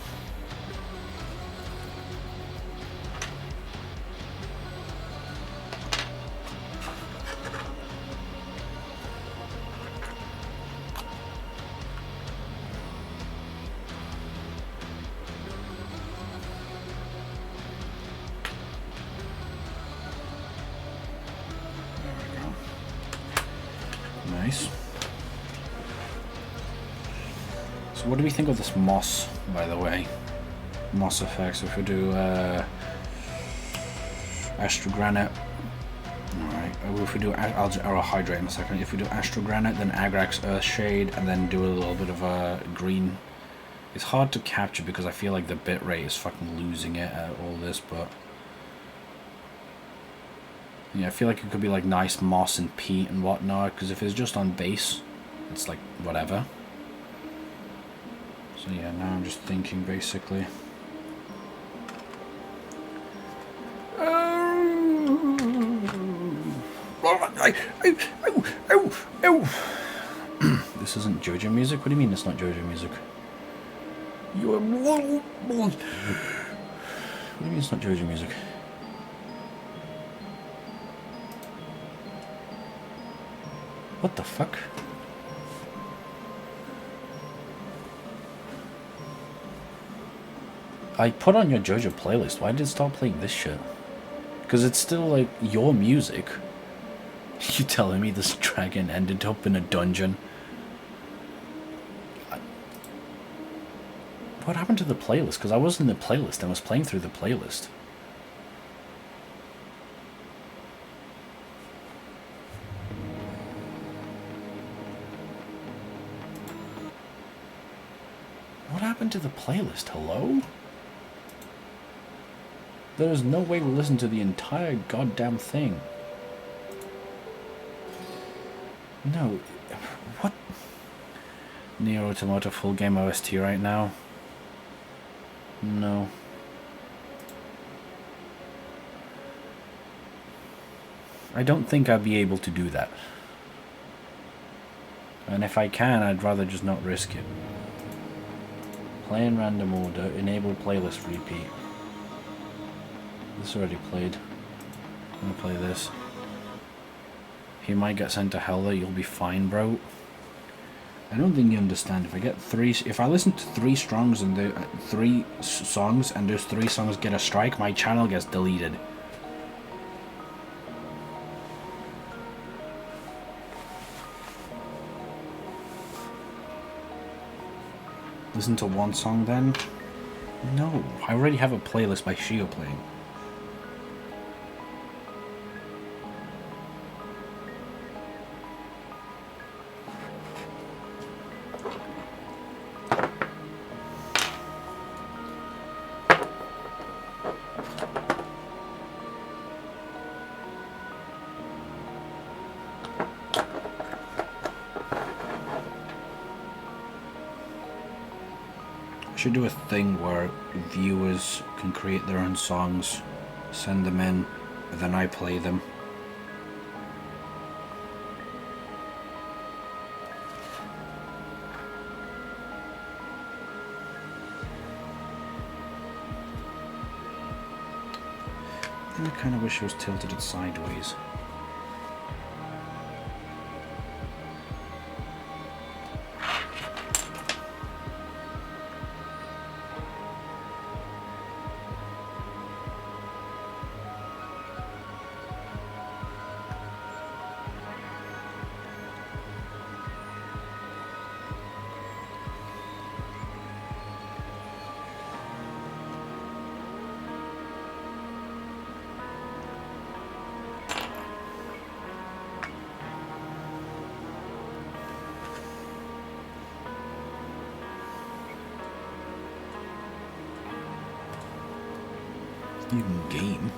Nice. So what do we think of this moss, by the way? Moss effects. If we do Astrogranite, alright. If we do, I'll hydrate in a second. If we do Astrogranite, then Agrax Earthshade, and then do a little bit of a green It's hard to capture because I feel like the bitrate is fucking losing it at all this, but yeah, I feel like it could be like nice moss and peat and whatnot, because if it's just on bass, it's like whatever. So yeah, now I'm just thinking basically. This isn't JoJo music? What do you mean it's not JoJo music? You are... What do you mean it's not JoJo music? What the fuck? I put on your JoJo playlist. Why did it start playing this shit? Because it's still like your music. You telling me this dragon ended up in a dungeon? What happened to the playlist? Because I was in the playlist. I was playing through the playlist. What happened to the playlist? Hello? There is no way to listen to the entire goddamn thing. No. What? Nier Automata full game OST right now? No. I don't think I'd be able to do that. And if I can, I'd rather just not risk it. Play in random order, enable playlist repeat. This already played. I'm gonna play this. He might get sent to hell though, you'll be fine, bro. I don't think you understand. If I listen to 3 songs and those 3 songs get a strike, my channel gets deleted. Listen to 1 song then? No, I already have a playlist by Shio playing. Should do a thing where viewers can create their own songs, send them in, and then I play them. I kind of wish it was tilted it sideways. You can game.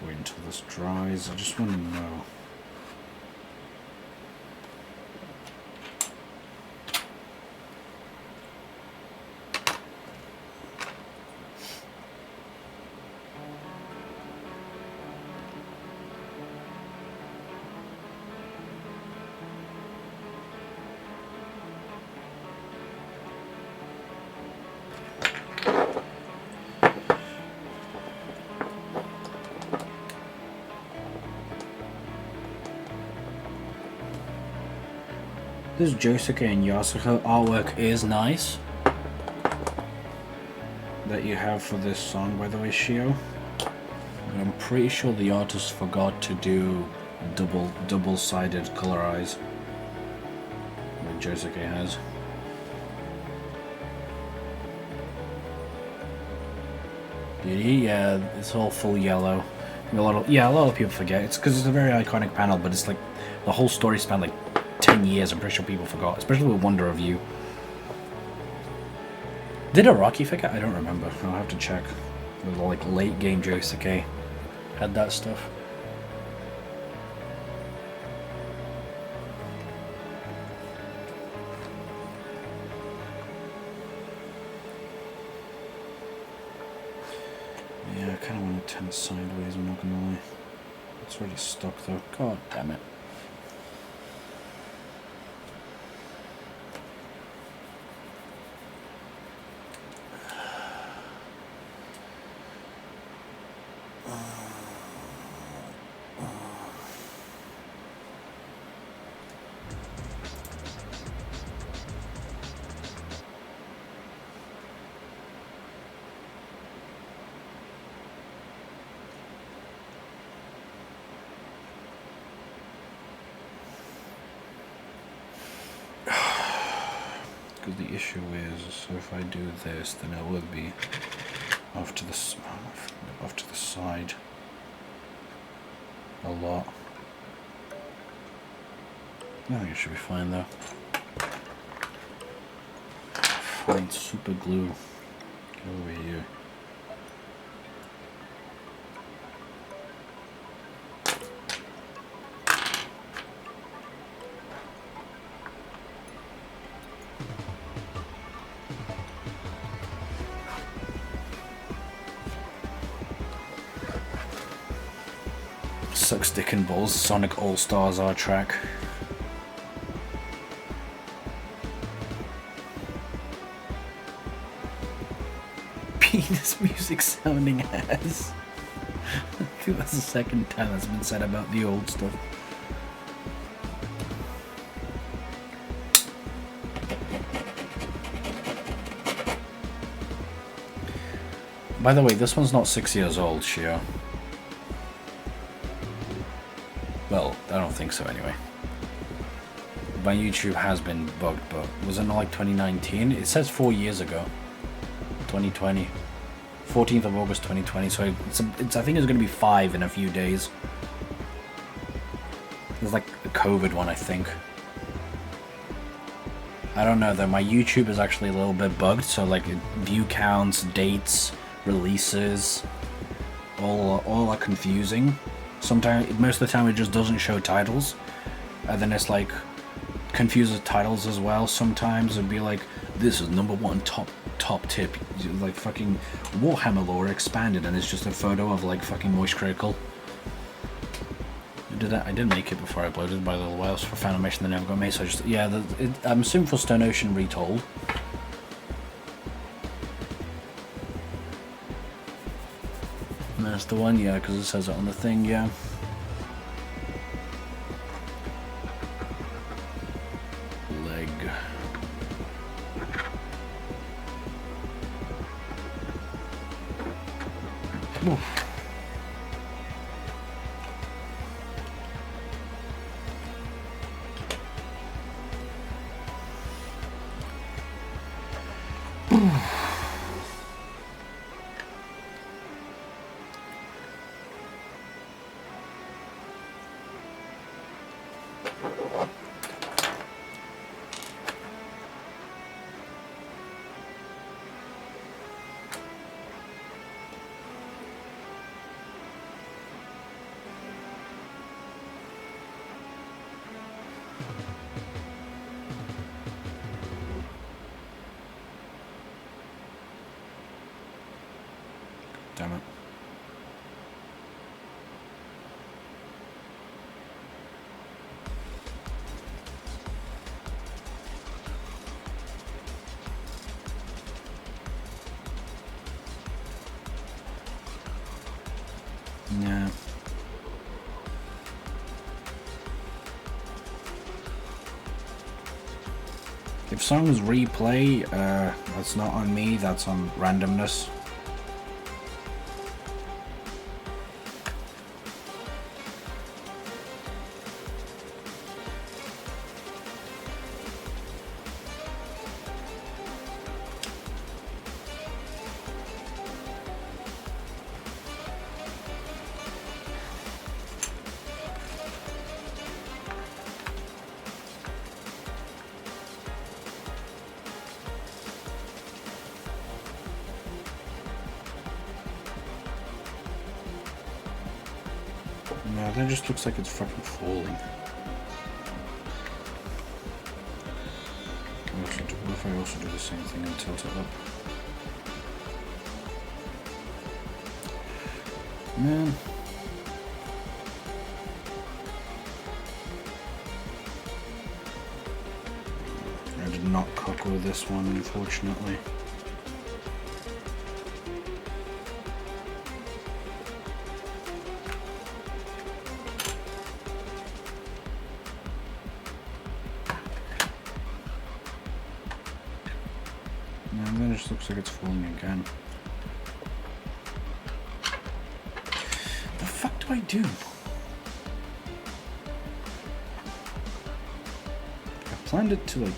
Wait until this dries. I just want to know. This Josuke and Yasuko artwork is nice. that you have for this song, by the way, Shio. But I'm pretty sure the artist forgot to do double-sided color eyes, like Josuke has. Yeah, it's all full yellow. A lot of people forget. It's because it's a very iconic panel, but it's like the whole story spanned like 10 years. I'm pretty sure people forgot, especially with Wonder of You. Did Araki forget? I don't remember. I'll have to check. With like late game Josuke had that stuff. Yeah, I kind of want to turn it sideways, I'm not gonna lie. It's already stuck though. God damn it. Because the issue is, so if I do this, then it would be off to the side a lot. I think it should be fine though. Find super glue. Get over here. Sucks Dick and Balls Sonic All Stars R track. Penis music sounding ass. I think that's the second time that's been said about the old stuff. By the way, this one's not 6 years old, Shio. Well, I don't think so anyway. My YouTube has been bugged, but was it not like 2019? It says 4 years ago. 2020. 14th of August 2020, so I think it's going to be 5 in a few days. It's like the COVID one, I think. I don't know though, my YouTube is actually a little bit bugged, so like view counts, dates, releases, all are confusing. Sometimes, most of the time it just doesn't show titles, and then it's like confuses titles as well. Sometimes it'd be like, this is #1 top tip, like fucking Warhammer lore expanded, and it's just a photo of like fucking Moist Critical. I did make it before I uploaded by a little while for Fanimation that never got made, so I just, yeah, I'm assuming for Stone Ocean Retold. And that's the one, yeah, because it says it on the thing, yeah. Leg. Oof. Damn it. Yeah. If songs replay, that's not on me, that's on randomness. No, that just looks like it's fucking falling. What if I also do the same thing and tilt it up? Man. I did not cook with this one, unfortunately. And then it just looks like it's falling again. The fuck do I do? I planned it to like...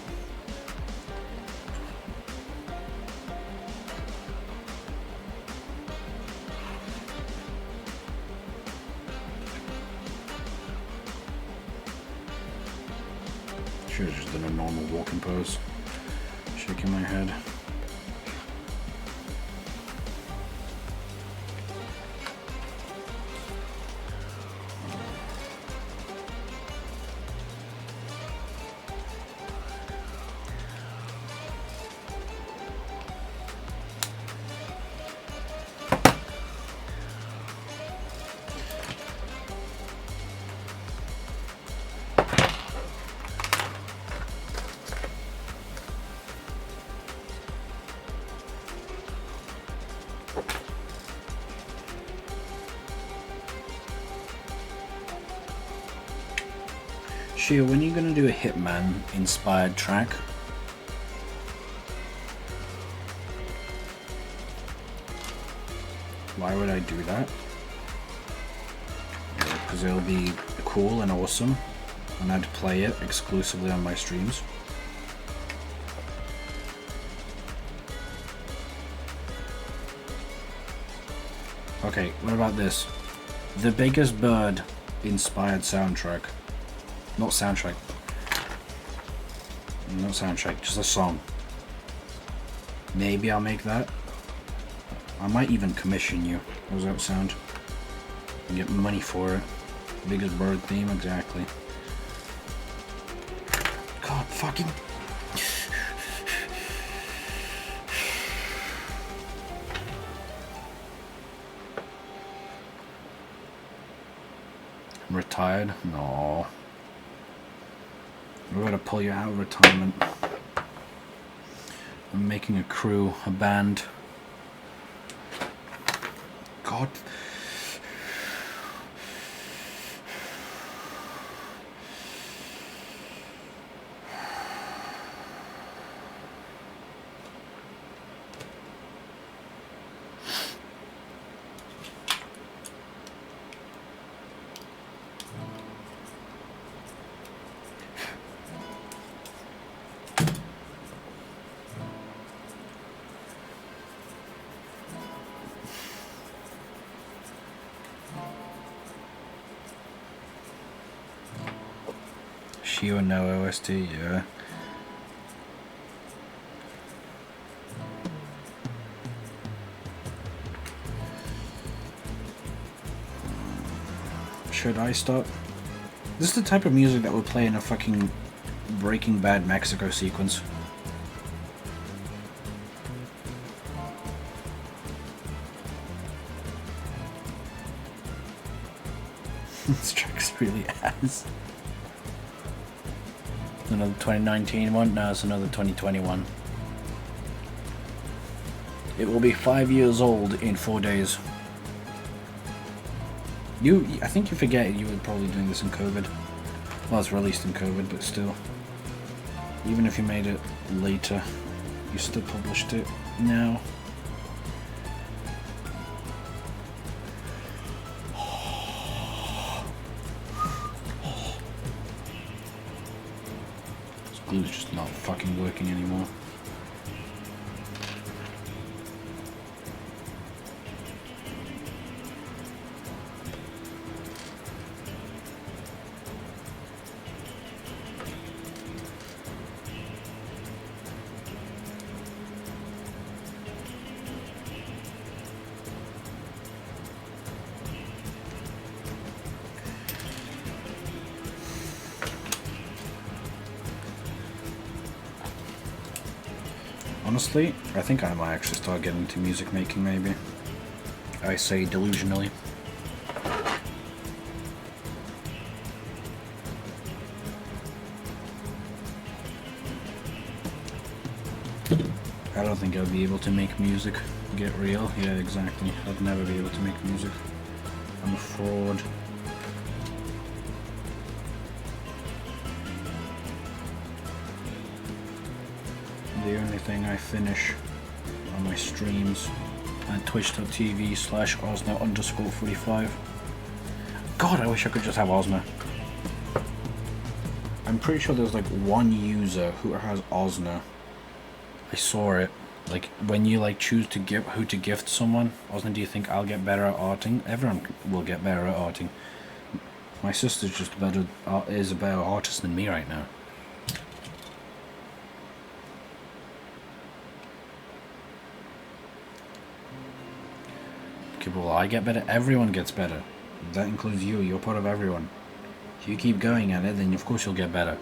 Should have just done a normal walking pose. Shaking my head. Shia, when are you going to do a Hitman inspired track? Why would I do that? Because it'll be cool and awesome, and I'd play it exclusively on my streams. Okay, what about this? The Biggest Bird inspired soundtrack. Not soundtrack. Not soundtrack, just a song. Maybe I'll make that. I might even commission you. How does that sound? And get money for it. Biggest Bird theme, exactly. God fucking... I'm retired? No. We're going to pull you out of retirement. I'm making a crew, a band. God. Shio no OST, yeah. Should I stop? This is the type of music that would play in a fucking Breaking Bad Mexico sequence. This track's really ass. Another 2019 one? No, it's another 2021. It will be 5 years old in 4 days. I think you forget you were probably doing this in COVID. Well, it's released in COVID, but still. Even if you made it later, you still published it now. Glue's just not fucking working anymore. Honestly, I think I might actually start getting into music making, maybe. I say delusionally. I don't think I'll be able to make music. Get real? Yeah, exactly. I'd never be able to make music. I'm a fraud. The only thing I finish on my streams at twitch.tv/Osna_45. God, I wish I could just have Osna. I'm pretty sure there's like one user who has Osna. I saw it. Like when you like choose to give who to gift someone, Osna, do you think I'll get better at arting? Everyone will get better at arting. My sister's just better is a better artist than me right now. Okay, well, I get better. Everyone gets better. That includes you. You're part of everyone. If you keep going at it, then of course you'll get better.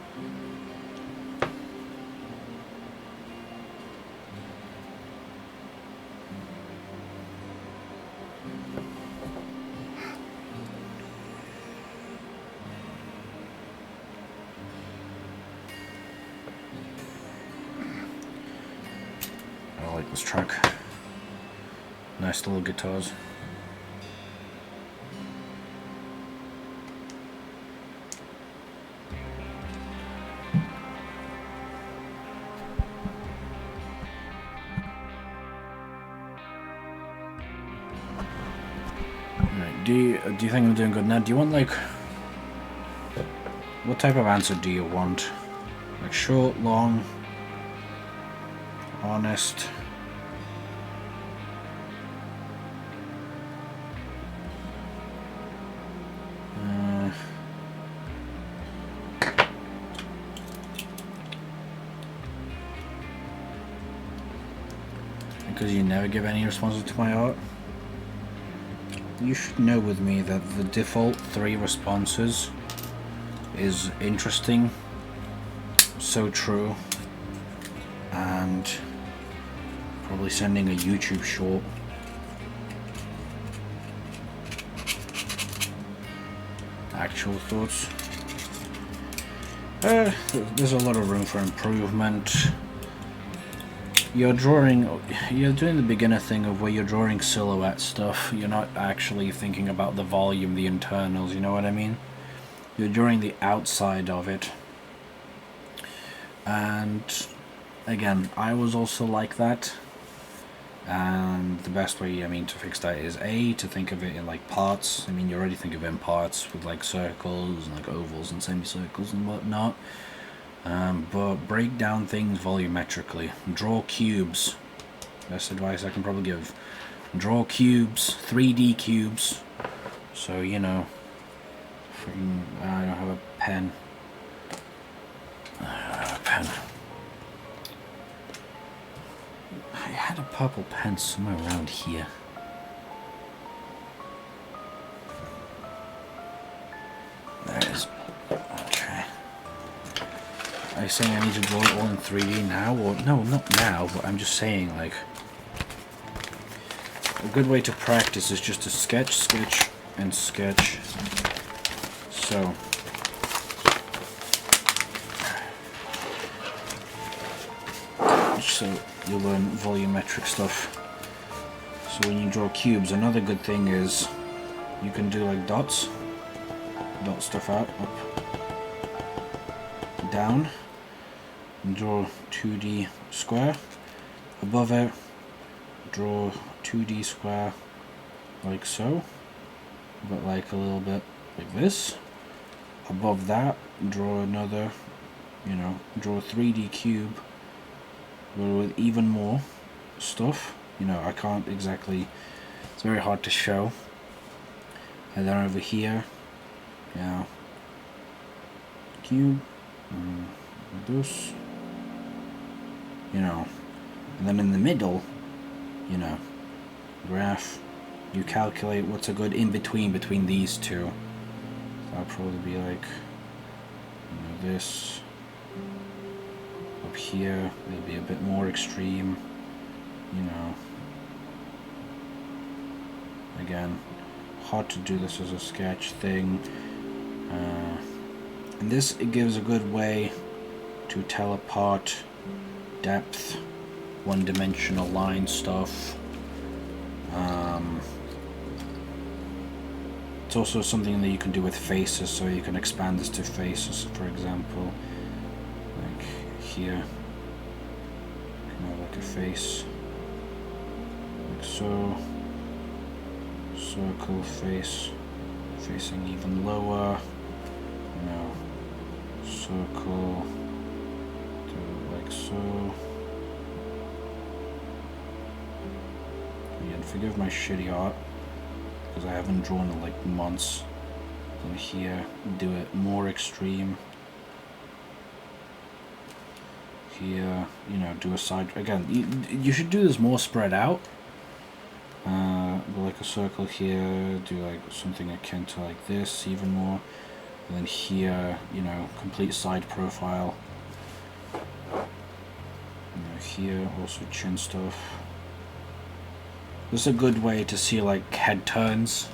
I like this track. Nice little guitars. Do you think I'm doing good now? Do you want like what type of answer do you want? Like short, long, honest? Because you never give any responses to my art. You should know with me that the default 3 responses is interesting, so true, and probably sending a YouTube short. Actual thoughts. There's a lot of room for improvement. You're doing the beginner thing of where you're drawing silhouette stuff. You're not actually thinking about the volume, the internals, you know what I mean? You're drawing the outside of it. And again, I was also like that. And the best way, I mean, to fix that is to think of it in like parts. I mean, you already think of it in parts with like circles and like ovals and semicircles and whatnot. But break down things volumetrically. Draw cubes. Best advice I can probably give. Draw cubes, 3D cubes. So, you know, I don't have a pen. I had a purple pen somewhere around here. There it is. Okay. Are you saying I need to draw it all in 3D now? Or no, not now, but I'm just saying, like, a good way to practice is just to sketch, sketch, and sketch. So you'll learn volumetric stuff. So when you draw cubes, another good thing is you can do like dots. Dot stuff out, up, down, and draw 2D square. Above it, draw 2D square like so, but like a little bit like this. Above that, draw another, you know, draw a 3D cube, but with even more stuff. You know, I can't exactly, it's very hard to show. And then over here, yeah, cube, this, you know, and then in the middle, you know, graph, you calculate what's a good in between these two. That'll probably be like, you know, this, I'll up here, it'll be a bit more extreme, you know. Again, hard to do this as a sketch thing. And this, it gives a good way to tell apart depth, one-dimensional line stuff. It's also something that you can do with faces, so you can expand this to faces, for example. Like here, you can have like a face, like so. Circle face, facing even lower. You know, circle, do it like so. Again, forgive my shitty art, because I haven't drawn in like months. Then here, do it more extreme. Here, you know, do a side. Again, you should do this more spread out. Do like a circle here, do like something akin to like this, even more. And then here, you know, complete side profile. You know, here, also chin stuff. This is a good way to see like head turns.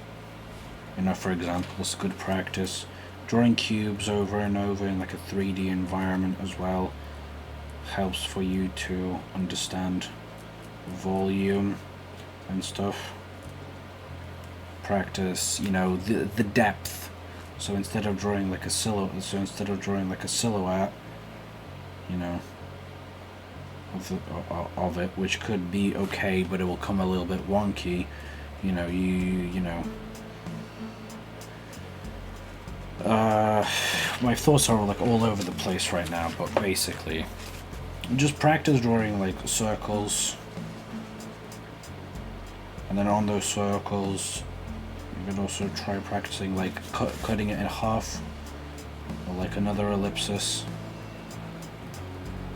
You know, for example, it's good practice. Drawing cubes over and over in like a 3D environment as well helps for you to understand volume and stuff. Practice, you know, the depth. So instead of drawing like a silhouette, you know, of it, which could be okay, but it will come a little bit wonky. You know, you know. My thoughts are like all over the place right now, but basically, just practice drawing like circles. And then on those circles, you can also try practicing like cutting it in half, or like another ellipsis,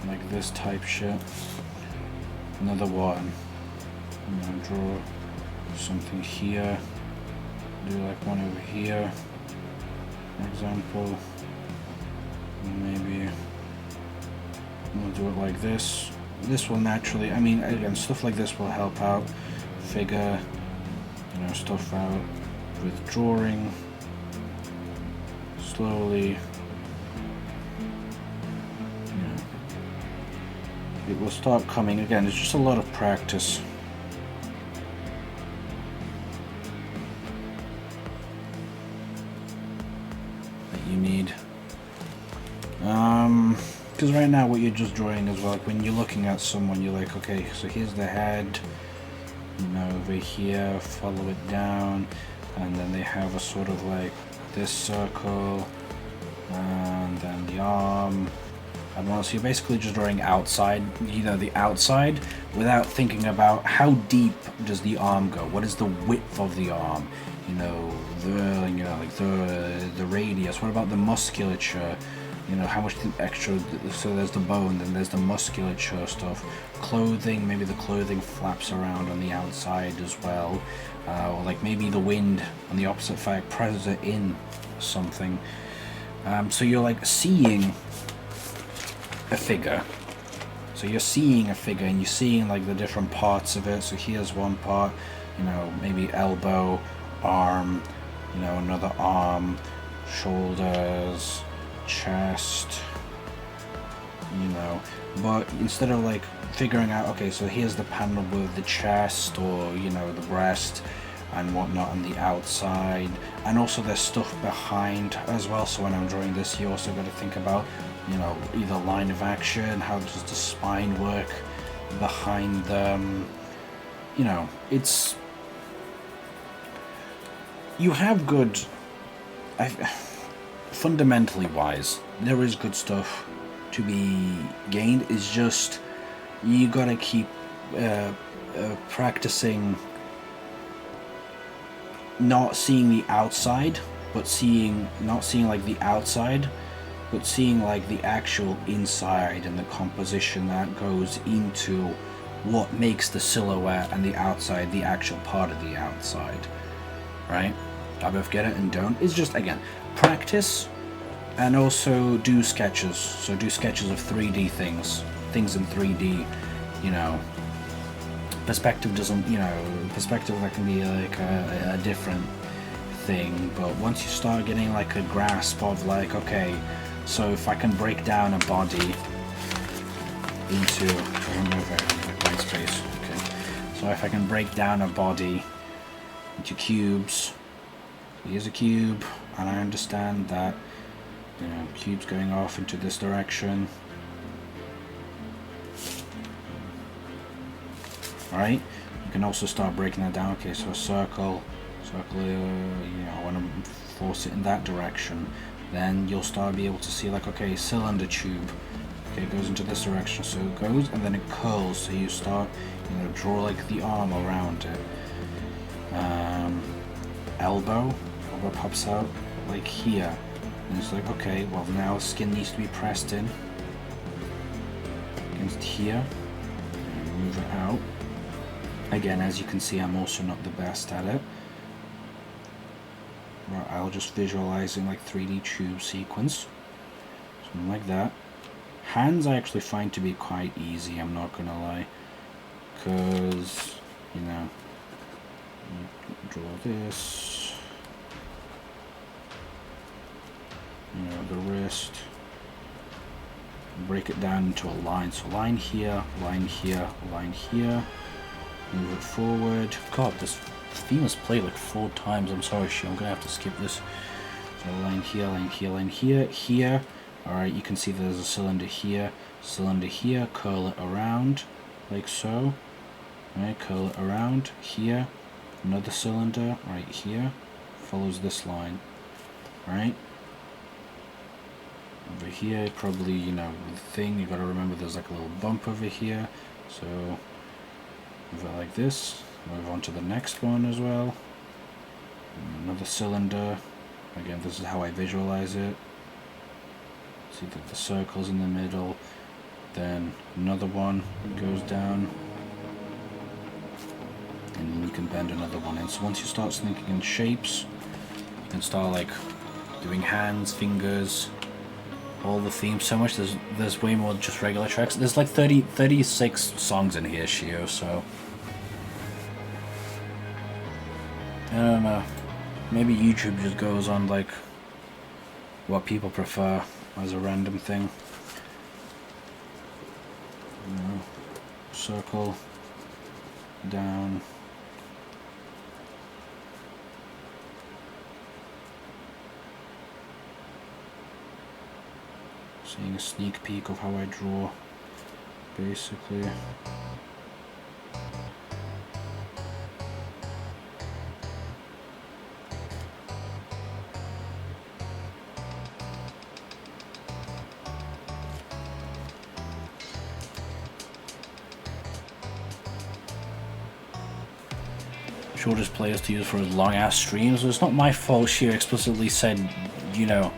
like this type shit. Another one. I'm gonna draw something here. Do like one over here, for example. Maybe we'll do it like this. This will naturally, I mean, again, stuff like this will help out. Figure, you know, stuff out with drawing slowly. You know, it will start coming. Again, it's just a lot of practice. That you need. Because right now what you're just drawing is like when you're looking at someone, you're like, okay, so here's the head. You know, over here, follow it down, and then they have a sort of like this circle, and then the arm, and once you're basically just drawing outside, you know, the outside, without thinking about how deep does the arm go, what is the width of the arm, you know, like the radius, what about the musculature, you know, how much extra, so there's the bone, then there's the musculature stuff, clothing, maybe the clothing flaps around on the outside as well, or like maybe the wind on the opposite side presses it in something. So you're like seeing a figure, so you're seeing a figure and you're seeing like the different parts of it. So here's one part, you know, maybe elbow, arm, you know, another arm, shoulders, chest, you know, but instead of like figuring out, okay, so here's the panel with the chest, or you know, the breast and whatnot on the outside, and also there's stuff behind as well. So when I'm drawing this, you also got to think about, you know, either line of action, how does the spine work behind them, you know, it's, you have good, fundamentally wise, there is good stuff to be gained. It's just you gotta keep practicing not seeing the outside, but not seeing like the outside, but seeing like the actual inside and the composition that goes into what makes the silhouette and the outside the actual part of the outside, right? I both get it and don't. It's just, again, practice, and also do sketches. So do sketches of 3D things. things in 3D, you know, perspective doesn't, you know, perspective that can be like a different thing. But once you start getting like a grasp of like, okay, so if I can break down a body into, white space, okay, so if I can break down a body into cubes, here's a cube, and I understand that, you know, cube's going off into this direction. Alright, you can also start breaking that down. Okay, so a circle, you know, I want to force it in that direction. Then you'll start be able to see like, okay, cylinder tube. Okay, it goes into this direction, so it goes and then it curls. So you start, you know, draw like the arm around it. Elbow pops out like here, and it's like, okay, well now skin needs to be pressed in against here. And move it out. Again, as you can see, I'm also not the best at it. Right, I'll just visualizing like 3D tube sequence, something like that. Hands I actually find to be quite easy, I'm not gonna lie, because, you know, you draw this, you know, the wrist, break it down into a line, so line here, line here, line here, move it forward. God, this theme is played like 4 times, I'm sorry, I'm gonna have to skip this. So line here, line here, line here, here. Alright, you can see there's a cylinder here, curl it around, like so. Right, curl it around, here, another cylinder, right here, follows this line. Right? Over here, probably, you know, the thing, you gotta remember there's like a little bump over here, so move it like this, move on to the next one as well. Another cylinder, again, this is how I visualize it. See that the circle's in the middle, then another one goes down, and then you can bend another one in. So once you start thinking in shapes, you can start like doing hands, fingers, all the themes. So much, there's way more than just regular tracks. There's like 36 songs in here, Shio, so I don't know, maybe YouTube just goes on like what people prefer as a random thing. You know, circle, down, seeing a sneak peek of how I draw, basically. Shortest players to use for long ass streams. So it's not my fault she explicitly said, you know,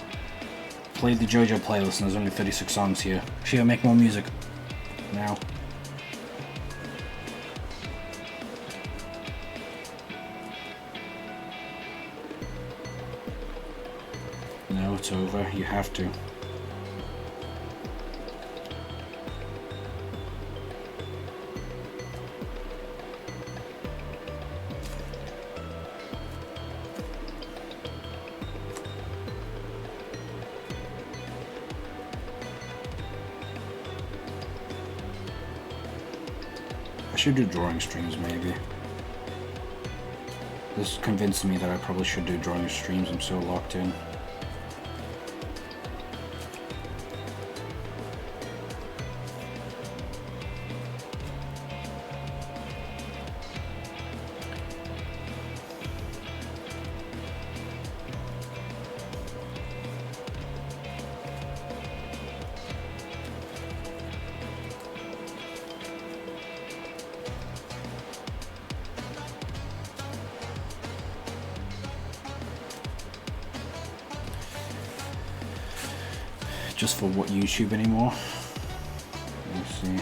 play the JoJo playlist and there's only 36 songs here. Shio, make more music. Now. No, it's over. You have to. I should do drawing streams, maybe. This is convincing me that I probably should do drawing streams. I'm so locked in. Just for what YouTube anymore? Let's see.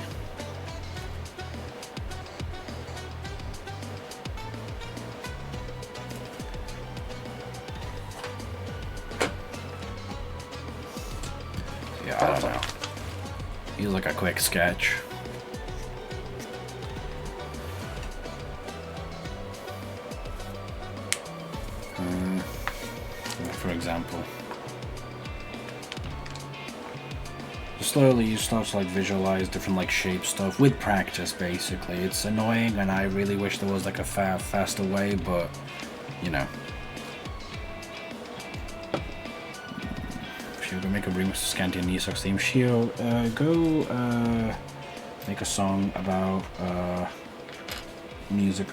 Yeah, I don't know. Here's like a quick sketch. For example. Slowly you start to like visualize different like shape stuff with practice basically. It's annoying and I really wish there was like a faster way, but you know. If you're gonna make a remix of Scanty and Nisok's theme, Shio, go make a song about music.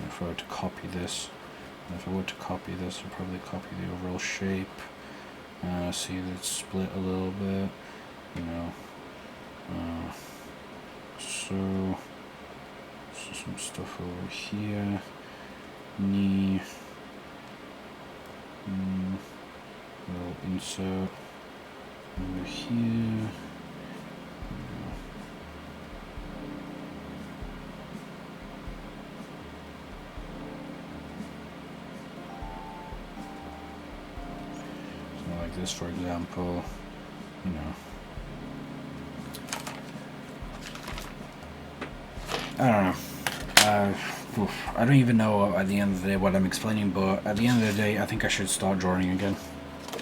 If I were to copy this, I'll probably copy the overall shape. See that it's split a little bit, you know. So some stuff over here. Knee. Little insert over here. This, for example, you know, I don't know. I don't even know at the end of the day what I'm explaining, but at the end of the day, I think I should start drawing again.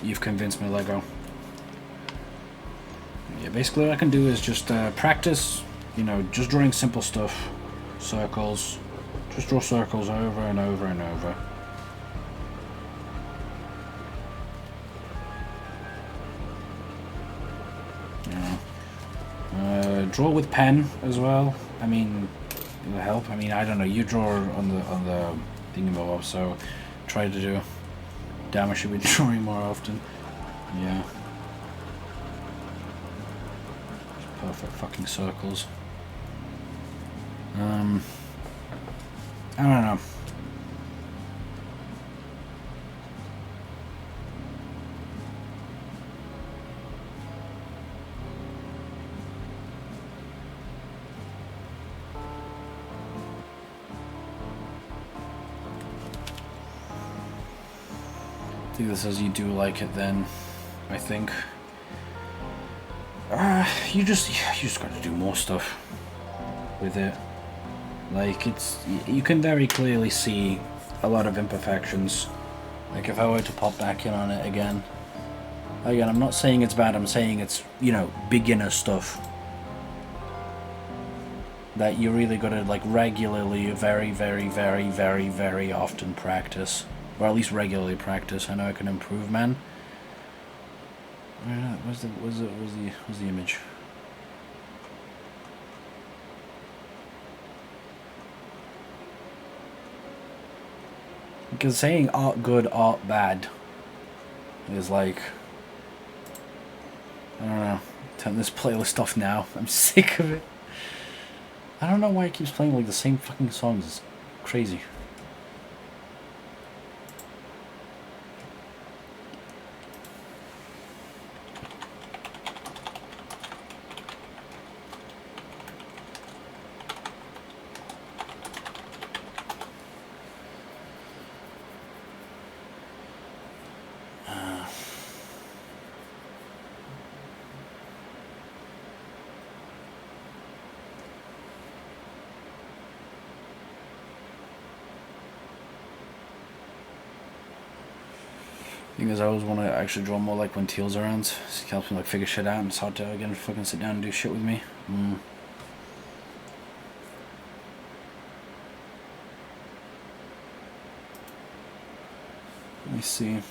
You've convinced me, Lego. Yeah, basically, what I can do is just practice, you know, just drawing simple stuff, circles, just draw circles over and over and over. Draw with pen as well. I mean, it'll help. I mean, I don't know. You draw on the thingamabob, so try to do. Damn, I should be drawing more often. Yeah. Perfect fucking circles. I don't know. I think this says you do like it then, I think. You just gotta do more stuff with it. Like, you can very clearly see a lot of imperfections. Like, if I were to pop back in on it again, I'm not saying it's bad, I'm saying it's, you know, beginner stuff. That you really gotta, like, regularly, very, very, very, very, very often practice. Or at least regularly practice. I know I can improve, man. Where's the image? Because saying art good, art bad is like, I don't know. Turn this playlist off now. I'm sick of it. I don't know why it keeps playing like the same fucking songs. It's crazy. Thing is, I always want to actually draw more like when Teal's around. It helps me like figure shit out, and it's hard to again fucking sit down and do shit with me. Let me see.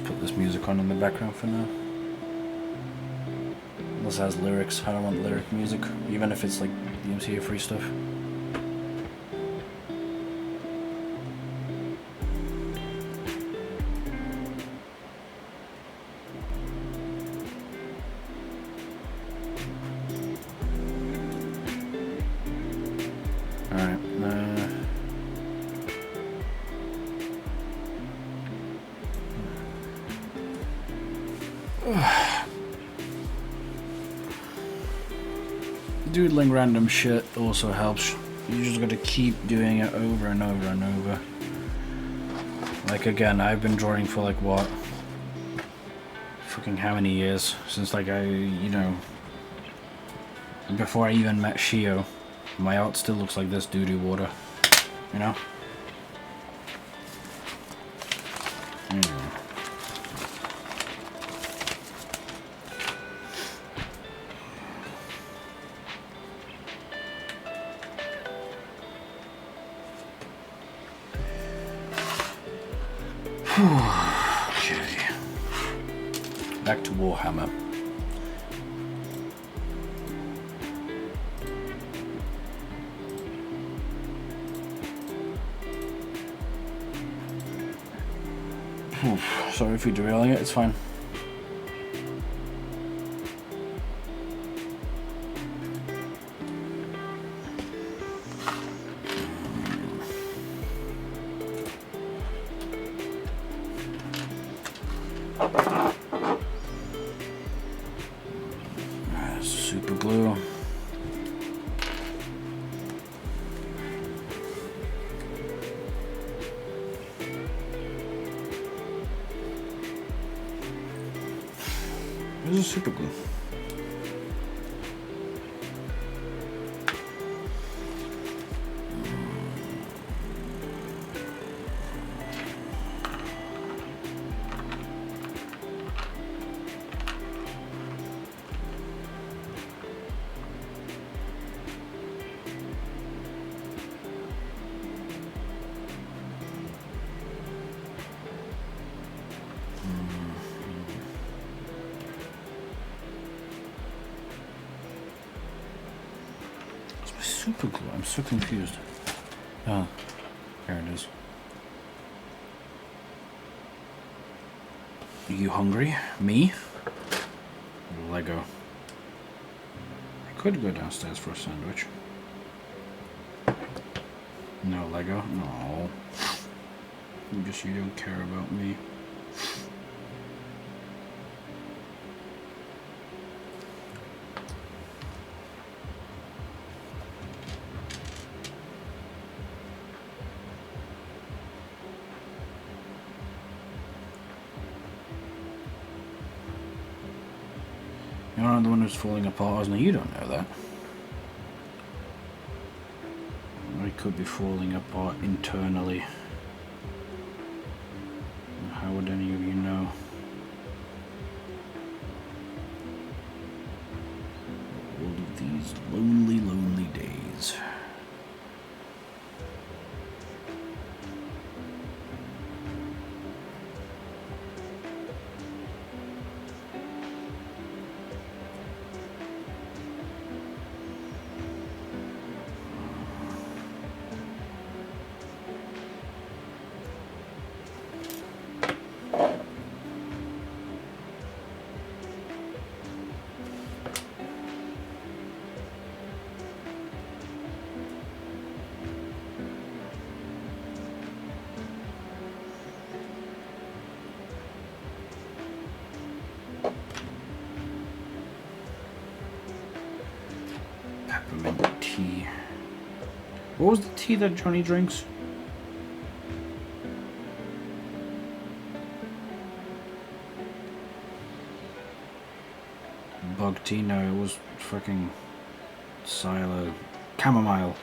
Put this music on in the background for now. This has lyrics. I don't want lyric music, even if it's like the MCA free stuff. Doodling random shit also helps. You just gotta keep doing it over and over and over. Like again, I've been drawing for like what? Fucking how many years? Since like before I even met Shio. My art still looks like this doo-doo water. You know? Okay. Back to Warhammer. Sorry if you're derailing it, it's fine. Super glue. This is super glue. Super glue. I'm so confused. Oh, there it is. Are you hungry? Me? Lego. I could go downstairs for a sandwich. No Lego? No. I guess you don't care about me. You're not the one who's falling apart, isn't it? You don't know that. I could be falling apart internally. How would any of you know? All of these lonely, lonely days. Peppermint tea. What was the tea that Johnny drinks? Bug tea? No, it was fucking Silo. Chamomile.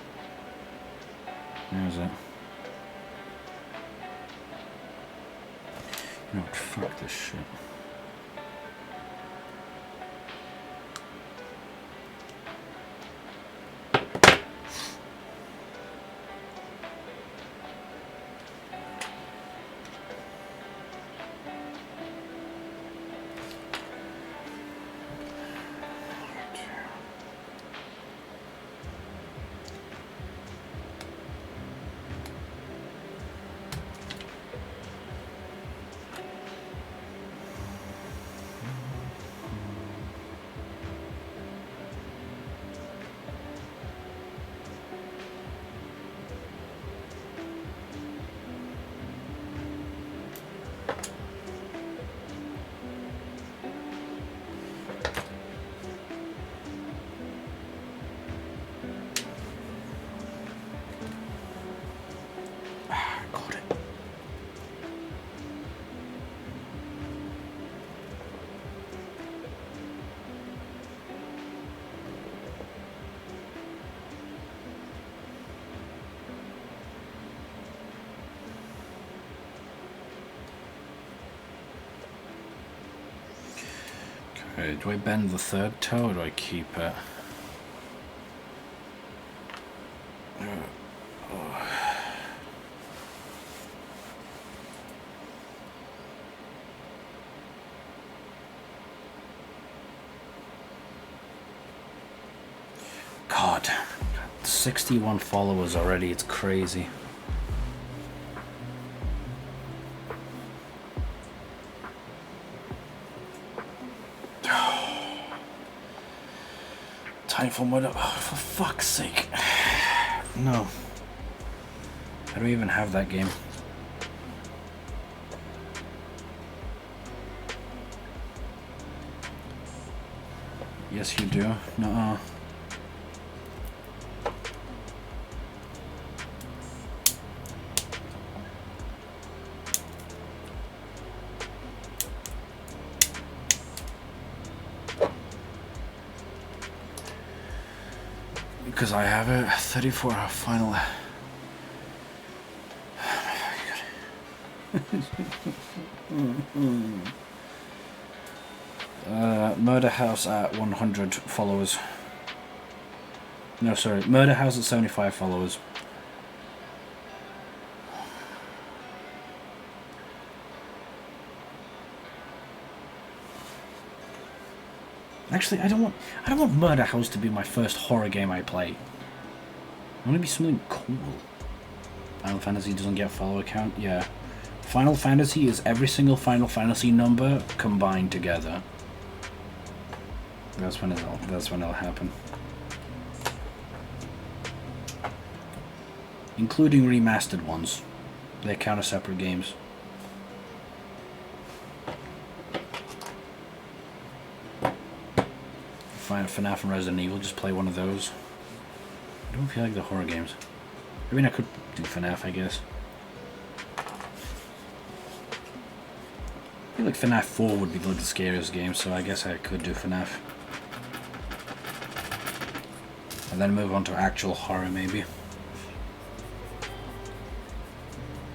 There's it. You know what? Fuck this shit. Okay, do I bend the third toe or do I keep it? God, 61 followers already, it's crazy. Time for murder. Oh, for fuck's sake. No. I don't even have that game. Yes, you do. Nuh-uh. Because I have a 34-hour final. Murder House at 100 followers. No, sorry. Murder House at 75 followers. Actually, I don't want Murder House to be my first horror game I play. I want to be something cool. Final Fantasy doesn't get follower count? Yeah. Final Fantasy is every single Final Fantasy number combined together. That's when it'll happen. Including remastered ones. They count as separate games. FNAF and Resident Evil, just play one of those. I don't feel like the horror games. I mean, I could do FNAF, I guess. I feel like FNAF 4 would be the scariest game, so I guess I could do FNAF. And then move on to actual horror, maybe.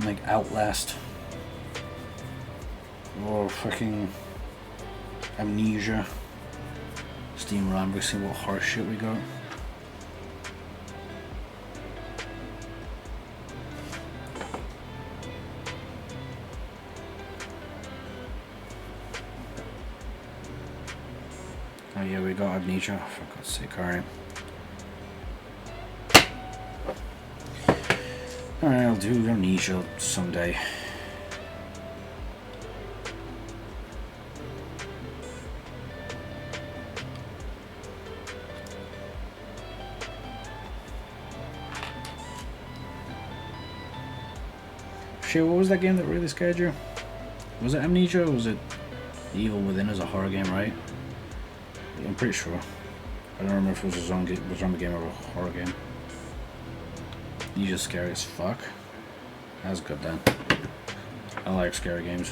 Like Outlast. Or fucking Amnesia. Steam Rambo, see what horror shit we got. Oh yeah, we got Amnesia, for God's sake, alright. Alright, I'll do Amnesia someday. Shit, what was that game that really scared you? Was it Amnesia or was it Evil Within as a horror game, right? I'm pretty sure. I don't remember if it was a zombie game or a horror game. Amnesia's scary as fuck. That's good then. I like scary games.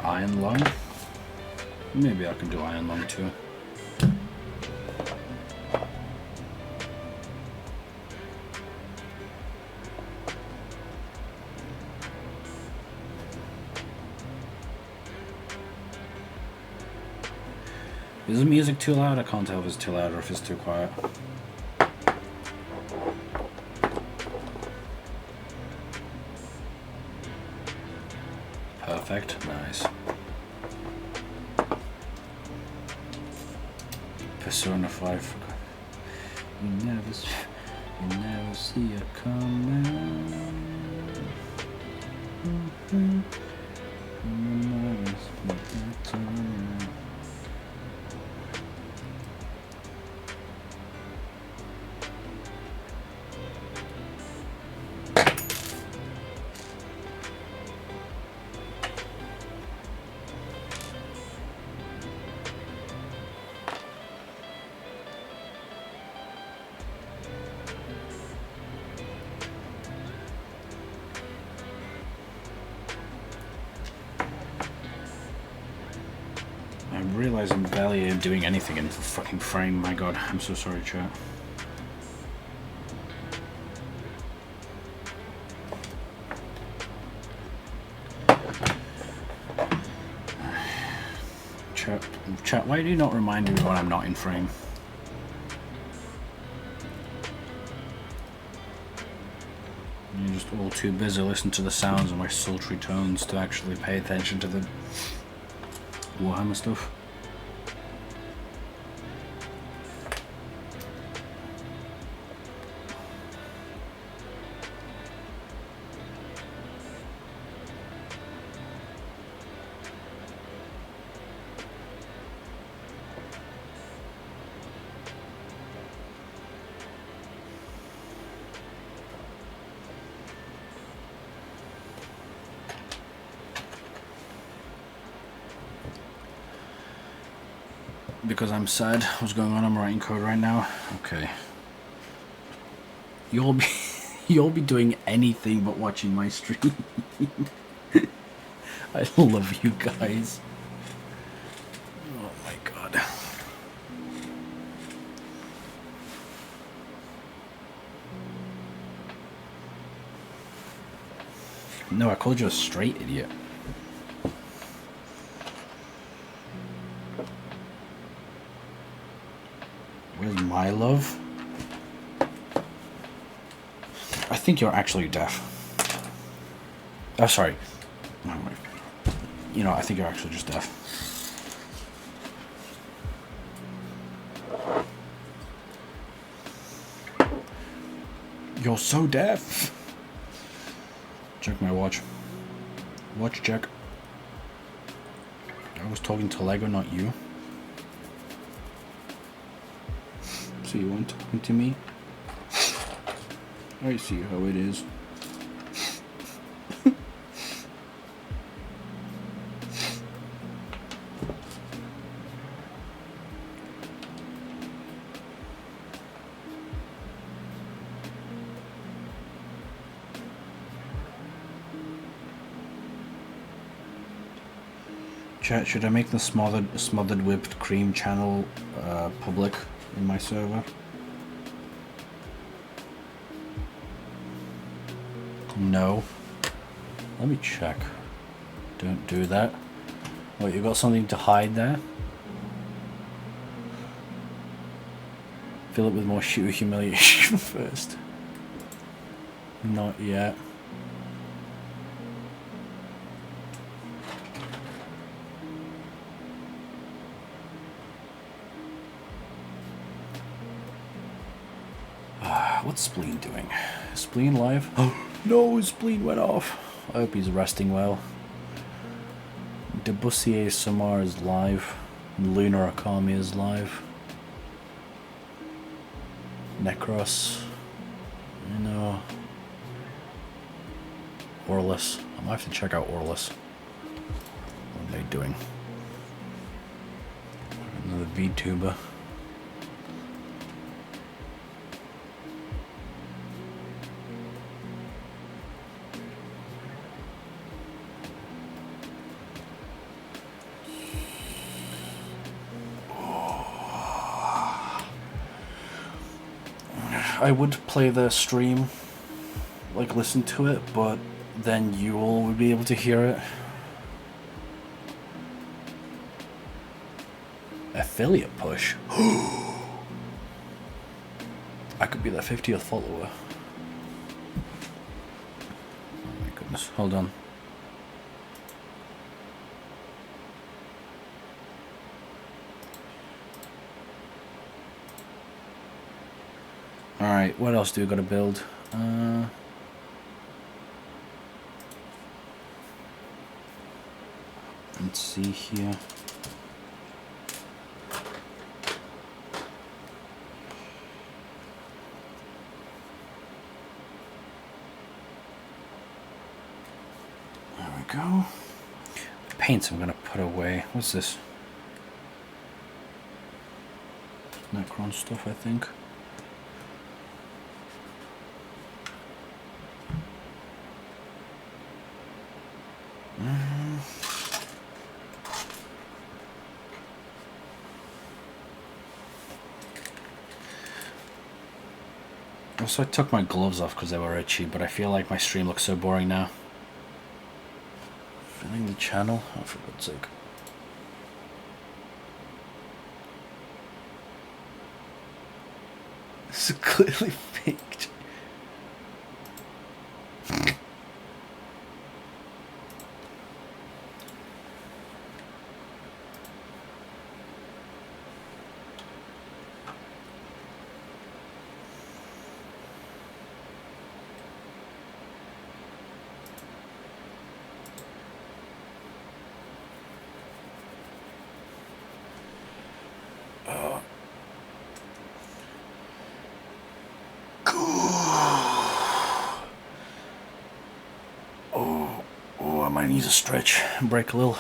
Iron Lung? Maybe I can do Iron Lung too. Is the music too loud? I can't tell if it's too loud or if it's too quiet. Perfect. Nice. Persona 5. You never see it coming. I realize I'm barely doing anything in the fucking frame, my god. I'm so sorry, chat. Chat, why do you not remind me when I'm not in frame? You're just all too busy listening to the sounds of my sultry tones to actually pay attention to the Warhammer stuff. Because I'm sad what's going on, I'm writing code right now. Okay. You'll be doing anything but watching my stream. I love you guys. Oh my god. No, I called you a straight idiot. Where's my love? I think you're actually deaf. Oh, sorry. You know, I think you're actually just deaf. You're so deaf. Check my watch. Watch check. I was talking to Lego, not you. So you weren't talking to me? I see how it is. Chat, should I make the smothered whipped cream channel public in my server? No. Let me check. Don't do that. Wait, you got something to hide there? Fill it with more sheer humiliation first. Not yet. What's Spleen doing? Is Spleen live? Oh no, his Spleen went off. I hope he's resting well. Debussier Samar is live. Lunar Akami is live. Necros. You know. Orlus. I might have to check out Orlus. What are they doing? Another VTuber. I would play the stream, like listen to it, but then you all would be able to hear it. Affiliate push. I could be their 50th follower. Oh my goodness, hold on. Alright, what else do we gotta build? Let's see here. There we go. The paints I'm gonna put away. What's this? Necron stuff, I think. So I took my gloves off because they were itchy, but I feel like my stream looks so boring now. Filling the channel? Oh, for God's sake. It's clearly faked. Oh, I might need to stretch and break a little.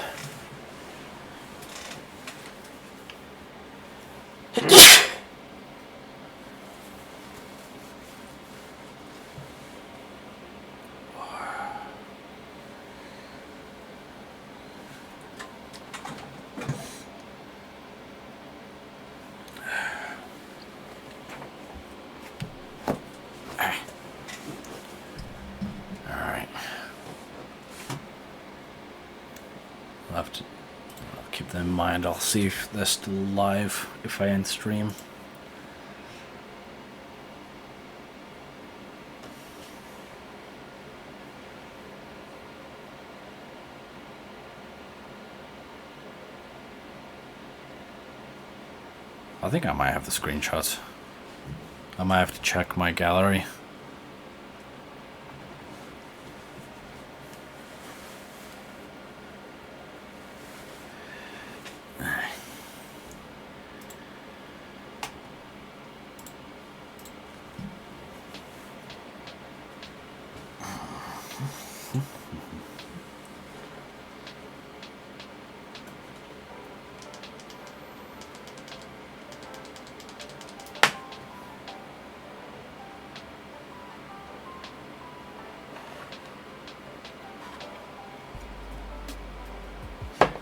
I'll keep them in mind. I'll see if they're still live if I end stream. I think I might have the screenshots. I might have to check my gallery.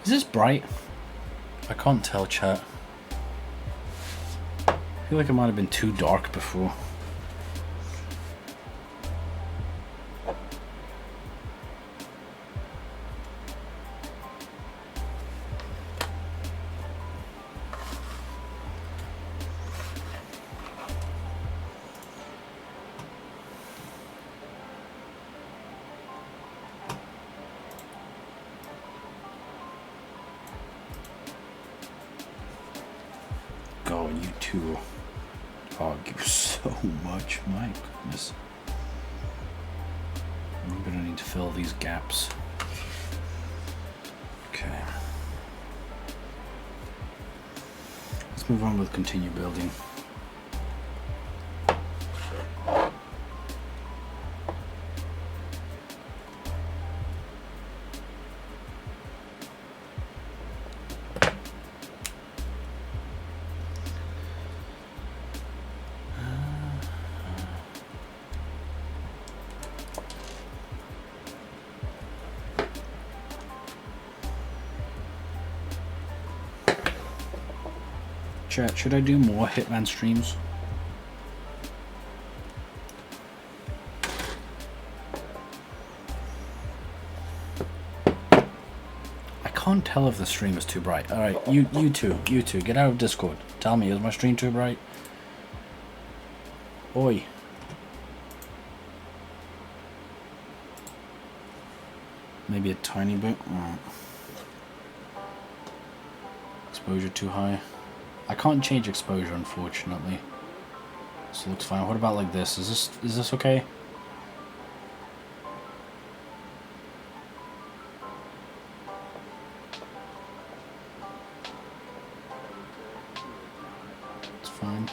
Is this bright? I can't tell, chat. I feel like it might have been too dark before. God, you two argue so much. My goodness. I'm gonna need to fill these gaps. Okay. Let's move on with continue building. Chat, should I do more Hitman streams? I can't tell if the stream is too bright. Alright, you two, get out of Discord. Tell me, is my stream too bright? Oi. Maybe a tiny bit. Alright. Exposure too high. I can't change exposure, unfortunately. This looks fine. What about like this? Is this okay? It's fine.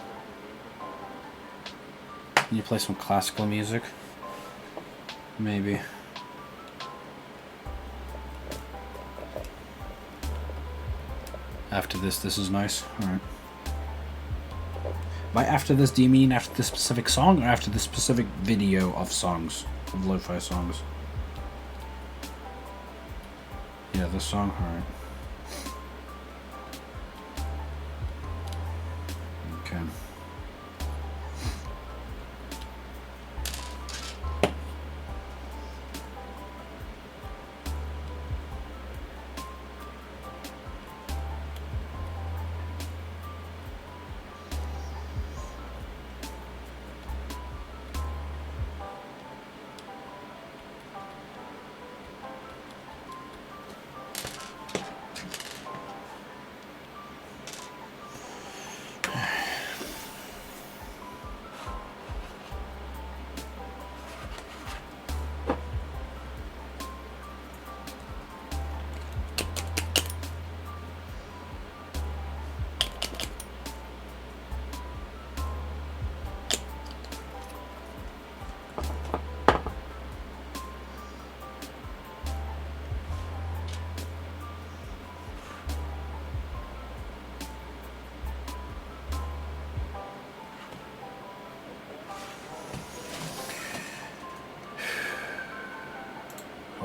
Can you play some classical music? Maybe. After this is nice. Alright. By after this, do you mean after this specific song or after this specific video of songs? Of lo-fi songs? Yeah, this song? Alright. Okay.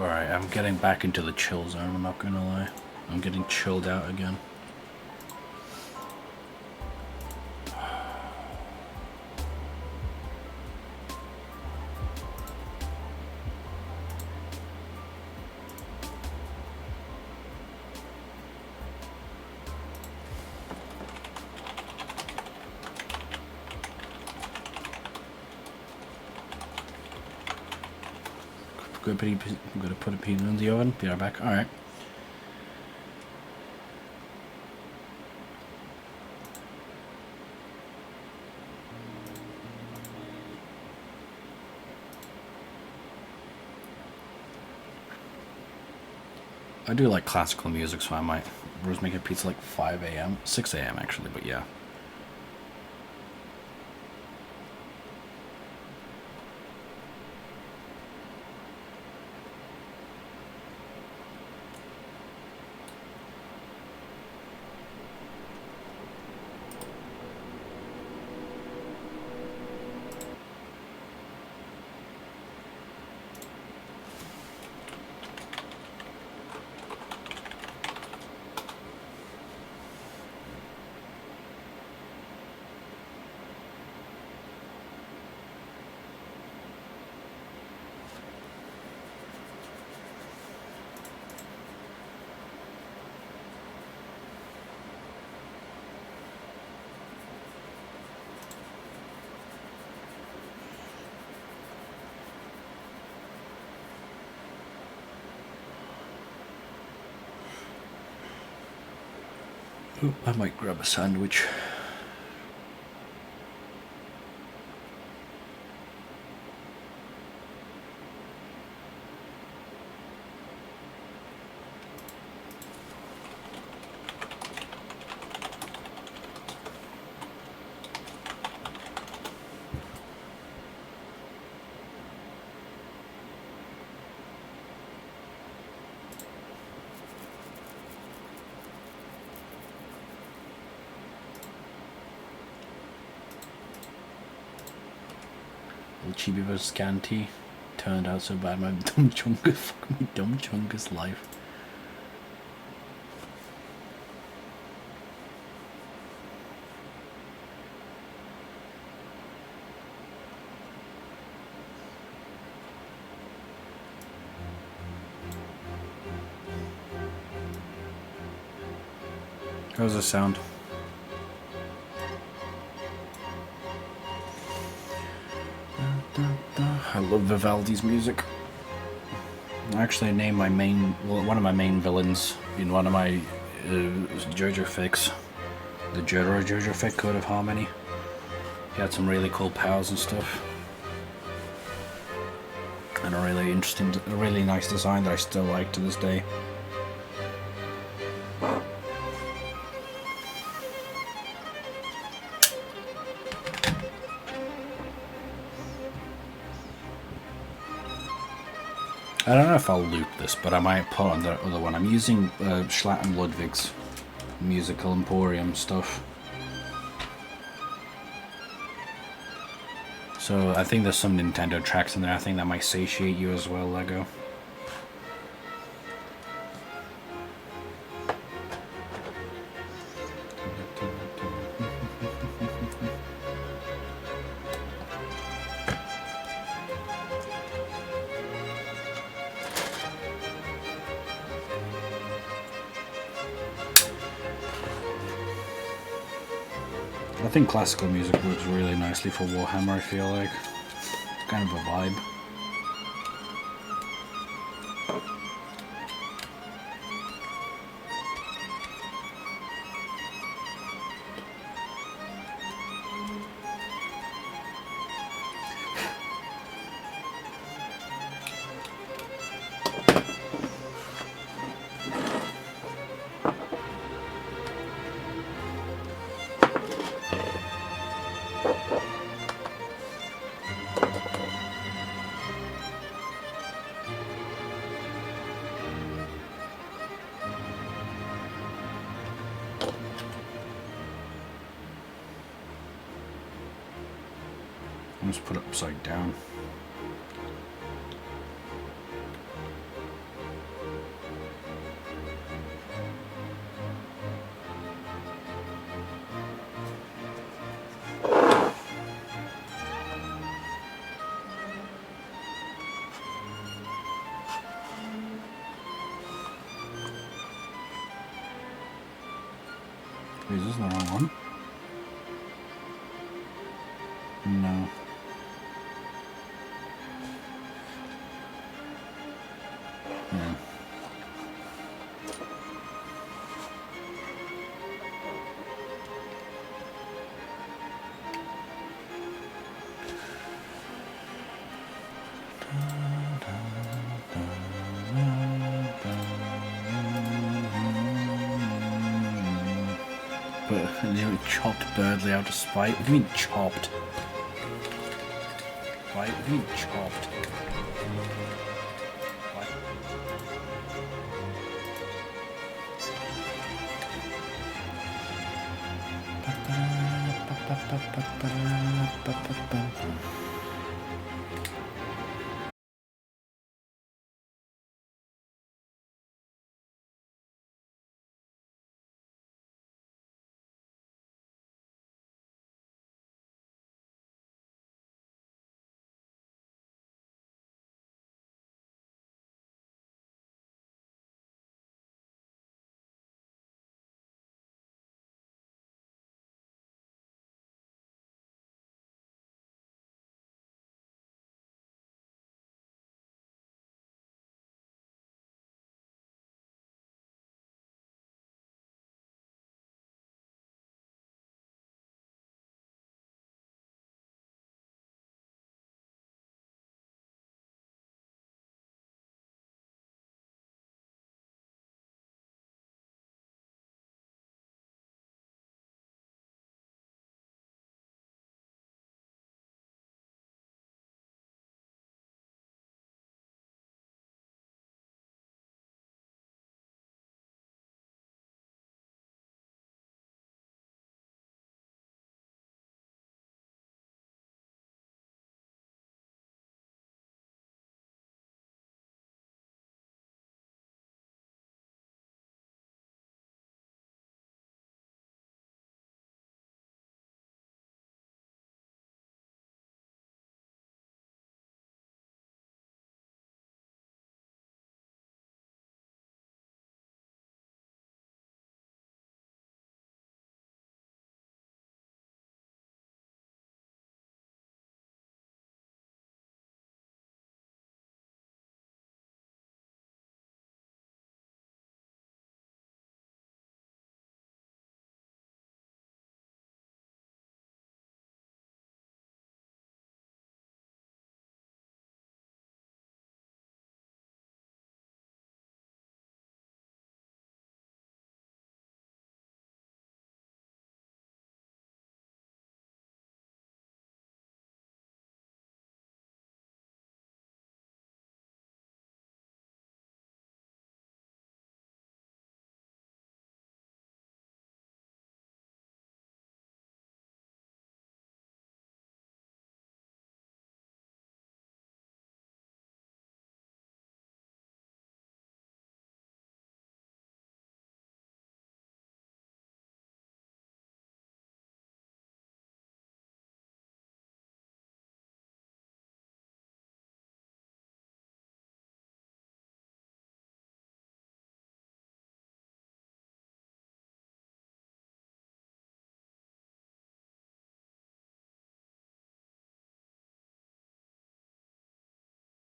Alright, I'm getting back into the chill zone, I'm not gonna lie. I'm getting chilled out again. I'm gonna put a pizza in the oven. Be right back. Alright. I do like classical music, so I might just make a pizza like 5 a.m. 6 a.m. actually, but yeah. Ooh, I might grab a sandwich. Chibi vs. Ganti turned out so bad. My dumb chungus, fuck me, dumb chungus life. How's the sound? I love Vivaldi's music. I actually named my one of my main villains in one of my JoJo fics, the JoJo fic, Code of Harmony. He had some really cool powers and stuff, and a really nice design that I still like to this day. I don't know if I'll loop this, but I might put on the other one. I'm using Schlatt and Ludwig's Musical Emporium stuff. So I think there's some Nintendo tracks in there. I think that might satiate you as well, Lego. I think classical music works really nicely for Warhammer, I feel like. It's kind of a vibe. Let's put it upside down. Is this the wrong one? No. Yeah. But nearly chopped Birdley out of spite. What do you mean chopped? Right? What do you mean chopped?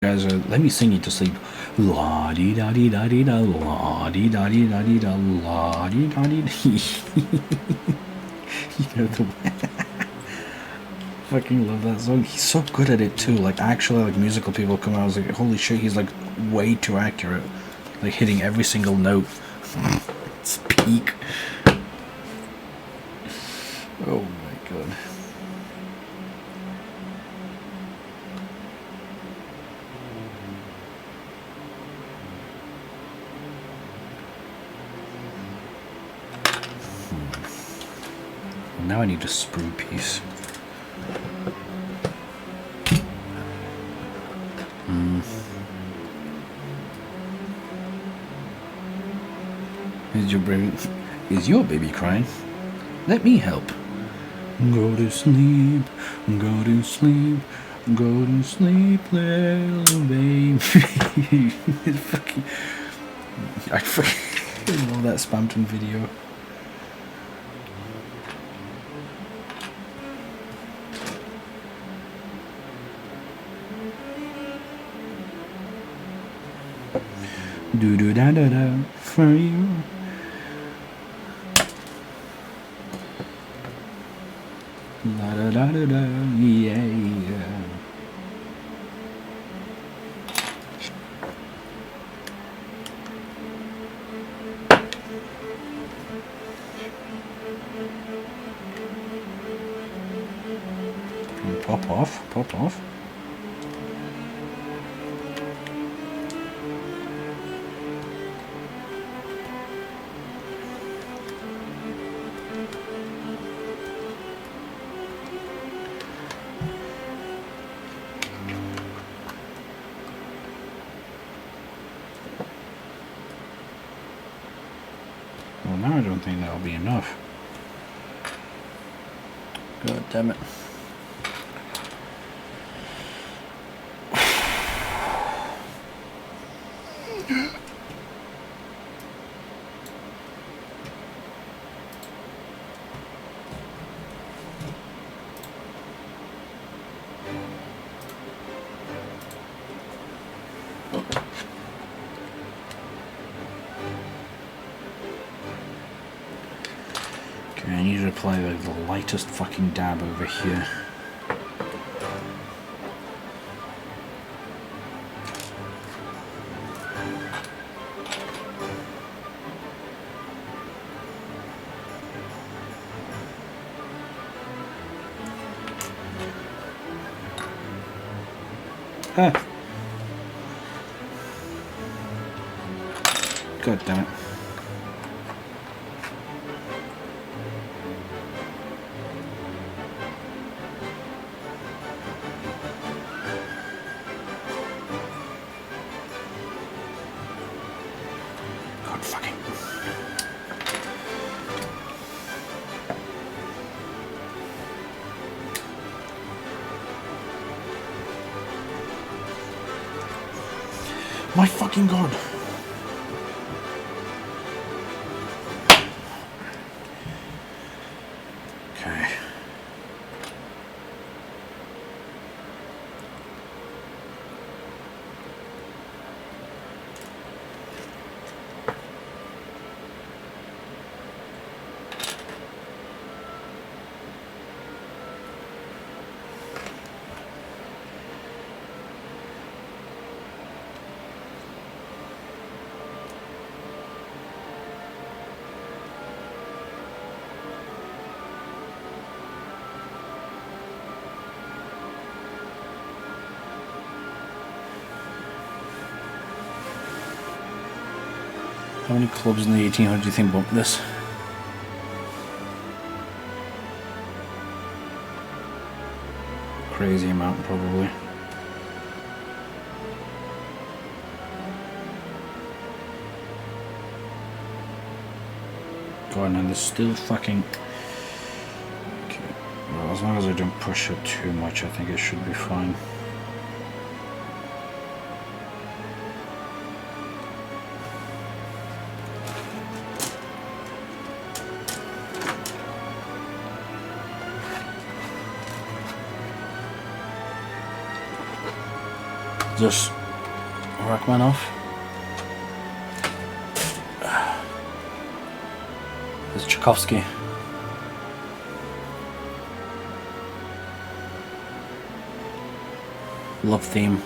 Guys, let me sing you to sleep. La di da di da di da, la di da di da di da, la di da di. You know the fucking love that song. He's so good at it too. Like actually, like musical people come out, I was like, holy shit, he's like way too accurate. Like hitting every single note. It's peak. Oh my god. Now I need a sprue piece. Is your baby crying? Let me help. Go to sleep, go to sleep, go to sleep, little baby. I fucking love that Spampton video. Do do da da da for you. La da da da da, yeah, yeah. Pop off, pop off. Well, now I don't think that'll be enough. God damn it. Okay, I need to apply the lightest fucking dab over here. Ah. God damn it. God fucking. My fucking god. Okay. How many clubs in the 1800 do you think bumped this? Crazy amount, probably. God, and there's still fucking... Okay. Well, as long as I don't push it too much, I think it should be fine. Just Rackman off. There's Tchaikovsky. Love theme.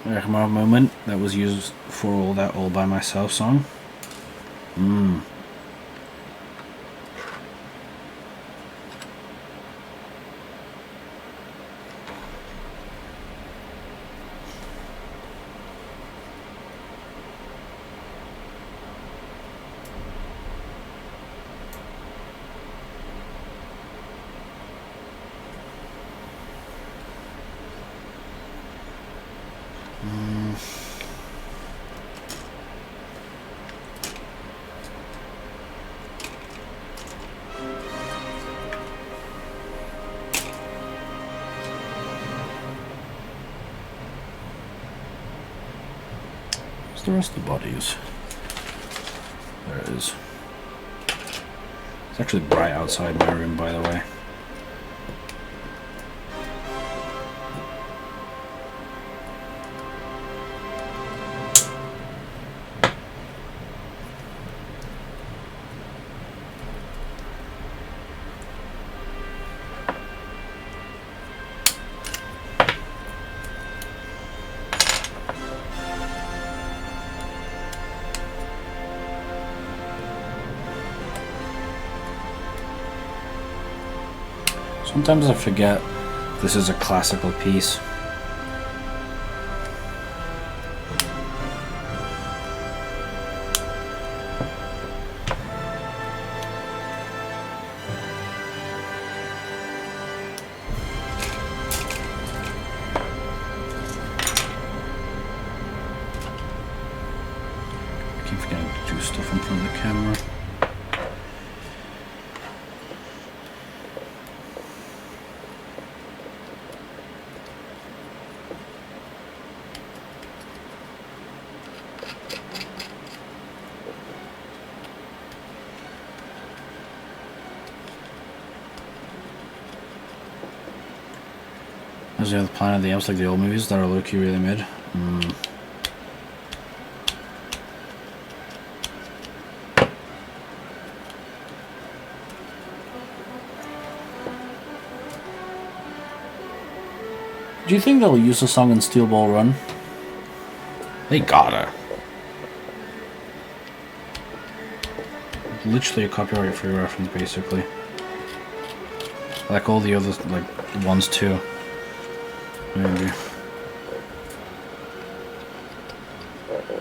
Rachmaninoff moment that was used for all that All By Myself song. Where's the rest of the bodies? There it is. It's actually bright outside my room, by the way. Sometimes I forget this is a classical piece. I keep forgetting to do stuff in front of the camera. Is there the Planet of the Apes like the old movies that are low-key really mid? Do you think they'll use the song in Steel Ball Run? They gotta. Literally a copyright-free reference, basically. Like all the other ones too. Maybe.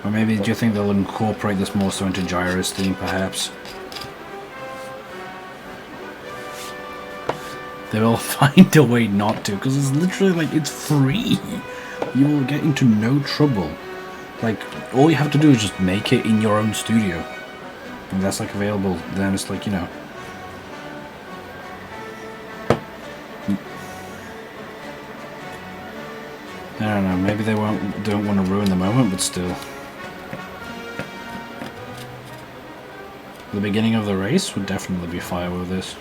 Or maybe do you think they'll incorporate this more so into Gyro's theme, perhaps? They will find a way not to, because it's literally it's free. You will get into no trouble. All you have to do is just make it in your own studio. And that's available, then it's you know. I don't know, maybe they don't want to ruin the moment, but still. The beginning of the race would definitely be fire with this.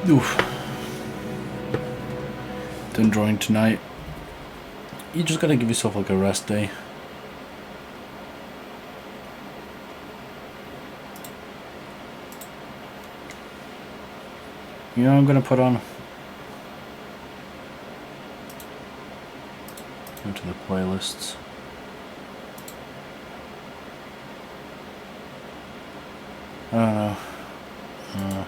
Oof. Done drawing tonight. You just gotta give yourself a rest day. You know what I'm gonna put on? Go to the playlists. I don't know.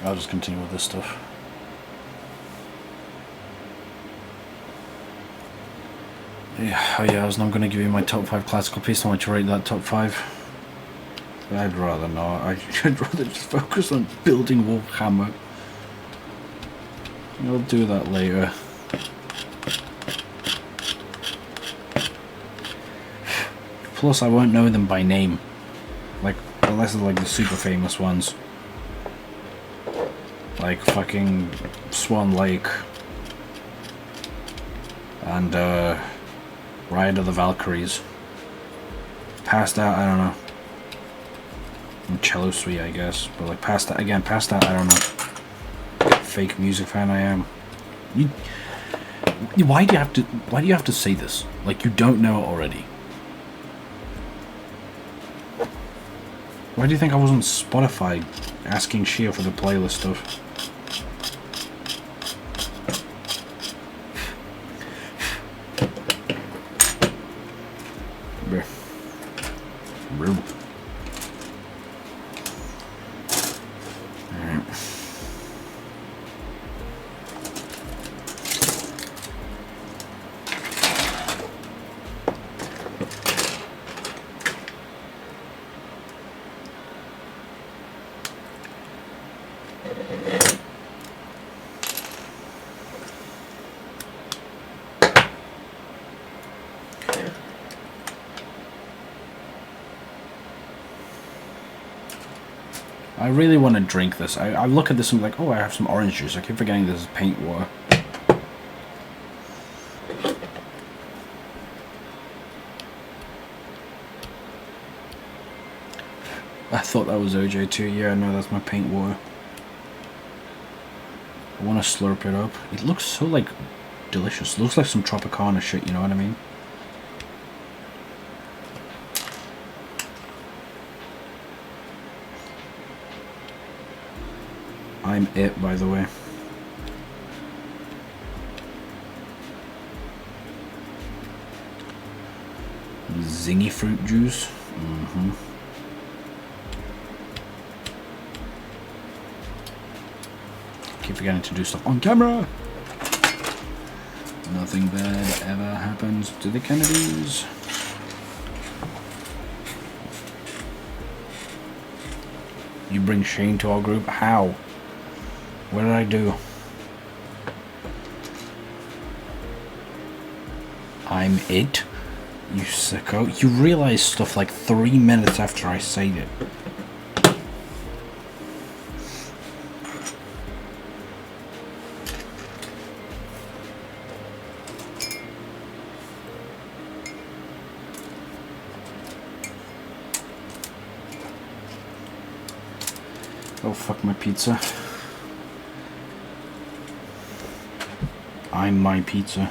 I'll just continue with this stuff. Yeah, oh yeah, I was not going to give you my top 5 classical piece. I want you to rate that top 5. I'd rather not. I'd rather just focus on building Warhammer. I'll do that later. Plus, I won't know them by name. Unless they're the super famous ones. Like fucking Swan Lake. And, Ride of the Valkyries. Past that, I don't know. And Cello Suite, I guess. But like past that, I don't know. Fake music fan I am. Why do you have to say this? Like you don't know it already. Why do you think I was on Spotify asking Shia for the playlist stuff? Rude. Alright. I really want to drink this. I look at this and I'm like, oh, I have some orange juice. I keep forgetting this is paint water. I thought that was OJ too. Yeah, no, that's my paint water. I want to slurp it up. It looks so, like, delicious. It looks like some Tropicana shit, you know what I mean? I'm it, by the way. Zingy fruit juice. Mm-hmm. Keep forgetting to do stuff on camera. Nothing bad ever happens to the Kennedys. You bring Shane to our group? How? What did I do? I'm it? You sicko. You realize stuff like 3 minutes after I say it. Oh, fuck my pizza. I'm my pizza.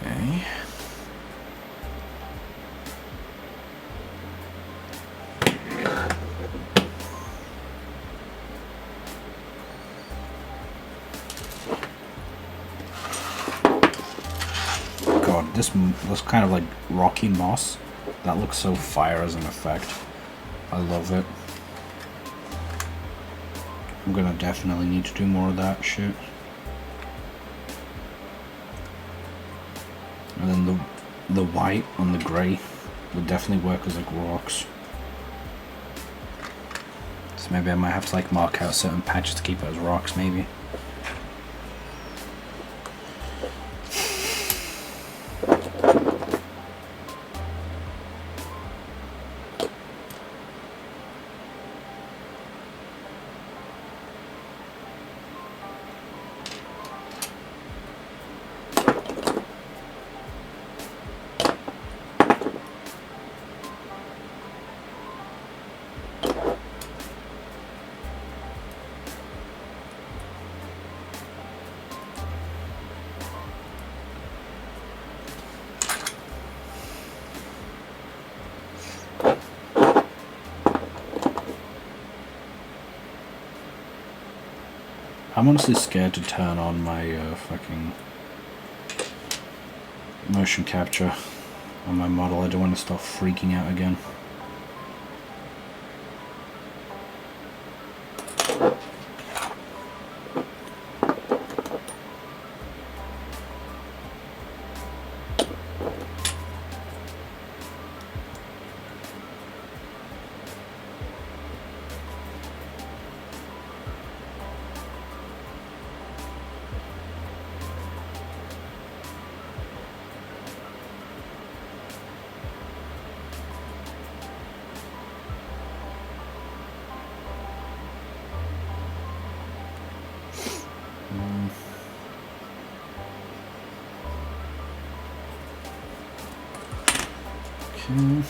Okay. God, this kind of like rocky moss. That looks so fire as an effect. I love it. I'm gonna definitely need to do more of that shit. And then the white on the grey would definitely work as like rocks. So maybe I might have to like mark out certain patches to keep it as rocks, maybe. I'm honestly scared to turn on my fucking motion capture on my model. I don't want to start freaking out again. Okay.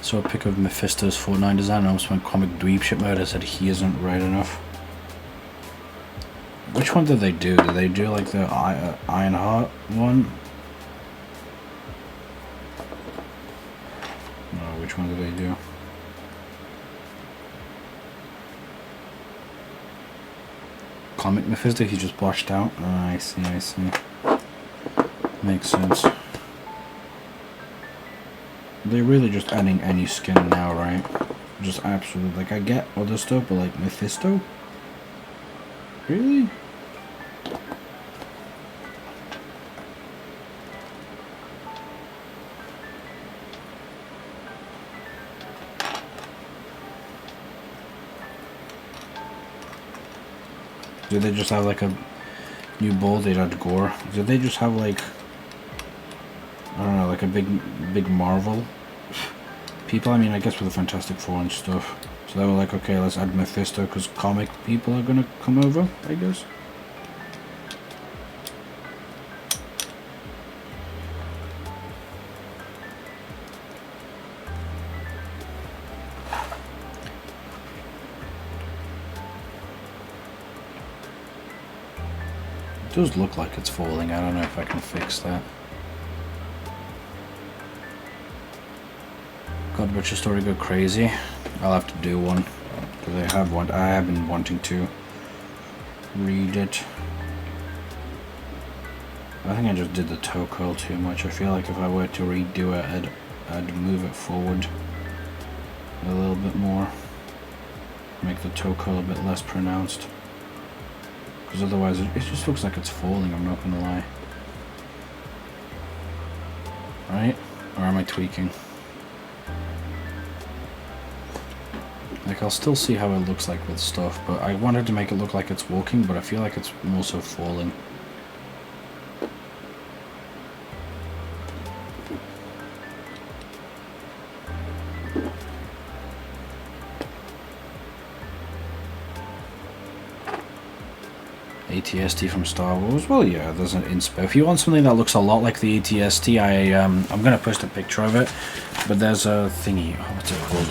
So a pic of Mephisto's Fortnite design. I almost went comic dweeb shit mode. I said he isn't right enough. Which one did they do? Did they do like the Ironheart one? No, which one did they do? Comic Mephisto, he just washed out. Oh, I see, I see. Makes sense. They're really just adding any skin now, right? Just absolutely, like, I get other stuff, but like Mephisto? Really? Did they just have like a new bull? They had gore. Did they just have like, I don't know, like a big Marvel people? I mean, I guess with the Fantastic Four and stuff. So they were like, okay, let's add Mephisto because comic people are gonna come over, I guess. It does look like it's falling. I don't know if I can fix that. God, Butcher Story go crazy. I'll have to do one because I have been wanting to read it. I think I just did the toe curl too much. I feel like if I were to redo it, I'd move it forward a little bit more, make the toe curl a bit less pronounced. Because otherwise it just looks like it's falling, I'm not gonna lie. Right? Or am I tweaking? Like, I'll still see how it looks like with stuff, but I wanted to make it look like it's walking, but I feel like it's more so falling. ATST from Star Wars. Well, yeah, there's an inspo. If you want something that looks a lot like the ATST, I'm gonna post a picture of it. But there's a thingy. Oh, what's it called?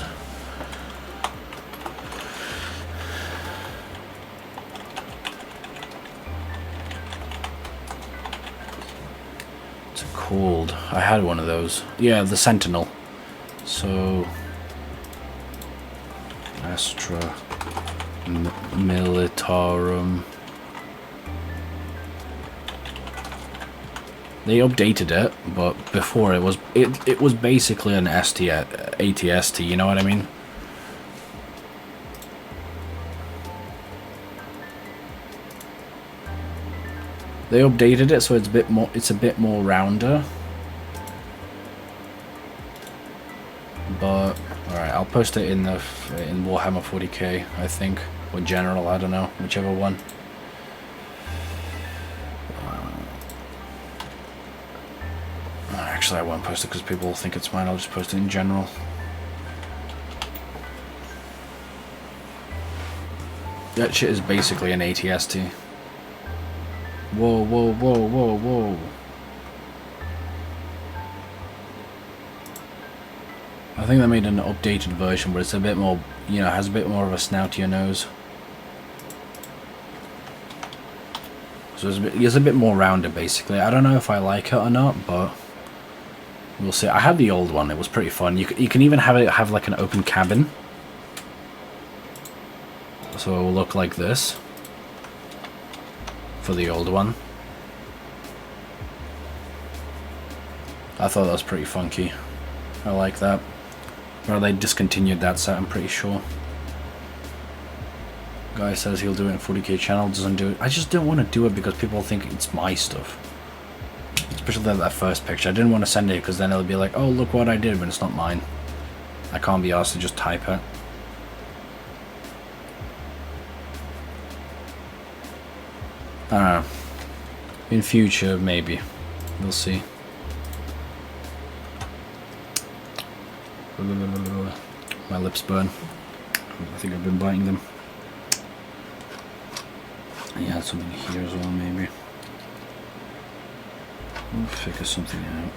What's it called? I had one of those. Yeah, the Sentinel. So Astra Militarum. They updated it, but before it was basically an ATST, you know what I mean? They updated it so it's a bit more rounder. But alright, I'll post it in Warhammer 40k, I think, or General, I don't know, whichever one. Actually, I won't post it because people will think it's mine. I'll just post it in general. That shit is basically an ATST. Whoa, whoa, whoa, whoa, whoa. I think they made an updated version where it's a bit more, you know, has a bit more of a snoutier nose. So it's a bit more rounded, basically. I don't know if I like it or not, but we'll see. I had the old one. It was pretty fun. You can even have like an open cabin. So it will look like this for the old one. I thought that was pretty funky. I like that. Or they discontinued that set, I'm pretty sure. Guy says he'll do it in 40k channel, doesn't do it. I just didn't want to do it because people think it's my stuff. Especially that first picture. I didn't want to send it because then it'll be like, oh, look what I did, but it's not mine. I can't be asked to just type it. I don't know. In future, maybe. We'll see. My lips burn. I think I've been biting them. Yeah, something here as well, maybe. We'll figure something out.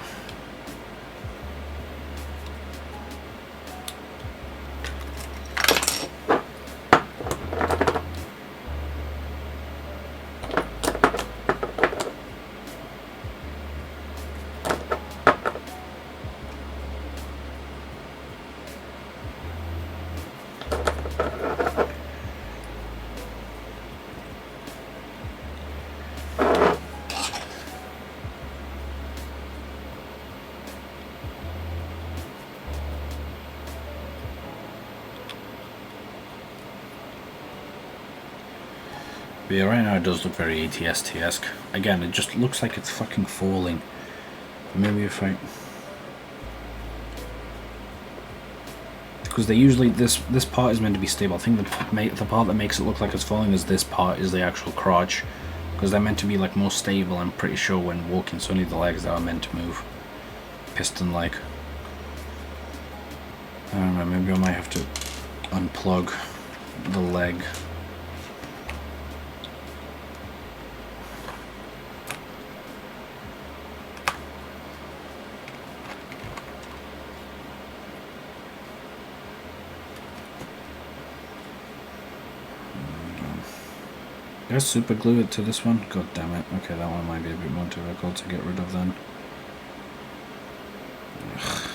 But yeah, right now it does look very ATST-esque. Again, it just looks like it's fucking falling. Maybe if I... Because they usually... This part is meant to be stable. I think the part that makes it look like it's falling is this part, is the actual crotch. Because they're meant to be like more stable, I'm pretty sure, when walking. It's only the legs that are meant to move. Piston-like. I don't know, maybe I might have to unplug the leg. Did I super glue it to this one? God damn it. Okay, that one might be a bit more difficult to get rid of then. Ugh.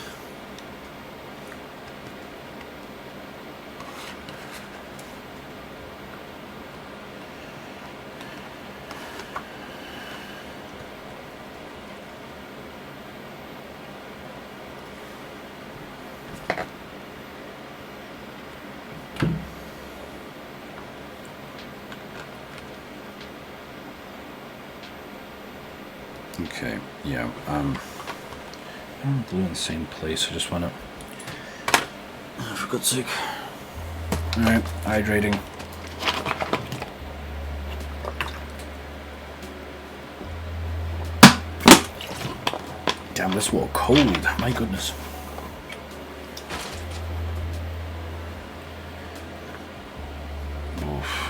Okay, yeah, I'm glue in the same place, I just want to, for God's sake. Alright, hydrating. Damn, this water cold, my goodness. Oof.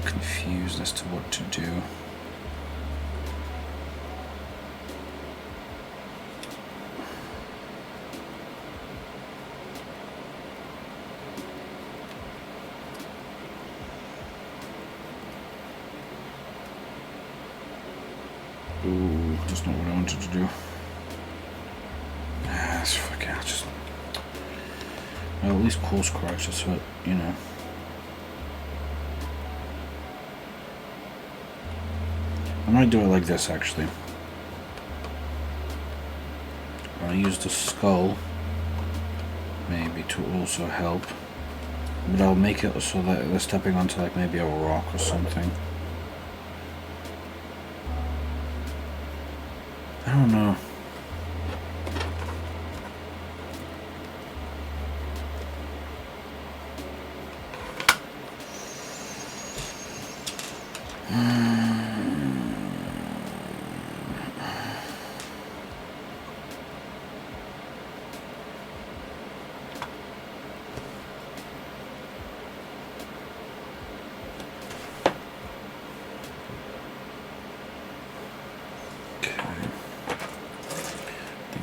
Confused as to what to do. Ooh, that's not what I wanted to do. That's fucking. I'll just. Well, at least course correct, just so you know. I might do it like this actually. I'll use the skull maybe to also help, but I'll make it so that they're stepping onto like maybe a rock or something. I don't know.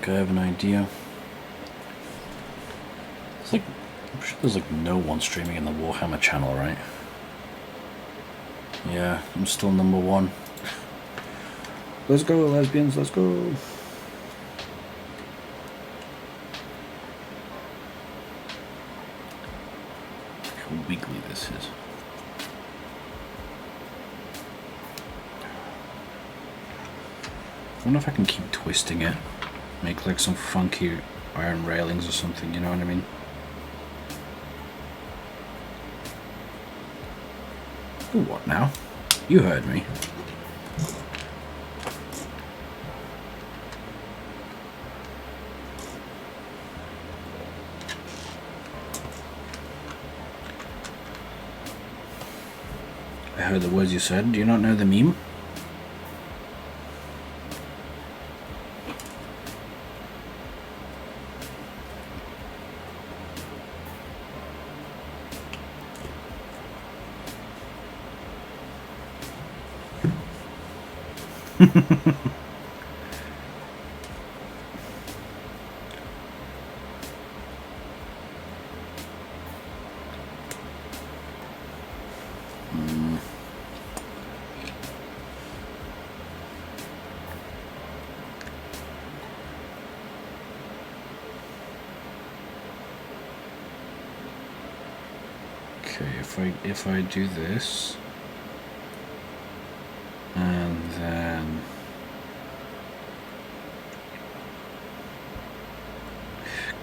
I have an idea. It's like, I'm sure there's like no one streaming in the Warhammer channel, right? Yeah, I'm still number 1. Let's go, lesbians, let's go. Look how wiggly this is. I wonder if I can keep twisting it. Make like some funky iron railings or something, you know what I mean? Ooh, what now? You heard me. I heard the words you said. Do you not know the meme? Okay, if I do this, and then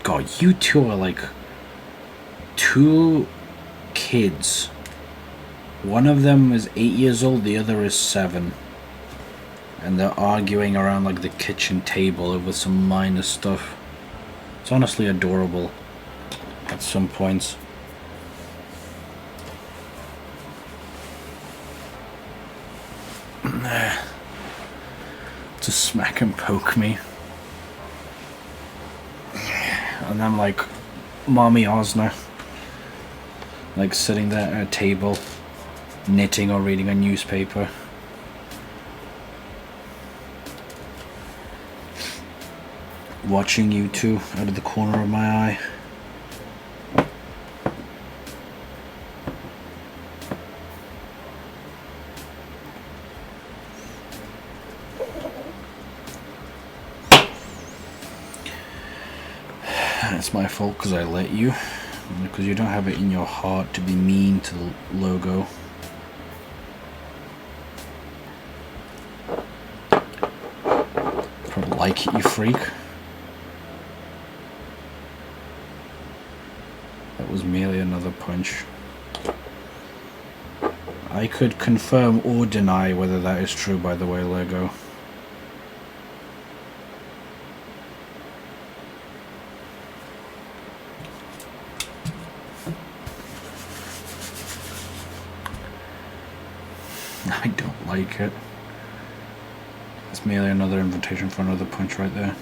God, you two are like 2 kids. One of them is 8 years old, the other is 7. And they're arguing around like the kitchen table over some minor stuff. It's honestly adorable at some points. To smack and poke me. And I'm like Mommy Osner, like sitting there at a table knitting or reading a newspaper. Watching you two out of the corner of my eye. It's my fault because I let you. Because you don't have it in your heart to be mean to the logo. Probably like it, you freak. That was merely another punch. I could confirm or deny whether that is true, by the way, Lego. I don't like it. It's merely another invitation for another punch right there.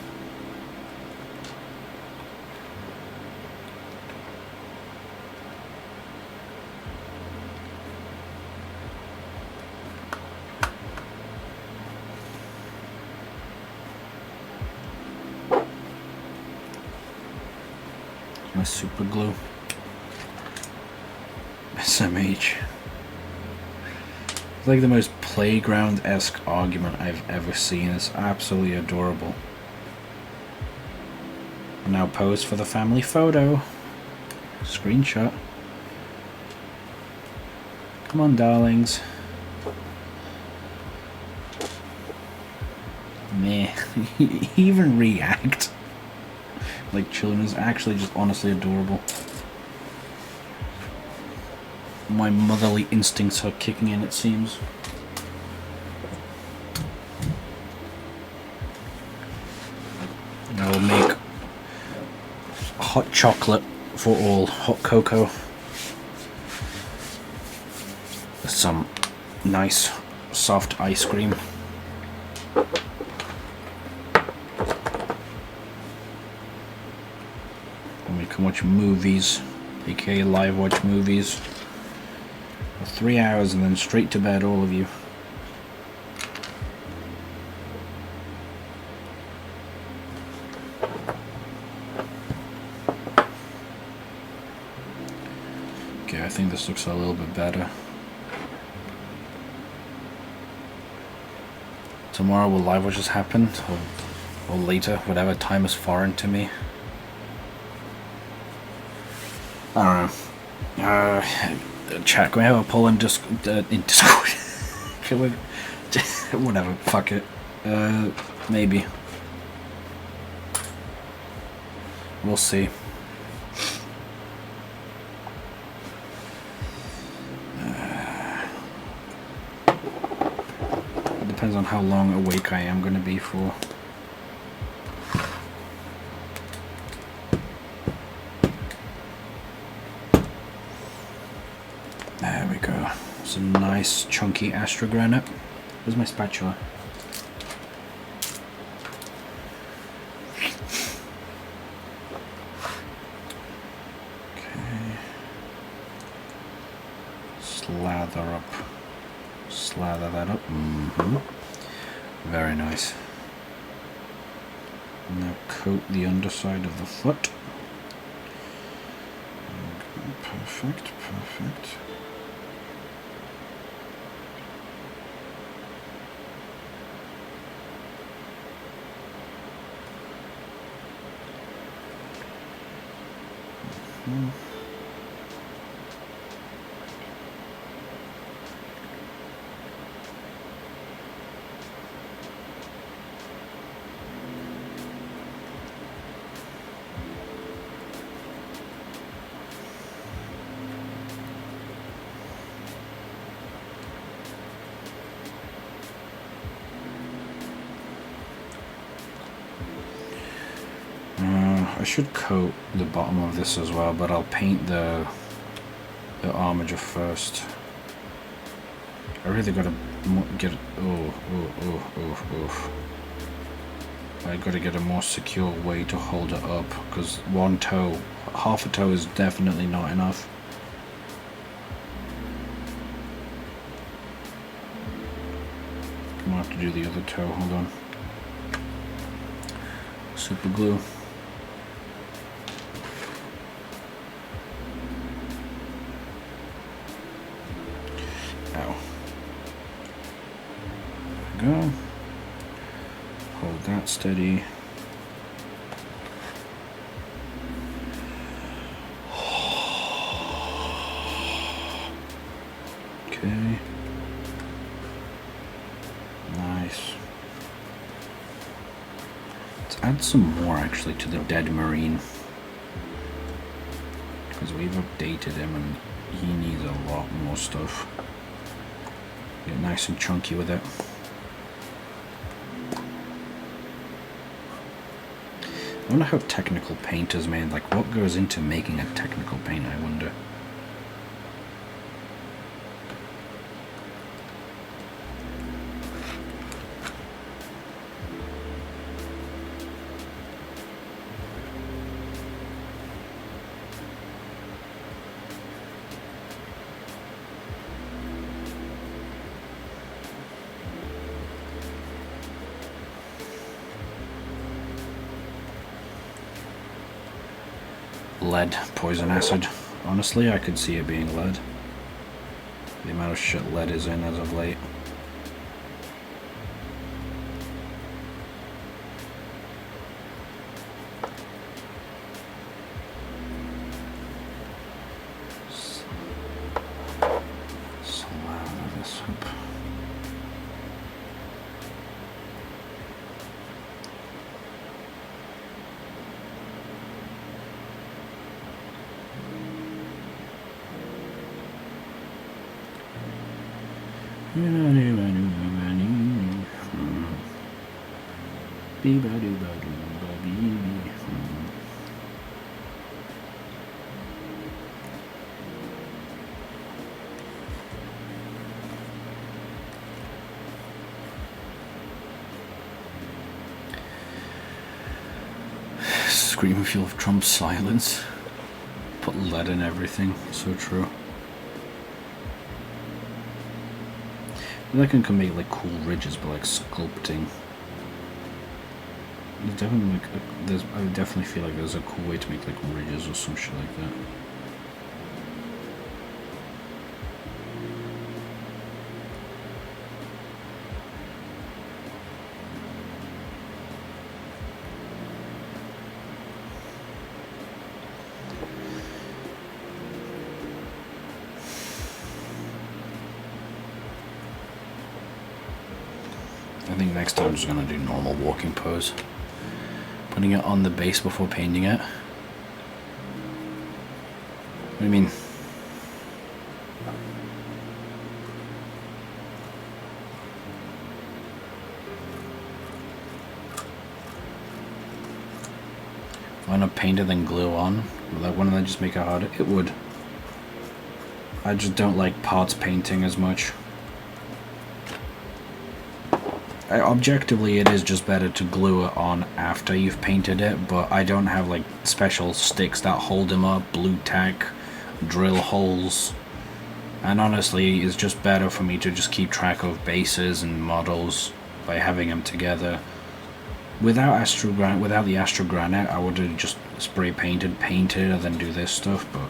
My super glue. SMH. It's like the most playground-esque argument I've ever seen. It's absolutely adorable. Now pose for the family photo. Screenshot. Come on, darlings. Meh. Even react like children is actually just honestly adorable. My motherly instincts are kicking in, it seems. I will make hot chocolate for all, hot cocoa. Some nice soft ice cream. And we can watch movies, aka live watch movies. 3 hours and then straight to bed, all of you. Okay, I think this looks a little bit better. Tomorrow will live watch just happen, or later, whatever time is foreign to me. I don't know. Chat, can we have a poll in Discord? Can we, whatever, fuck it. Maybe. We'll see. It depends on how long awake I am going to be for. There we go. Some nice chunky astrogranite. Where's my spatula? Slather that up. Very nice. Now coat the underside of the foot. Perfect, perfect. I should coat the bottom of this as well, but I'll paint the armature first. I really gotta get I gotta get a more secure way to hold it up, because one toe, half a toe is definitely not enough. I'm gonna have to do the other toe. Hold on. Super glue. Go. Hold that steady. Okay. Nice. Let's add some more actually to the dead marine, because we've updated him and he needs a lot more stuff. Get nice and chunky with it. I wonder how technical paint is made. Like, what goes into making a technical paint, I wonder. Lead, poison acid. Honestly, I could see it being lead. The amount of shit lead is in as of late. Slather this up. Screaming feel of Trump's silence. Put lead in everything. So true. I can make like cool ridges, but like sculpting. There's definitely like I definitely feel like there's a cool way to make like ridges or some shit like that. I think next time I'm just gonna do normal walking pose. Putting it on the base before painting it. What do you mean? Why not paint it then glue on? Wouldn't that just make it harder? It would. I just don't like parts painting as much. Objectively, it is just better to glue it on after you've painted it, but I don't have like special sticks that hold them up, blue tack, drill holes, and honestly, it's just better for me to just keep track of bases and models by having them together. Without the Astro Granite, I would have just spray painted, and then do this stuff, but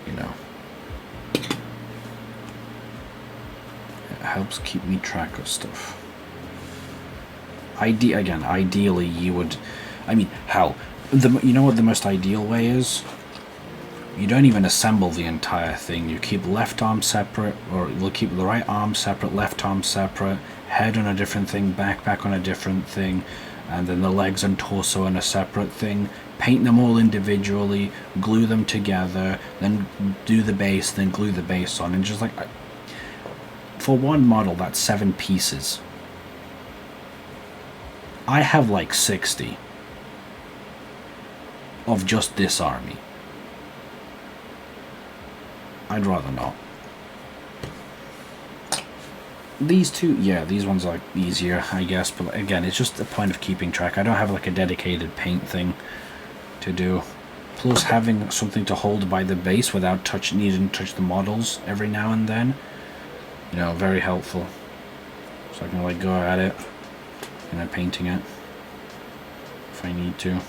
you know, it helps keep me track of stuff. Ideally, you would. I mean, hell, you know what the most ideal way is? You don't even assemble the entire thing. You keep left arm separate, or you'll keep the right arm separate, left arm separate, head on a different thing, back on a different thing, and then the legs and torso on a separate thing. Paint them all individually, glue them together, then do the base, then glue the base on, and just like, for one model, that's 7 pieces. I have like 60 of just this army. I'd rather not. These two, yeah, these ones are easier, I guess, but again, it's just a point of keeping track. I don't have like a dedicated paint thing to do. Plus, having something to hold by the base without needing to touch the models every now and then, you know, very helpful. So I can like go at it and then painting it if I need to.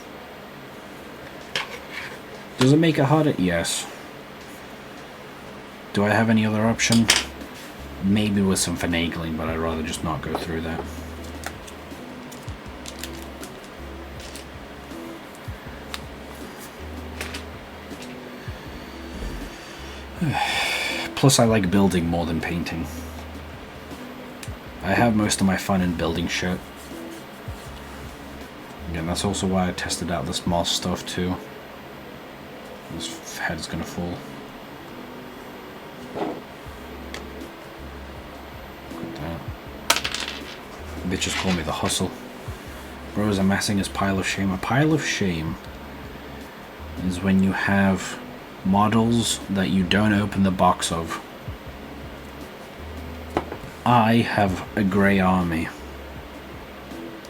Does it make it harder? Yes. Do I have any other option? Maybe with some finagling, but I'd rather just not go through that. Plus, I like building more than painting. I have most of my fun in building shit. Again, that's also why I tested out this moss stuff too. This head's gonna fall. Bitches call me the hustle. Bro is amassing his pile of shame. A pile of shame is when you have models that you don't open the box of. I have a grey army.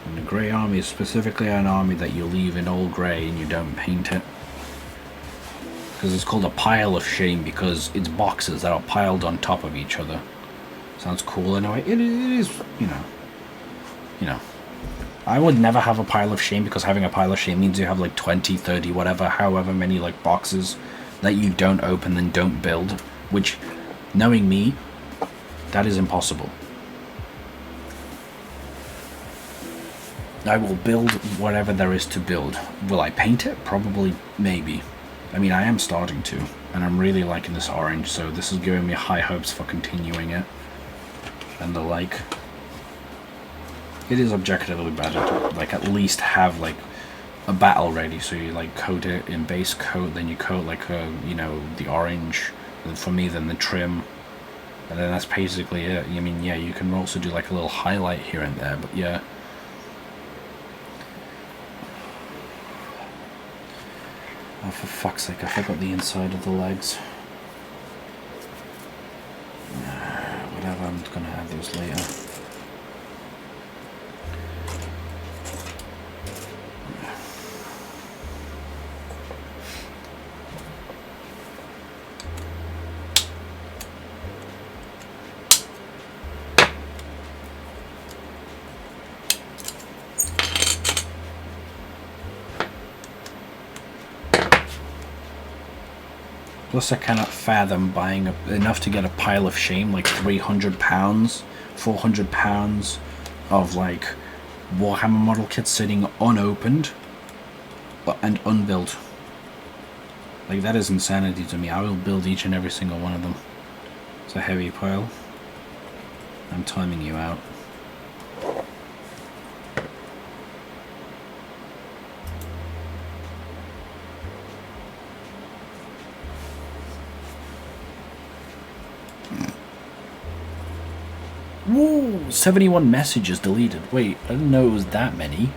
And the grey army is specifically an army that you leave in all grey and you don't paint it. Because it's called a pile of shame because it's boxes that are piled on top of each other. Sounds cool in a way. It is, you know. I would never have a pile of shame because having a pile of shame means you have like 20, 30, whatever, however many like boxes that you don't open and don't build, which, knowing me, that is impossible. I will build whatever there is to build. Will I paint it? Probably, maybe. I mean, I am starting to, and I'm really liking this orange, so this is giving me high hopes for continuing it, and the like. It is objectively better to like at least have like a battle ready, so you like coat it in base coat, then you coat like you know, the orange, and for me then the trim, and then that's basically it. I mean, yeah, you can also do like a little highlight here and there, but yeah. Oh, for fuck's sake, I forgot the inside of the legs. Whatever, I'm gonna have those later. Plus, I cannot fathom buying enough to get a pile of shame, like 300 pounds, 400 pounds of like Warhammer model kits sitting unopened and unbuilt. Like, that is insanity to me. I will build each and every single one of them. It's a heavy pile. I'm timing you out. Whoa! 71 messages deleted. Wait, I didn't know it was that many.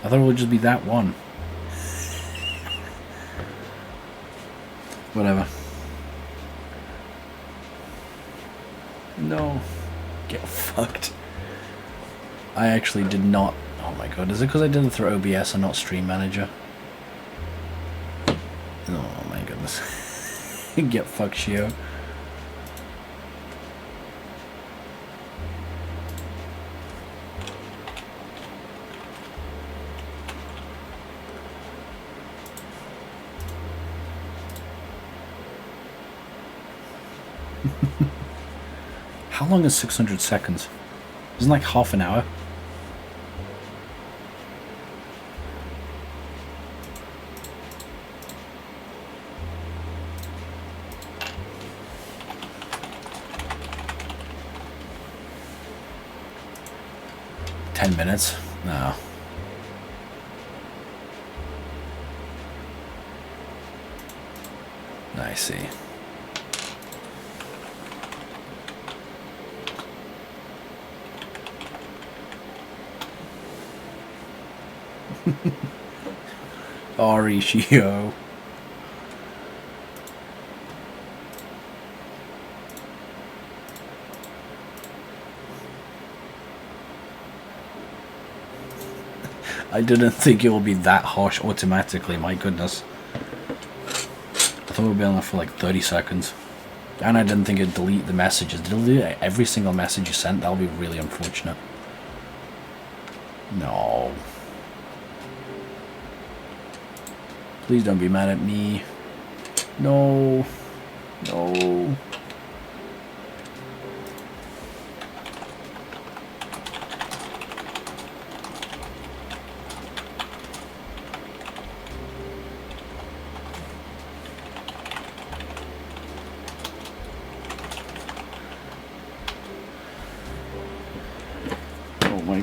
I thought it would just be that one. Whatever. No. Get fucked. I actually did not... Oh my god, is it because I did it through OBS and not Stream Manager? Oh my goodness. Get fucked, Shio. How long is 600 seconds? Isn't it like half an hour? Minutes? No. I see. Orishio. I didn't think it would be that harsh automatically, my goodness. I thought it would be on there for like 30 seconds. And I didn't think it'd delete the messages. Delete every single message you sent, that would be really unfortunate. No. Please don't be mad at me. No. No.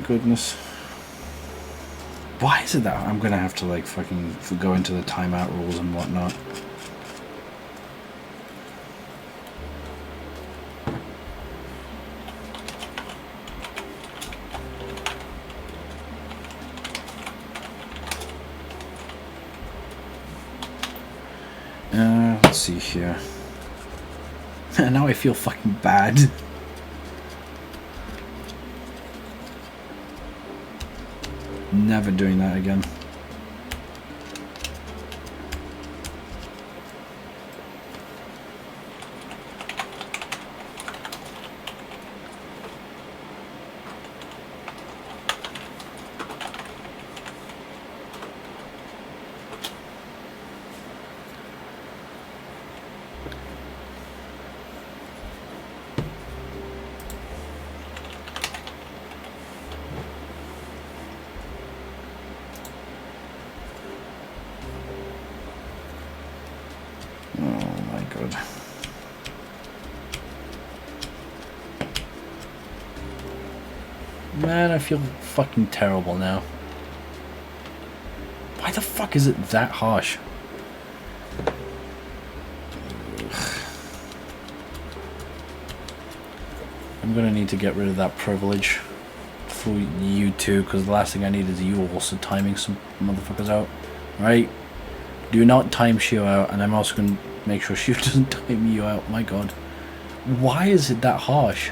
Goodness. Why is it that I'm gonna have to like fucking go into the timeout rules and whatnot? Let's see here. Now I feel fucking bad. Never doing that again. Man, I feel fucking terrible now. Why the fuck is it that harsh? I'm gonna need to get rid of that privilege for you too, because the last thing I need is you also timing some motherfuckers out. Right? Do not time Shio out, and I'm also gonna make sure Shio doesn't time you out. My god. Why is it that harsh?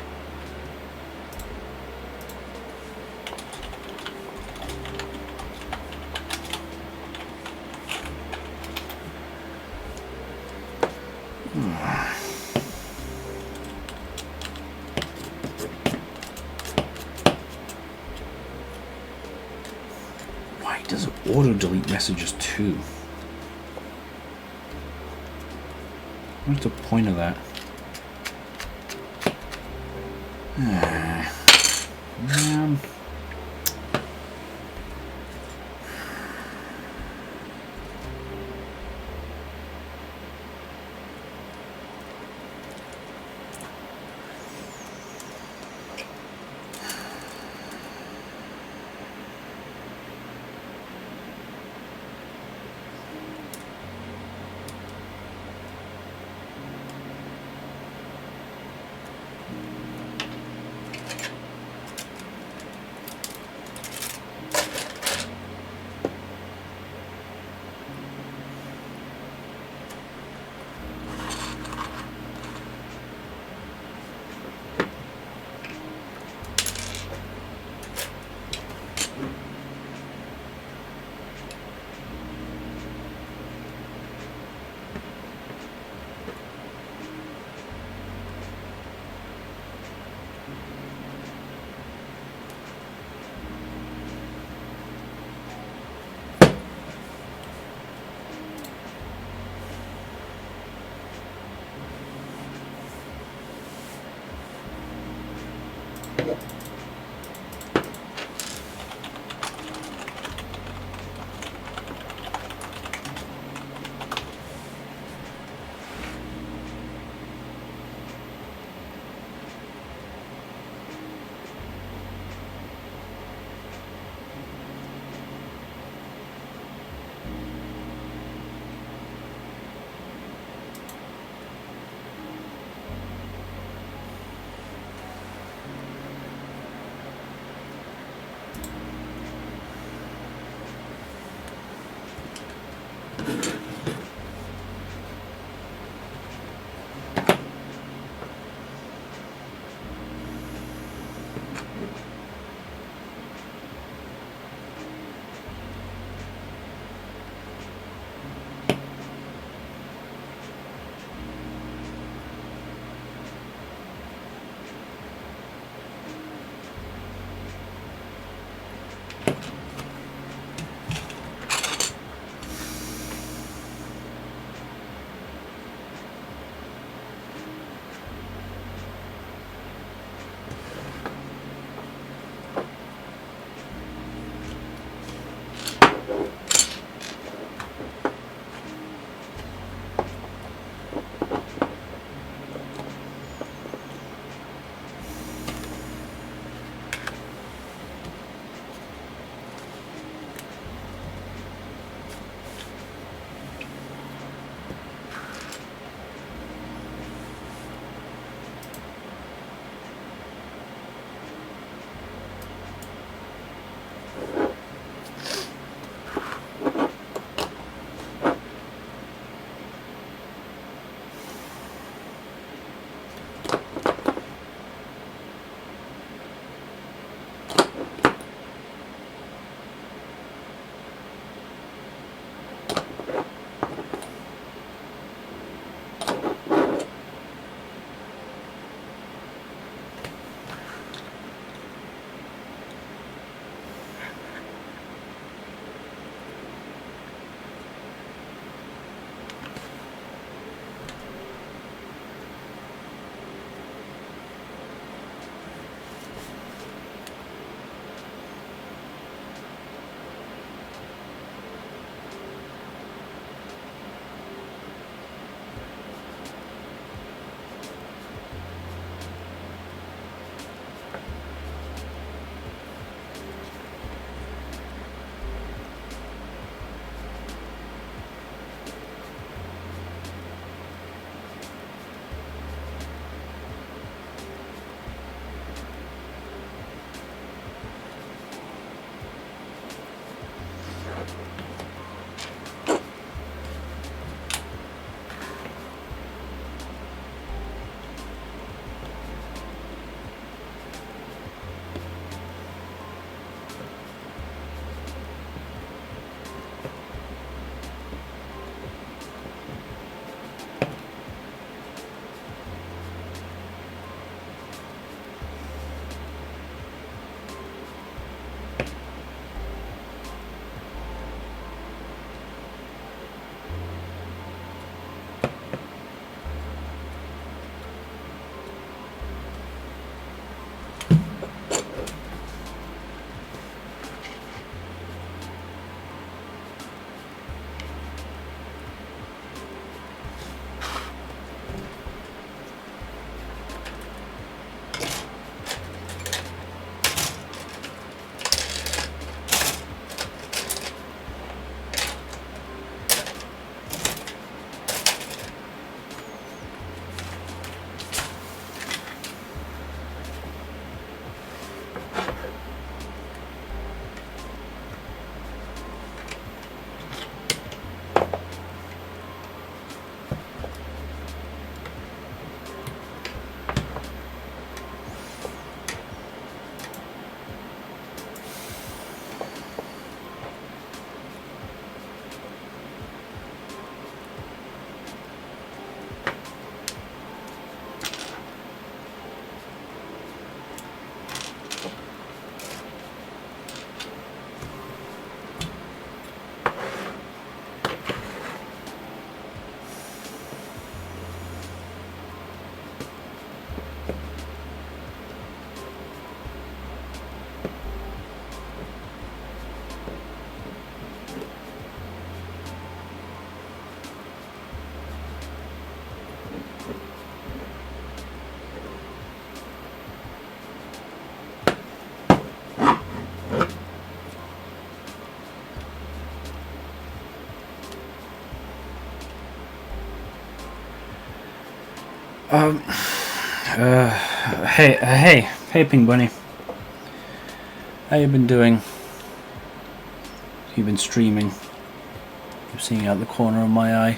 Why does it auto-delete messages too? What's the point of that? Man. Hey, Pink Bunny. How you been doing? You've been streaming. I'm seeing out the corner of my eye.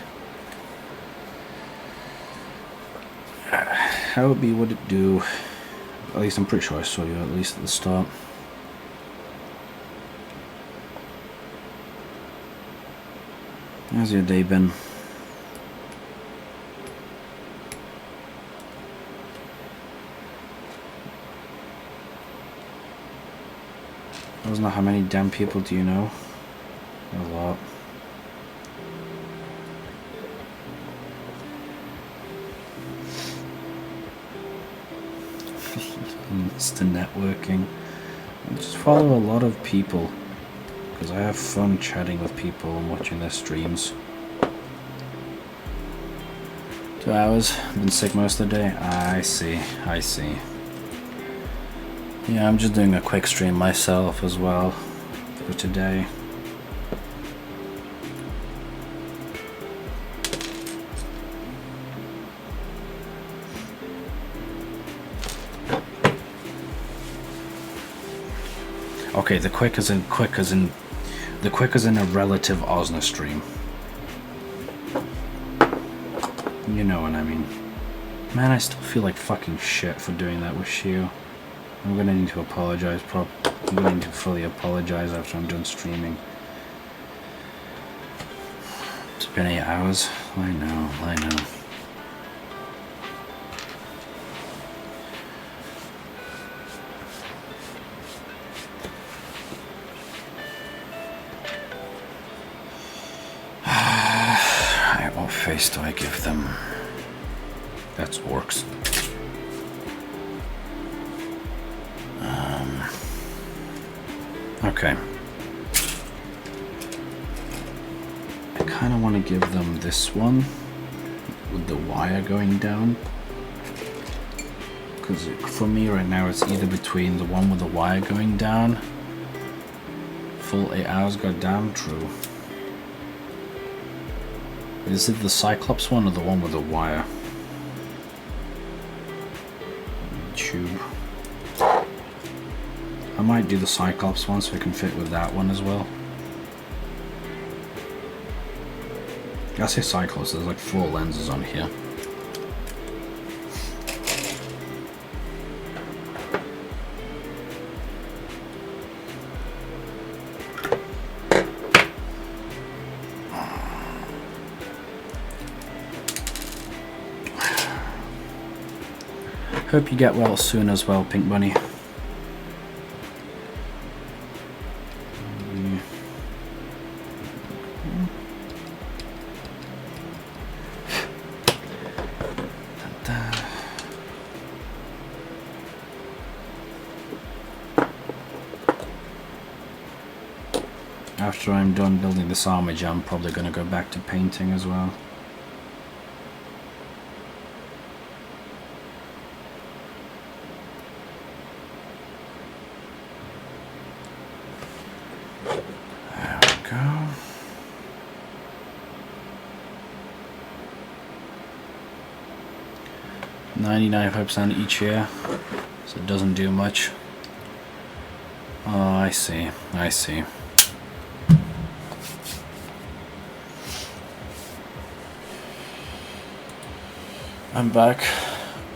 How it be, what it do? At least I'm pretty sure I saw you, at least at the start. How's your day been? I don't know how many damn people do you know? A lot. Mr. Networking. I just follow a lot of people because I have fun chatting with people and watching their streams. 2 hours. Been sick most of the day. I see. Yeah, I'm just doing a quick stream myself as well for today. Okay, the quick is in a relative Osna stream. You know what I mean. Man, I still feel like fucking shit for doing that with Shio. I'm gonna need to apologize. I'm gonna need to fully apologize after I'm done streaming. It's been 8 hours. I know. Alright, what face do I give them? That's orcs. Okay. I kind of want to give them this one with the wire going down. Because for me right now it's either between the one with the wire going down. Full 8 hours, goddamn true. Is it the Cyclops one or the one with the wire? Tube. I might do the Cyclops one so I can fit with that one as well. I say Cyclops, there's like 4 lenses on here. Hope you get well soon as well, Pink Bunny. After I'm done building this armage, I'm probably going to go back to painting as well. There we go. $99% each year, so it doesn't do much. Oh, I see. I'm back.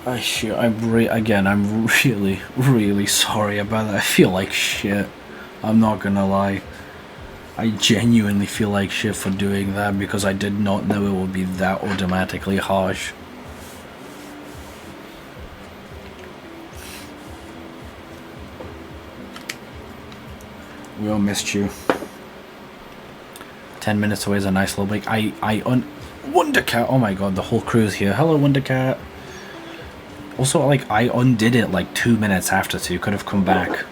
I'm really sorry about that. I feel like shit. I'm not gonna lie. I genuinely feel like shit for doing that because I did not know it would be that automatically harsh. We all missed you. 10 minutes away is a nice little break. Wondercat! Oh my god, the whole crew's here. Hello, Wondercat. Also, like, I undid it like 2 minutes after, so you could have come back.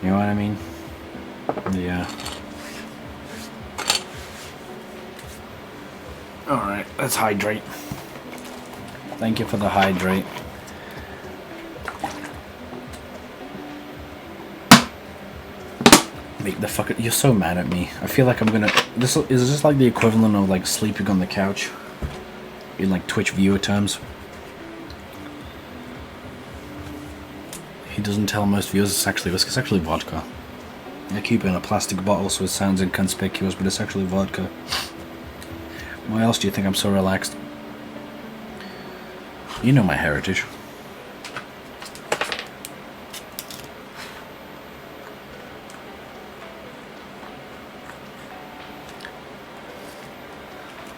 You know what I mean? Yeah. Alright, let's hydrate. Thank you for the hydrate. Make the fucking... You're so mad at me. I feel like I'm gonna... Is this like the equivalent of like sleeping on the couch? in like Twitch viewer terms. He doesn't tell most viewers it's actually whiskey. It's actually vodka. I keep it in a plastic bottle so it sounds inconspicuous, but it's actually vodka. Why else do you think I'm so relaxed? You know my heritage.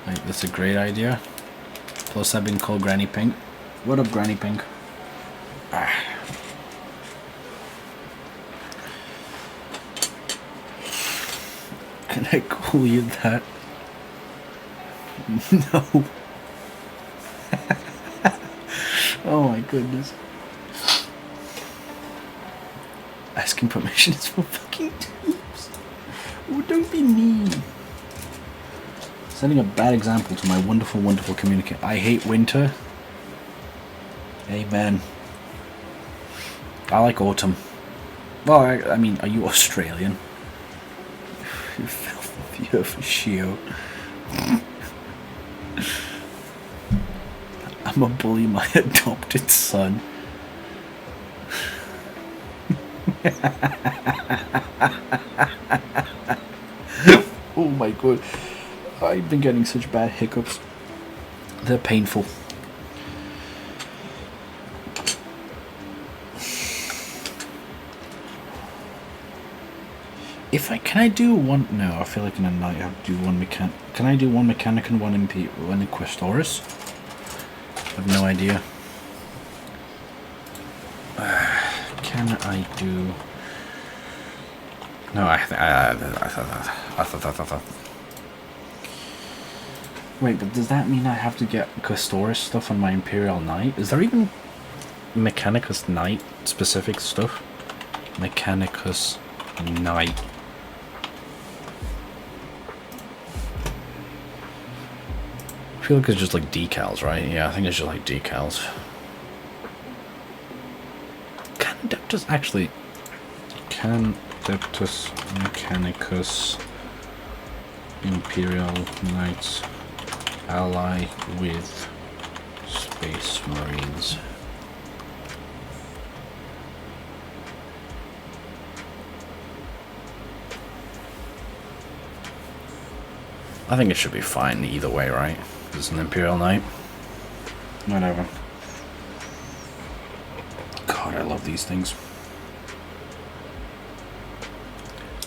Right, that's a great idea. Plus I've been called Granny Pink. What up, Granny Pink? Ah. Can I call you that? No. Oh my goodness. Asking permission is for fucking tubes. Oh, don't be mean. Setting a bad example to my wonderful, wonderful communicator. I hate winter. Amen. I like autumn. Well, I mean, are you Australian? You filthy shio. I'm a bully, my adopted son. Oh my god. I've been getting such bad hiccups. They're painful. Can I do one? No, I feel like in a night I have to do one mechanic. Can I do one mechanic and one Inquisitoris? I have no idea. Can I do? No, I thought. Wait, but does that mean I have to get Questoris stuff on my Imperial Knight? Is there even Mechanicus Knight specific stuff? Mechanicus Knight. I feel like it's just like decals, right? Yeah, I think it's just like decals. Can Adeptus actually... Can Adeptus Mechanicus Imperial Knights ally with Space Marines? I think it should be fine either way, right? It's an Imperial Knight. Whatever. God, I love these things.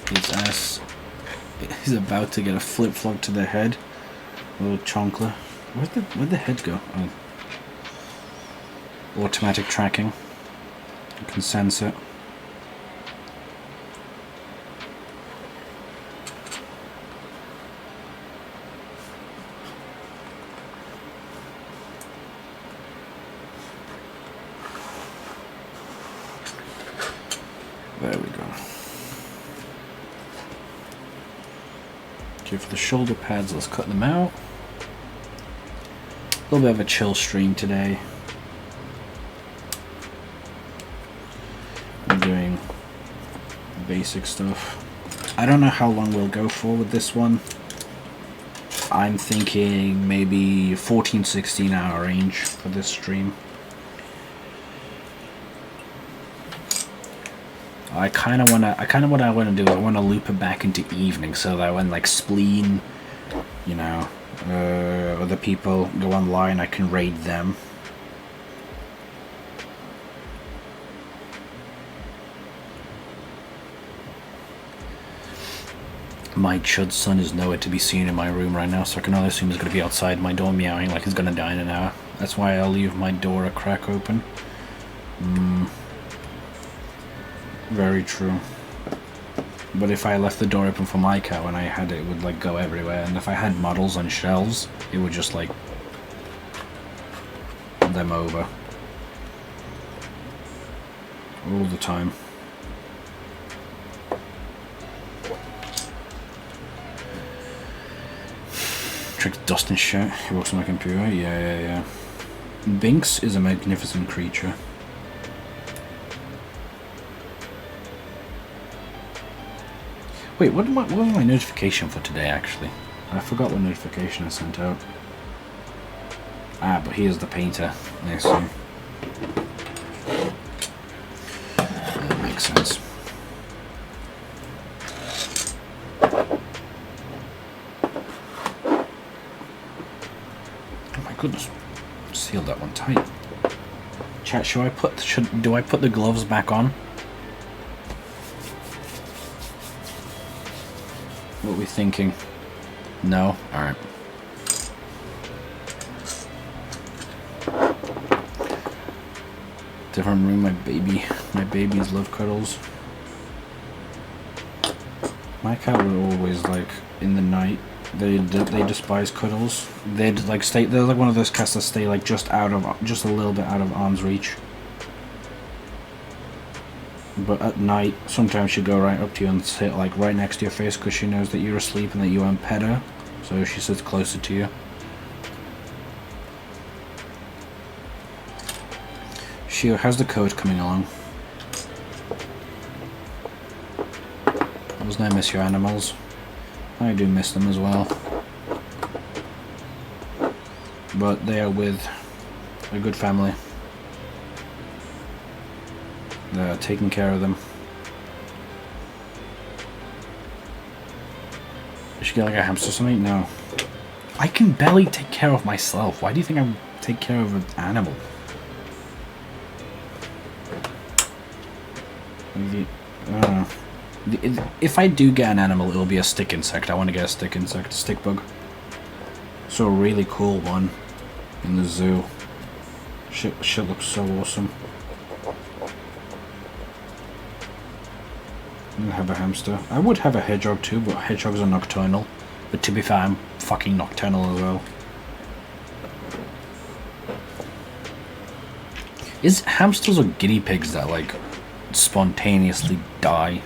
His ass is about to get a flip-flop to the head. A little chonkler. Where'd the head go? Oh. Automatic tracking. You can sense it. There we go. Okay, for the shoulder pads, let's cut them out. A little bit of a chill stream today. I'm doing basic stuff. I don't know how long we'll go for with this one. I'm thinking maybe 14-16 hour range for this stream. What I want to do is I want to loop it back into evening so that when like Spleen, you know, other people go online, I can raid them. My chud son is nowhere to be seen in my room right now, so I can only assume he's going to be outside my door meowing like he's going to die in an hour. That's why I'll leave my door a crack open. Very true. But if I left the door open for my cat when I had it, it would like go everywhere. And if I had models on shelves, it would just like them over all the time. Tricks dust and shit. He works on my computer. Yeah. Binks is a magnificent creature. Wait, what was my notification for today, actually? I forgot what notification I sent out. Ah, but he is the painter, I assume. That makes sense. Oh my goodness. Sealed that one tight. Chat, do I put the gloves back on? What are we thinking? No? Alright. Different room, my babies love cuddles. My cat would always, like, in the night, they despise cuddles. They'd like they're like one of those cats that stay like just a little bit out of arm's reach. But at night, sometimes she'll go right up to you and sit like right next to your face because she knows that you're asleep and that you won't pet her. So she sits closer to you. How's the coach coming along? Doesn't I miss your animals? I do miss them as well. But they are with a good family. They're taking care of them. You should get like a hamster or something? No. I can barely take care of myself. Why do you think I would take care of an animal? I don't know. If I do get an animal, it'll be a stick insect. I want to get a stick insect, a stick bug. So a really cool one in the zoo. Shit looks so awesome. I'm gonna have a hamster. I would have a hedgehog too, but hedgehogs are nocturnal. But to be fair, I'm fucking nocturnal as well. Is hamsters or guinea pigs that like spontaneously die?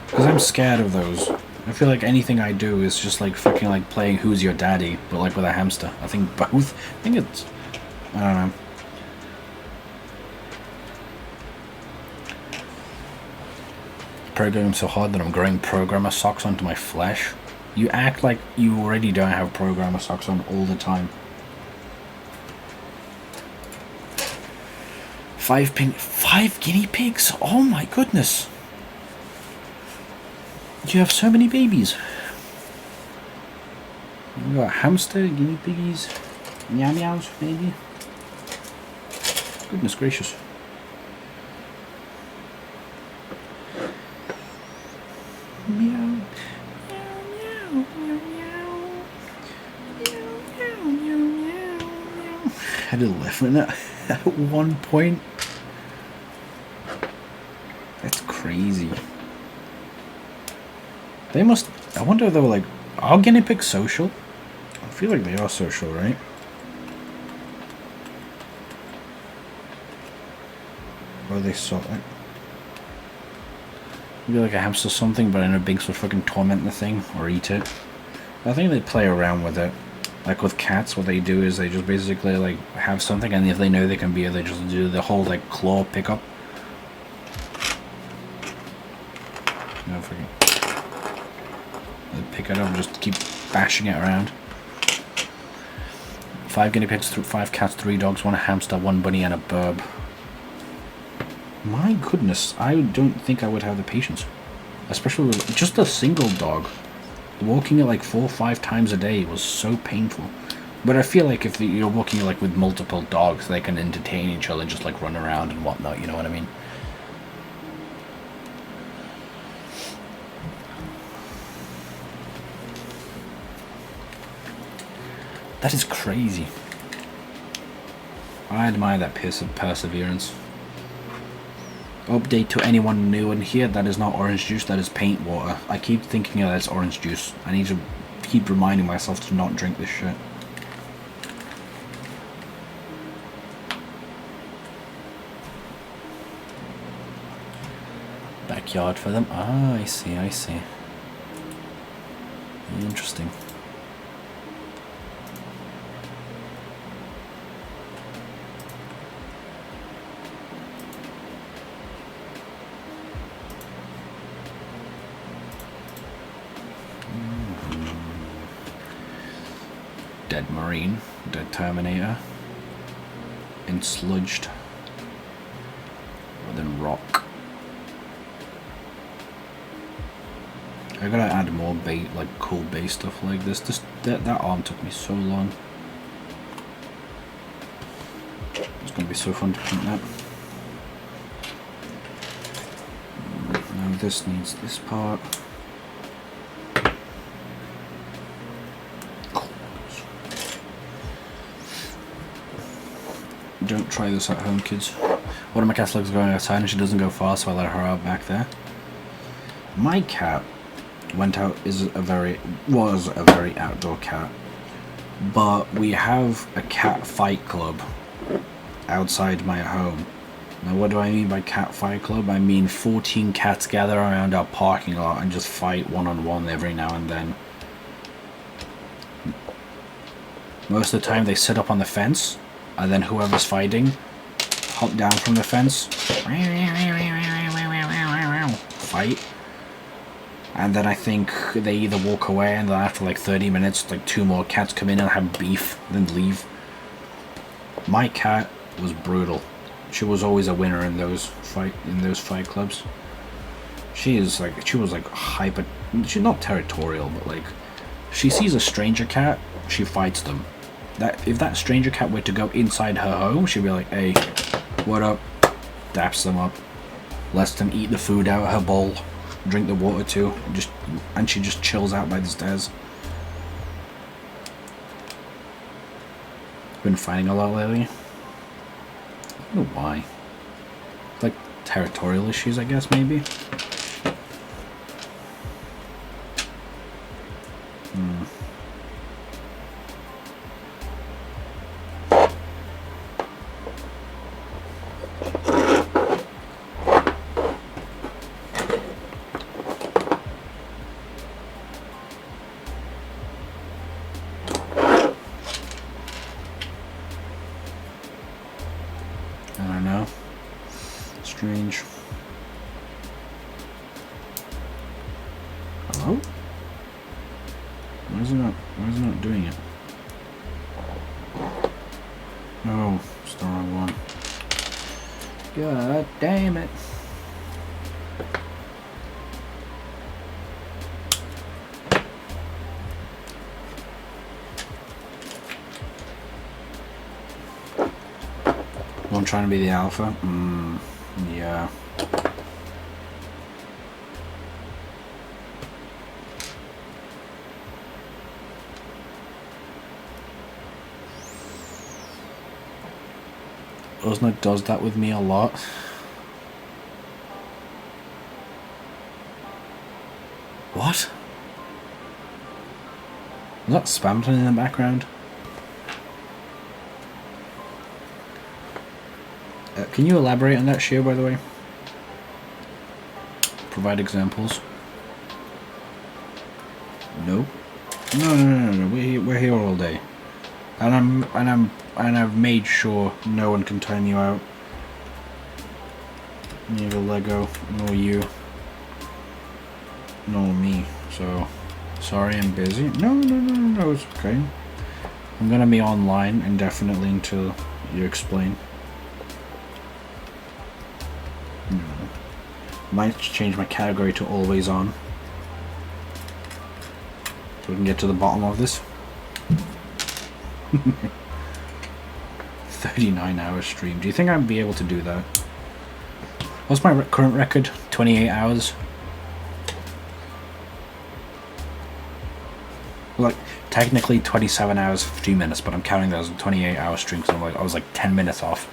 Because I'm scared of those. I feel like anything I do is just like fucking like playing Who's Your Daddy, but like with a hamster. I think both. I think it's... I don't know. Programming so hard that I'm growing programmer socks onto my flesh. You act like you already don't have programmer socks on all the time. 5 guinea pigs? Oh my goodness. You have so many babies. You got a hamster, guinea piggies, meow meows, maybe. Goodness gracious. Meow. Had 11 at one point. That's crazy. They must... I wonder if they were like... Are guinea pigs social? I feel like they are social, right? Or are they so... Maybe like a hamster or something, but in a big sort of fucking torment the thing, or eat it. I think they play around with it. Like with cats, what they do is they just basically like have something, and if they know they can be it, they just do the whole like claw pickup. No, forget. They pick it up and just keep bashing it around. 5 guinea pigs, 5 cats, 3 dogs, 1 hamster, 1 bunny, and a burb. My goodness, I don't think I would have the patience. Especially with just a single dog. Walking it like 4 or 5 times a day was so painful. But I feel like if you're walking like with multiple dogs, they can entertain each other and just like run around and whatnot, you know what I mean? That is crazy. I admire that perseverance. Update to anyone new in here, that is not orange juice, that is paint water. I keep thinking that it's orange juice. I need to keep reminding myself to not drink this shit. Backyard for them? Ah, I see, I see. Interesting. a Terminator. Ensludged. Within rock. I gotta add more bait, like cool base stuff like this. That arm took me so long. It's gonna be so fun to paint that. Now this needs this part. Don't try this at home, kids. One of my cats likes going outside and she doesn't go far, so I let her out back there. My cat was a very outdoor cat, but we have a cat fight club outside my home. Now what do I mean by cat fight club? I mean 14 cats gather around our parking lot and just fight one-on-one every now and then. Most of the time they sit up on the fence, and then whoever's fighting hop down from the fence, fight, and then I think they either walk away, and then after like 30 minutes like 2 more cats come in and have beef, then leave. My cat was brutal. She was always a winner in those fight clubs. She was like hyper. She's not territorial, but like she sees a stranger cat, she fights them. That if that stranger cat were to go inside her home, she'd be like, "Hey, what up?" Daps them up, lets them eat the food out of her bowl, drink the water too, and she just chills out by the stairs. Been fighting a lot lately. I don't know why. Like territorial issues, I guess, maybe. I don't know. Strange. Hello? Why is it not doing it? Oh, it's the wrong one. God damn it. I'm trying to be the alpha? Yeah. Osna does that with me a lot. What? Was that spam playing in the background? Can you elaborate on that, Shio, by the way? Provide examples. No. No. We're here all day, and I've made sure no one can time you out. Neither Lego nor you nor me. So sorry, I'm busy. No. It's okay. I'm gonna be online indefinitely until you explain. Might change my category to always on, so we can get to the bottom of this. 39-hour stream. Do you think I'd be able to do that? What's my current record? 28 hours. Like technically 27 hours 15 minutes, but I'm counting that as a 28-hour stream because I was like 10 minutes off.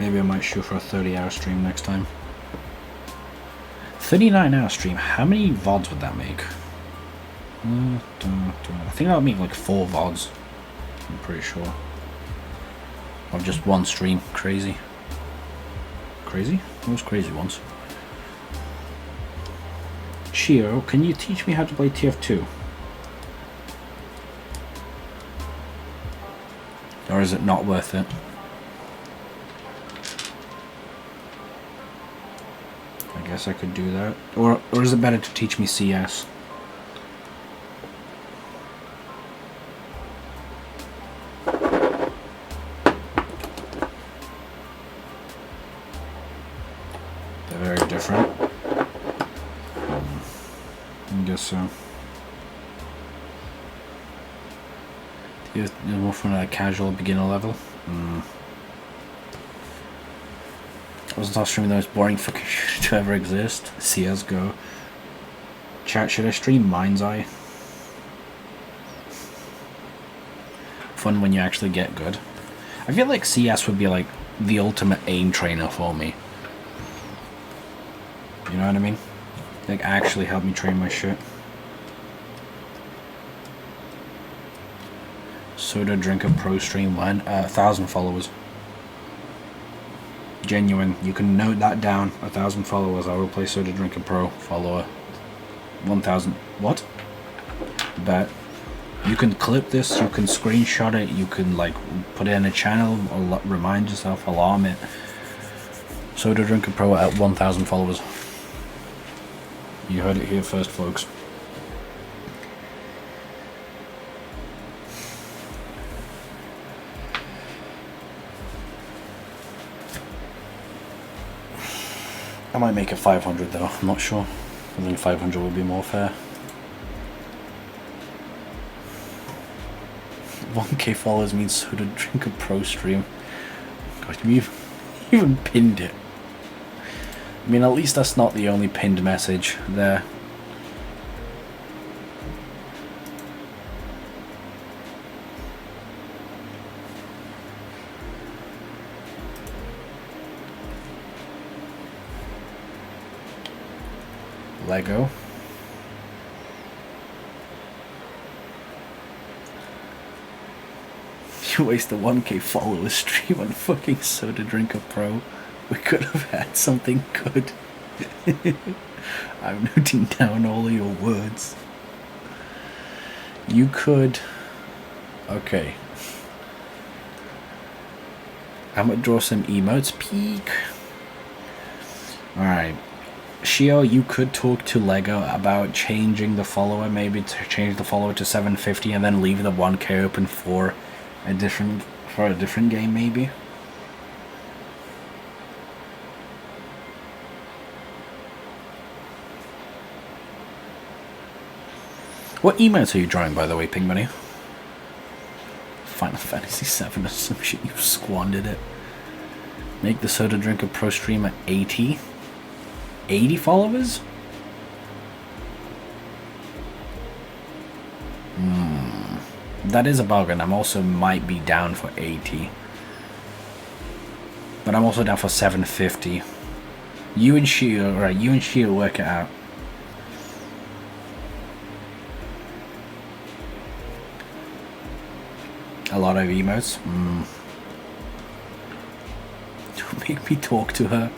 Maybe I might shoot for a 30-hour stream next time. 39-hour stream, how many VODs would that make? I think that would make like 4 VODs. I'm pretty sure. Of just one stream. Crazy. Crazy? What was crazy once? Shio, can you teach me how to play TF2? Or is it not worth it? guess I could do that. Or is it better to teach me CS? They're very different. I guess so. You're more from a casual beginner level. I wasn't streaming the most boring fucking shit to ever exist. CSGO. Chat, should I stream Mind's Eye? Fun when you actually get good. I feel like CS would be like the ultimate aim trainer for me. You know what I mean? Like actually help me train my shit. Soda Drinker Pro stream 1,000 followers. Genuine. You can note that down. 1,000 followers. I will play Soda Drinker Pro. Follower. 1,000. What? Bet. You can clip this. You can screenshot it. You can like put it in a channel. Or remind yourself. Alarm it. Soda Drinker Pro at 1,000 followers. You heard it here first, folks. I might make it 500 though, I'm not sure. I think 500 would be more fair. 1k followers means Soda Drinker Pro stream. God, you even pinned it. I mean, at least that's not the only pinned message there. Lego. You wasted 1k followers stream on fucking Soda Drinker Pro. We could have had something good. I'm noting down all of your words. You could... Okay. I'm gonna draw some emotes. Peek. Alright. Shio, you could talk to Lego about changing the follower, maybe to change the follower to 750 and then leave the 1k open for a different game, maybe. What emotes are you drawing, by the way, Pink Money? Final Fantasy VII or some shit, you squandered it. Make the Soda Drinker Pro stream at 80? 80 followers? That is a bargain. I'm also might be down for 80. But I'm also down for 750. You and Shio, right, you and Shio work it out. A lot of emotes? Don't make me talk to her.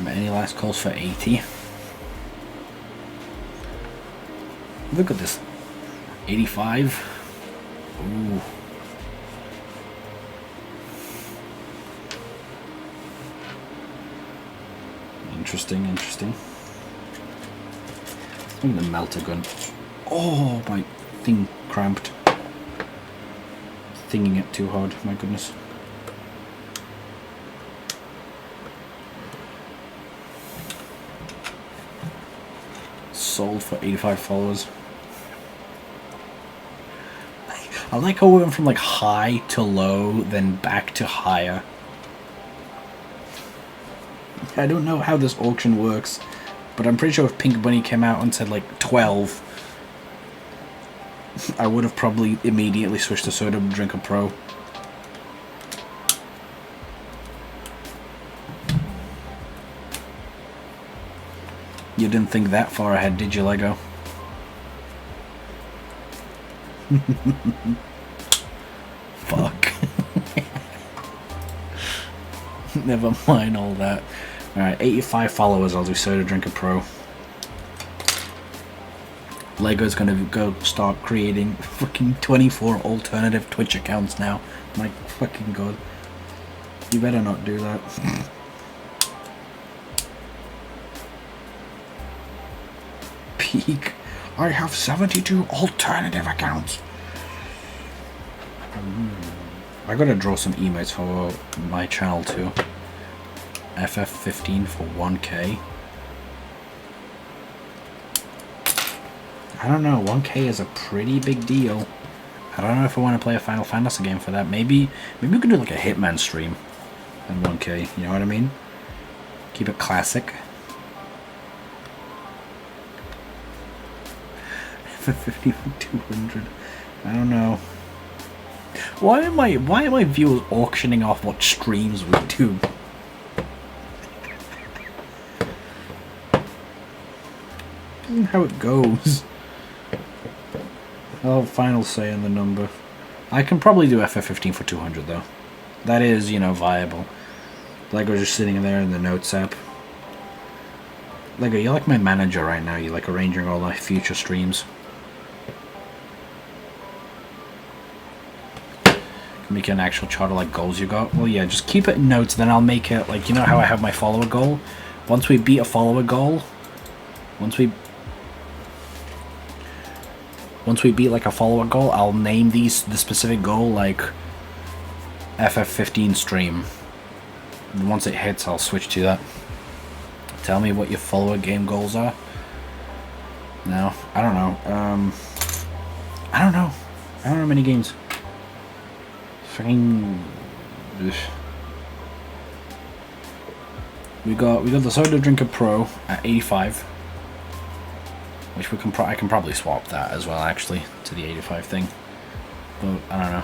Any last calls for 80? Look at this. 85? Ooh. Interesting, interesting. I'm gonna melt a gun. Oh, my thing cramped. Thinging it too hard, my goodness. Sold for 85 followers. I like how we went from like high to low, then back to higher. I don't know how this auction works, but I'm pretty sure if Pink Bunny came out and said like 12, I would have probably immediately switched to Soda Drinker Pro. You didn't think that far ahead, did you, Lego? Fuck. Never mind all that. Alright, 85 followers, I'll do Soda Drinker Pro. Lego's gonna go start creating fucking 24 alternative Twitch accounts now. My fucking god. You better not do that. Peak. I have 72 alternative accounts. I gotta draw some emotes for my channel too. FF15 for 1k. I don't know, 1k is a pretty big deal. I don't know if I want to play a Final Fantasy game for that. Maybe we could do like a Hitman stream and 1k, you know what I mean? Keep it classic. FF15 for 200. I don't know. Why am I viewers auctioning off what streams we do? Isn't how it goes. I'll have final say on the number. I can probably do FF15 for 200 though. That is, you know, viable. Lego just sitting there in the notes app. Lego, you're like my manager right now. You're like arranging all my future streams. Make an actual chart of like goals you got. Well, yeah, just keep it in notes. Then I'll make it like, you know how I have my follower goal. Once we beat a follower goal, once we beat like a follower goal, I'll name the specific goal like FF15 stream. And once it hits, I'll switch to that. Tell me what your follower game goals are. No, I don't know. I don't know how many games. Fucking. We got the Soda Drinker Pro at 85, which we can I can probably swap that as well actually to the 85 thing, but I don't know.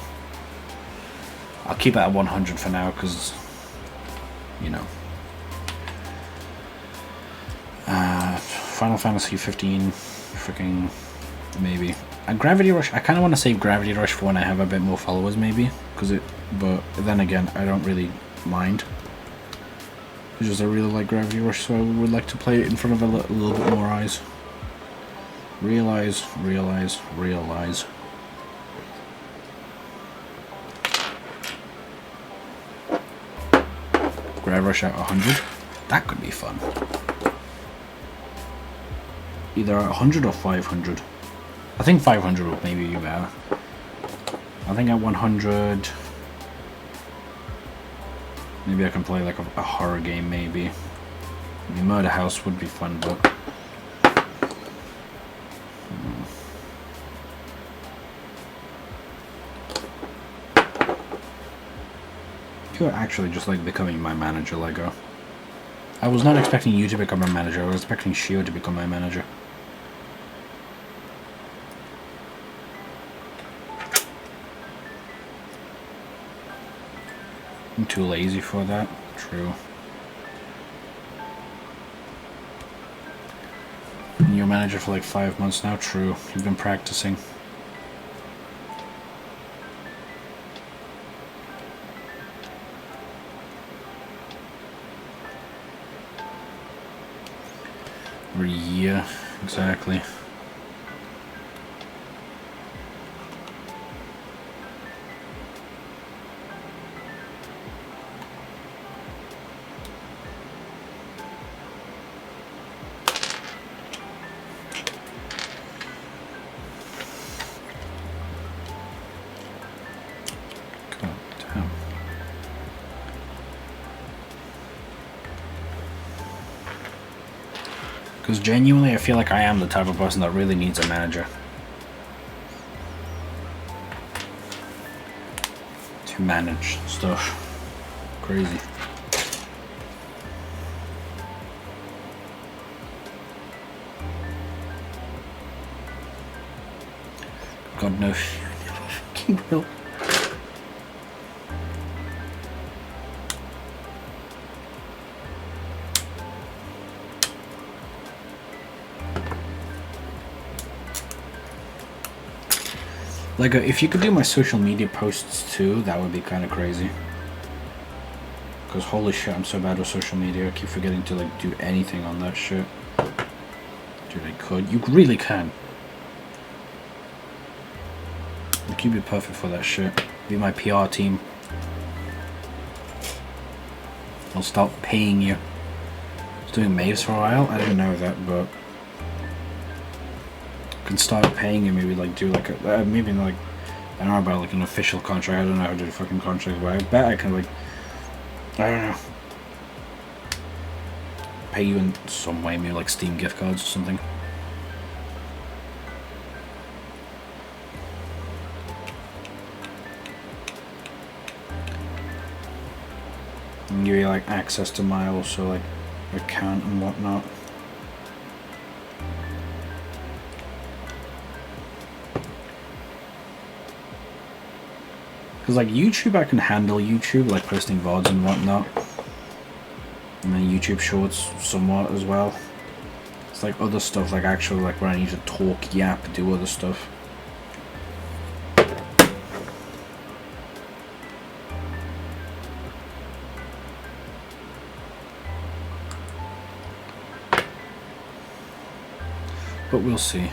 I'll keep it at 100 for now because, you know. Final Fantasy 15, freaking maybe. And Gravity Rush, I kind of want to save Gravity Rush for when I have a bit more followers, maybe, but then again, I don't really mind. It's just I really like Gravity Rush, so I would like to play it in front of a little bit more eyes. Realize. Gravity Rush at 100. That could be fun. Either 100 or 500. I think 500 would maybe be better. I think at 100, maybe I can play like a horror game maybe. I mean, Murder House would be fun, but... You're actually just like becoming my manager, Lego. I was not expecting you to become my manager, I was expecting Shio to become my manager. I'm too lazy for that. True. And you're a manager for like 5 months now. True. You've been practicing. Yeah, exactly. Because genuinely, I feel like I am the type of person that really needs a manager. To manage stuff. Crazy. God knows. Keep will. Like, if you could do my social media posts too, that would be kind of crazy. Because holy shit, I'm so bad with social media. I keep forgetting to like do anything on that shit. Dude, I could. You really can. Like, you'd be perfect for that shit. Be my PR team. I'll start paying you. I was doing Maves for a while. I didn't know that, but I can start paying you. Maybe like do like a maybe like I don't know about like an official contract. I don't know how to do a fucking contract, but I bet I can like I don't know pay you in some way. Maybe like Steam gift cards or something. And give you like access to my also like account and whatnot. Because like YouTube, I can handle YouTube, like posting VODs and whatnot. And then YouTube Shorts somewhat as well. It's like other stuff, like actual like where I need to talk, yap, do other stuff. But we'll see.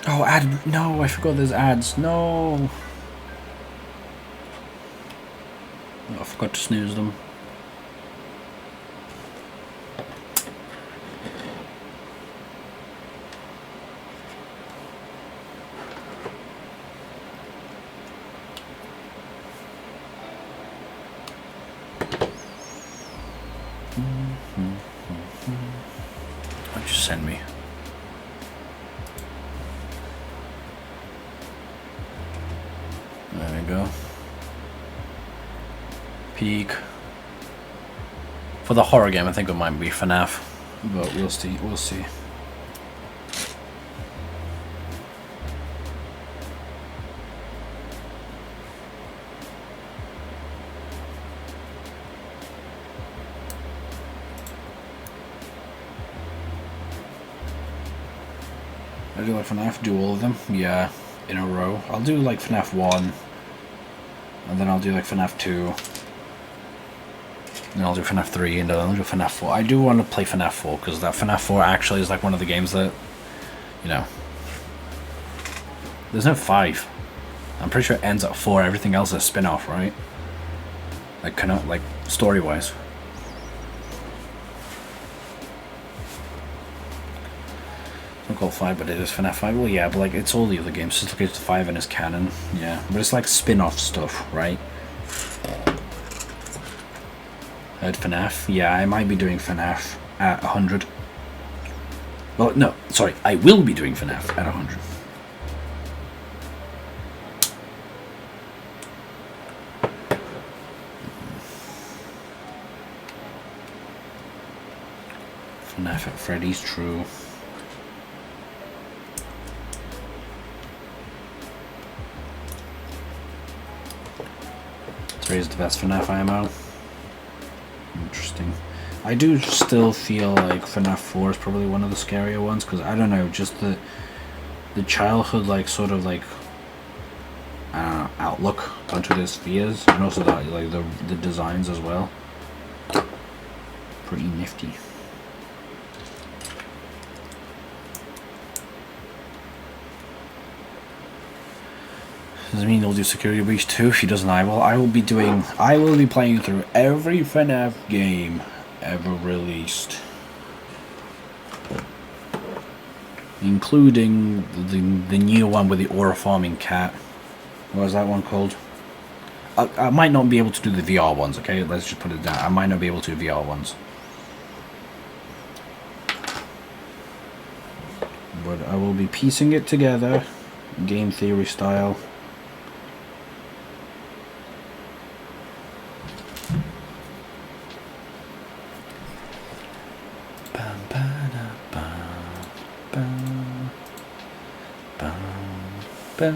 Oh, ad. No, I forgot there's ads. No. Oh, I forgot to snooze them. What'd you send me? There we go. Peak. For the horror game, I think it might be FNAF, but we'll see. We'll see. I do like FNAF, do all of them, yeah, in a row. I'll do like FNAF 1, and then I'll do like FNAF 2, and I'll do FNAF 3, and then I'll do FNAF 4. I do want to play FNAF 4, because that FNAF 4 actually is like one of the games that, you know, there's no 5. I'm pretty sure it ends at 4, everything else is a spin-off, right? Like, kind of, like, story-wise. Not called 5, but it is FNAF 5. Well, yeah, but like it's all the other games. Just look at 5 and it's canon. Yeah, but it's like spin-off stuff, right? Heard FNAF? Yeah, I might be doing FNAF at 100. Well, no, sorry, I will be doing FNAF at 100. FNAF at Freddy's, true. Is the best FNAF IMO. Interesting. I do still feel like FNAF 4 is probably one of the scarier ones because I don't know, just the childhood like sort of like outlook onto the spheres and also that like the designs as well. Pretty nifty. Does it mean he'll do Security Breach 2? If he doesn't, I will be playing through every FNAF game ever released. Including the new one with the aura farming cat. What was that one called? I might not be able to do the VR ones, okay? Let's just put it down. I might not be able to do VR ones. But I will be piecing it together, game theory style. And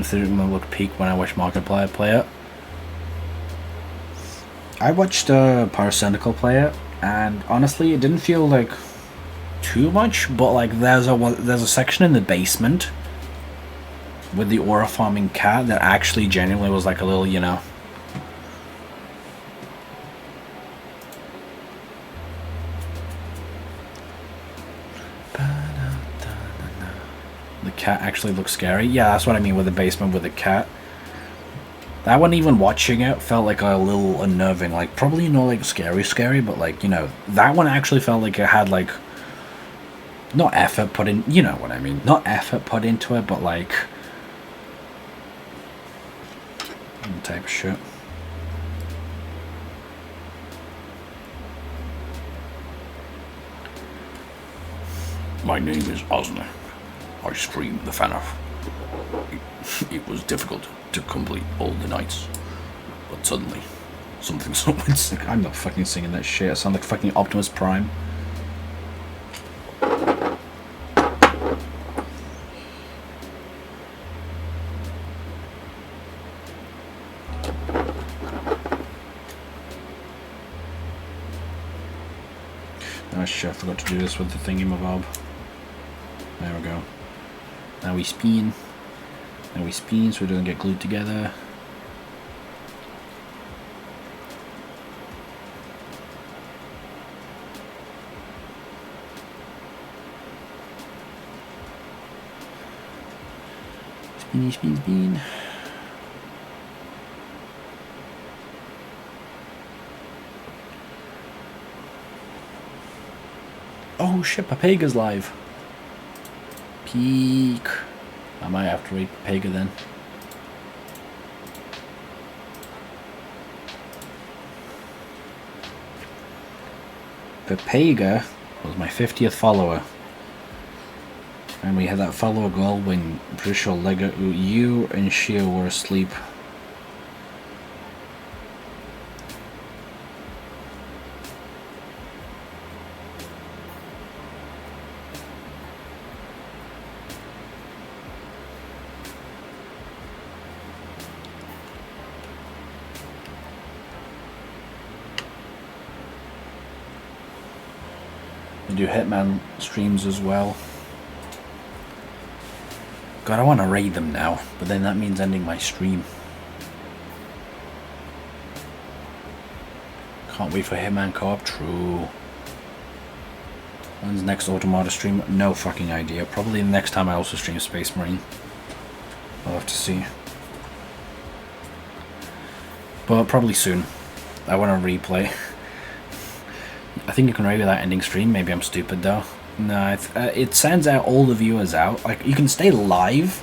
if it will look peak when I watch Markiplier play it. I watched Parasentical play it, and honestly, it didn't feel like too much, but like there's a section in the basement with the aura farming cat that actually genuinely was like a little, you know. The cat actually looks scary. Yeah, that's what I mean with the basement with the cat. That one, even watching it, felt like a little unnerving. Like, probably not like scary, but like, you know, that one actually felt like it had like, not effort put in, you know what I mean. Not effort put into it, but like, type of shit. My name is Osner. I stream the FNAF. It was difficult to complete all the nights, but suddenly, something so insane. I'm not fucking singing that shit. I sound like fucking Optimus Prime. Oh shit, I forgot to do this with the thingy-mabob. There we go. Now we spin. Now we spin so it doesn't get glued together. Spinny, spin, spin. Oh shit, Papega's live. Peak. I might have to read Papega then. Papega was my 50th follower. And we had that follower goal when pretty sure Lego, you and Shio were asleep. We do Hitman streams as well. God, I want to raid them now, but then that means ending my stream. Can't wait for Hitman Co-op. True. When's next Automata stream? No fucking idea. Probably the next time I also stream Space Marine. I'll have to see. But probably soon. I want to replay. I think you can raid without ending stream. Maybe I'm stupid though. No, it sends out all the viewers out. Like, you can stay live,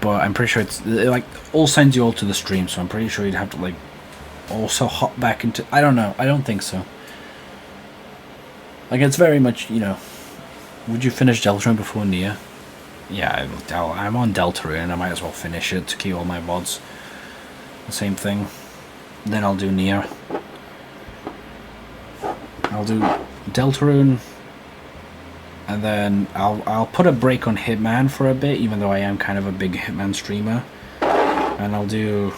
but I'm pretty sure it like all sends you all to the stream. So I'm pretty sure you'd have to like also hop back into. I don't know. I don't think so. Like, it's very much, you know. Would you finish Deltarune before Nier? Yeah, I'm on Deltarune. I might as well finish it to keep all my VODs. The same thing. Then I'll do Nier. I'll do Deltarune, and then I'll put a break on Hitman for a bit, even though I am kind of a big Hitman streamer. And I'll do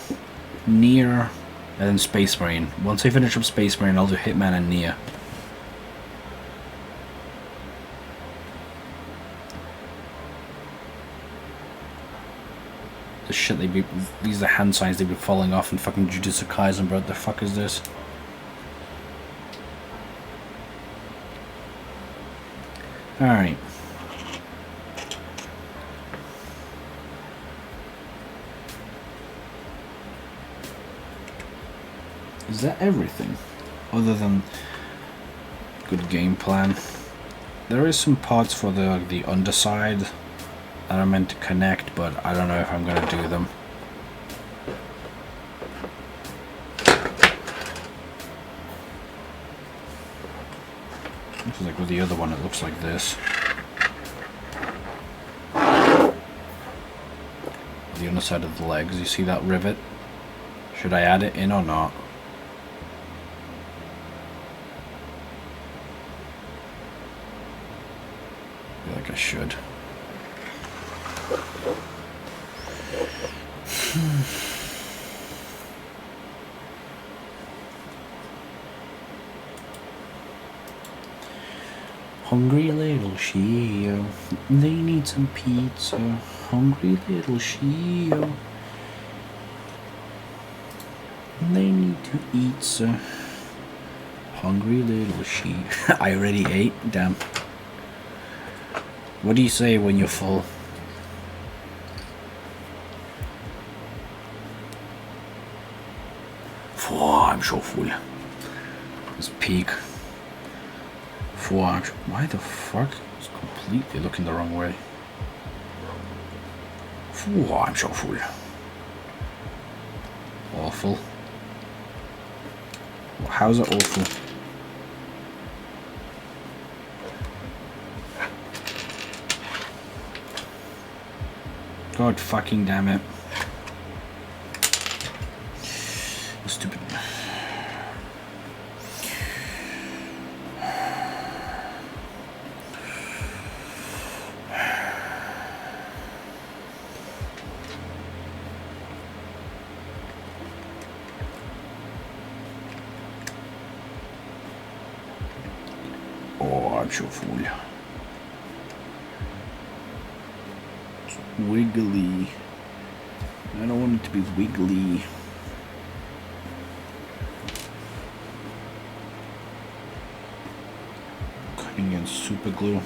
Nier, and then Space Marine. Once I finish up Space Marine, I'll do Hitman and Nier. The shit these are the hand signs they be falling off in fucking Jujutsu Kaisen, bro. What the fuck is this? Alright. Is that everything? Other than good game plan. There is some parts for the underside that are meant to connect, but I don't know if I'm gonna do them. Like with the other one, it looks like this. The underside of the legs, you see that rivet? Should I add it in or not? I feel like I should. Hungry little Shio, they need some pizza. Hungry little Shio, they need to eat, sir. Hungry little Shio. I already ate? Damn. What do you say when you're full? Oh, I'm so full. Let's peek. Why the fuck? It's completely looking the wrong way. Oh, I'm so full. Awful. How's it awful? God fucking damn it. Stupid. Oh, I'm so full. It's wiggly. I don't want it to be wiggly. Cutting in super glue.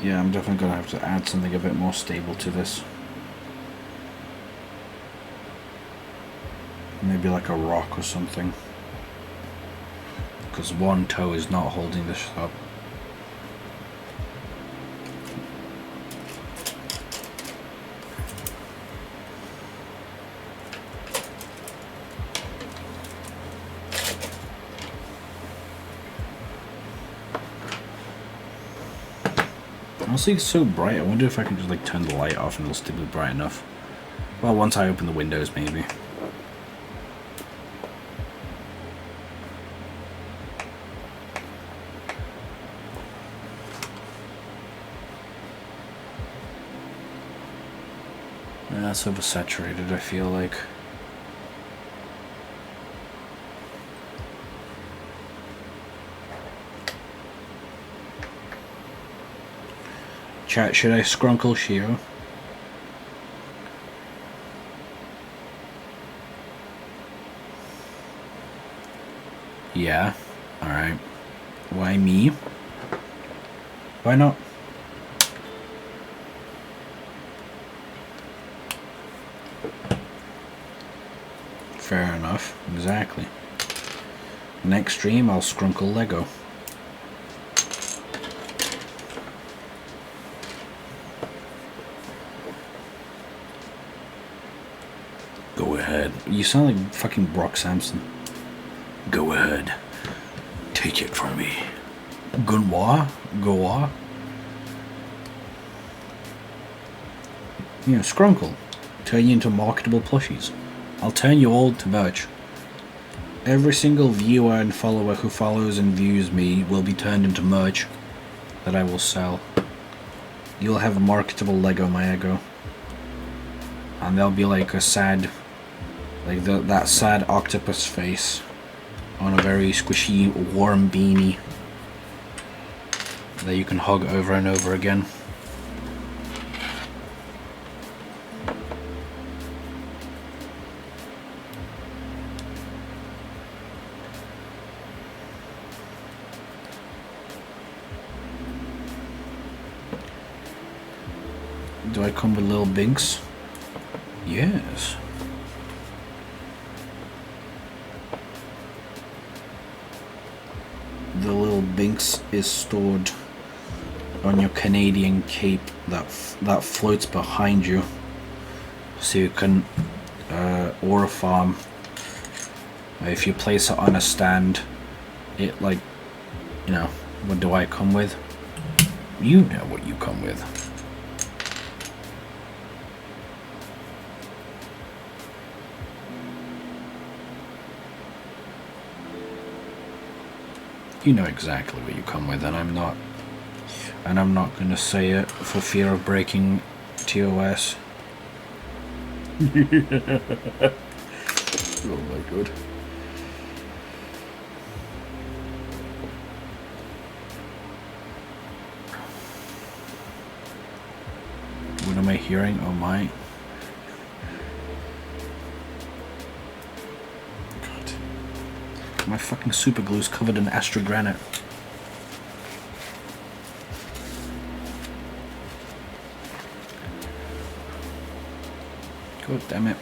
Yeah, I'm definitely gonna have to add something a bit more stable to this. Maybe like a rock or something. Because one toe is not holding this up. Honestly, it's so bright. I wonder if I can just like turn the light off and it'll still be bright enough. Well, once I open the windows, maybe. That's oversaturated, I feel like. Chat, should I scrunkle Shio? Yeah. Alright. Why me? Why not? Fair enough. Exactly. Next stream, I'll scrunkle Lego. Go ahead. You sound like fucking Brock Sampson. Go ahead. Take it from me. Gunwa? Goa? You know, scrunkle. Turn you into marketable plushies. I'll turn you all to merch. Every single viewer and follower who follows and views me will be turned into merch that I will sell. You'll have a marketable Lego Mayago. And there'll be like a sad, like that sad octopus face on a very squishy, warm beanie that you can hug over and over again. Do I come with little binks? Yes. The little binks is stored on your Canadian cape that floats behind you, so you can aura farm. If you place it on a stand, it like, you know, what do I come with? You know what you come with. You know exactly what you come with, and I'm not And I'm not going to say it for fear of breaking TOS. Oh my god. What am I hearing? Oh my. God. My fucking super glue is covered in Astra granite. God damn it.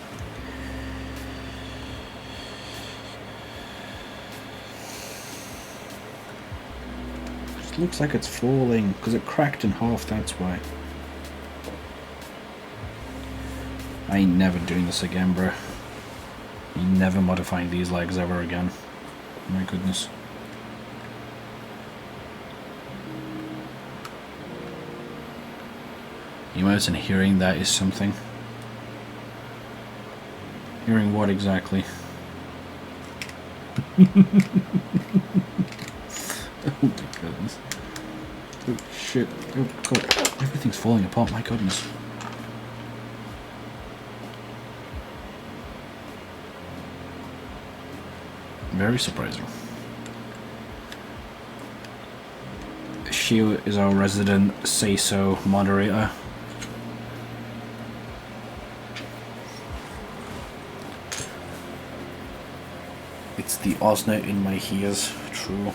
It looks like it's falling because it cracked in half, that's why. I ain't never doing this again, bro. I'm never modifying these legs ever again. My goodness. You imagine hearing that is something. Hearing what exactly? Oh my goodness. Oh shit. Oh god. Everything's falling apart, my goodness. Very surprising. She is our resident say-so moderator. It's the Osner in my ears, true.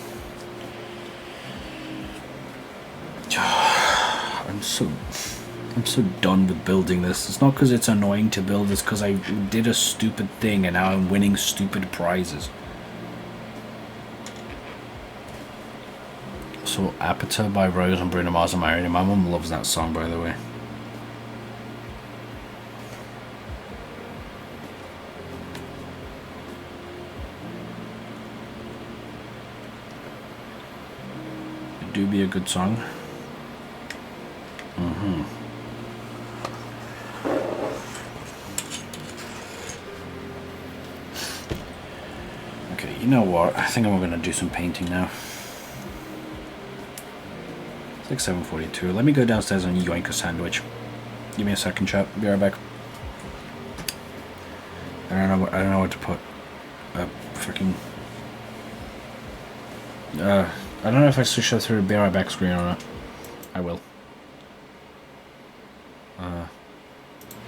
I'm so done with building this. It's not because it's annoying to build, it's because I did a stupid thing and now I'm winning stupid prizes. So Apata by Rose and Bruno Mars and Married. My mum loves that song, by the way. It do be a good song. Okay, you know what? I think I'm gonna do some painting now. It's like 7:42. Let me go downstairs and yoink a sandwich. Give me a second, chat. Be right back. I don't know what to put. Freaking. I don't know if I should show through a be right back screen or not. I will.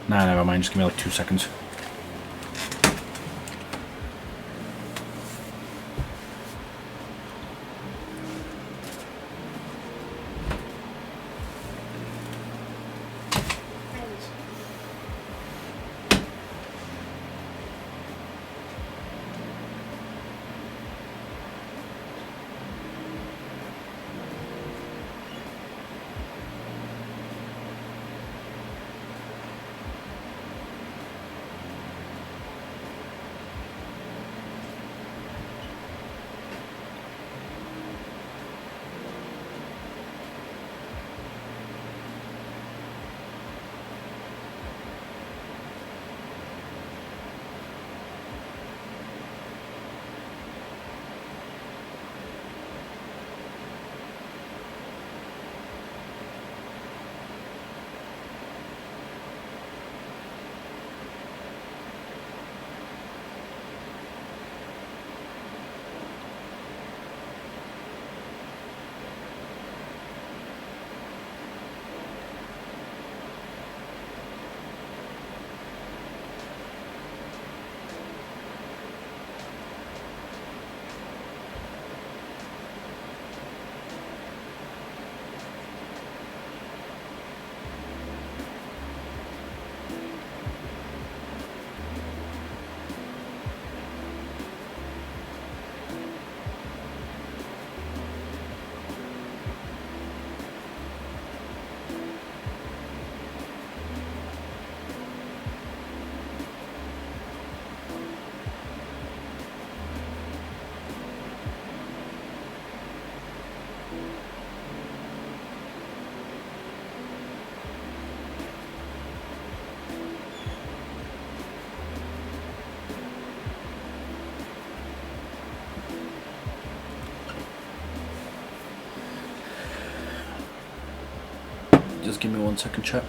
Nah, never mind. Just give me like 2 seconds. Just give me 1 second, chat.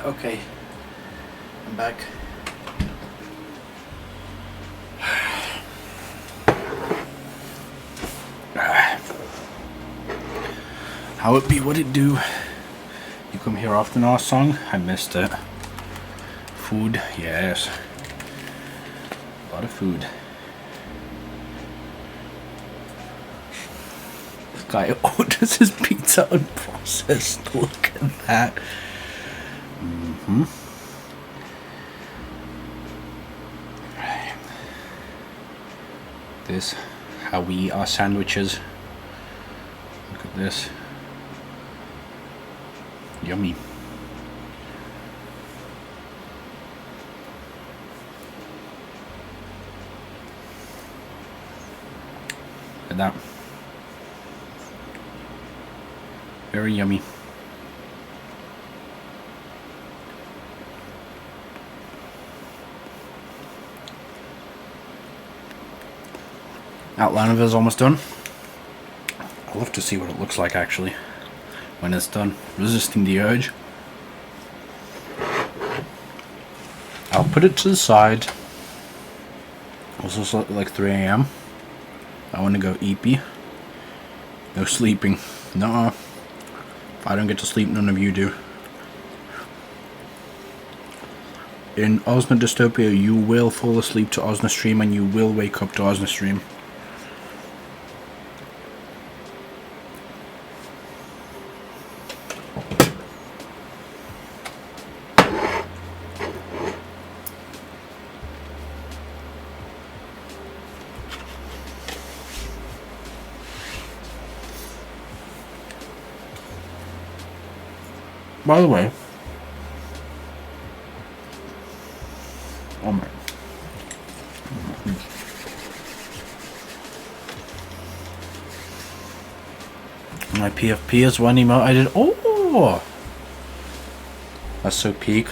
Okay, I'm back. How it be, what it do? You come here often, our song? I missed it. Food, yes. A lot of food. This guy orders his pizza unprocessed. Look at that. This, how we eat our sandwiches. Look at this. Yummy. Look at that. Very yummy. Outline of it is almost done. I'd love to see what it looks like actually when it's done. Resisting the urge. I'll put it to the side. Also like 3 AM. I want to go eepy. No sleeping. Nuh-uh. If I don't get to sleep, none of you do. In Osna Dystopia, you will fall asleep to Osna Stream and you will wake up to Osna Stream. By the way, oh my, my PFP is one emote I did. Oh, that's so peak.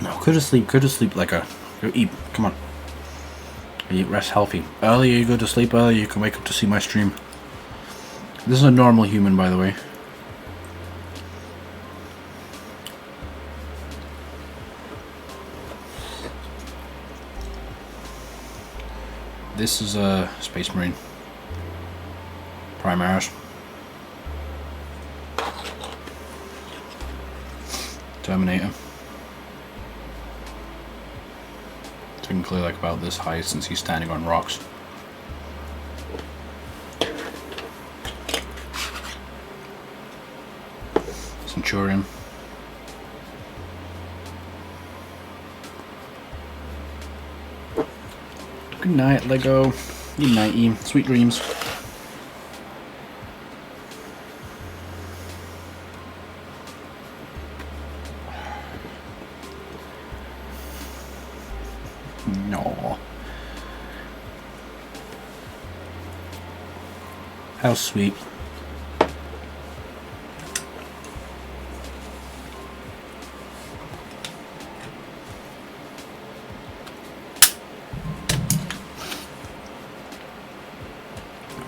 No, go to sleep like a, go eat, come on. Eat, rest healthy. Earlier you go to sleep, earlier you can wake up to see my stream. This is a normal human, by the way. This is a Space Marine. Primaris. Terminator. Technically like about this high since he's standing on rocks. Centurion. Good night, Lego. Good nighty. Sweet dreams. No. How sweet.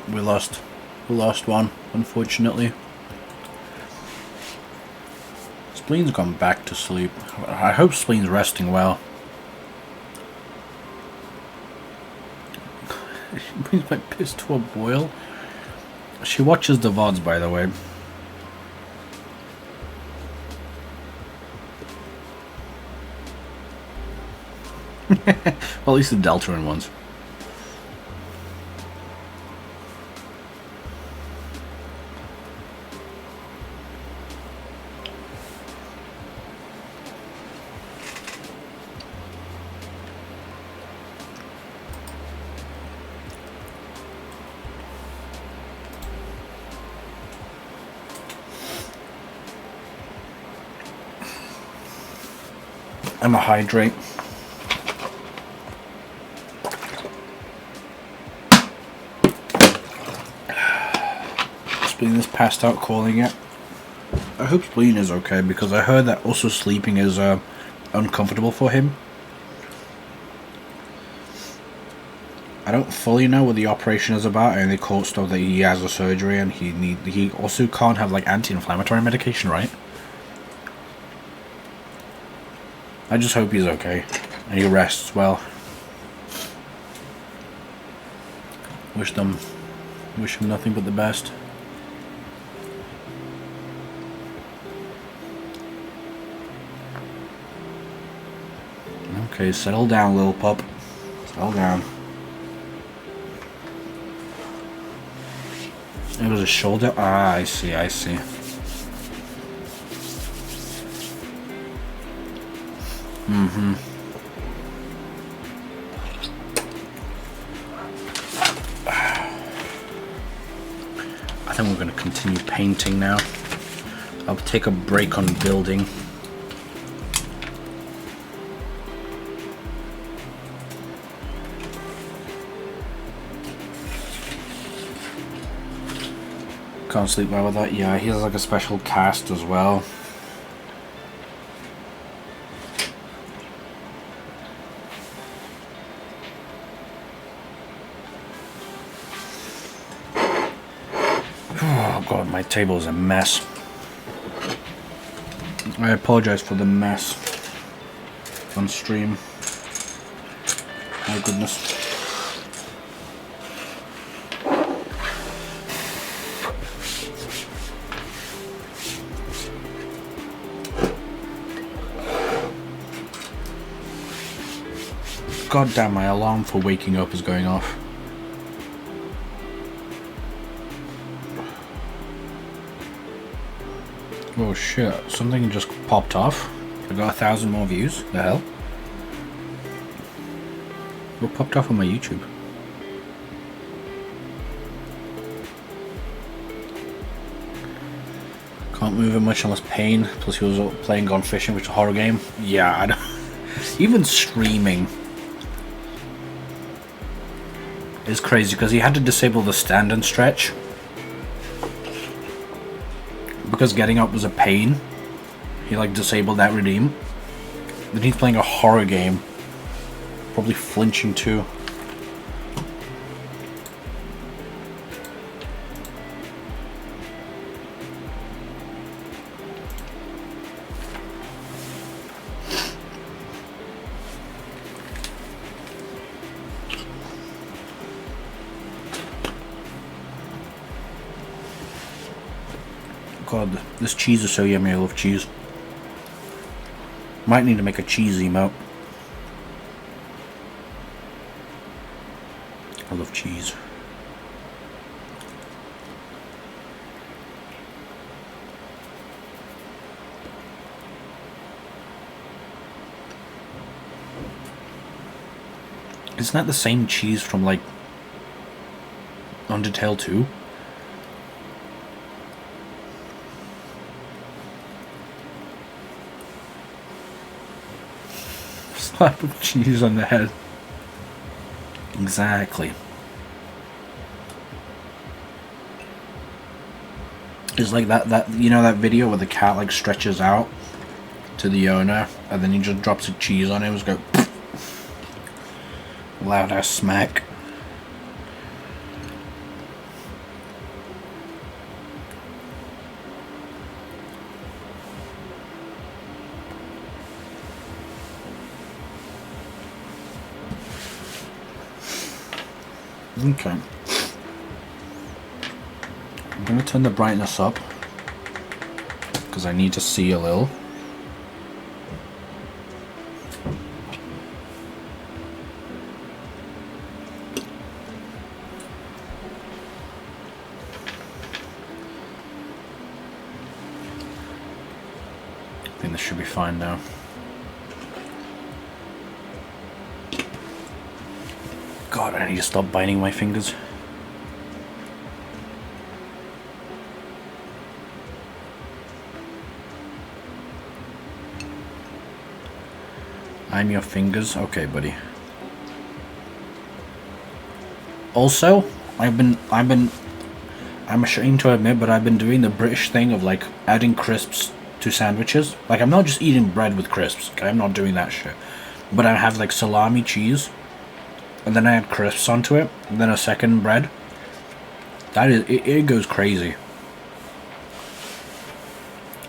We lost one, unfortunately. Spleen's gone back to sleep. I hope Spleen's resting well. She brings my piss to a boil. She watches the VODs, by the way. Well, at least the Deltarune ones. I'm a hydrate. Spleen is passed out calling it. I hope Spleen is okay because I heard that also sleeping is uncomfortable for him. I don't fully know what the operation is about. I only caught stuff that he has a surgery and he also can't have like anti-inflammatory medication, right? I just hope he's okay and he rests well. Wish him nothing but the best. Okay, settle down, little pup. Settle down. It was a shoulder. Ah, I see, I see. Mm-hmm. I think we're going to continue painting now. I'll take a break on building. Can't sleep well with that. Yeah, he has like a special cast as well. Oh god, my table is a mess. I apologize for the mess on stream. My goodness. God damn, my alarm for waking up is going off. Oh shit, something just popped off. I got 1,000 more views. The hell? What popped off on my YouTube? Can't move it much unless pain. Plus he was playing Gone Fishing, which is a horror game. Yeah, I don't... Even streaming is crazy because he had to disable the stand and stretch because getting up was a pain. He like disabled that redeem. Then he's playing a horror game, probably flinching too. God, this cheese is so yummy. I love cheese. Might need to make a cheese emote. I love cheese. Isn't that the same cheese from like Undertale 2? Slap of cheese on the head. Exactly. It's like that you know that video where the cat like stretches out to the owner and then he just drops a cheese on it and just go loud ass smack. Okay. I'm going to turn the brightness up because I need to see a little. I think this should be fine now. God, I need to stop biting my fingers. I'm your fingers. Okay, buddy. Also, I'm ashamed to admit, but I've been doing the British thing of like adding crisps to sandwiches. Like I'm not just eating bread with crisps. Okay, I'm not doing that shit. But I have like salami cheese and then I add crisps onto it, and then a second bread. That is, it goes crazy.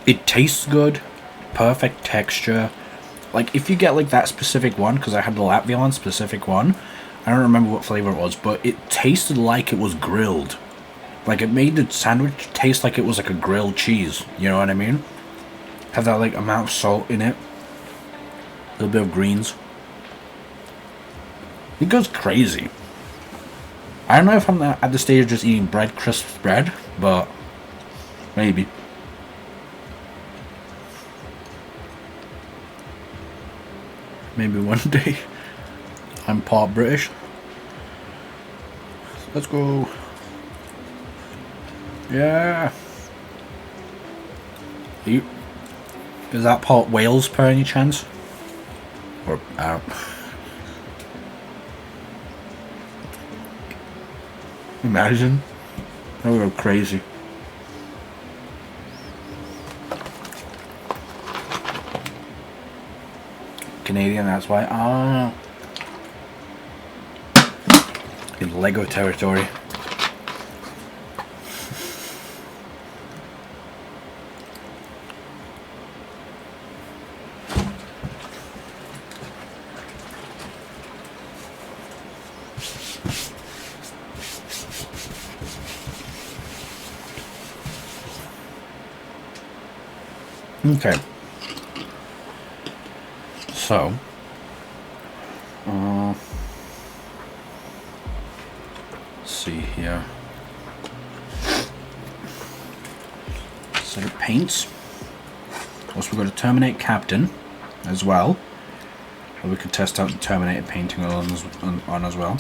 It tastes good, perfect texture. Like, if you get like that specific one, because I had the Latvian specific one, I don't remember what flavor it was, but it tasted like it was grilled. Like, it made the sandwich taste like it was like a grilled cheese, you know what I mean? Have that like amount of salt in it, a little bit of greens. It goes crazy. I don't know if I'm at the stage of just eating bread, crisp bread, but maybe. Maybe one day. I'm part British. Let's go. Yeah. Is that part Wales per any chance? Or imagine. That would go crazy. Canadian, that's why. Ah. In Lego territory. Okay. So, let's see here. Set of paints. Also, we've got a Terminator Captain as well. Or we could test out the Terminator painting on as well.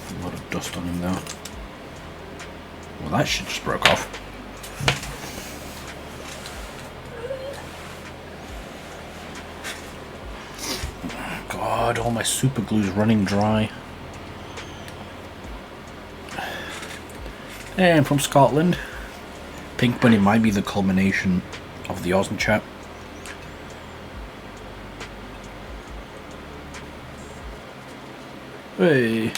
A lot of dust on him though. Well, that shit just broke off. God, all my super glue's running dry. Hey, I'm from Scotland. Pink Bunny might be the culmination of the Austin chat. Hey.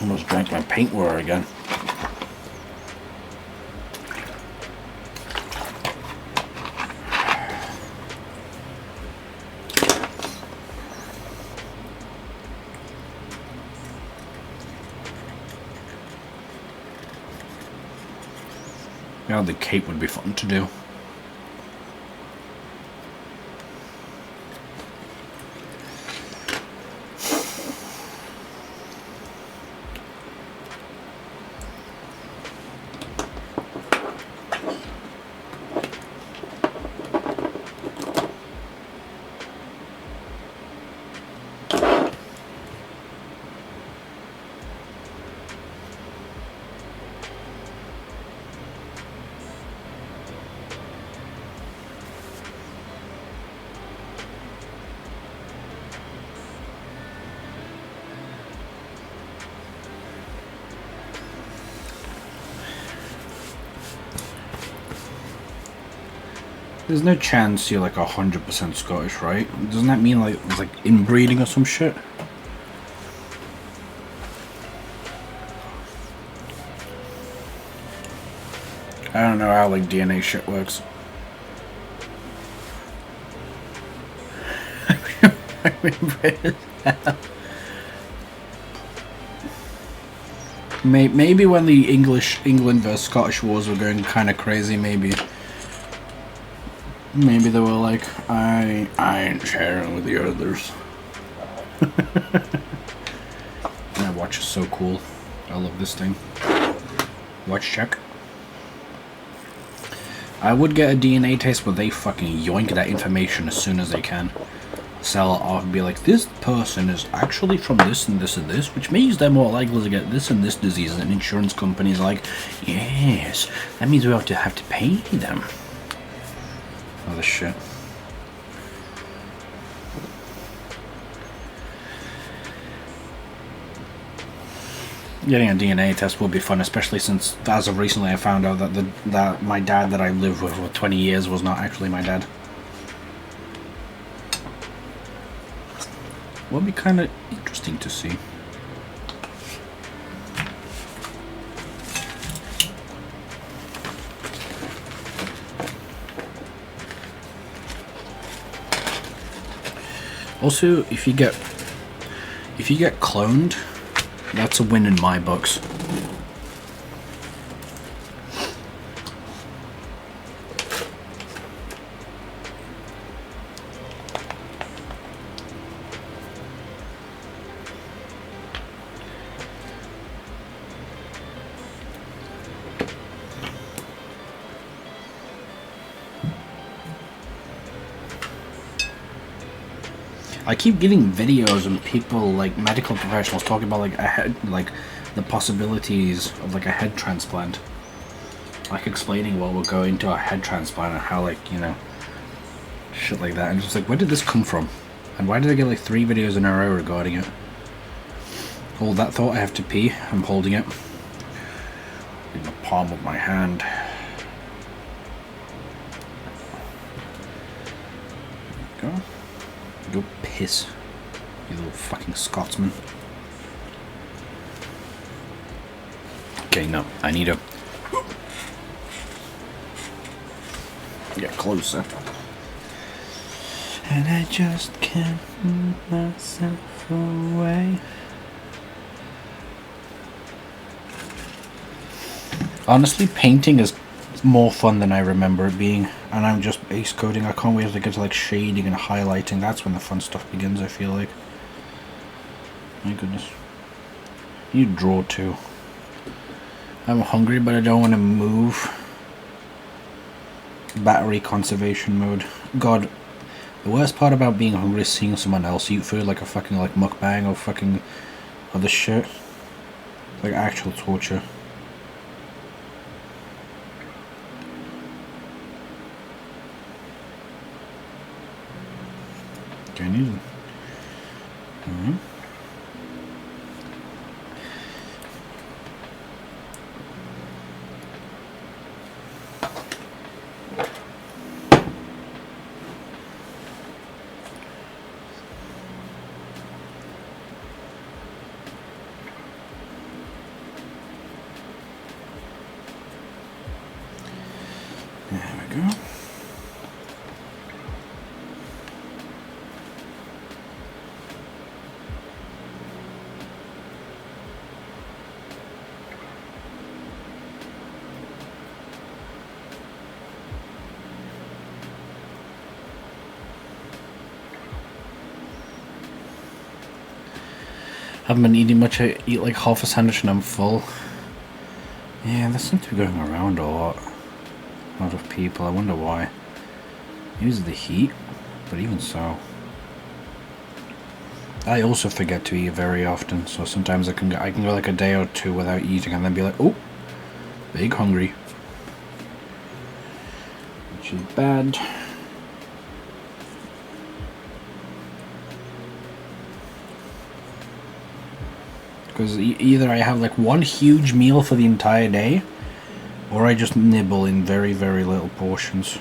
Almost drank my paint water again. Now the cape would be fun to do. There's no chance you're like 100% Scottish, right? Doesn't that mean like it's like inbreeding or some shit? I don't know how like DNA shit works. Maybe when the England versus Scottish wars were going kind of crazy, maybe they were like, I ain't sharing with the others. My watch is so cool. I love this thing. Watch check. I would get a DNA test, but they fucking yoink that information as soon as they can. sell it off and be like, this person is actually from this and this and this, which means they're more likely to get this and this disease. And insurance companies are like, yes, that means we have to pay them. Other shit. Getting a DNA test would be fun, especially since, as of recently, I found out that my dad that I lived with for 20 years was not actually my dad. Would be kind of interesting to see. Also, if you get cloned, that's a win in my books. I keep getting videos of people, like medical professionals, talking about like a head, like the possibilities of like a head transplant, like explaining what would go into a head transplant and how, like, you know, shit like that. And just like, where did this come from? And why did I get like 3 videos in a row regarding it? Hold that thought, I have to pee. I'm holding it in the palm of my hand. There we go. Go piss, you little fucking Scotsman. Okay, no, I need to get closer. And I just can't move myself away. Honestly, painting is more fun than I remember it being, and I'm just base coating. I can't wait to get to like shading and highlighting. That's when the fun stuff begins, I feel like. My goodness. You draw too. I'm hungry, but I don't want to move. Battery conservation mode. God, the worst part about being hungry is seeing someone else eat food, like a fucking like mukbang or fucking other shit. Like actual torture. Okay, I need to... There we go. Haven't been eating much. I eat like half a sandwich and I'm full. Yeah, this seems to be going around a lot. A lot of people. I wonder why. Maybe it's the heat, but even so. I also forget to eat very often, so sometimes I can go like a day or 2 without eating and then be like, oh, big hungry. Which is bad. Because either I have like one huge meal for the entire day, or I just nibble in very, very little portions.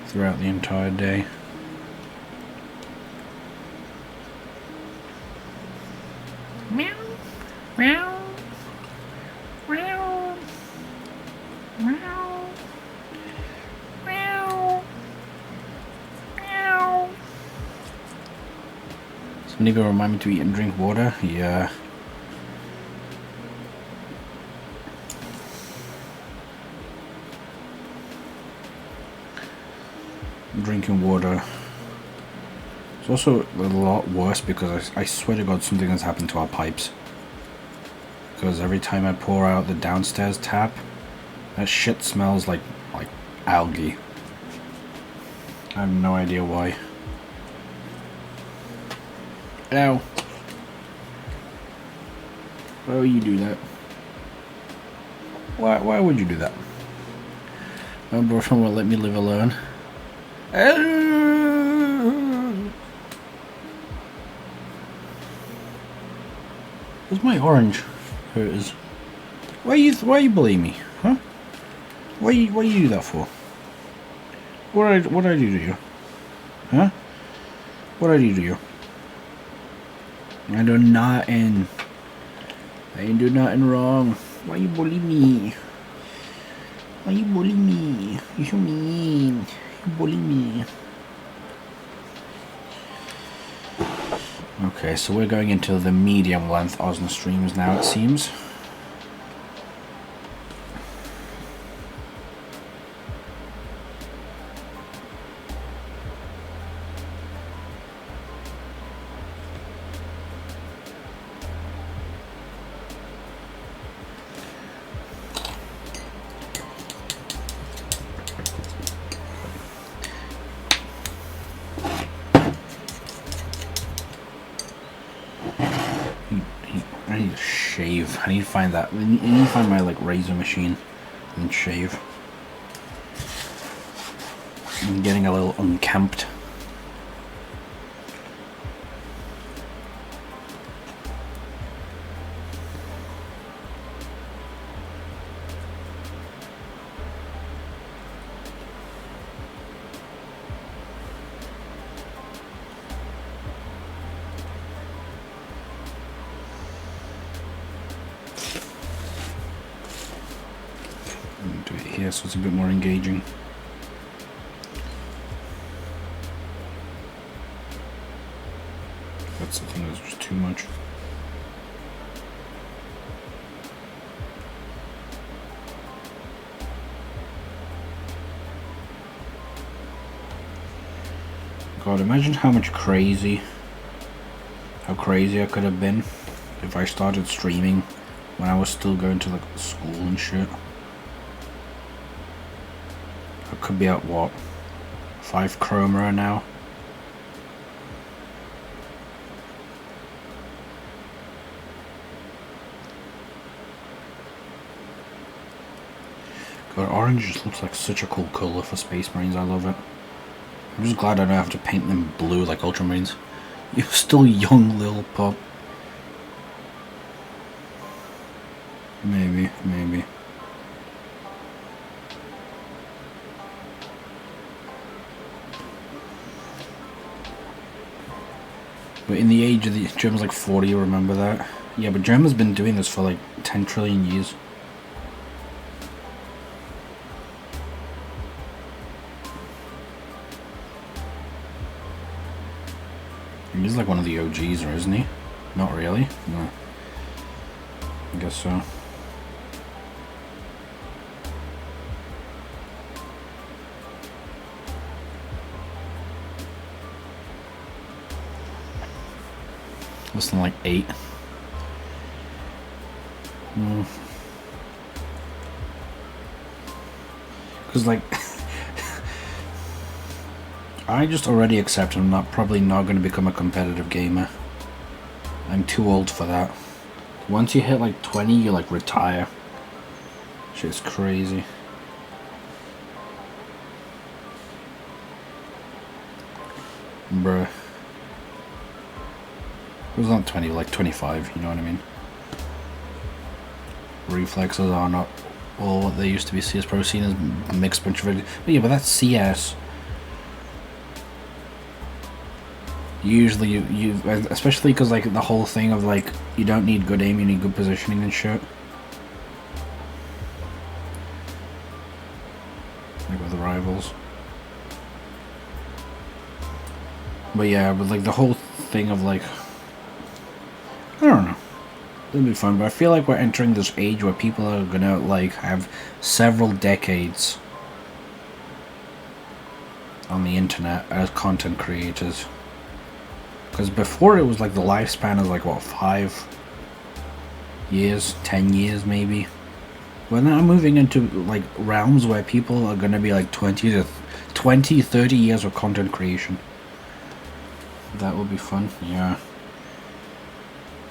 Throughout the entire day. Meow, meow, meow, meow, meow, meow. Somebody go remind me to eat and drink water? Yeah. Drinking water. It's also a lot worse because I swear to God something has happened to our pipes. because every time I pour out the downstairs tap, that shit smells like algae. I have no idea why. Ow. Why would you do that? Why would you do that? My boyfriend won't let me live alone. Where's my orange? Here it is. Why you bullying me? Huh? Why you do that for? What did I do to you? Huh? What did I do to you? I do nothing. I ain't do nothing wrong. Why you bully me? Why you bully me? You so mean. You bully me. Okay, so we're going into the medium length Osna streams now, it seems. I need to shave. I need to find that. I need to find my razor machine and shave. I'm getting a little unkempt. Do it here so it's a bit more engaging. That's the thing, that's just too much. God, imagine how crazy I could have been if I started streaming when I was still going to school and shit. I could be at what, 5 chroma now. God, orange just looks like such a cool colour for Space Marines. I love it. I'm just glad I don't have to paint them blue like Ultramarines. You're still young, little pup. Maybe. But in the age of the Germans, like 40, remember that? Yeah, but Germans been doing this for 10 trillion years. He's one of the OGs, or isn't he? Not really? No. I guess so. Less than 8. Because I just already accept I'm probably not going to become a competitive gamer. I'm too old for that. Once you hit 20, you retire. Shit's crazy. Bruh. It was not 20, 25, you know what I mean? Reflexes are not all what they used to be. CS Pro seen as a mixed bunch of... But yeah, but that's CS. Usually you especially because the whole thing of you don't need good aim, you need good positioning and shit. With the rivals. But yeah, but the whole thing of I don't know. It'll be fun, but I feel like we're entering this age where people are gonna have several decades on the internet as content creators. Because before it was the lifespan is what, 5 years, 10 years maybe. We're now moving into like realms where people are gonna be like 20, 30 years of content creation. That will be fun, yeah.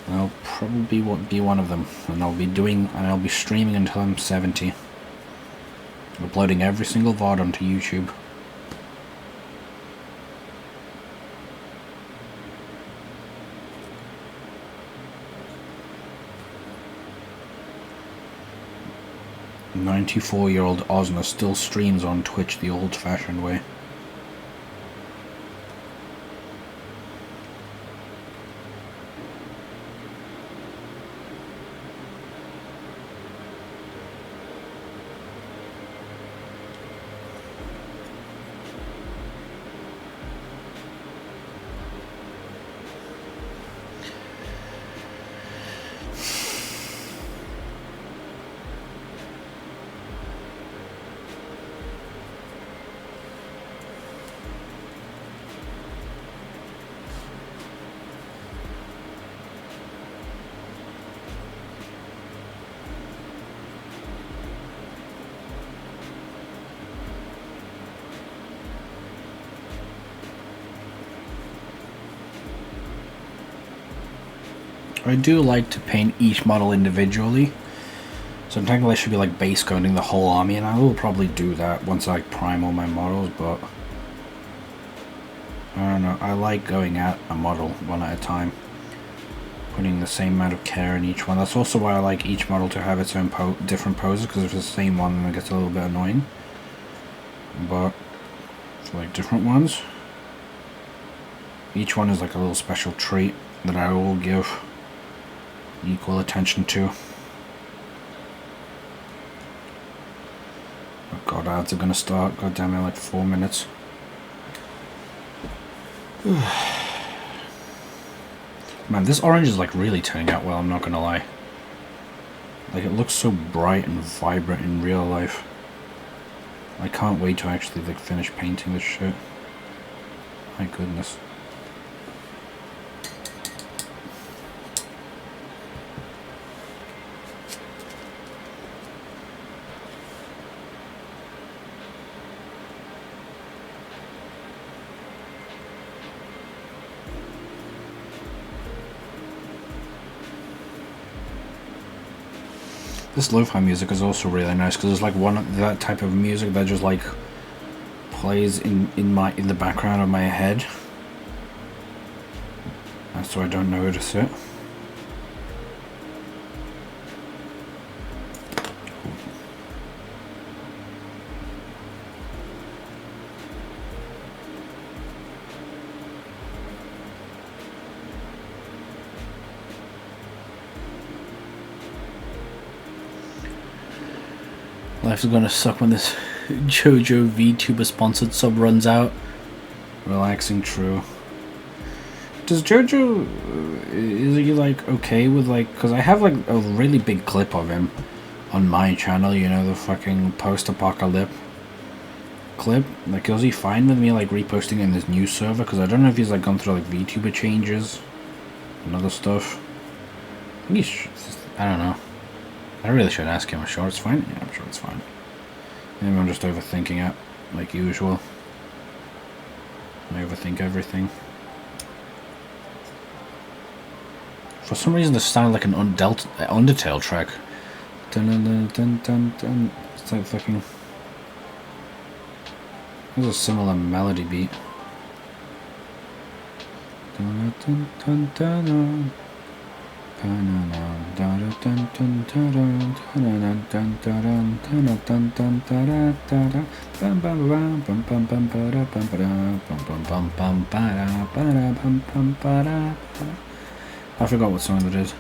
I'll probably be one of them, and I'll be streaming until I'm 70. Uploading every single VOD onto YouTube. "94-year-old Osner still streams on Twitch the old-fashioned way." I do like to paint each model individually, so technically I should be like base coating the whole army, and I will probably do that once I prime all my models, but I don't know, I like going at a model one at a time, putting the same amount of care in each one. That's also why I like each model to have its own different poses, because if it's the same one then it gets a little bit annoying, but for like different ones, each one is like a little special treat that I will give equal attention to. Oh god, ads are gonna start. God damn it, like 4 minutes. Man, this orange is like really turning out well, I'm not gonna lie. Like, it looks so bright and vibrant in real life. I can't wait to actually like finish painting this shit. My goodness. This lo-fi music is also really nice because it's like that type of music that just like plays in the background of my head, and so I don't notice it. Life's gonna suck when this JoJo VTuber sponsored sub runs out. Relaxing, true. Does JoJo, is he like okay with like, because I have like a really big clip of him on my channel, you know, the fucking post-apocalypse clip. Like, is he fine with me like reposting in this new server? Because I don't know if he's like gone through like VTuber changes and other stuff. I think he's, I don't know. I really should ask him. I'm sure it's fine. Yeah, I'm sure it's fine. Maybe I'm just overthinking it, like usual. I overthink everything. For some reason, this sounded like an Undertale track. Dun dun dun dun dun dun. It's like fucking. There's a similar melody beat. Dun dun dun dun dun. I forgot what song that is.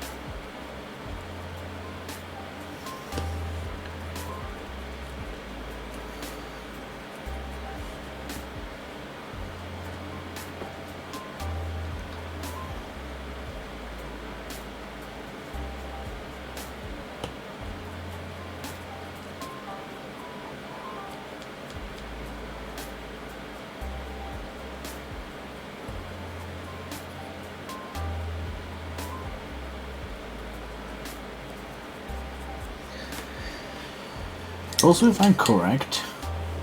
Also, if I'm correct,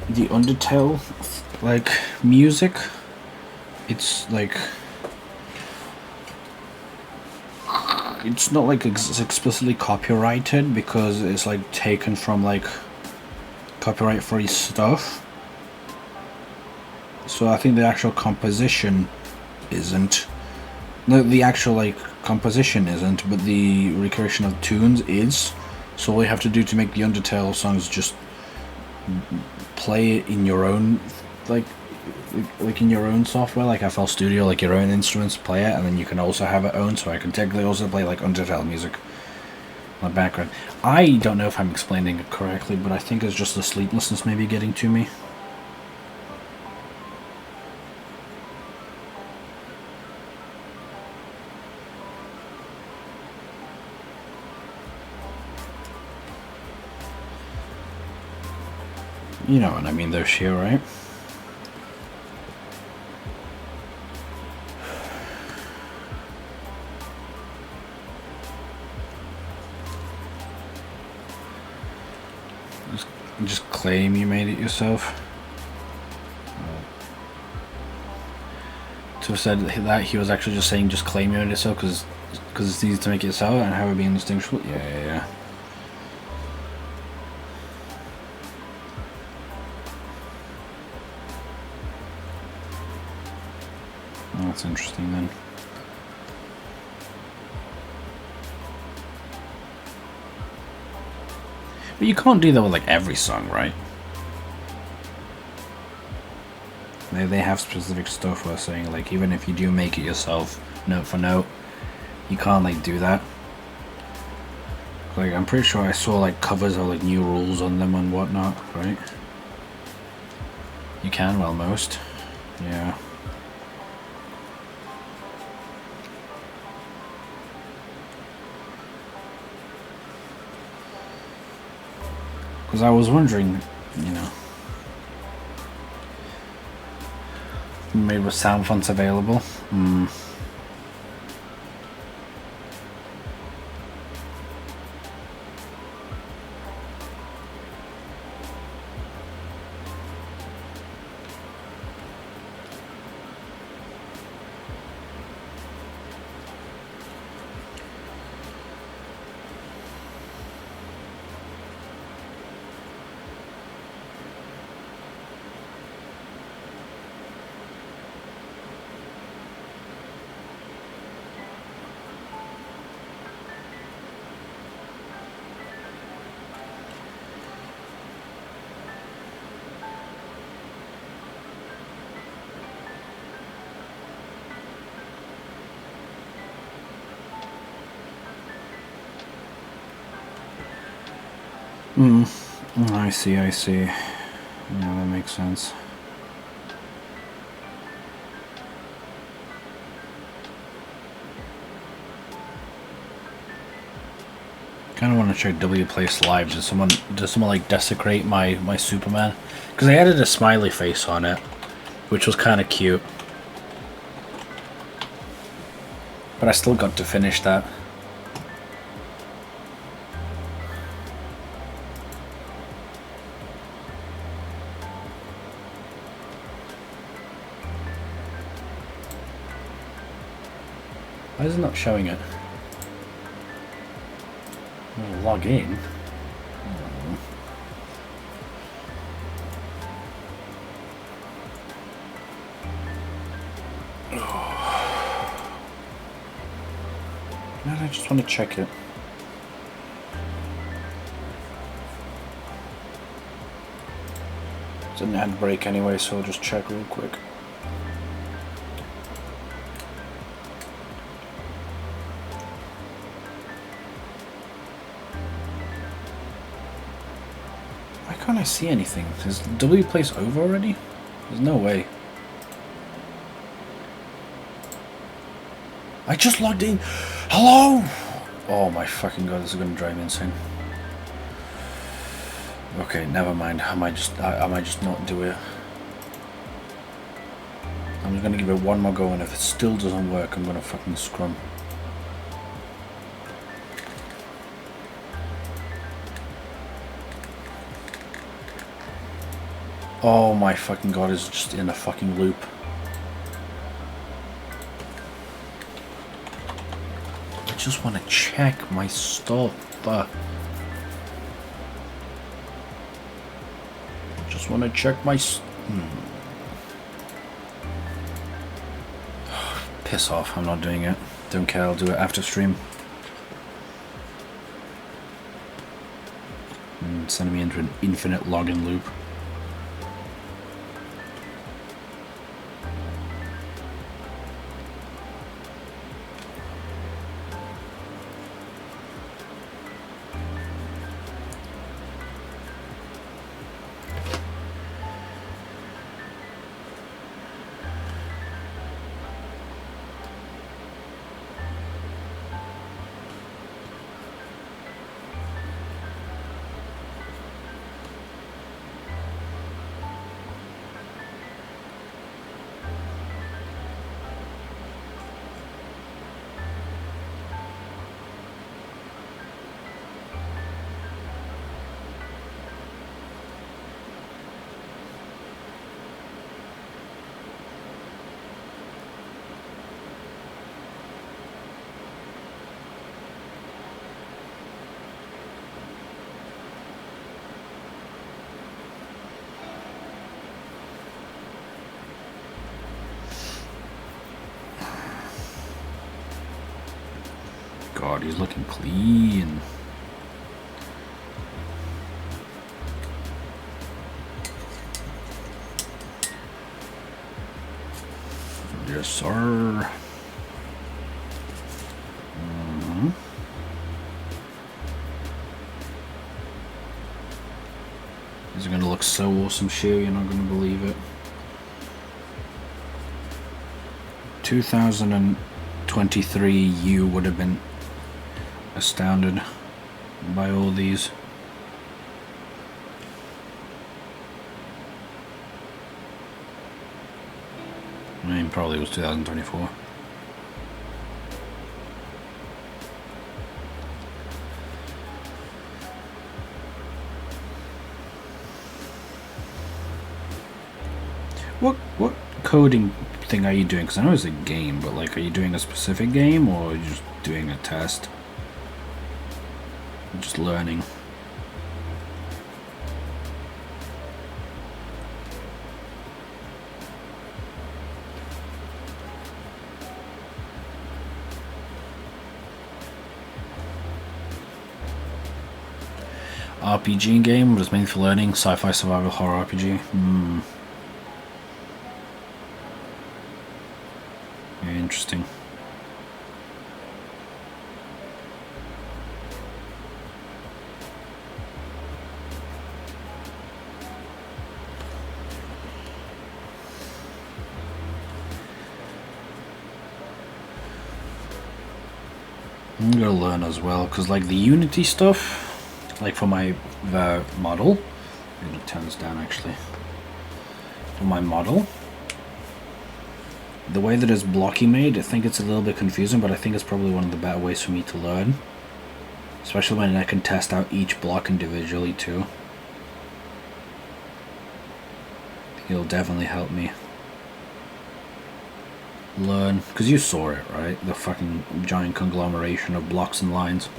the Undertale, like, music, it's like... It's not like explicitly copyrighted because it's like taken from like copyright free stuff. So I think the actual composition isn't. No, the actual like composition isn't, but the recreation of tunes is. So all you have to do to make the Undertale songs just play it in your own like in your own software, like FL Studio, like your own instruments, play it, and then you can also have it own, so I can technically also play like Undertale music in the background. I don't know if I'm explaining it correctly, but I think it's just the sleeplessness maybe getting to me. You know what I mean though, Shio, right? Just claim you made it yourself. To have said that, he was actually just saying just claim you made it yourself because it's easy to make it yourself and have it be indistinguishable. Yeah. That's interesting then. But you can't do that with like every song, right? They have specific stuff where saying like even if you do make it yourself, note for note, you can't like do that. Like I'm pretty sure I saw like covers or like new rules on them and whatnot, right? You can, well most. Yeah. Because I was wondering, you know, maybe with sound fonts available. I see. Yeah, that makes sense. Kind of want to check Wplace Live. Does someone like desecrate my Superman? Because they added a smiley face on it, which was kind of cute. But I still got to finish that. Why is it not showing it? I'll log in. No, I just want to check it. It's an ad break anyway, so I'll just check real quick. Why can't I see anything? Is Wplace over already? There's no way. I just logged in. Hello? Oh my fucking god, this is gonna drive me insane. Okay, never mind. I might just not do it. I'm just gonna give it one more go, and if it still doesn't work, I'm gonna fucking scrum. Oh my fucking god, it's just in a fucking loop. I just want to check my stuff. Just want to check my... Piss off, I'm not doing it. Don't care, I'll do it after stream. Sending me into an infinite login loop. God, he's looking clean. Yes, sir. These are going to look so awesome, Shu, you're not going to believe it. 2023, you would have been astounded by all these. I mean, probably it was 2024. What coding thing are you doing? Because I know it's a game, but like, are you doing a specific game or are you just doing a test? Just learning. RPG game was made for learning, sci-fi survival horror RPG. Very interesting. I'm gonna learn as well, because like the Unity stuff, like for my model, I'm gonna turn this down actually. For my model, the way that it's blocky made, I think it's a little bit confusing, but I think it's probably one of the better ways for me to learn. Especially when I can test out each block individually too. I think it'll definitely help me learn, because you saw it, right? The fucking giant conglomeration of blocks and lines.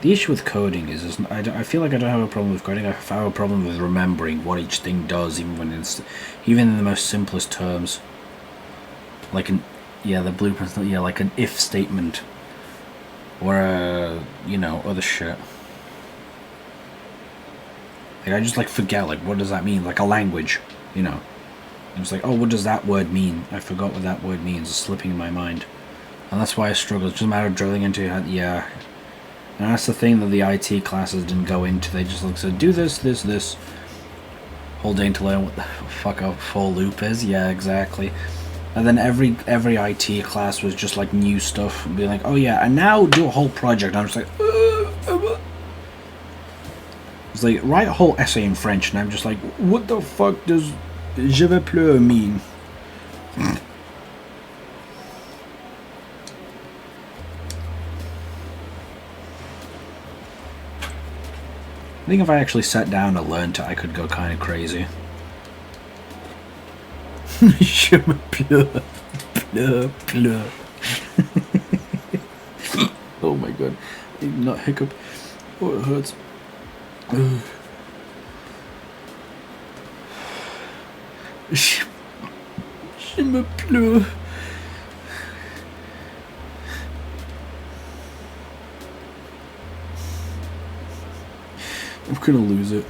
The issue with coding is I feel like I don't have a problem with coding. I have a problem with remembering what each thing does, even in the most simplest terms. Like the blueprints, like an if statement, or other shit. Like I just like forget, like what does that mean? Like a language, I'm just like, oh, what does that word mean? I forgot what that word means. It's slipping in my mind, and that's why I struggle. It's just a matter of drilling into your head. Yeah. And that's the thing that the IT classes didn't go into. They just said, do this. Whole day to learn what the fuck a for loop is. Yeah, exactly. And then every IT class was just like new stuff. And being like, oh yeah, and now do a whole project. And I'm just like, it's like, write a whole essay in French. And I'm just like, what the fuck does je vais plus mean? think if I actually sat down and learned it, I could go kind of crazy. Oh my god. Not hiccup. Oh, it hurts. Je me pleure. I'm gonna lose it.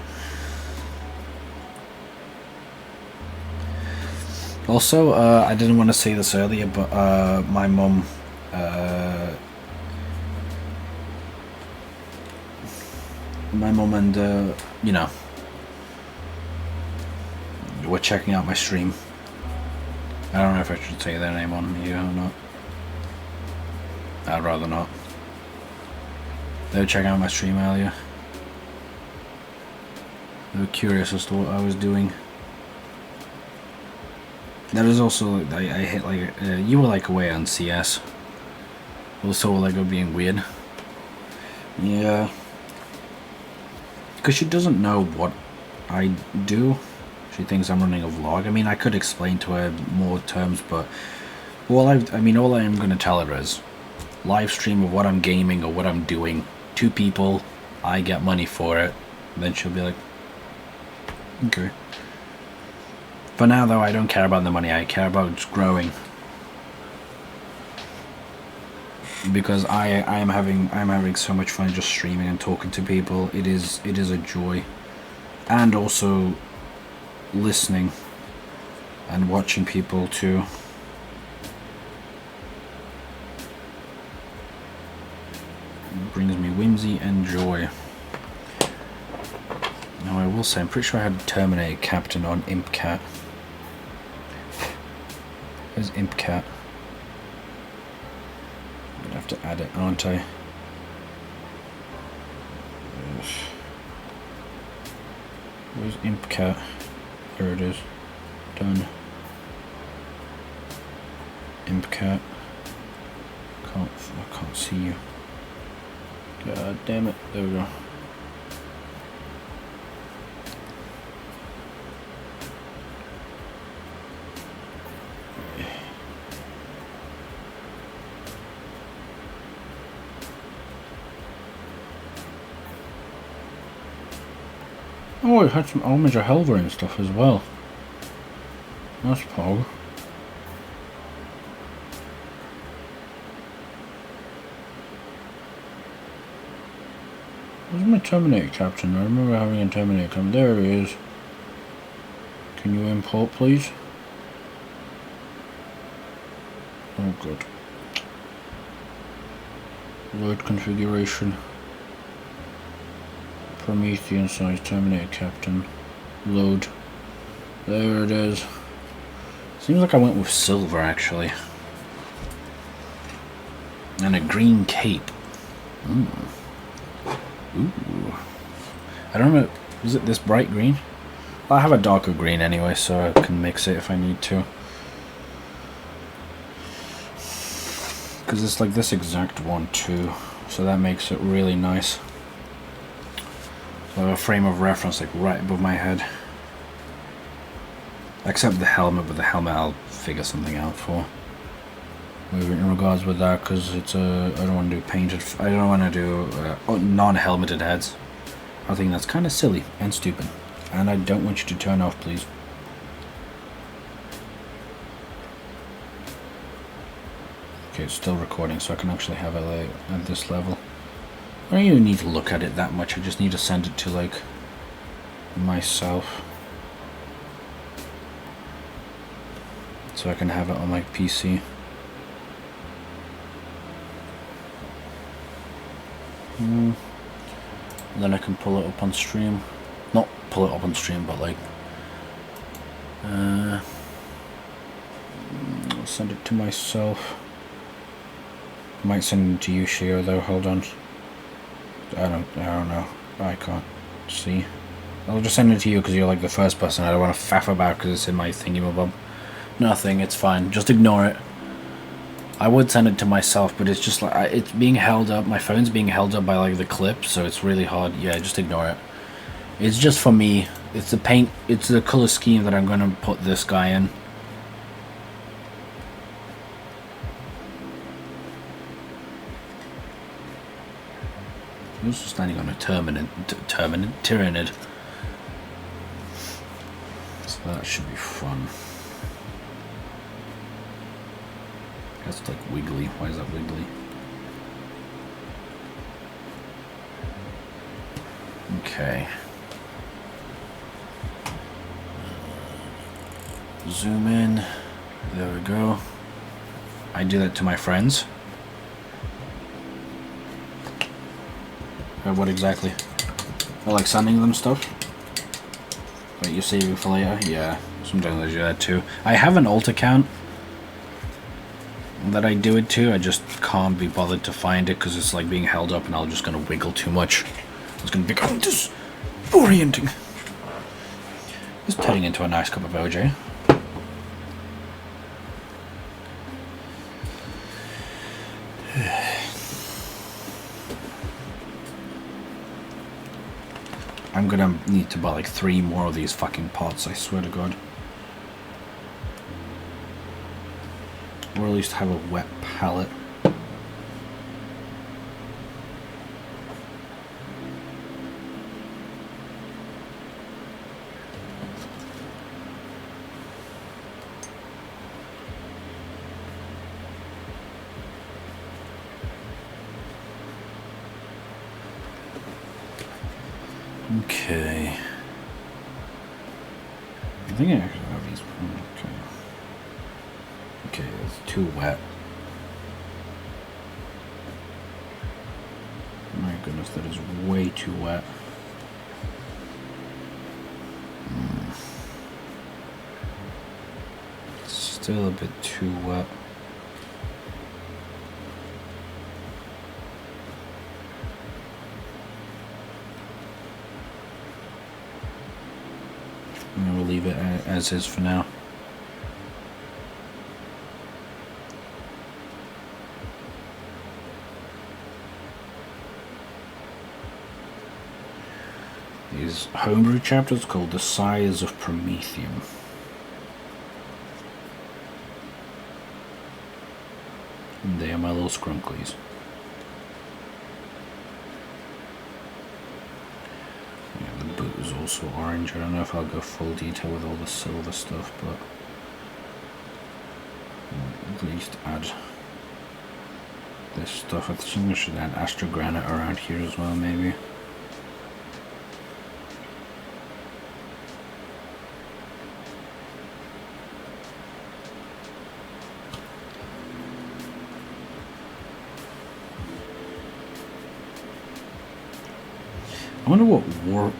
Also, I didn't want to say this earlier, but my mum, and you know, were checking out my stream. I don't know if I should say their name on here or not. I'd rather not. They were checking out my stream earlier. They were curious as to what I was doing. That is also, I hit like, you were like away on CS. Also like being weird. Yeah. Because she doesn't know what I do. She thinks I'm running a vlog. I mean, I could explain to her more terms, but all I am going to tell her is live stream of what I'm gaming or what I'm doing. 2 people, I get money for it. Then she'll be like, okay. For now, though, I don't care about the money. I care about just growing. Because I am having so much fun just streaming and talking to people. It is a joy, and also listening and watching people too. It brings me whimsy and joy. Now I will say, I'm pretty sure I had Terminator Captain on ImpCat. Where's ImpCat? I'm gonna have to add it, aren't I? Where's ImpCat? There it is. Done. ImpCat. I can't see you. God damn it. There we go. Oh, it had some homage of Helver and stuff as well. That's pog. Where's my Terminator Captain? I remember having a Terminator Captain. There he is. Can you import, please? Oh, good. Load configuration. Promethean size Terminator Captain. Load. There it is. Seems like I went with silver actually. And a green cape. Ooh. I don't know. Is it this bright green? Well, I have a darker green anyway, so I can mix it if I need to. Because it's like this exact one too. So that makes it really nice. So I have a frame of reference like right above my head. Except the helmet, but the helmet I'll figure something out for. In regards with that, because it's I don't want to do painted. I don't want to do non-helmeted heads. I think that's kind of silly and stupid, and I don't want you to turn off, please. Okay, it's still recording, so I can actually have it like at this level. I don't even need to look at it that much. I just need to send it to like myself, so I can have it on my PC. Then I can pull it up on stream. Not pull it up on stream, but like I'll send it to myself. Might send it to you, Shio, though. Hold on. I don't know. I can't see. I'll just send it to you because you're like the first person. I don't want to faff about because it's in my thingy-mabob. Nothing. It's fine. Just ignore it. I would send it to myself, but it's just like it's being held up. My phone's being held up by like the clip, so it's really hard. Yeah, just ignore it. It's just for me. It's the paint. It's the color scheme that I'm gonna put this guy in. Who's standing on a Tyranid? So that should be fun. That's like wiggly. Why is that wiggly? Okay. Zoom in. There we go. I do that to my friends. What exactly? I like sending them stuff. Wait, you're saving for later? Yeah, sometimes I do that too. I have an alt account that I do it to. I just can't be bothered to find it because it's like being held up and I'm just gonna wiggle too much. It's gonna become disorienting. Just turning into a nice cup of OJ. I'm gonna need to buy like 3 more of these fucking pots, I swear to God. Or at least have a wet palette. Okay. I think I actually have these. Okay. Okay, it's too wet. My goodness, that is way too wet. It's still a bit too wet. We'll leave it as is for now. These homebrew chapters called The Sires of Prometheum. And they are my little scrunklies. Is also orange. I don't know if I'll go full detail with all the silver stuff, but I'll at least add this stuff. I think I should add astrogranite around here as well, maybe. I wonder what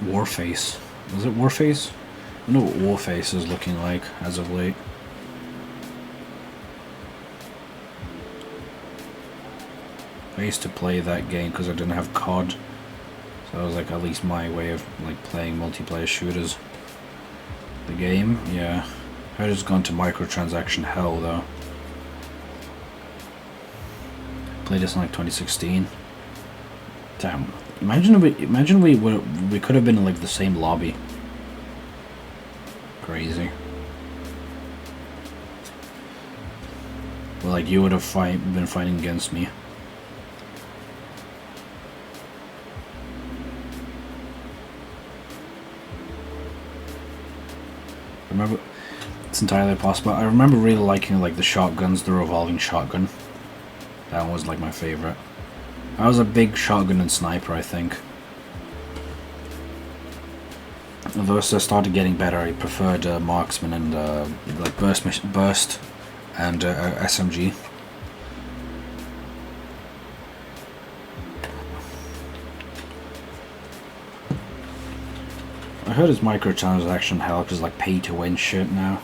Warface. Was it Warface? I wonder what Warface is looking like as of late. I used to play that game because I didn't have COD. So that was like at least my way of like playing multiplayer shooters. The game, yeah. I heard it's gone to microtransaction hell though. Played this in like 2016. Damn. Imagine we could have been in like the same lobby. Crazy. Well, like you would have been fighting against me. Remember, it's entirely possible. I remember really liking like the shotguns, the revolving shotgun. That one was like my favorite. I was a big shotgun and sniper, I think. Although as I started getting better, I preferred marksman and like burst and SMG. I heard it's microtransaction hell because like pay to win shit now.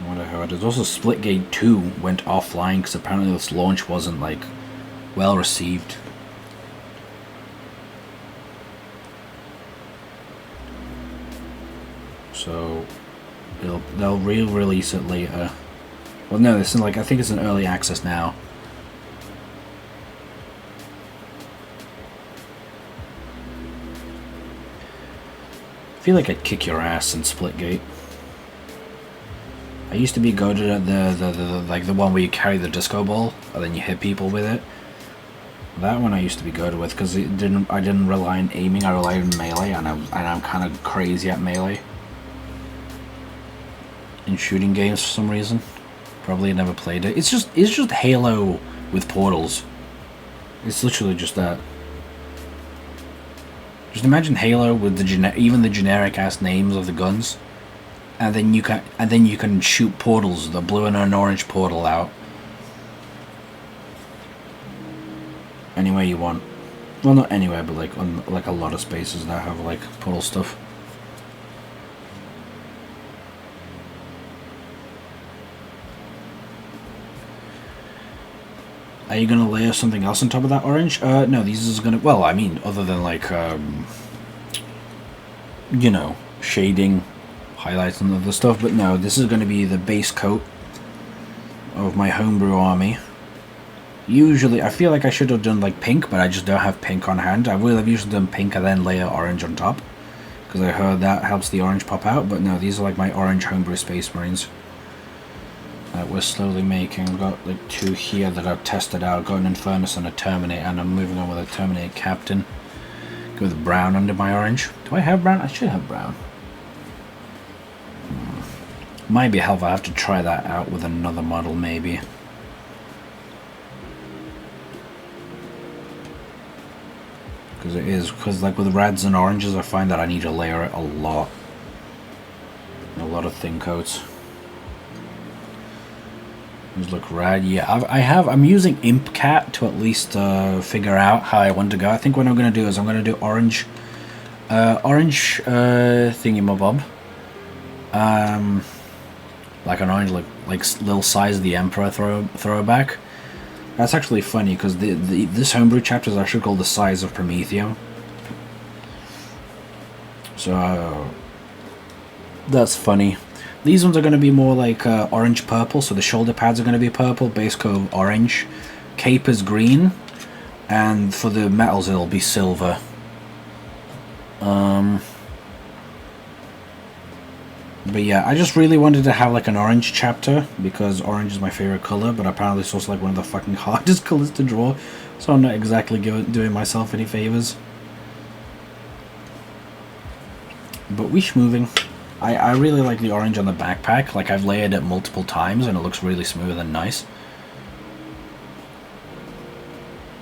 What I heard is also Splitgate 2 went offline because apparently this launch wasn't like well received. So they'll re-release it later. Well, no, this is like I think it's in early access now. feel like I'd kick your ass in Splitgate. I used to be goated at the one where you carry the disco ball and then you hit people with it. That one I used to be goated with because I didn't rely on aiming. I relied on melee, and I'm kind of crazy at melee in shooting games for some reason. Probably never played it. It's just Halo with portals. It's literally just that. Just imagine Halo with even the generic ass names of the guns, and then you can shoot portals, the blue and an orange portal out anywhere you want. Well, not anywhere, but like on like a lot of spaces that have like portal stuff. Are you gonna layer something else on top of that orange? No, these is gonna. Well, I mean, other than like, you know, shading, highlights, and other stuff. But no, this is gonna be the base coat of my homebrew army. Usually, I feel like I should have done like pink, but I just don't have pink on hand. I would have usually done pink and then layer orange on top, because I heard that helps the orange pop out. But no, these are like my orange homebrew Space Marines that we're slowly making. I've got like 2 here that I've tested out. I've got an Infernus and a Terminate, and I'm moving on with a Terminate Captain. Go with brown under my orange. Do I have brown? I should have brown. Might be helpful. I have to try that out with another model maybe. Because like with reds and oranges, I find that I need to layer it a lot. A lot of thin coats. These look rad. Yeah, I'm using ImpCat to at least figure out how I want to go. I think what I'm going to do is I'm going to do orange thingy-mabob. Like an orange, like little size of the Emperor throwback. That's actually funny because this homebrew chapter is actually called The Size of Promethium. So that's funny. These ones are going to be more like orange purple, so the shoulder pads are going to be purple, base coat orange, cape is green, and for the metals it'll be silver. But yeah, I just really wanted to have like an orange chapter because orange is my favorite color, but apparently it's also like one of the fucking hardest colors to draw, so I'm not exactly doing myself any favors. But we're moving. I really like the orange on the backpack. Like I've layered it multiple times and it looks really smooth and nice.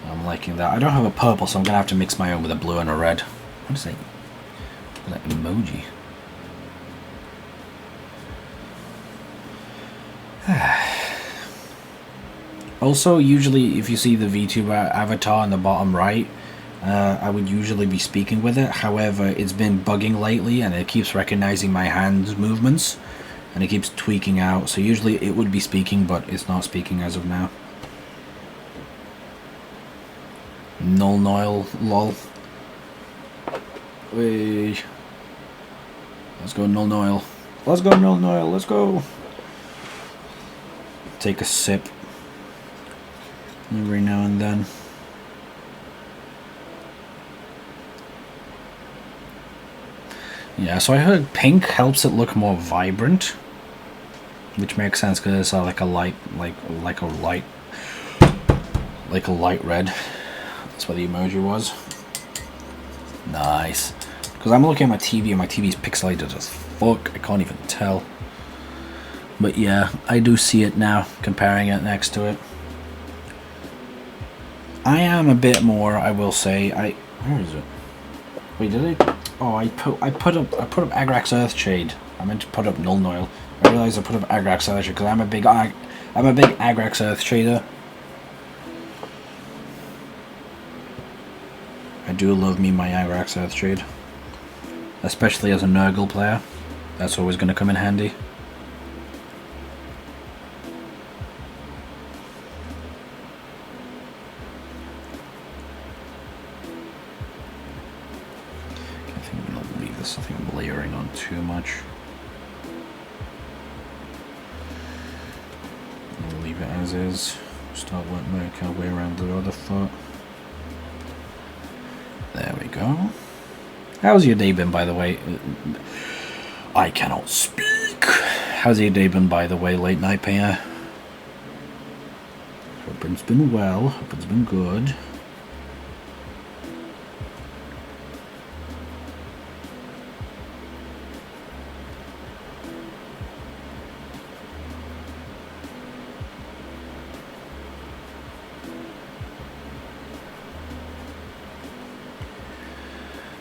I'm liking that. I don't have a purple, so I'm gonna have to mix my own with a blue and a red. What is that? What is that emoji? Also, usually if you see the VTuber avatar on the bottom right, I would usually be speaking with it. However, it's been bugging lately and it keeps recognizing my hand movements and it keeps tweaking out. So usually it would be speaking, but it's not speaking as of now. Null Noil, lol. Wait. Let's go Null Noil. Let's go Null Noil, let's go. Take a sip every now and then. Yeah, so I heard pink helps it look more vibrant, which makes sense because it's like a light, like a light red. That's what the emoji was. Nice. Because I'm looking at my TV and my TV's pixelated as fuck. I can't even tell. But yeah, I do see it now, comparing it next to it. I am a bit more, I will say. Where is it? Wait, did I? Oh, I put up Agrax Earthshade. I meant to put up Null Noil. I realized I put up Agrax Earthshade because I'm a big Agrax Earthshader. I do love me my Agrax Earthshade, especially as a Nurgle player. That's always going to come in handy. I think I'm layering on too much. I'll leave it as is. Start work our way around the other foot. There we go. How's your day been, by the way? I cannot speak. How's your day been, by the way, late night payer? Hope it's been well. Hope it's been good.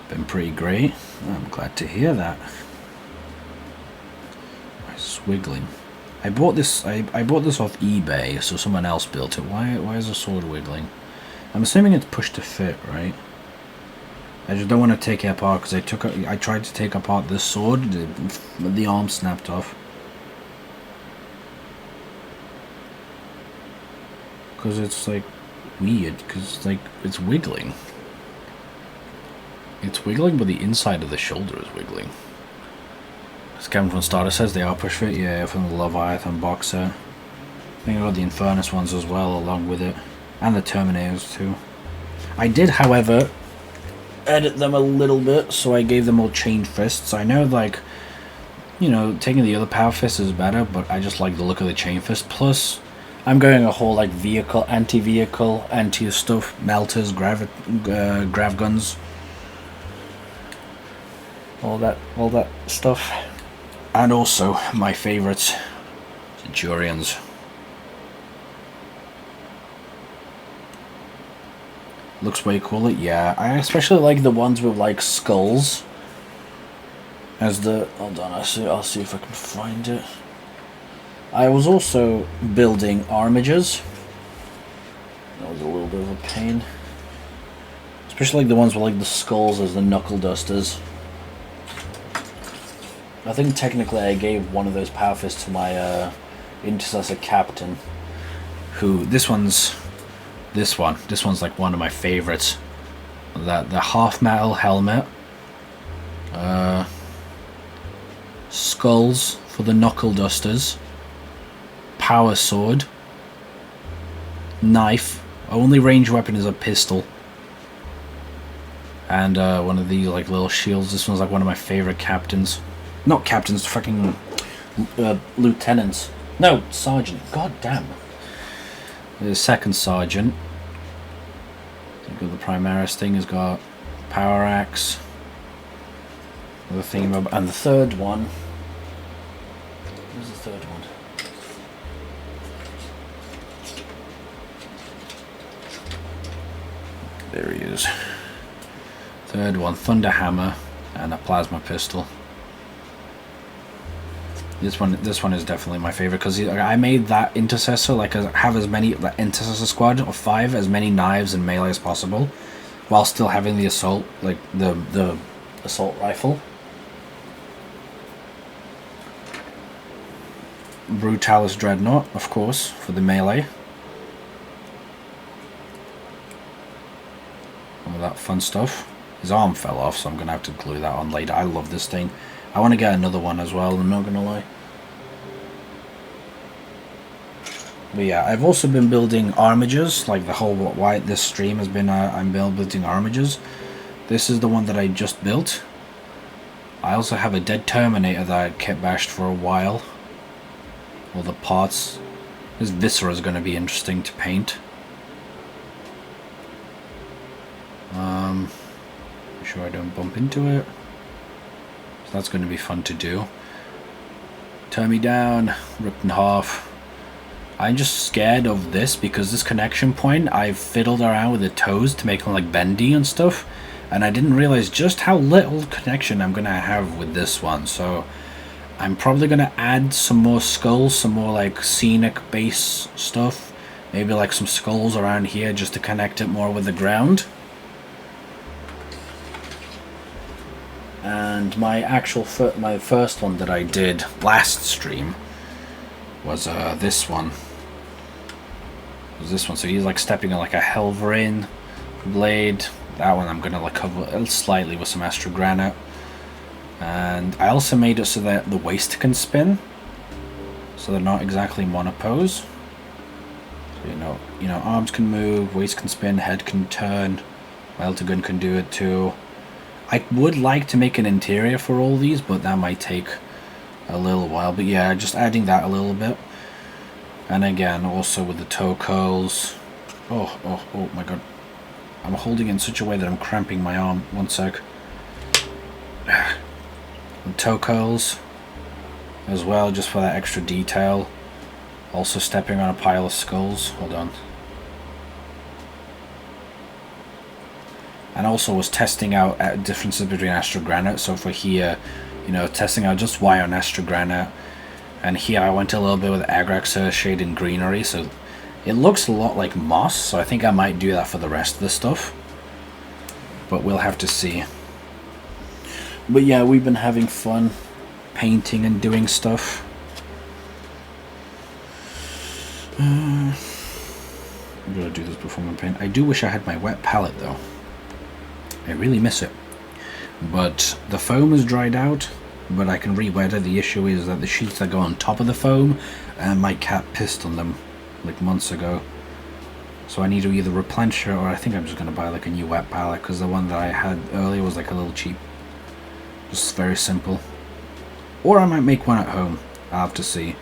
Been pretty great. I'm glad to hear that. Wiggling. I bought this. I bought this off eBay, so someone else built it. Why is the sword wiggling? I'm assuming it's pushed to fit, right? I just don't want to take it apart because I tried to take apart this sword, the arm snapped off. Because it's like weird, because like it's wiggling. It's wiggling, but the inside of the shoulder is wiggling. As Kevin from Starter says, they are push fit, yeah, from the Leviathan box set. I think I got the Infernus ones as well, along with it. And the Terminators too. I did, however, edit them a little bit, so I gave them all chained fists. I know, like, you know, taking the other power fist is better, but I just like the look of the chain fist. Plus, I'm going a whole, like, vehicle, anti-vehicle, anti-stuff, melters, grav guns. All that stuff. And also, my favourites, Centurions. Looks way cooler, yeah. I especially like the ones with, like, skulls. As the... Hold on, I'll see if I can find it. I was also building armigers. That was a little bit of a pain. Especially, like, the ones with, like, the skulls as the knuckle dusters. I think technically I gave one of those power fists to my intercessor captain, who this one's like one of my favorites. The half metal helmet, skulls for the knuckle dusters, power sword, knife. Only range weapon is a pistol, and one of these like little shields. This one's like one of my favorite captains. Not captains, fucking lieutenants. No, sergeant. God damn. The second sergeant. I think the Primaris thing has got power axe. The thing, and the third one. Where's the third one? There he is. Third one, Thunder Hammer and a plasma pistol. This one is definitely my favorite because I made that intercessor like have as many that intercessor squad of 5 as many knives and melee as possible, while still having the assault like the assault rifle. Brutalis Dreadnought, of course, for the melee. All that fun stuff. His arm fell off, so I'm gonna have to glue that on later. I love this thing. I want to get another one as well, I'm not gonna lie. But yeah, I've also been building armigers, like the whole why this stream has been I'm building armigers. This is the one that I just built. I also have a dead Terminator that I kept bashed for a while. All the parts. This Viscera is going to be interesting to paint. Make sure I don't bump into it. So that's going to be fun to do. Turn me down, ripped in half. I'm just scared of this because this connection point, I've fiddled around with the toes to make them like bendy and stuff, and I didn't realize just how little connection I'm gonna have with this one. So I'm probably gonna add some more skulls, some more like scenic base stuff, maybe like some skulls around here just to connect it more with the ground. And my actual my first one that I did last stream was this one. So he's like stepping on like a Helverin blade. That one I'm gonna like cover slightly with some Astral Granite. And I also made it so that the waist can spin, so they're not exactly monopose. So you know, arms can move, waist can spin, head can turn. My Elter Gun can do it too. I would like to make an interior for all these, but that might take a little while. But yeah, just adding that a little bit. And again, also with the toe curls. Oh my god. I'm holding in such a way that I'm cramping my arm. One sec. The toe curls as well, just for that extra detail. Also stepping on a pile of skulls. Hold on. And also was testing out differences between Astrogranite. So for here, you know, testing out just why on Astrogranite. And here I went a little bit with Agrax shade in greenery. So it looks a lot like moss. So I think I might do that for the rest of the stuff. But we'll have to see. But yeah, we've been having fun painting and doing stuff. I'm gonna do this before my paint. I do wish I had my wet palette though. I really miss it. But the foam is dried out, but I can re-wet it. The issue is that the sheets that go on top of the foam, my cat pissed on them like months ago. So I need to either replenish it, or I think I'm just gonna buy like a new wet palette, because the one that I had earlier was like a little cheap. Just very simple. Or I might make one at home. I'll have to see.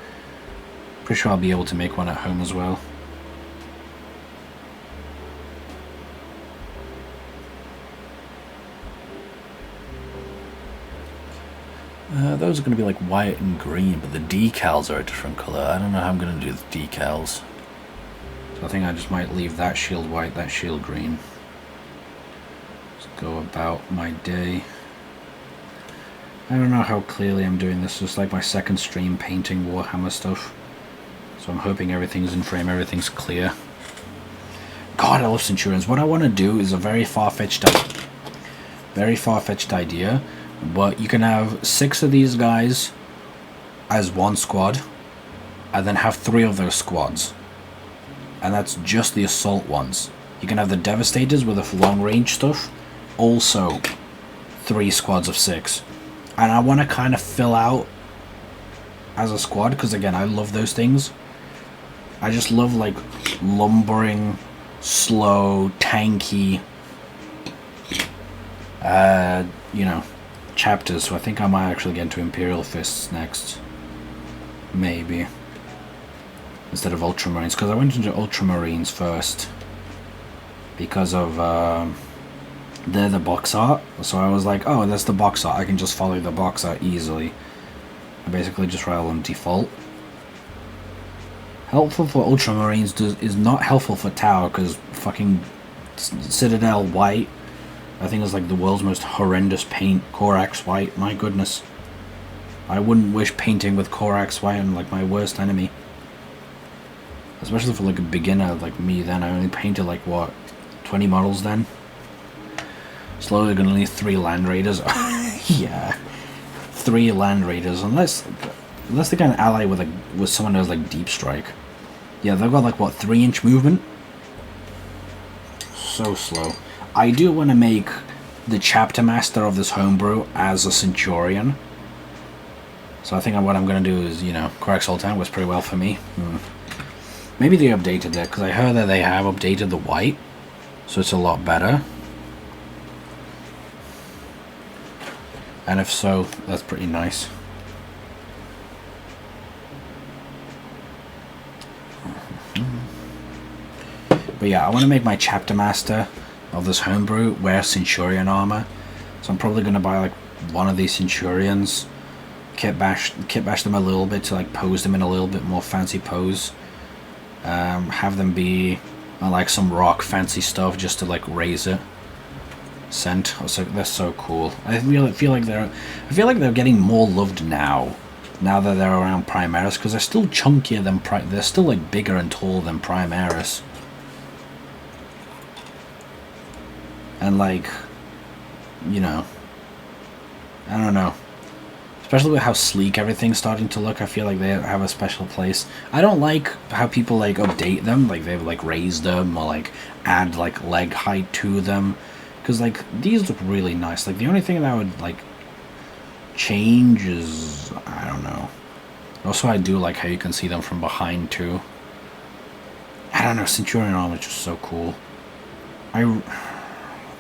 Pretty sure I'll be able to make one at home as well. Those are going to be like white and green, but the decals are a different color. I don't know how I'm going to do the decals. So I think I just might leave that shield white, that shield green. Just go about my day. I don't know how clearly I'm doing this. It's like my second stream painting Warhammer stuff. So I'm hoping everything's in frame, everything's clear. God, I love Centurions. What I want to do is a very far-fetched idea. But you can have 6 of these guys as one squad, and then have 3 of those squads. And that's just the assault ones. You can have the Devastators with the long-range stuff. Also, 3 squads of 6. And I want to kind of fill out as a squad, because again, I love those things. I just love like lumbering, slow, tanky, you know, chapters. So I think I might actually get into Imperial Fists next. Maybe. Instead of Ultramarines, because I went into Ultramarines first. Because of, they're the box art. So I was like, oh, that's the box art. I can just follow the box art easily. I basically just roll on default. Helpful for Ultramarines is not helpful for Tower, because fucking Citadel White, I think it's like the world's most horrendous paint. Corax White, my goodness. I wouldn't wish painting with Corax White on like my worst enemy. Especially for like a beginner like me then. I only painted like what, 20 models then? Slowly gonna need 3 Land Raiders. Yeah. 3 Land Raiders, unless they can ally with someone who has like Deep Strike. Yeah, they've got like what, 3-inch movement? So slow. I do want to make the chapter master of this homebrew as a Centurion. So I think what I'm going to do is, you know, Corax Sultan works pretty well for me. Maybe they updated it, because I heard that they have updated the white, so it's a lot better. And if so, that's pretty nice. But yeah, I want to make my chapter master of this homebrew wear Centurion armor. So I'm probably going to buy like one of these Centurions, kit bash them a little bit to like pose them in a little bit more fancy pose. Have them be like some rock fancy stuff just to like raise it. Scent. So they're so cool. I feel like they're getting more loved now that they're around Primaris, because they're still chunkier than they're still like bigger and taller than Primaris. And like, you know, I don't know. Especially with how sleek everything's starting to look, I feel like they have a special place. I don't like how people like update them, like they've like raised them or like add like leg height to them. Because like these look really nice. Like the only thing that I would like change is, I don't know. Also I do like how you can see them from behind too. I don't know, Centurion armor is just so cool.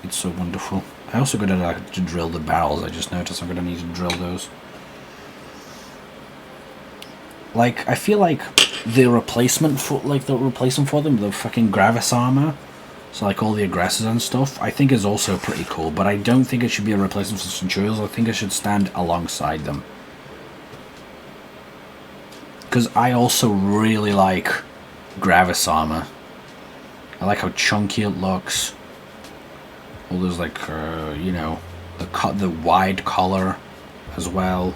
It's so wonderful. I also got to drill the barrels. I just noticed I'm gonna need to drill those. Like, I feel like the replacement for them, the fucking Gravis armor, so like all the aggressors and stuff, I think is also pretty cool. But I don't think it should be a replacement for Centurions. I think it should stand alongside them. Because I also really like Gravis armor. I like how chunky it looks. All those like, you know, the wide collar as well.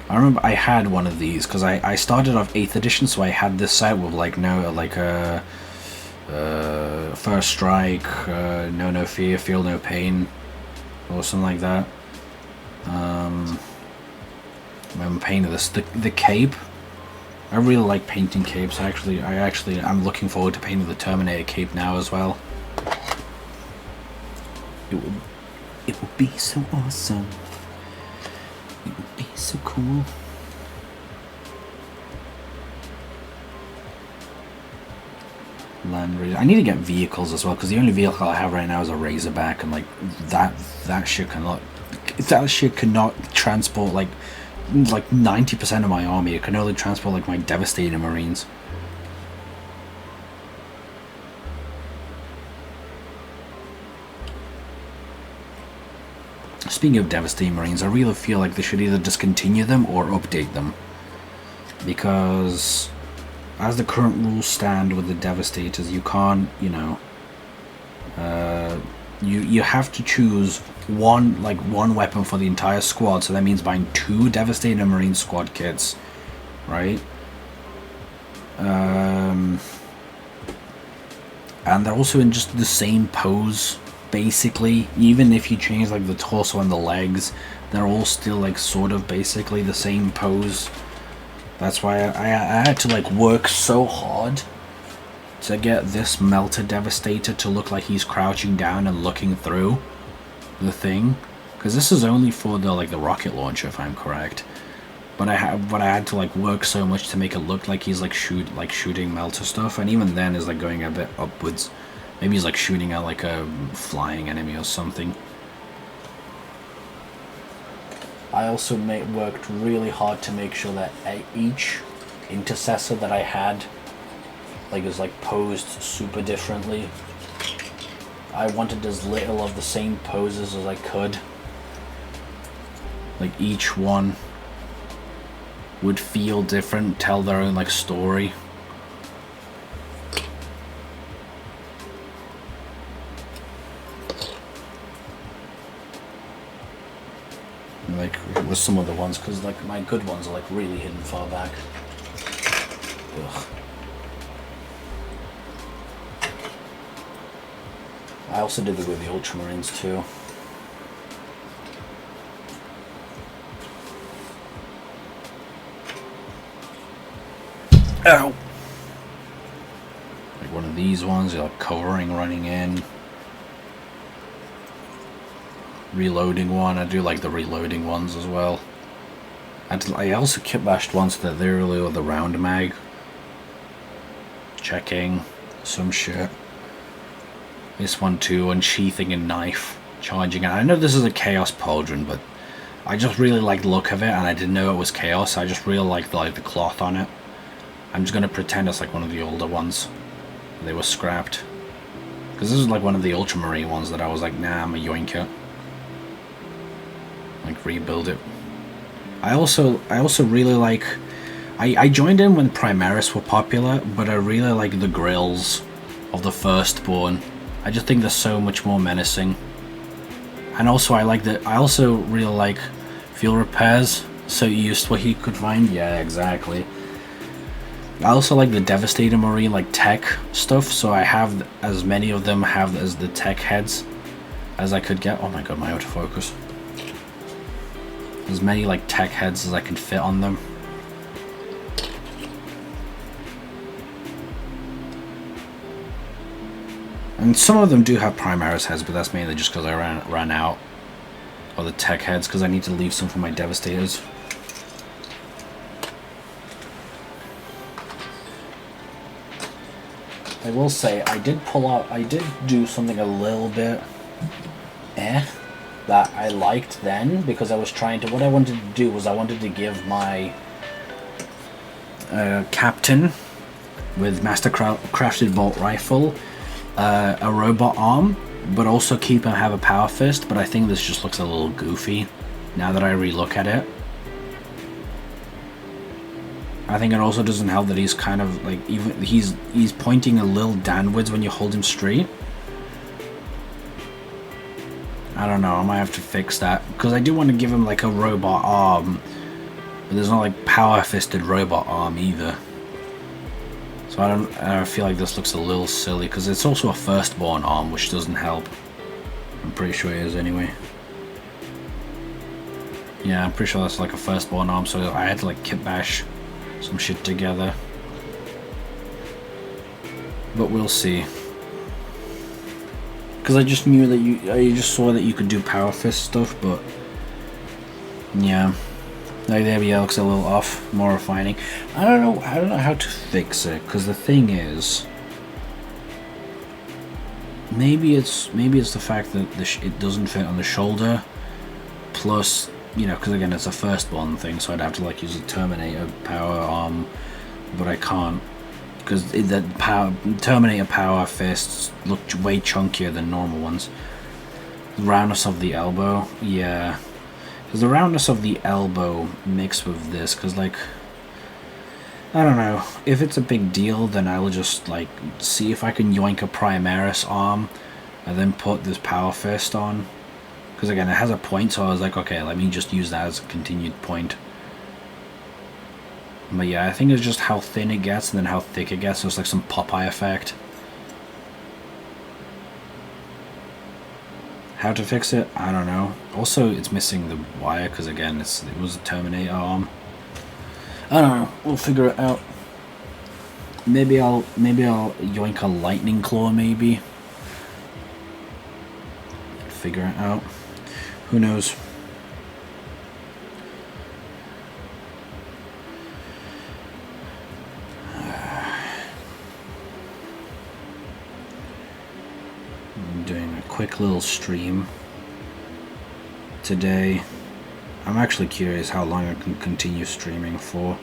I remember I had one of these because I started off 8th edition, so I had this set with like First Strike, no fear, feel no pain, or something like that. I'm painting this the cape. I really like painting capes. I'm looking forward to painting the Terminator cape now as well. It would be so awesome. It would be so cool. Land Raider. I need to get vehicles as well because the only vehicle I have right now is a Razorback, and like that shit cannot transport like 90% of my army. It can only transport like my Devastator Marines. Speaking of Devastating Marines, I really feel like they should either discontinue them or update them. Because as the current rules stand with the Devastators, you can't, you know, you have to choose one weapon for the entire squad, so that means buying 2 Devastator Marine squad kits, right? And they're also in just the same pose. Basically, even if you change like the torso and the legs, they're all still like sort of basically the same pose. That's why I had to like work so hard to get this Melter Devastator to look like he's crouching down and looking through the thing, because this is only for the like the rocket launcher, if I'm correct. But I had to like work so much to make it look like he's like shooting Melter stuff, and even then is like going a bit upwards. Maybe he's like shooting at like a flying enemy or something. I also worked really hard to make sure that each intercessor that I had is like posed super differently. I wanted as little of the same poses as I could. Like each one would feel different, tell their own like story. Like with some of the ones, because like my good ones are like really hidden far back. Ugh. I also did it with the Ultramarines too. Ow! Like one of these ones, you're like covering, running in. Reloading one, I do like the reloading ones as well. I also kit bashed ones that they really with the round mag. Checking some shit. This one too, unsheathing a knife, charging it. I know this is a Chaos Pauldron, but I just really like the look of it, and I didn't know it was Chaos. I just really like the cloth on it. I'm just gonna pretend it's like one of the older ones. They were scrapped. Because this is like one of the Ultramarine ones that I was like, nah, I'm a yoink it. Like rebuild it. I also really like. I joined in when Primaris were popular, but I really like the grills of the Firstborn. I just think they're so much more menacing. And also I also really like fuel repairs. So used what he could find. Yeah, exactly. I also like the Devastator Marine like tech stuff. So I have as many of them have as the tech heads as I could get. Oh my god, my autofocus. As many like tech heads as I can fit on them. And some of them do have Primaris heads, but that's mainly just because I ran out of the tech heads, because I need to leave some for my Devastators. I will say I did do something a little bit that I liked then, because I was trying to, what I wanted to do was I wanted to give my captain with Master Crafted Bolt Rifle a robot arm, but also keep him have a power fist, but I think this just looks a little goofy now that I relook at it. I think it also doesn't help that he's kind of like, even he's pointing a little downwards when you hold him straight. I don't know, I might have to fix that, because I do want to give him like a robot arm, but there's not like power fisted robot arm either. So I feel like this looks a little silly, because it's also a firstborn arm, which doesn't help. I'm pretty sure it is anyway. Yeah, I'm pretty sure that's like a firstborn arm, so I had to like kit bash some shit together. But we'll see. Because I just knew that I just saw that you could do power fist stuff, but yeah. Like there we go, looks a little off, more refining. I don't know how to fix it, because the thing is, maybe it's the fact that it doesn't fit on the shoulder, plus, you know, because again it's a firstborn thing, so I'd have to like use a Terminator power arm, but I can't, because the Terminator power fists look way chunkier than normal ones. The roundness of the elbow, yeah. Because the roundness of the elbow mixed with this, because like, I don't know, if it's a big deal, then I'll just like see if I can yoink a Primaris arm and then put this power fist on. Because again, it has a point, so I was like, okay, let me just use that as a continued point. But yeah, I think it's just how thin it gets and then how thick it gets, so it's like some Popeye effect. How to fix it? I don't know. Also, it's missing the wire, because again, it was a Terminator arm. I don't know. We'll figure it out. Maybe I'll yoink a lightning claw, maybe. Figure it out. Who knows? I'm doing a quick little stream today. I'm actually curious how long I can continue streaming for.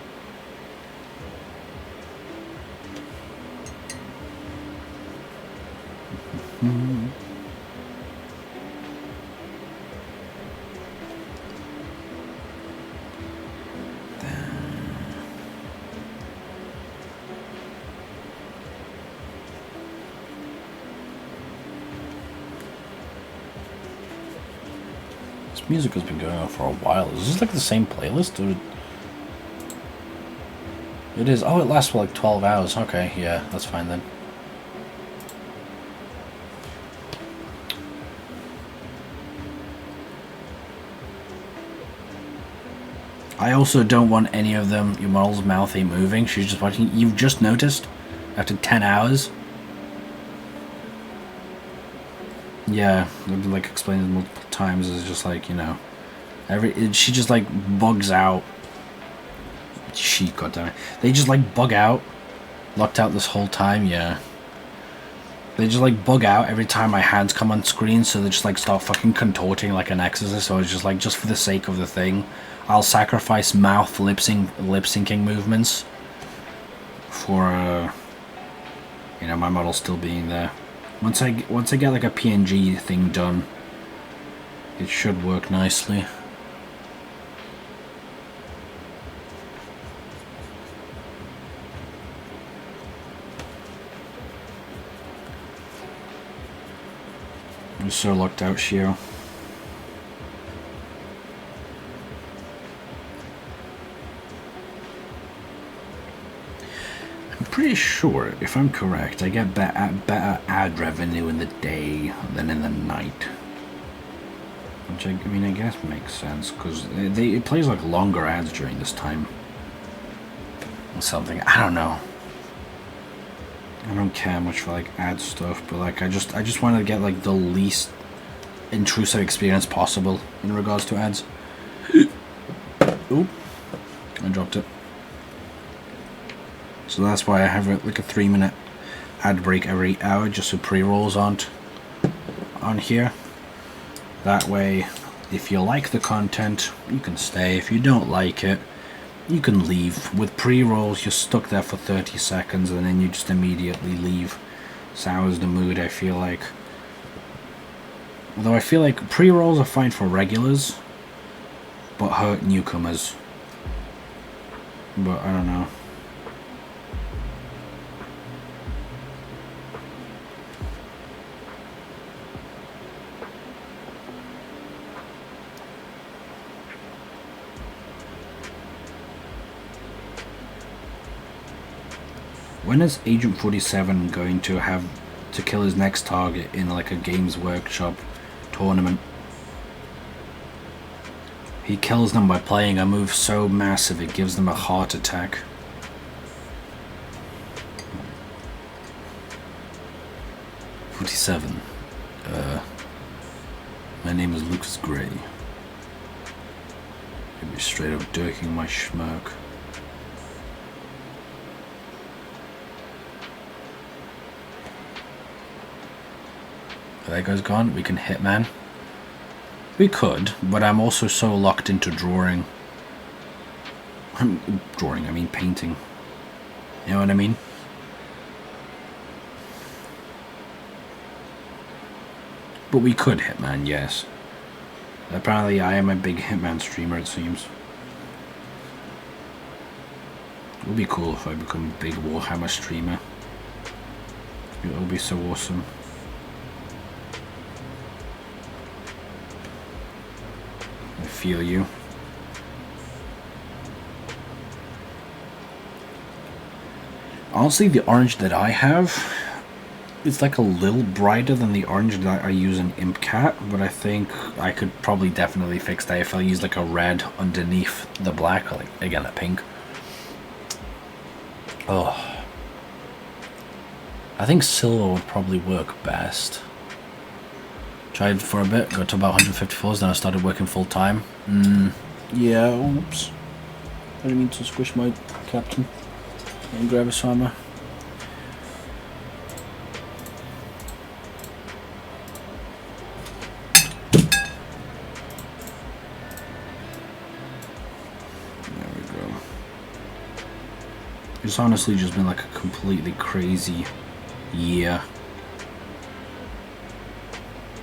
Music has been going on for a while. Is this like the same playlist? Or... It is. Oh, it lasts for like 12 hours. Okay, yeah, that's fine then. I also don't want any of them. Your model's mouth ain't moving. She's just watching. You've just noticed? After 10 hours? Yeah, I've like explained it multiple times. It's just like, you know, she just like bugs out. Goddammit. They just like bug out. Locked out this whole time, yeah. They just like bug out every time my hands come on screen, so they just like start fucking contorting like an exorcist. So it's just like, just for the sake of the thing, I'll sacrifice mouth lip syncing movements for you know, my model still being there. Once I get like a PNG thing done, it should work nicely. I'm so locked out, Shio. I'm pretty sure, if I'm correct, I get better ad revenue in the day than in the night. Which, I mean, I guess makes sense, because it plays like longer ads during this time. Or something. I don't know. I don't care much for like ad stuff, but like I just wanted to get like the least intrusive experience possible in regards to ads. Oop. I dropped it. So that's why I have like a 3-minute ad break every hour just so pre-rolls aren't on here. That way, if you like the content, you can stay. If you don't like it, you can leave. With pre-rolls, you're stuck there for 30 seconds and then you just immediately leave. Sours the mood, I feel like. Although I feel like pre-rolls are fine for regulars, but hurt newcomers. But I don't know. When is Agent 47 going to have to kill his next target in like a Games Workshop tournament? He kills them by playing a move so massive it gives them a heart attack. "47. My name is Lucas Gray. You'd be straight up dirking my schmuck." That guy's gone. We can Hitman. We could, but I'm also so locked into drawing. I mean painting. You know what I mean? But we could Hitman, yes. Apparently I am a big Hitman streamer, it seems. It would be cool if I become a big Warhammer streamer. It would be so awesome. I feel you. Honestly, the orange that I have, it's like a little brighter than the orange that I use in ImpCat, but I think I could probably definitely fix that if I use like a red underneath the black, like again a pink. Oh, I think silver would probably work best. Tried for a bit, got to about 154s, then I started working full time. Yeah, oops. I didn't mean to squish my captain and grab his armor. There we go. It's honestly just been like a completely crazy year.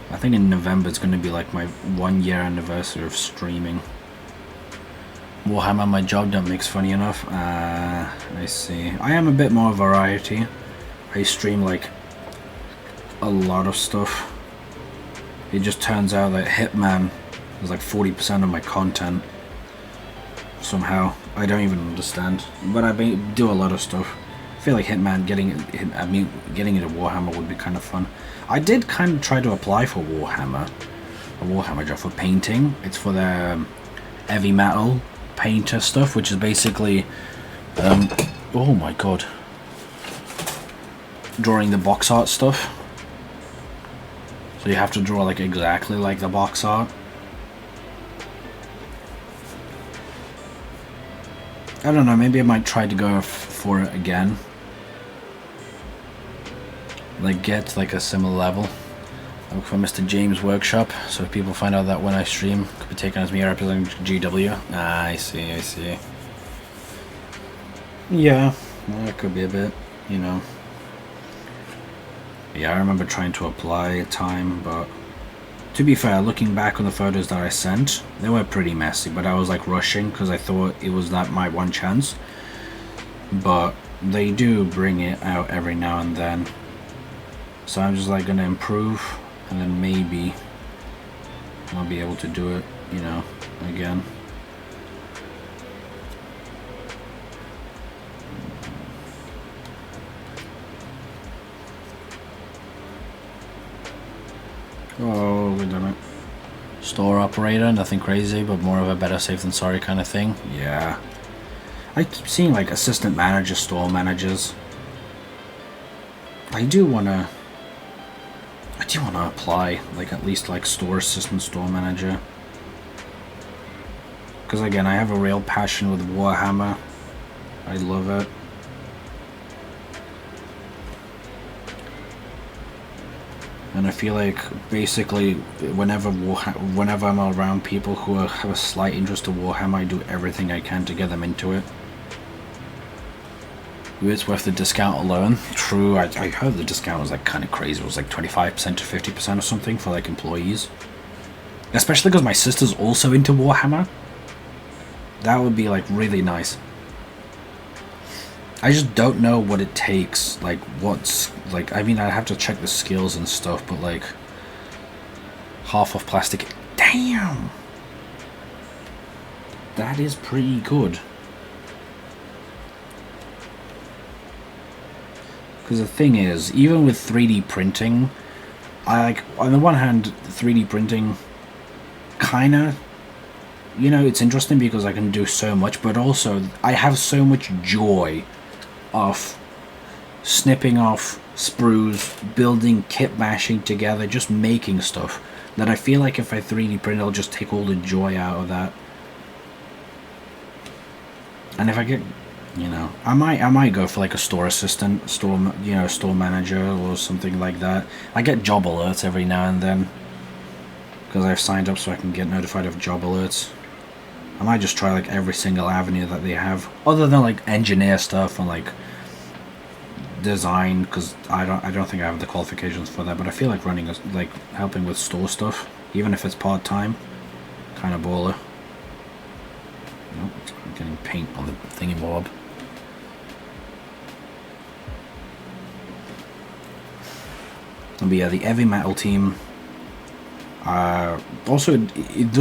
I think in November it's going to be like my 1 year anniversary of streaming. Warhammer, my job don't mix, funny enough. I see. I am a bit more variety. I stream like a lot of stuff. It just turns out that Hitman is like 40% of my content. Somehow. I don't even understand. But I do a lot of stuff. I feel like Hitman, getting into Warhammer would be kind of fun. I did kind of try to apply for Warhammer. A Warhammer job for painting. It's for the heavy metal painter stuff, which is basically oh my god, drawing the box art stuff. So you have to draw like exactly like the box art. I don't know, maybe I might try to go for it again. Like get like a similar level. I work for Mr. James Workshop, so if people find out that when I stream, it could be taken as me representing GW. Ah, I see, I see. Yeah, well, it could be a bit, you know. Yeah, I remember trying to apply a time, but to be fair, looking back on the photos that I sent, they were pretty messy, but I was like rushing because I thought it was that my one chance. But they do bring it out every now and then. So I'm just like gonna improve, and then maybe I'll be able to do it, you know, again. Oh, we done it. Store operator, nothing crazy, but more of a better safe than sorry kind of thing. Yeah. I keep seeing like assistant managers, store managers. I do wanna apply, like at least like store assistant, store manager. Because again, I have a real passion with Warhammer. I love it. And I feel like basically whenever I'm around people who have a slight interest to Warhammer, I do everything I can to get them into it. It's worth the discount alone. True, I heard the discount was like kind of crazy. It was like 25% to 50% or something for like employees. Especially because my sister's also into Warhammer. That would be like really nice. I just don't know what it takes. Like what's like, I mean, I'd have to check the skills and stuff, but like half off plastic. Damn! That is pretty good. Because the thing is, even with 3D printing, I like, on the one hand, 3D printing kinda, you know, it's interesting because I can do so much, but also I have so much joy of snipping off sprues, building, kit bashing together, just making stuff, that I feel like if I 3D print, I'll just take all the joy out of that. And if I get, you know, I might go for like a store assistant, store manager or something like that. I get job alerts every now and then because I've signed up so I can get notified of job alerts. I might just try like every single avenue that they have, other than like engineer stuff and like design, because I don't think I have the qualifications for that. But I feel like running like helping with store stuff, even if it's part time, kind of baller. Nope, I'm getting paint on the thingy bob. But yeah, the heavy metal team. Also, it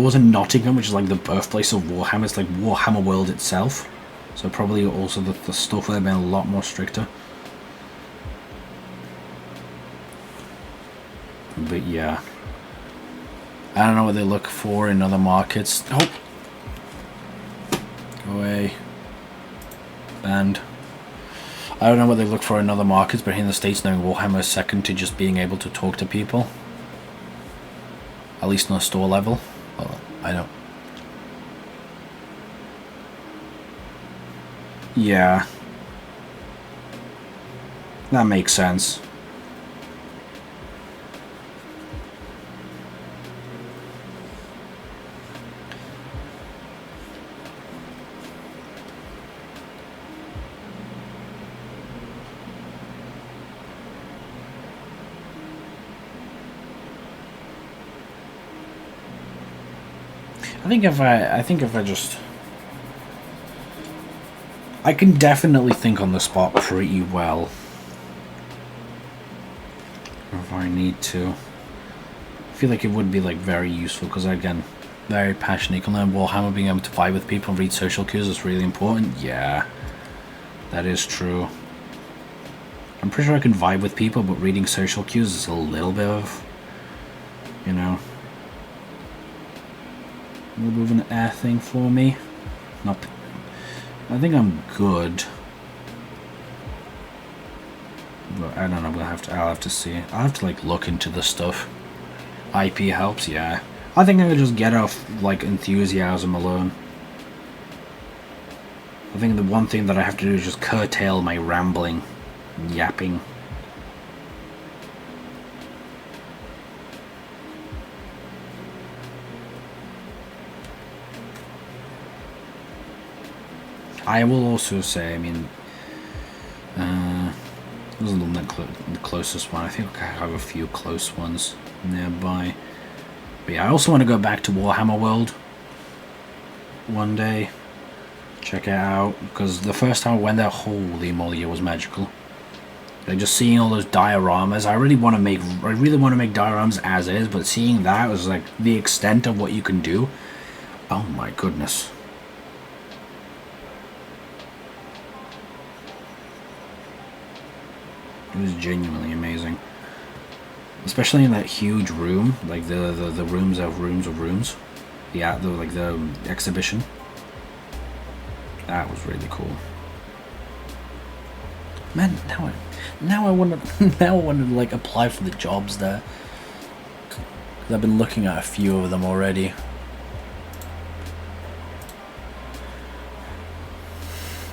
wasn't Nottingham, which is like the birthplace of Warhammer. It's like Warhammer World itself. So probably also the stuff would have been a lot more stricter. But yeah, I don't know what they look for in other markets. Oh, go away. And I don't know what they look for in other markets, but here in the States, knowing Warhammer is second to just being able to talk to people. At least on a store level. Well, I don't. Yeah. That makes sense. I think if I just, I can definitely think on the spot pretty well if I need to. I feel like it would be like very useful because, again, very passionate. You can learn Warhammer. Being able to vibe with people and read social cues is really important. Yeah, that is true. I'm pretty sure I can vibe with people, but reading social cues is a little bit of, you know, a little bit of an air thing for me. Not, I think I'm good, but I don't know. I'll have to see. I'll have to like look into the stuff. IP helps, yeah. I think I could just get off like enthusiasm alone. I think the one thing that I have to do is just curtail my rambling, yapping. I will also say, I mean, this is the closest one. I think I have a few close ones nearby. But yeah, I also want to go back to Warhammer World one day. Check it out, because the first time I went there, holy moly, it was magical. Like just seeing all those dioramas. I really want to make dioramas as is, but seeing that was like the extent of what you can do. Oh my goodness. It was genuinely amazing. Especially in that huge room, like the rooms of rooms of rooms. Yeah, the exhibition. That was really cool. Man, now I want to like apply for the jobs there. 'Cause I've been looking at a few of them already.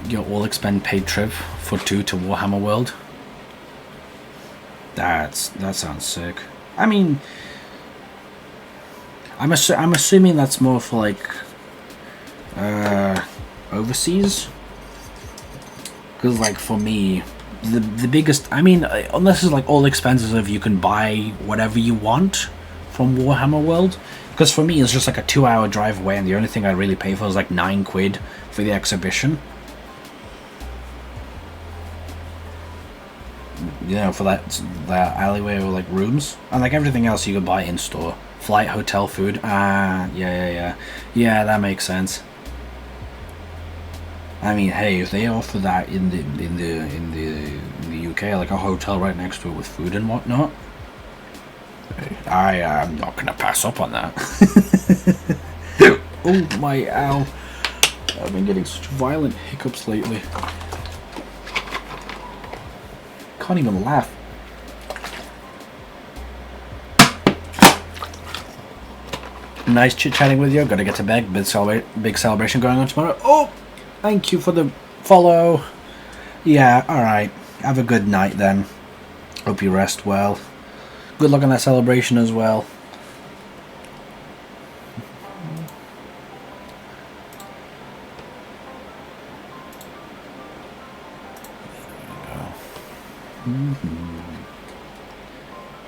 Your all expense paid trip for 2 to Warhammer World. That sounds sick. I mean, I'm assuming that's more for like overseas. Because like for me, the biggest, I mean, unless it's like all expenses of you can buy whatever you want from Warhammer World. Because for me, it's just like a 2-hour drive away, and the only thing I really pay for is like £9 for the exhibition. You know, for that alleyway or like rooms, and like everything else you could buy in store. Flight, hotel, food. Yeah, that makes sense. I mean, hey, if they offer that in the UK, like a hotel right next to it with food and whatnot, I'm not gonna pass up on that. Oh my ow! I've been getting such violent hiccups lately. Can't even laugh. Nice chit-chatting with you. Gotta get to bed. Big celebration going on tomorrow. Oh, thank you for the follow. Yeah, alright. Have a good night then. Hope you rest well. Good luck on that celebration as well.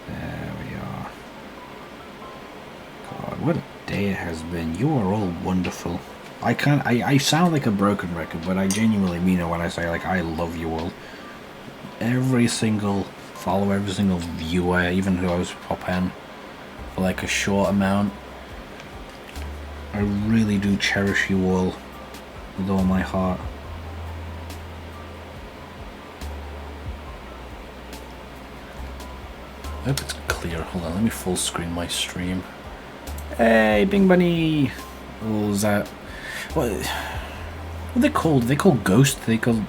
There we are. God, what a day it has been. You are all wonderful. I sound like a broken record, but I genuinely mean it when I say, like, I love you all. Every single follower, every single viewer, even who I was pop in for like a short amount. I really do cherish you all with all my heart. I hope it's clear. Hold on, let me full screen my stream. Hey, Bing Bunny! Oh, is that... What are they called? They call Ghost? They call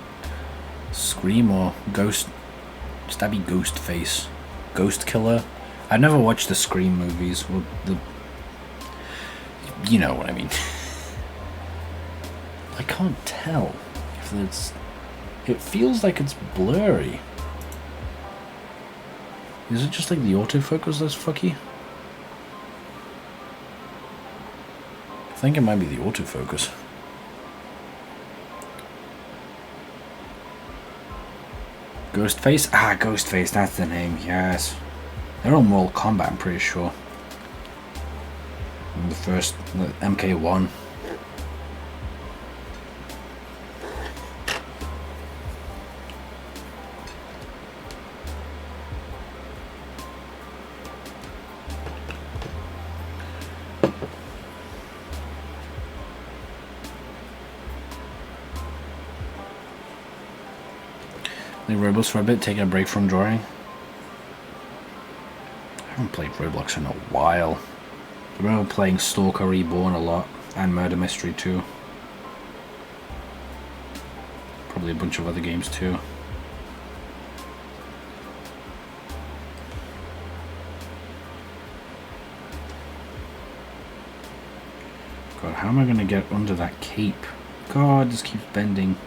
Scream or Ghost... Stabby Ghost Face. Ghost Killer? I've never watched the Scream movies. Or the... You know what I mean. I can't tell if it's... It feels like it's blurry. Is it just like the autofocus that's fucky? I think it might be the autofocus. Ghostface? Ah, Ghostface, that's the name, yes. They're on Mortal Kombat, I'm pretty sure. And the first, the MK1. Roblox for a bit, taking a break from drawing. I haven't played Roblox in a while. I remember playing Stalker Reborn a lot, and Murder Mystery 2. Probably a bunch of other games too. God, how am I gonna get under that cape? God, this keeps bending.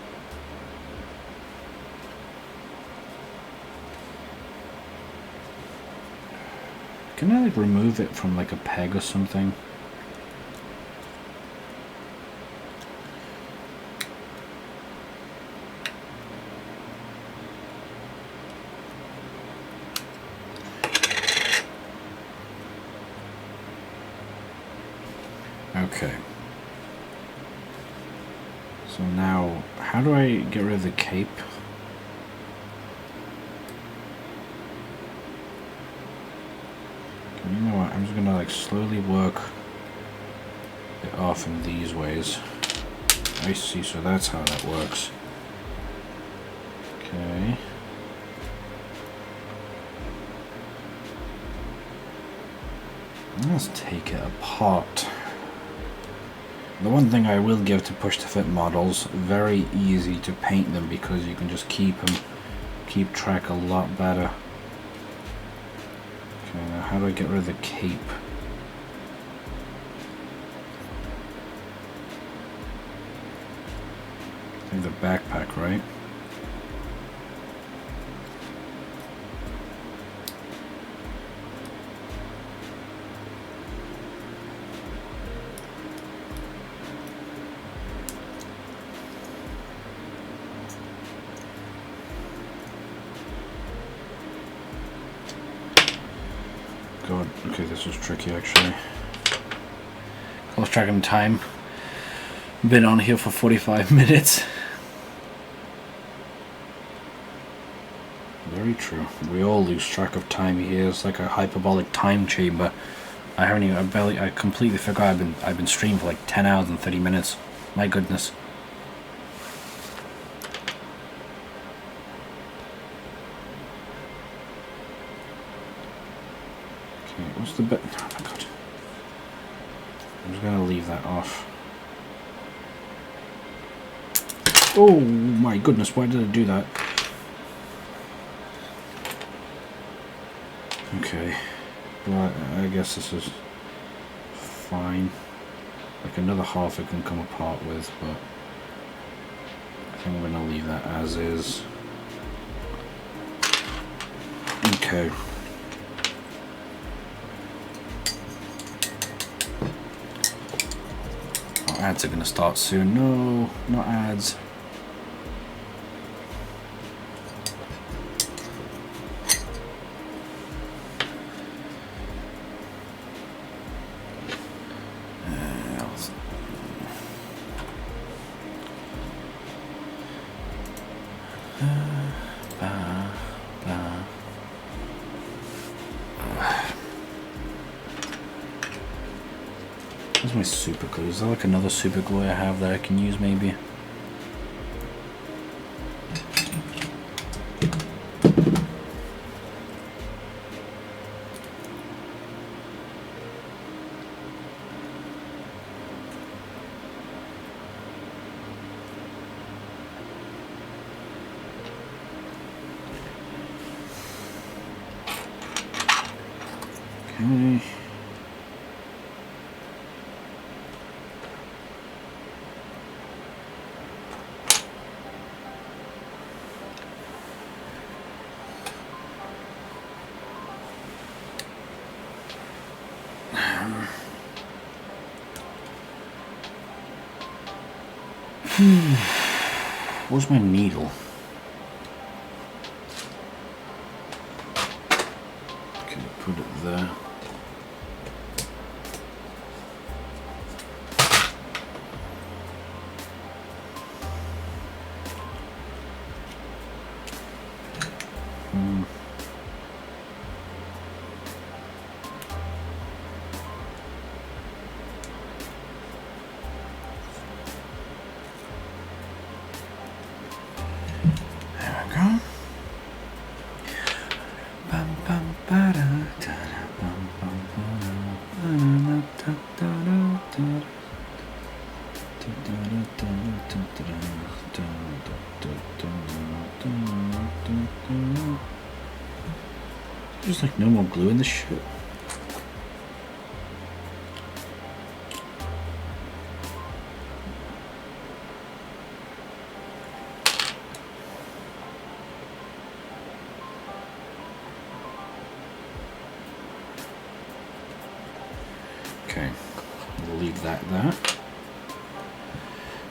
Can I like remove it from like a peg or something? Okay. So now, how do I get rid of the cape? You know what, I'm just gonna like slowly work it off in these ways. I see, so that's how that works. Okay. Let's take it apart. The one thing I will give to Push to Fit models, very easy to paint them because you can just keep track a lot better. Okay, now how do I get rid of the cape? I think the backpack, right? god. Okay, this was tricky actually. I was tracking time. Been on here for 45 minutes. Very true. We all lose track of time here. It's like a hyperbolic time chamber. I haven't even. I completely forgot. I've been streaming for like 10 hours and 30 minutes. My goodness. Okay, what's the bit? Oh my god. I'm just gonna leave that off. Oh my goodness! Why did I do that? Okay, well, I guess this is fine. Like another half I can come apart with, but I think I'm gonna leave that as is. Okay. Oh, ads are gonna start soon. No, not ads. Where's my super glue? Is there like another super glue I have that I can use maybe? Okay. Where's my needle? Okay, put it there. There's like no more glue in this shit. Okay, we'll leave that there.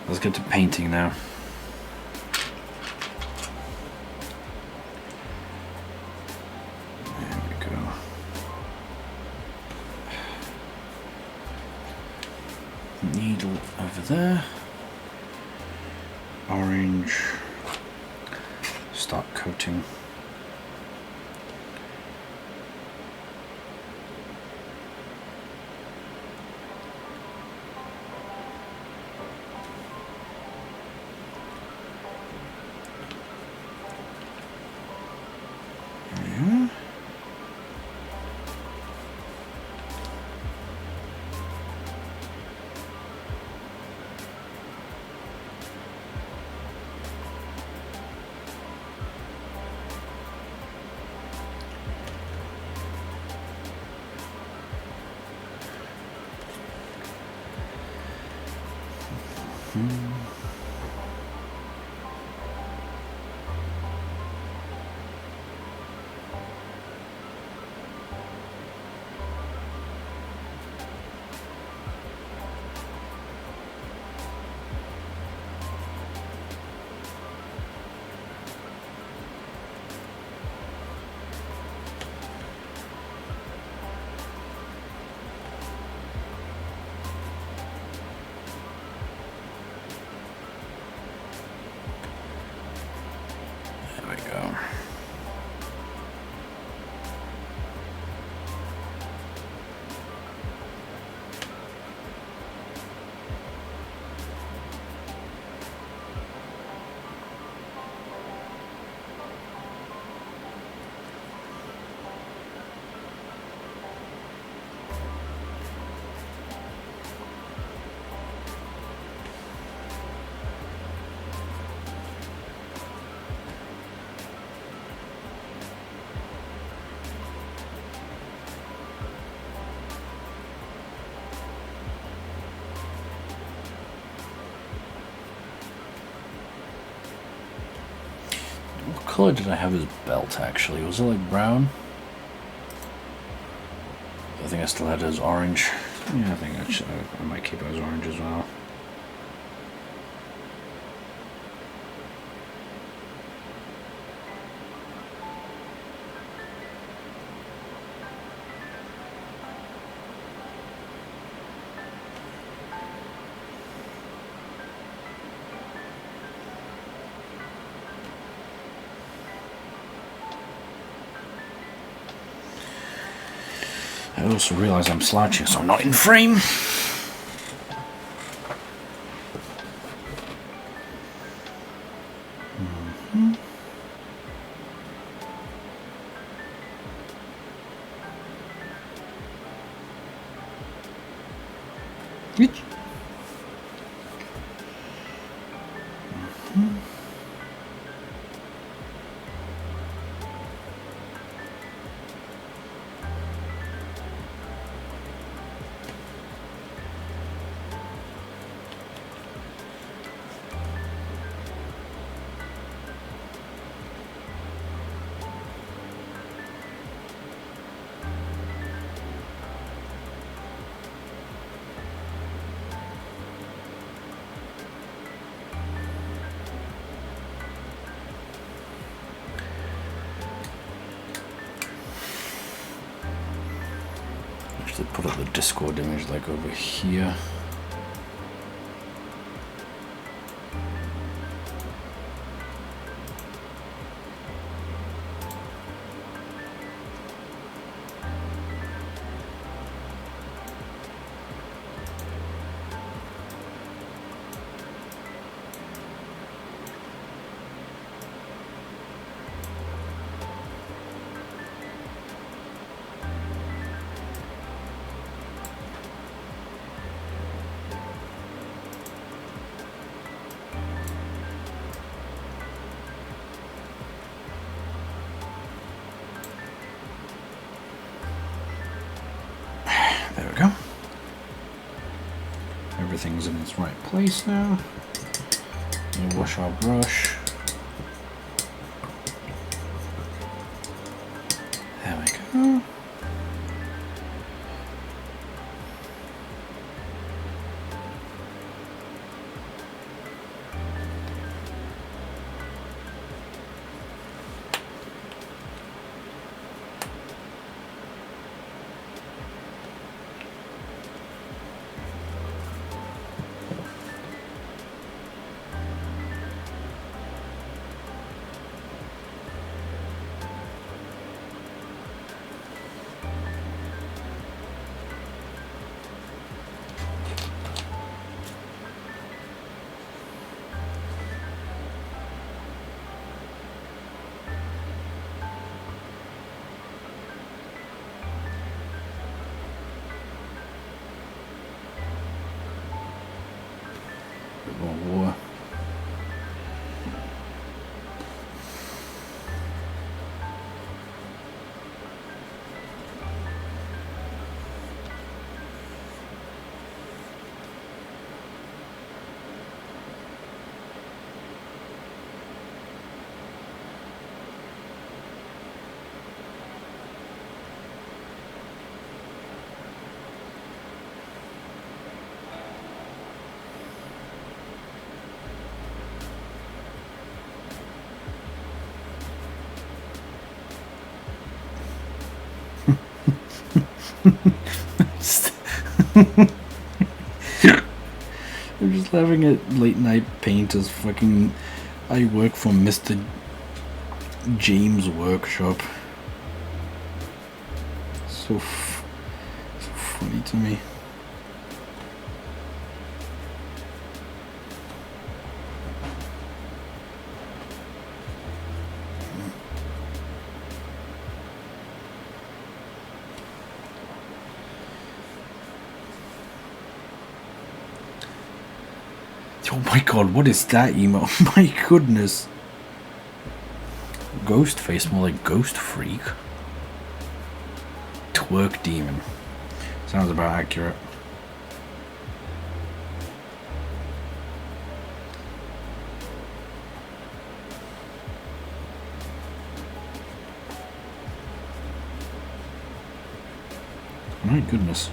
Let's get to painting now. There we go. Needle over there. Orange. Start coating. colour did I have his belt actually? Was it like brown? I think I still had it as orange. Yeah, I think I might keep it as orange as well. I also realise I'm slouching, so I'm not in frame. Actually, put up the Discord image like over here. There we go. Everything's in its right place now. We'll wash our brush. There we go. Bit more water. I'm just laughing at late night painters. Fucking, I work for Mr. James Workshop. So funny to me. Oh my god, what is that emo? My goodness. Ghost face, more like ghost freak. Twerk demon. Sounds about accurate. My goodness.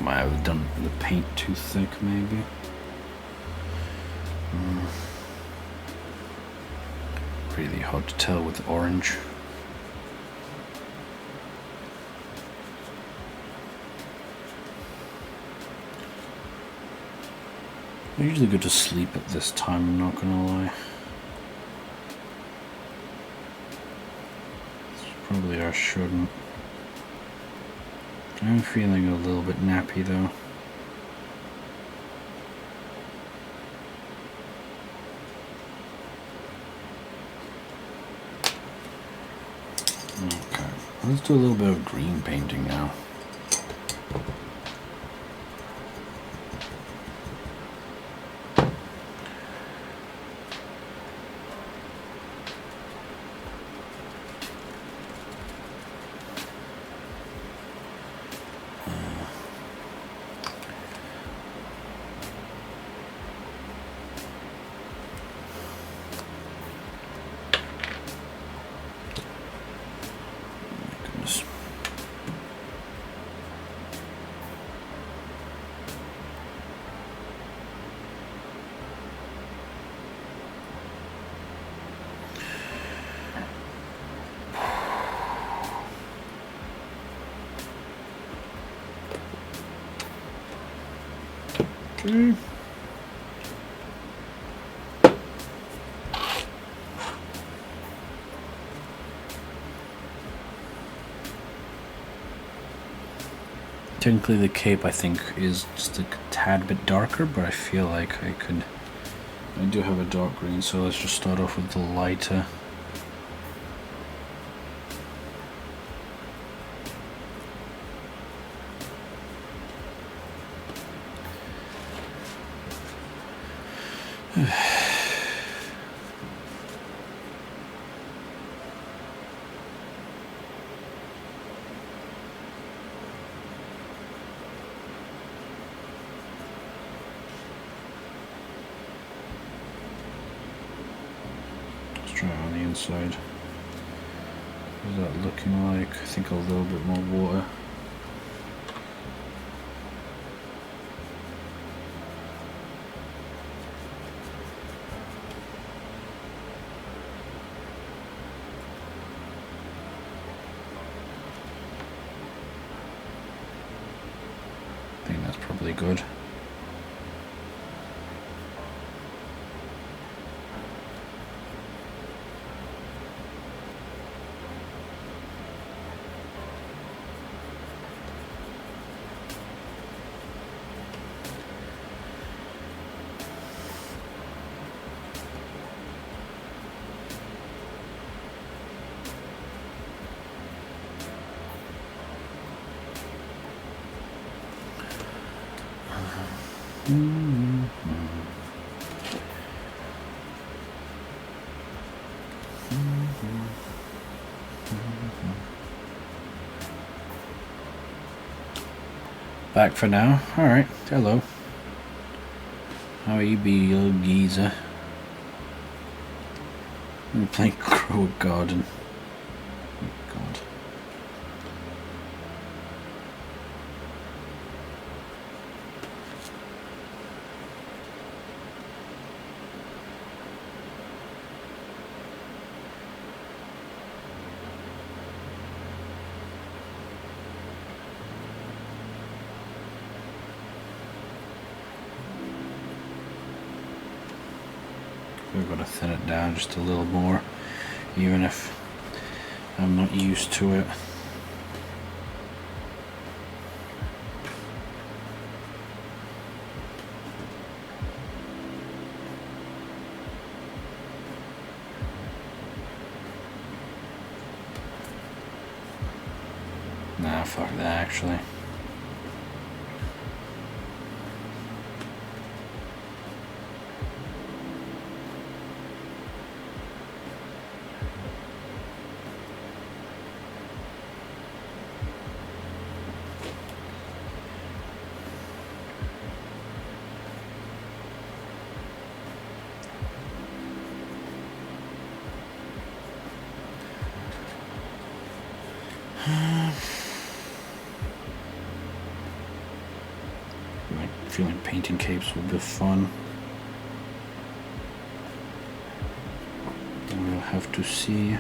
Might have done the paint too thick, maybe. Really hard to tell with orange. I usually go to sleep at this time, I'm not gonna lie. Probably I shouldn't. I'm feeling a little bit nappy though. Okay, let's do a little bit of green painting now. Okay. Technically the cape I think is just a tad bit darker, but I feel like I do have a dark green, so let's just start off with the lighter Try it on the inside. What's that looking like? I think a little bit more water. I think that's probably good. Back for now. Alright, hello. How you be, you little geezer? I'm playing Grow a Garden. Oh, God. We've got to thin it down just a little more, even if I'm not used to it. Nah, fuck that actually. I feel like painting capes will be fun. We'll have to see.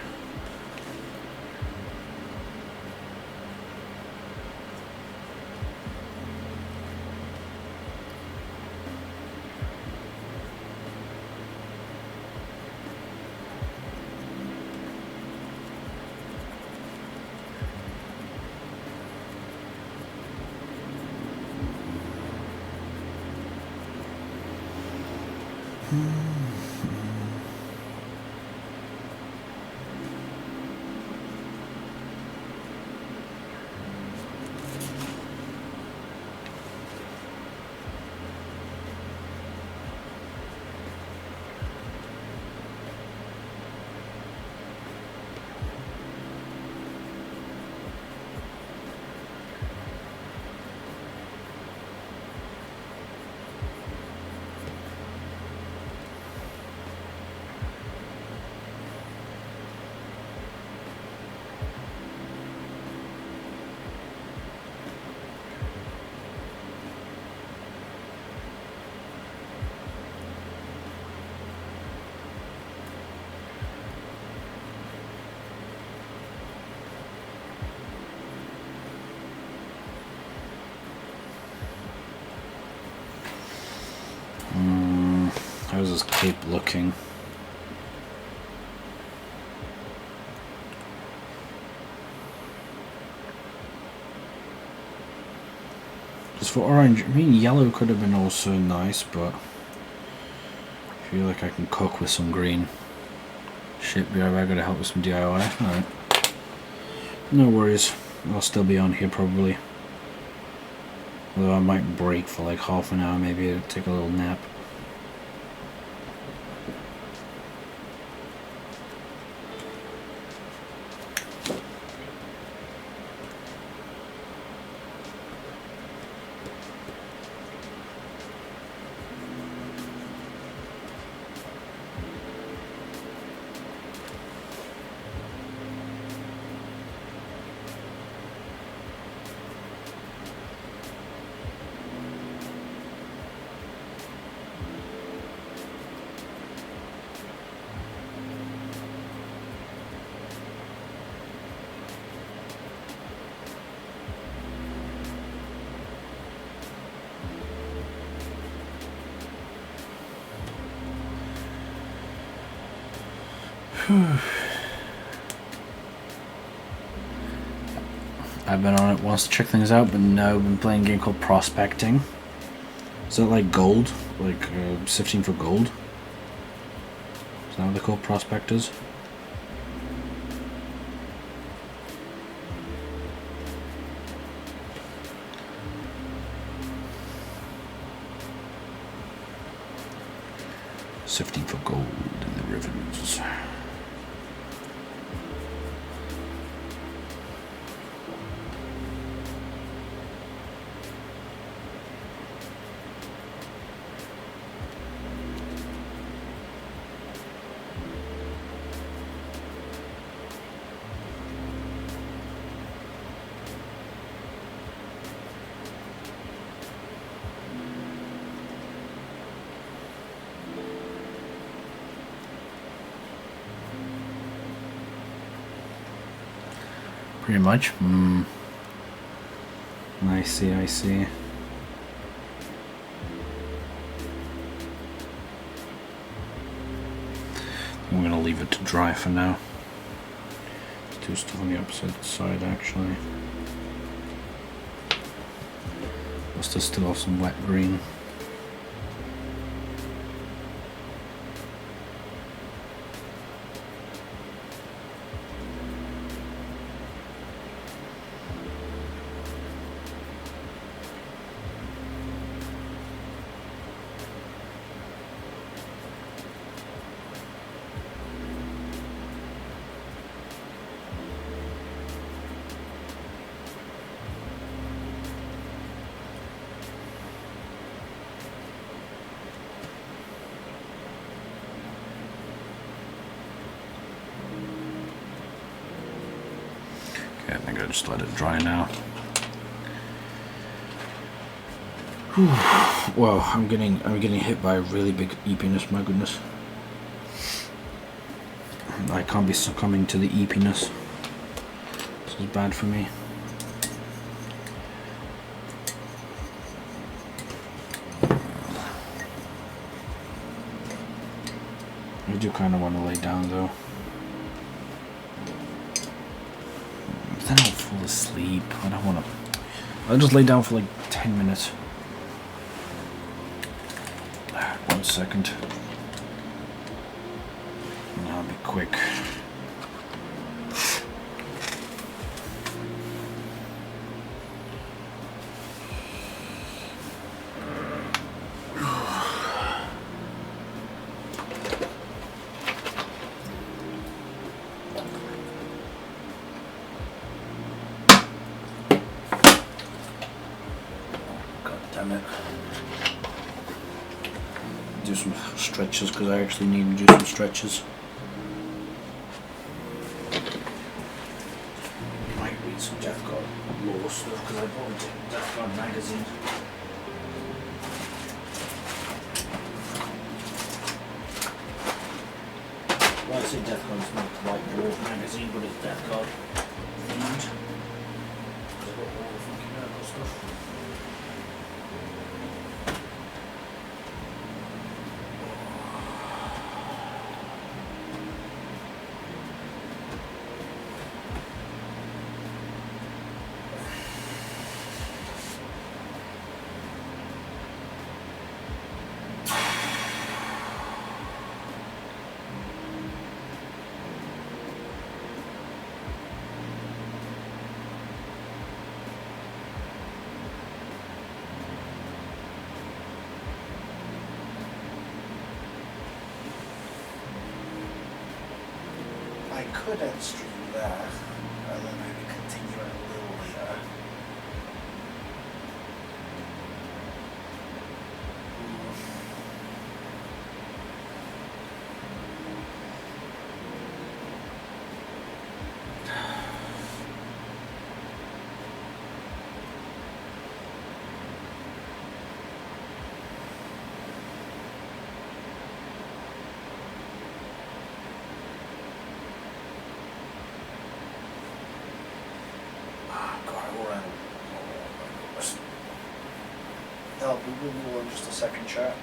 How's this cape looking? Just for orange, I mean yellow could have been also nice, but I feel like I can cook with some green. Shit, be right back, gotta help with some DIY. Alright. No worries. I'll still be on here probably. Although I might break for like half an hour, maybe take a little nap. I've been on it once to check things out, but no, I've been playing a game called Prospecting. Is that like gold? Like sifting for gold? Is that what they're called? Prospectors? Sifting for gold in the rivers. Pretty much. I see, I see. I'm gonna leave it to dry for now. Do stuff on the opposite side actually. Must have still have some wet green. Okay, I think I just let it dry now. Whew. Whoa, I'm getting hit by a really big eepiness, my goodness. I can't be succumbing to the eepiness. This is bad for me. I do kind of want to lay down though. But then I'll fall asleep. I don't want to. I'll just lay down for like 10 minutes. 1 second. And I'll be quick. Damn it. Do some stretches because I actually need to do some stretches. Might read some Death Guard lore stuff because I bought a Death Guard magazine. Well, I say Death Guard, it's not quite Dwarf magazine, but it's Death Guard themed. I've got all the fucking medical stuff. I could end stream there, and then maybe continue it a little later. We will in just a second, chat.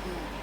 Mm-hmm.